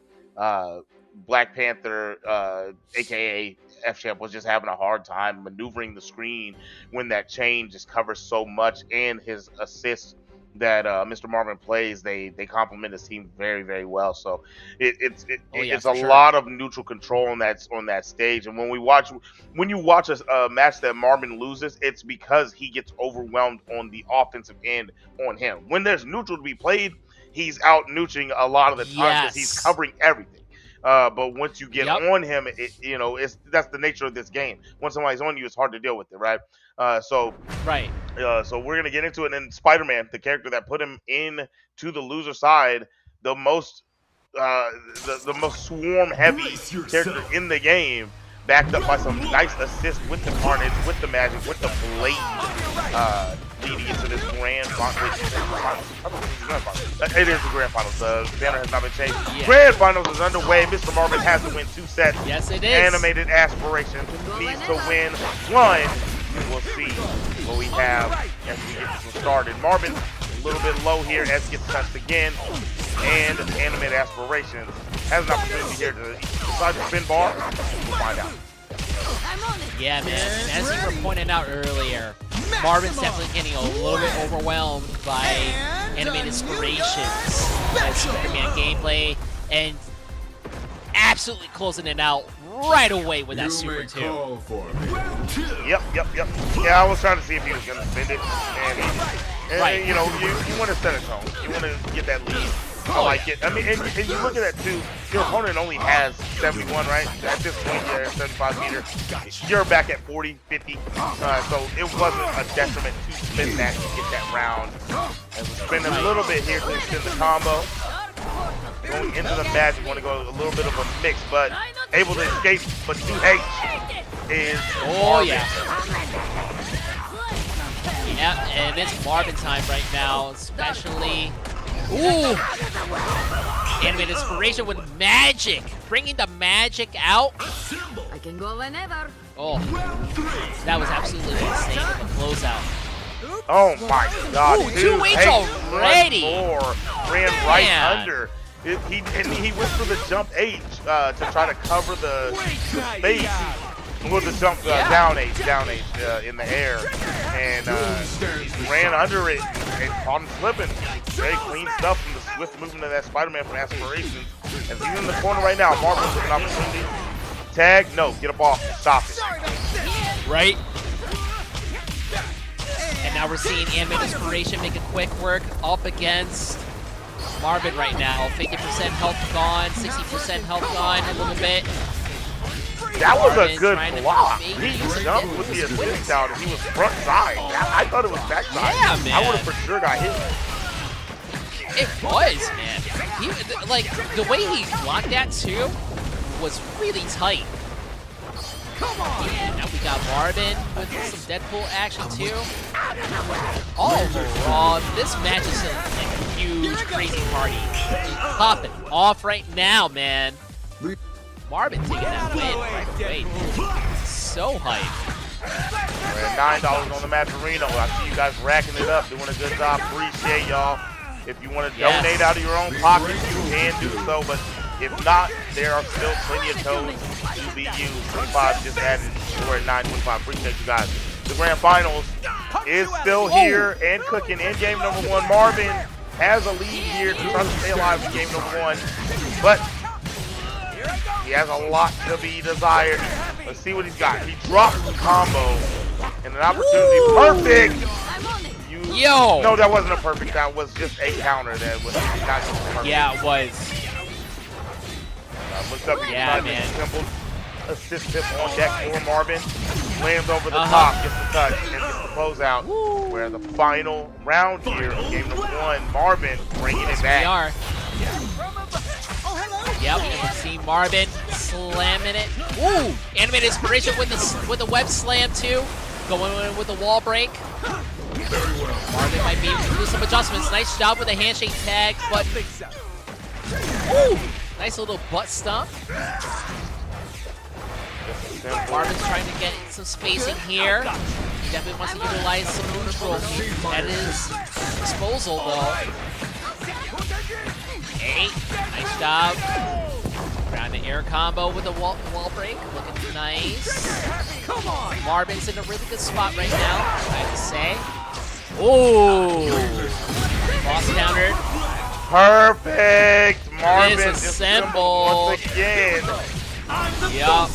Black Panther, aka F-Champ, was just having a hard time maneuvering the screen when that chain just covers so much, and his assists that Mr. Marvin plays, they complement his team very, very well. So it's a lot of neutral control on that stage. And when you watch a match that Marvin loses, it's because he gets overwhelmed on the offensive end on him. When there's neutral to be played, he's out neutering a lot of the time because he's covering everything. But once you get on him, that's the nature of this game. Once somebody's on you, it's hard to deal with it, right? So we're gonna get into it. And then Spider-Man, the character that put him in to the loser side, the most swarm heavy character in the game, backed up by some nice assists with the Carnage, with the Magic, with the Blade, leading into this grand finals. It is the grand finals. The banner has not been changed. Grand finals is underway. Mr. Marvin has to win 2 sets. Yes, it is. Animated Aspiration needs to win 1. We'll see what we have as we get this one started. Marvin a little bit low here as he gets touched again. And Animated Aspirations has an opportunity here to decide to spin bar. We'll find out. Yeah, man. And as you were pointing out earlier, Marvin's definitely getting a little bit overwhelmed by Animated Inspirations as Superman gameplay and absolutely closing it out right away with that Super 2. Yep. Yeah, I was trying to see if he was going to spend it. And you know, you want to set a tone. You want to get that lead. I like it. I mean, and you look at that too. Your opponent only has 71, right? At this point, you're 75 meter. You're back at 40, 50. So it wasn't a detriment to spin that to get that round. And we spin a little bit here to extend the combo. Going into the match, you want to go a little bit of a mix, but able to escape. But 2H is Marvin. Yeah, and it's Marvin time right now, especially. Ooh! Animated Inspiration with Magic! Bringing the Magic out. I can go whenever. Oh, that was absolutely insane with the closeout. Oh my God! Ooh, 2H already! Ran right under. He went for the jump H to try to cover the space. Well, the jump down H in the air, and he ran under it and caught him slipping. Very clean stuff from the swift movement of that Spider-Man from Aspirations. As he's in the corner right now, Marvin's with an opportunity. Tag, no, get up off, stop it. Right. And now we're seeing Animated Inspiration make a quick work up against Marvin right now. 50% health gone, 60% health gone a little bit. That was a good block. He jumped with the assist down and he was front side. I thought it was back side. Yeah, man. I would have for sure got hit. It was, man. The way he blocked that too was really tight. Come on. And now we got Marvin with some Deadpool action too. Overall, this match is a huge, crazy party. It's popping off right now, man. Marvin taking that win right away. So hyped. We're at $9 on the match arena. Well, I see you guys racking it up, doing a good job. Appreciate y'all. If you want to donate out of your own pocket, you can do so. But if not, there are still plenty of toes to be used. 25 just added. We're at 925. Appreciate you guys. The grand finals is still here and cooking in game number 1. Marvin has a lead here to try to stay alive in game number 1. But he has a lot to be desired. Let's see what he's got. He drops the combo and an opportunity. Perfect! Yo! No, that wasn't a perfect. That was just a counter. That was not perfect. Yeah, it was. Looks up. Yeah, man. Simple assist tip on deck for Marvin. Lands over the top, gets the touch, and gets the closeout. Where the final round here of game number 1, Marvin bringing it back. We are. Yep, and we see Marvin slamming it. Woo! Animated inspiration with the web slam too. Going in with the wall break. Marvin might be able to do some adjustments. Nice job with the handshake tag, but woo! Nice little butt stomp. Marvin's trying to get some spacing here. He definitely wants to utilize some neutral at his disposal though. Hey, nice job. Ground to air combo with a wall break. Looking nice. Marvin's in a really good spot right now, I have to say. Oh! Boss countered. Perfect! Marvin disassembled once again. Yup.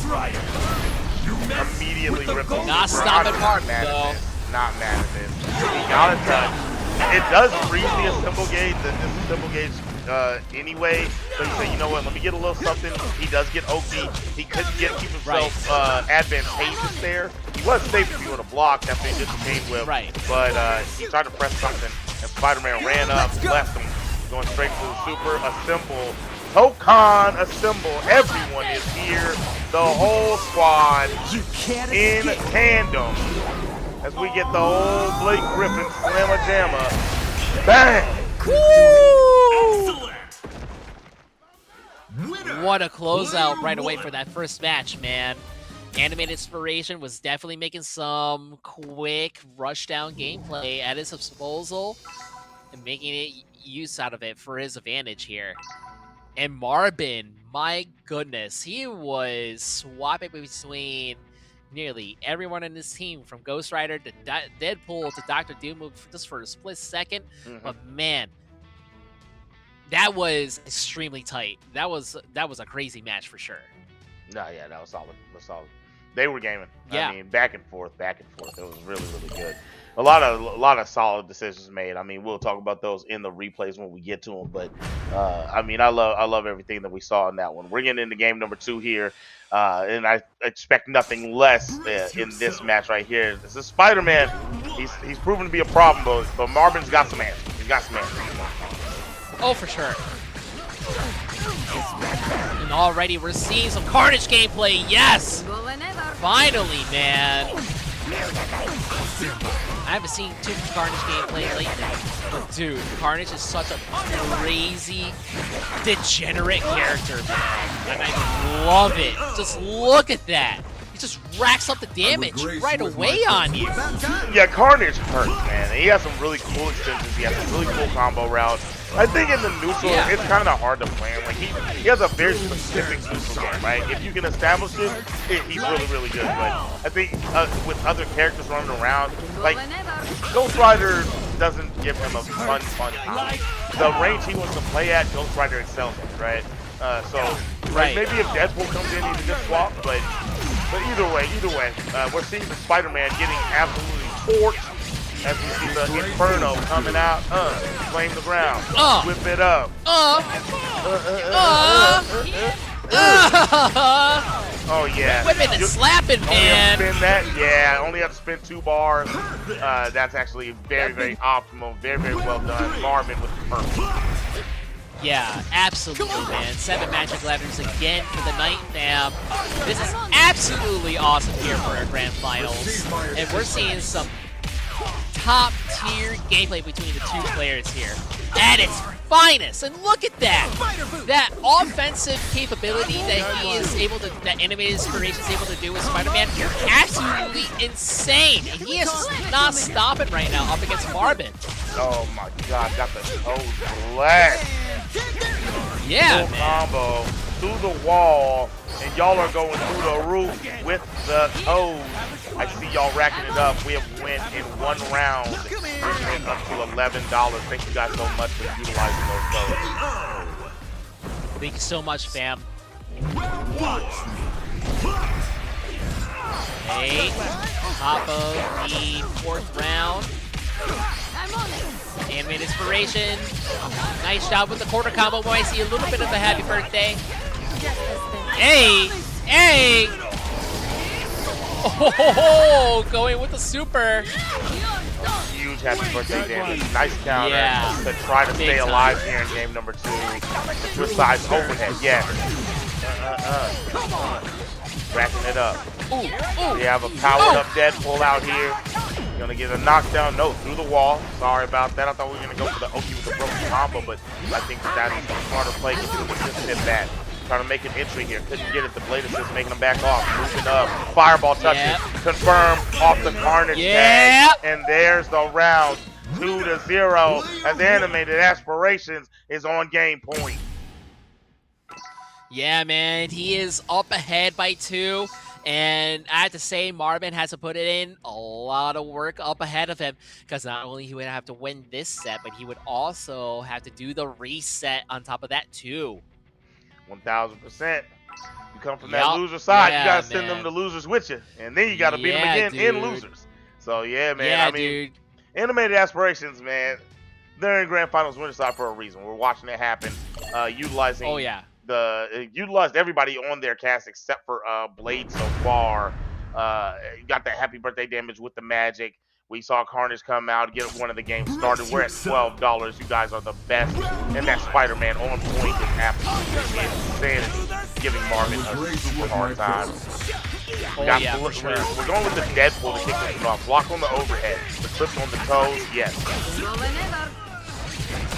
Immediately ripped the Not stopping Marvin though. Not mad at this. He got a touch. It does freeze the assemble gauge, anyway. So you say, you know what, let me get a little something. He does get Oki. He couldn't keep himself advantageous there. He was safe if he would have blocked after he did the chain whip. Right. But he tried to press something, and Spider-Man ran up, left him, going straight for the super assemble. Tōkon assemble. Everyone is here. The whole squad in tandem. As we get the old Blake Griffin slamma-jamma. Bang! What a closeout right away for that first match, man. Animated Inspiration was definitely making some quick rush-down gameplay at his disposal and making it use out of it for his advantage here. And Marvin, my goodness, he was swapping between nearly everyone in this team, from Ghost Rider to Deadpool to Dr. Doom, just for a split second. But man, that was extremely tight. That was a crazy match for sure. No, yeah, that was solid. That was solid. They were gaming. Yeah. I mean, back and forth. It was really, really good. A lot of solid decisions made. I mean, we'll talk about those in the replays when we get to them. But I mean, I love everything that we saw in that one. We're getting into game number 2 here, and I expect nothing less in this match right here. This is Spider-Man. He's proven to be a problem, but Marvin's got some answers. He's got some answers. Oh, for sure. And already we're seeing some Carnage gameplay. Yes! Finally, man. I haven't seen too much Carnage gameplay lately. But dude, Carnage is such a crazy, degenerate character, man. And I love it. Just look at that. He just racks up the damage right away on you. Yeah, Carnage hurts, man. He has some really cool extensions. He has some really cool combo routes. I think in the neutral, it's kind of hard to plan. Like he has a very specific neutral game, right? If you can establish it, he's really, really good. But I think with other characters running around, like Ghost Rider doesn't give him a fun time. The range he wants to play at, Ghost Rider excels at, right? Like maybe if Deadpool comes in, he's a good swap. But either way, we're seeing the Spider-Man getting absolutely torched. As we see the Inferno coming out, flame the ground, whip it up. Oh yeah. Whipping and slapping, man. Spin that? Yeah, only have to spin 2 bars. That's actually very, very optimal. Very, very well done. Marvin with the perfect. Yeah, absolutely, man. 7 Magic Ladders again for the night, fam. This is absolutely awesome here for our grand finals. And we're seeing some top-tier gameplay between the 2 players here. And it's finest. And look at that. That offensive capability that he is able to, that Animated Inspiration is able to do with Spider-Man, absolutely insane. And he is not stopping right now up against Marvin. Oh my God, got the toes blast. Yeah, Full man. combo through the wall, and y'all are going through the roof with the toes. I see y'all racking it up. We have went in 1 round. We're in up to $11. Thank you guys so much for utilizing those toes. Thank you so much, fam. Okay, top of the 4th round. Animated Inspiration. Nice job with the quarter combo. Boy, I see a little bit of a happy birthday. Hey! Hey! Oh, going with the super. Huge happy birthday damage. Nice counter to try to Big stay time. alive here in game number 2. Precise overhead, yes. Racking it up. We have a powered up Deadpool out here. Gonna get a knockdown. No, through the wall. Sorry about that. I thought we were gonna go for the Oki with the broken combo, but I think that is a smarter play. He just did that. Trying to make an entry here. Couldn't get it. The blade assist making him back off. Moving up. Fireball touches. Confirm off the Carnage tag. And there's the round. 2-0 as Animated Aspirations is on game point. Yeah, man. He is up ahead by 2. And I have to say, Marvin has to put it in a lot of work up ahead of him, because not only he would have to win this set, but he would also have to do the reset on top of that too. 1000%. You come from that loser side, you gotta send them the losers with you, and then you gotta beat them again in losers. So yeah, man. I mean, Animated Aspirations, man, they're in Grand Finals winner side for a reason. We're watching it happen, utilizing. Oh yeah. Utilized everybody on their cast except for Blade so far. Got that happy birthday damage with the magic. We saw Carnage come out, get one of the games started. We're at $12. You guys are the best. And that Spider-Man on point is absolutely insanity, giving Marvin a super hard time. We're going with the Deadpool to kick this off. Block on the overhead. The clips on the toes, yes.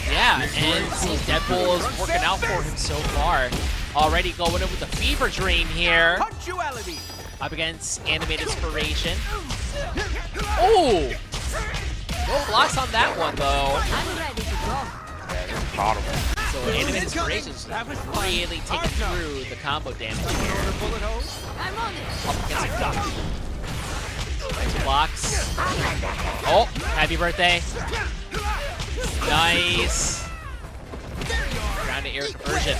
Yeah, and see, Deadpool is working out for him so far. Already going in with the Fever Dream here. Up against Animated Inspiration. Oh! No blocks on that one, though. So Animated Inspiration's really taking through the combo damage here. Up against a duck. Nice blocks. Oh, happy birthday. Nice. Ground to air conversion.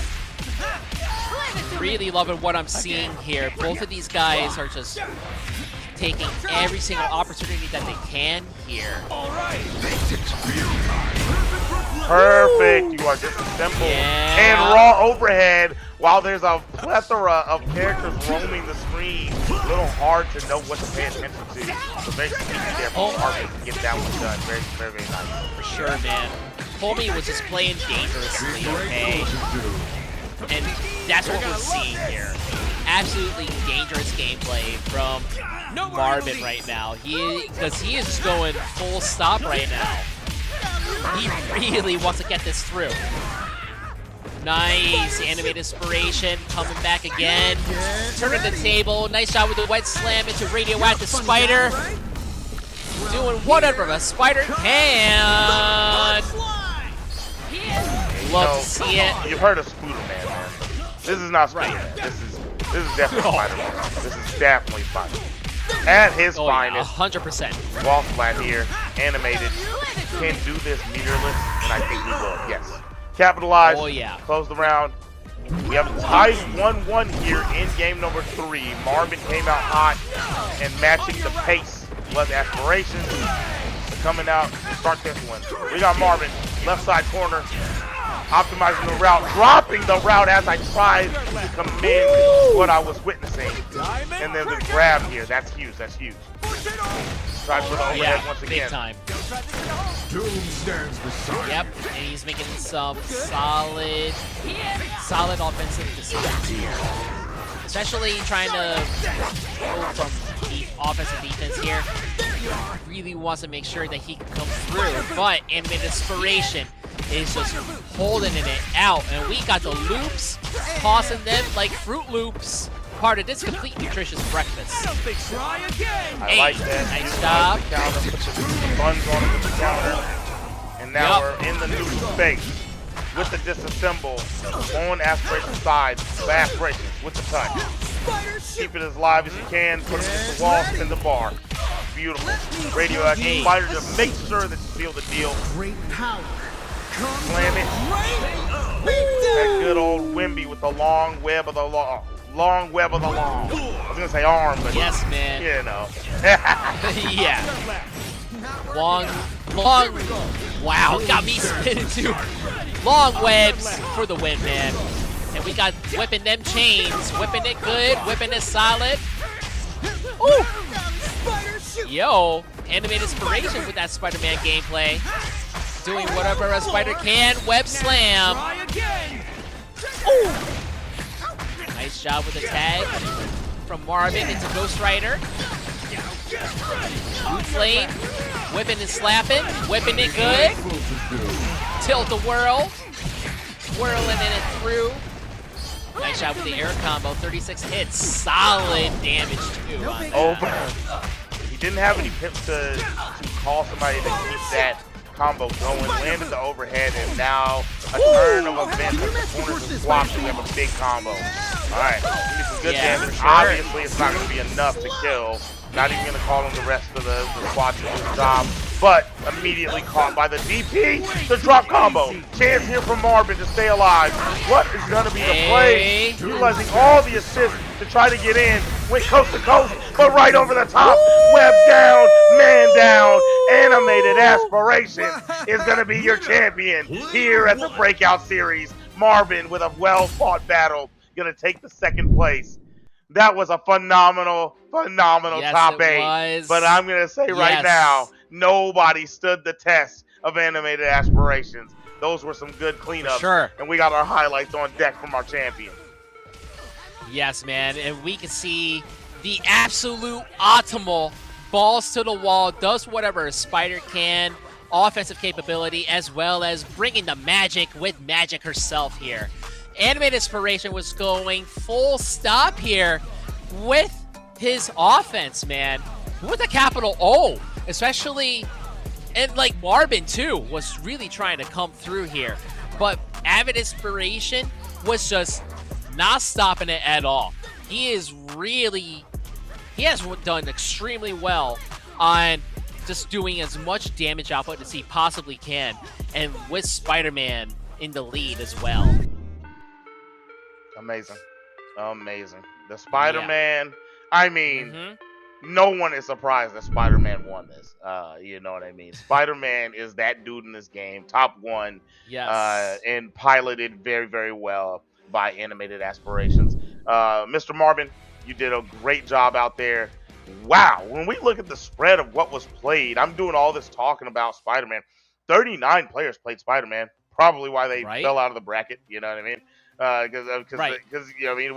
Really loving what I'm seeing here. Both of these guys are just taking every single opportunity that they can here. Perfect. You are disassembled. And raw overhead. While there's a plethora of characters roaming the screen, a little hard to know what to pay attention to. So very easy there for Marvin to get that one done. Very, very, very nice. For sure, man. Homie was just playing dangerously, okay? And that's what we're seeing here. Absolutely dangerous gameplay from Marvin right now. Because he is just going full stop right now. He really wants to get this through. Nice. Animated Inspiration coming back again. Turning the table. Nice job with the wet slam into Radioactive Spider. Doing whatever a spider can. Love to see it. You've heard of Spooderman, man. This is not Spooderman. This is definitely Spider-Man. This is definitely Spider-Man. At his finest. 100%. Wall flat here. Animated. Can do this meterless, and I think he will. Yes. Capitalize. Oh, yeah. Close the round. We have tied 1-1 here in game number 3. Marvin came out hot and matching the pace. Blood Aspirations coming out to start this one. We got Marvin, left side corner, optimizing the route, dropping the route as I tried to commend what I was witnessing. And then the grab here. That's huge. That's huge. Try for the overhead once again. Big time. Doom stands beside. Yep, and he's making some solid offensive decisions here. Especially trying to go from the offensive defense here. He really wants to make sure that he can come through, but Animated Inspiration is just holding it out. And we got the loops, tossing them like Fruit Loops. Part of this complete nutritious breakfast. I like that. Nice job. Put the buns on it with the counter. And now we're in the new space with the disassemble on Aspiration's side. Aspirations with the touch. Keep it as live as you can. Put it against the wall. Spin the bar. Beautiful. Radioactive Spider to make sure that you seal the deal. Great power. Slam it. That good old Wimby with the long web of the law. Long web of the law. I was gonna say arm, but yes, man. You know. Yeah. Long. Wow, got me spinning too. Long webs for the win, man. And we got whipping them chains, whipping it good, whipping it solid. Ooh. Yo, animated inspiration with that Spider-Man gameplay. Doing whatever a spider can. Web slam. Ooh. Nice job with the tag from Marvin into Ghost Rider. Blue Flame, whipping and slapping, whipping it good. Tilt the whirl, whirling it through. Nice shot with the air combo, 36 hits, solid damage too. He didn't have any pips to call somebody to keep that combo going. Landed the overhead, and now a turn of events at the corners of swap. We have a big combo. All right, give me some good damage. Sure. Obviously, it's not going to be enough to kill. Not even going to call him the rest of the squad to do his job. But immediately caught by the DP, the drop combo. Chance here from Marvin to stay alive. What is going to be the play? Utilizing all the assists to try to get in. Went coast to coast, but right over the top. Web down, man down. Animated Aspiration is going to be your champion here at the Breakout Series. Marvin with a well-fought battle. Going to take the second place. That was a phenomenal top 8. But I'm going to say right now, nobody stood the test of Animated Aspirations. Those were some good cleanups. Sure. And we got our highlights on deck from our champion. Yes, man. And we can see the absolute optimal balls to the wall, does whatever a spider can, offensive capability, as well as bringing the magic with Magic herself here. Animated Inspiration was going full stop here with his offense, man. With a capital O, especially, and like Marvin too, was really trying to come through here. But Avid Inspiration was just not stopping it at all. He has done extremely well on just doing as much damage output as he possibly can, and with Spider-Man in the lead as well. Amazing. The Spider-Man, I mean, no one is surprised that Spider-Man won this. You know what I mean? Spider-Man is that dude in this game, top 1, and piloted very, very well by Animated Aspirations. Mr. Marvin, you did a great job out there. Wow, when we look at the spread of what was played, I'm doing all this talking about Spider-Man. 39 players played Spider-Man, probably why they fell out of the bracket, you know what I mean? Because you know, I mean,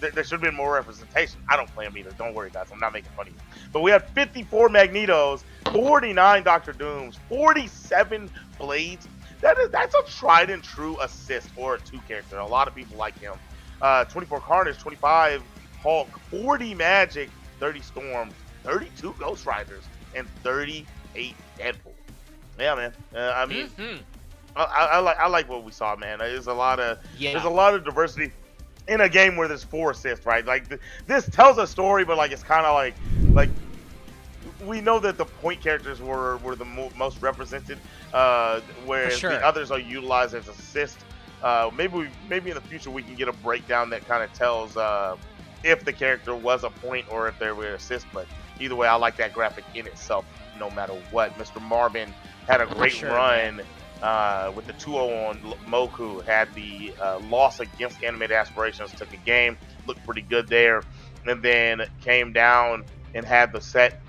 there should have been more representation. I don't play them either. Don't worry, guys. I'm not making fun of you. But we had 54 Magnetos, 49 Dr. Dooms, 47 Blades. That's a tried and true assist for a 2 character. A lot of people like him. 24 Carnage, 25 Hulk, 40 Magic, 30 Storm, 32 Ghost Riders, and 38 Deadpool. Yeah, man. I mean. I like what we saw, man. There's a lot of diversity in a game where there's 4 assists, right? Like this tells a story, but like it's kind of like we know that the point characters were the most represented, whereas the others are utilized as assist. Maybe in the future we can get a breakdown that kind of tells if the character was a point or if they were assist. But either way, I like that graphic in itself, no matter what. Mr. Marvin had a great run. With the 2-0 on Moku, had the loss against Animated Aspirations, took a game, looked pretty good there, and then came down and had the set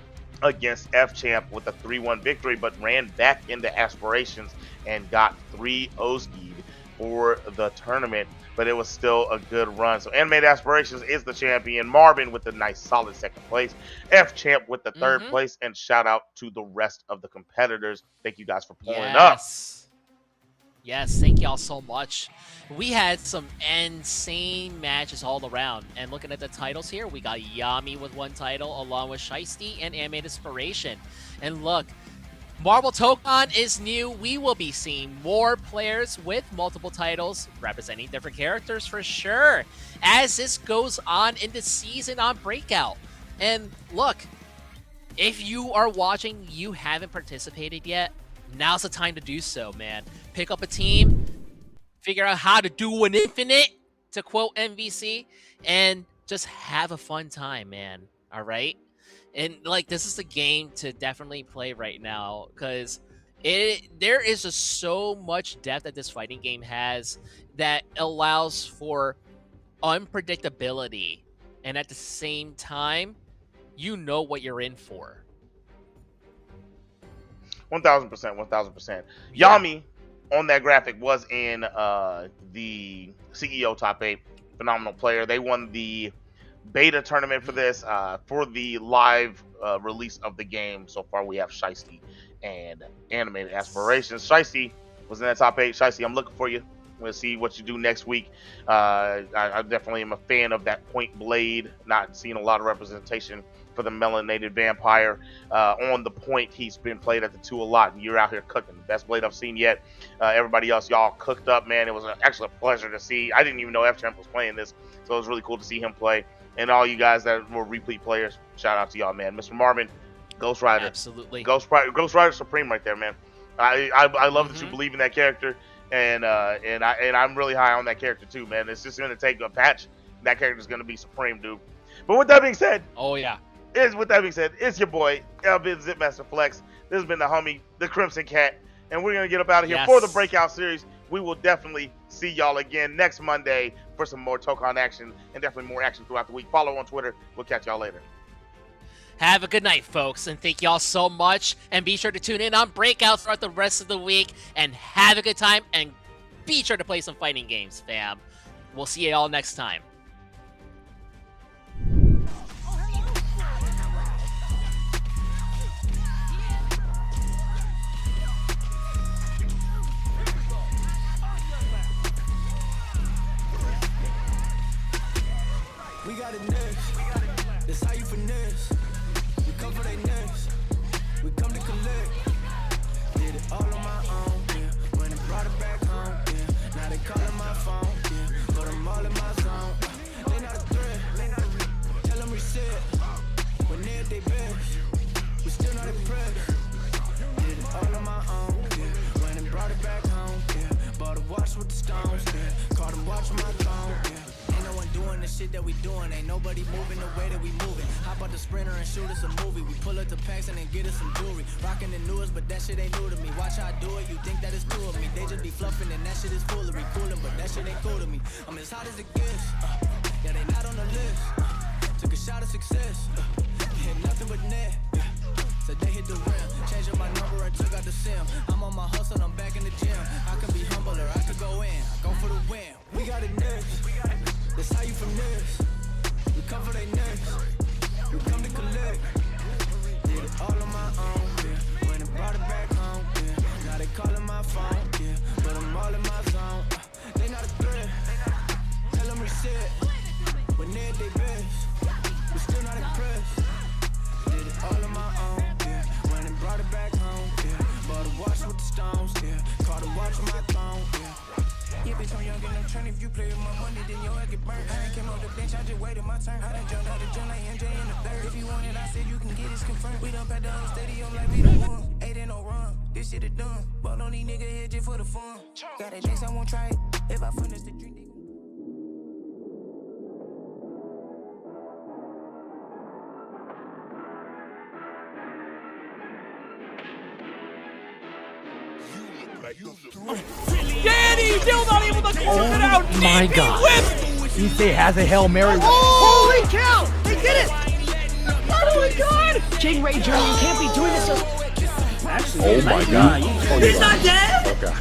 against F-Champ with a 3-1 victory, but ran back into Aspirations and got 3 Oski'd for the tournament, but it was still a good run. So Animated Aspirations is the champion. Marvin with the nice solid second place. F-Champ with the third place, and shout out to the rest of the competitors. Thank you guys for pulling up. Yes, thank y'all so much. We had some insane matches all around. And looking at the titles here, we got Yami with 1 title, along with Shiesty and Animated Inspiration. And look, Marvel Tōkon is new. We will be seeing more players with multiple titles representing different characters for sure as this goes on in the season on Breakout. And look, if you are watching, you haven't participated yet, now's the time to do so, man. Pick up a team, figure out how to do an infinite, to quote MVC, and just have a fun time, man. All right? And like, this is the game to definitely play right now, because there is just so much depth that this fighting game has that allows for unpredictability, and at the same time, you know what you're in for. 1000%, 1000%. Yami on that graphic was in the CEO top 8. Phenomenal player. They won the beta tournament for this. For the live release of the game, so far we have Shiesty and Animated Aspirations. Shiesty was in that top 8. Shiesty, I'm looking for you. We'll see what you do next week. I definitely am a fan of that point blade. Not seeing a lot of representation for the melanated vampire on the point. He's been played at the 2 a lot, and you're out here cooking. Best blade I've seen yet. Everybody else, y'all cooked up, man. It was actually a pleasure to see. I didn't even know F-Champ was playing this, so it was really cool to see him play. And all you guys that were repeat players, shout out to y'all, man. Mr. Marvin, Ghost Rider. Absolutely. Ghost Rider Supreme right there, man. I love that you believe in that character, and I'm really high on that character too, man. It's just gonna take a patch. That character's gonna be supreme, dude. But with that being said, it's your boy Elvin Zipmaster Flex. This has been the homie, the Crimson Cat, and we're gonna get up out of here for the Breakout series. We will definitely see y'all again next Monday for some more Tōkon action, and definitely more action throughout the week. Follow on Twitter. We'll catch y'all later. Have a good night, folks, and thank y'all so much. And be sure to tune in on Breakout throughout the rest of the week, and have a good time, and be sure to play some fighting games, fam. We'll see y'all next time. We got it next. That's how you finesse. We come for they next. We come to collect. Did it all on my own, yeah. When it brought it back home, yeah. Now they calling my phone, yeah. But I'm all in my zone. They not a threat. Tell them reset. When they're at their best, we still not impressed. Did it all on my own, yeah. When it brought it back home, yeah. Bought a watch with the stones, yeah. Caught them watching my phone, yeah. Doing the shit that we doing, ain't nobody moving the way that we moving. Hop out the Sprinter and shoot us a movie. We pull up to Paxton and get us some jewelry. Rocking the newest, but that shit ain't new to me. Watch how I do it, you think that it's two of me. They just be fluffing and that shit is foolery. Coolin', but that shit ain't cool to me. I'm as hot as it gets. Yeah, they not on the list. Took a shot of success. Hit nothing but net. So they hit the rim. Changing my number and took out the sim. I'm on my hustle, I'm back in the gym. I can be humble or I could go in. Go for the win. We got it next. That's how you finesse. We come for they next. We come to collect. Did it all on my own, yeah. When it brought it back home, yeah. Now they calling my phone, yeah. But I'm all in my zone. They not a threat. Tell them reset. When they're at their best, we still not impressed. Did it all on my own, yeah. When it brought it back home, yeah. Bought a watch with the stones, yeah. Caught a watch on my phone, yeah. Yeah, bitch, I'm young and I'm trying. If you play with my money, then your head get burnt. I ain't came off the bench, I just waited my turn. I done jumped out the gym like MJ in the third. If you want it, I said you can get it confirmed. We done packed the whole stadium like we done won. Ain't in no run, this shit is done. Ball on these niggas here just for the fun. Got that next, I won't try it. If I finish the drink, they Danny still not able to close it out. My God. Issei has a Hail Mary. Holy cow! They did it! Oh my God! King Ray Jr., you can't be doing this. Actually, oh my God. He's not dead? Okay.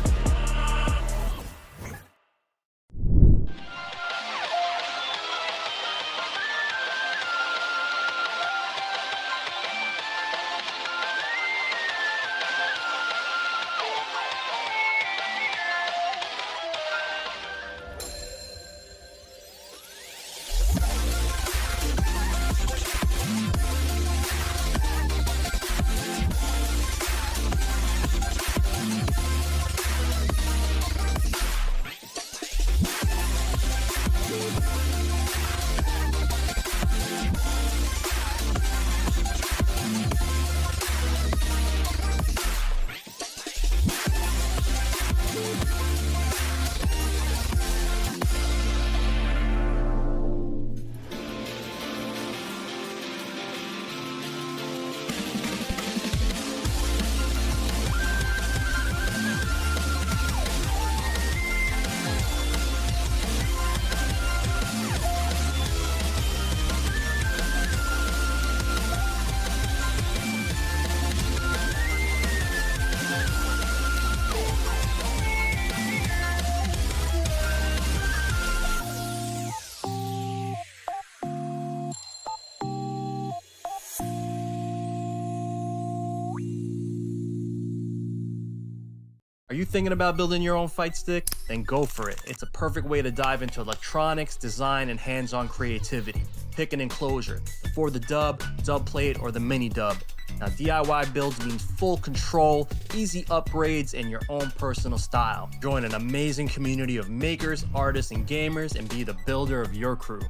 Are you thinking about building your own fight stick? Then go for it. It's a perfect way to dive into electronics, design, and hands-on creativity. Pick an enclosure, for the dub plate, or the mini dub. Now DIY builds means full control, easy upgrades, and your own personal style. Join an amazing community of makers, artists, and gamers, and be the builder of your crew.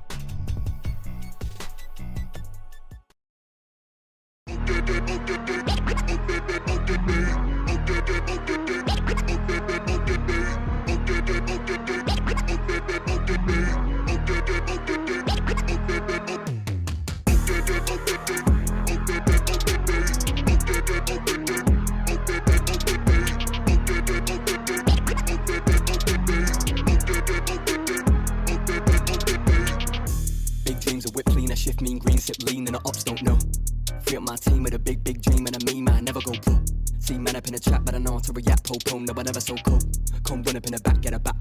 Big dreams of whip clean, I shift mean green, sip lean, and the ops don't know. Free up my team with a big dream, and I mean, man, never go pro. See man up in a trap, but I know how to react, po-pone, no, I never so cold. Come run up in the back, get a bap,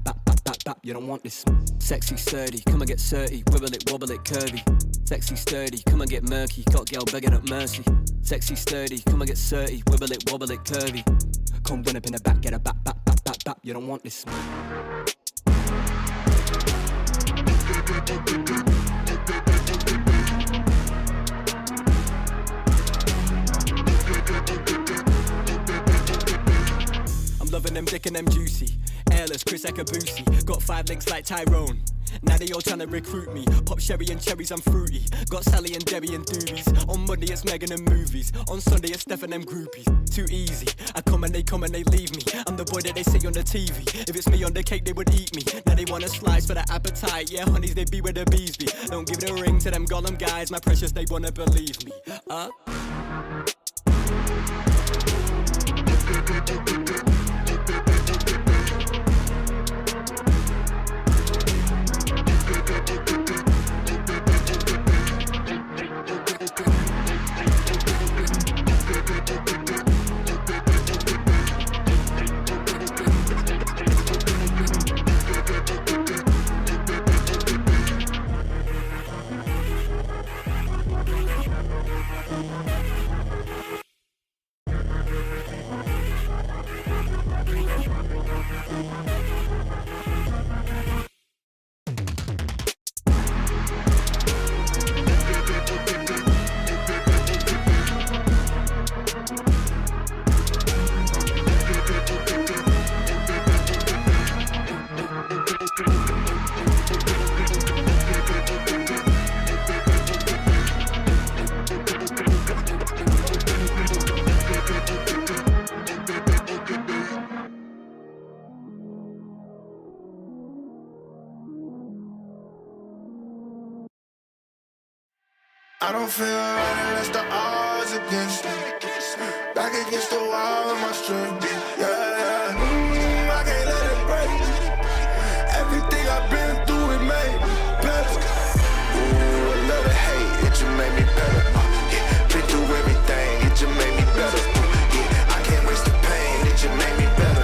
you don't want this. Sexy, sturdy, come and get 30, wibble it, curvy. Sexy, sturdy, come and get murky, got girl begging up mercy. Sexy, sturdy, come and get 30, wibble it, curvy. Come run up in the back, get a bap, you don't want this. I'm loving them dick and them juicy. Airless, Chris Ekabusi. Got 5 links like Tyrone. Now they all trying to recruit me. Pop sherry and cherries, I'm fruity. Got Sally and Debbie and doobies. On Monday it's Megan and movies. On Sunday it's Steph and them groupies. Too easy. I come and they leave me. I'm the boy that they see on the TV. If it's me on the cake, they would eat me. Now they want a slice for the appetite. Yeah, honeys, they be where the bees be. Don't give the ring to them Gollum guys. My precious, they wanna believe me. I don't feel right unless the odds against me. Back against the wall of my strength. Yeah, I can't let it break. Everything I've been through, it made me better. Ooh, I love the hate, it just made me better. Been through everything, it just made me better. I can't waste the pain, it just made me better.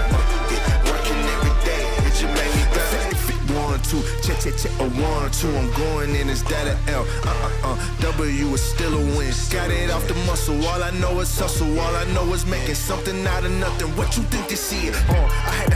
Working every day, it just made me better. 1 or 2, check, a 1 or 2, I'm going in, is that an L? W is still a win. Got it off the muscle, all I know is hustle. All I know is making something out of nothing. What you think this is? I had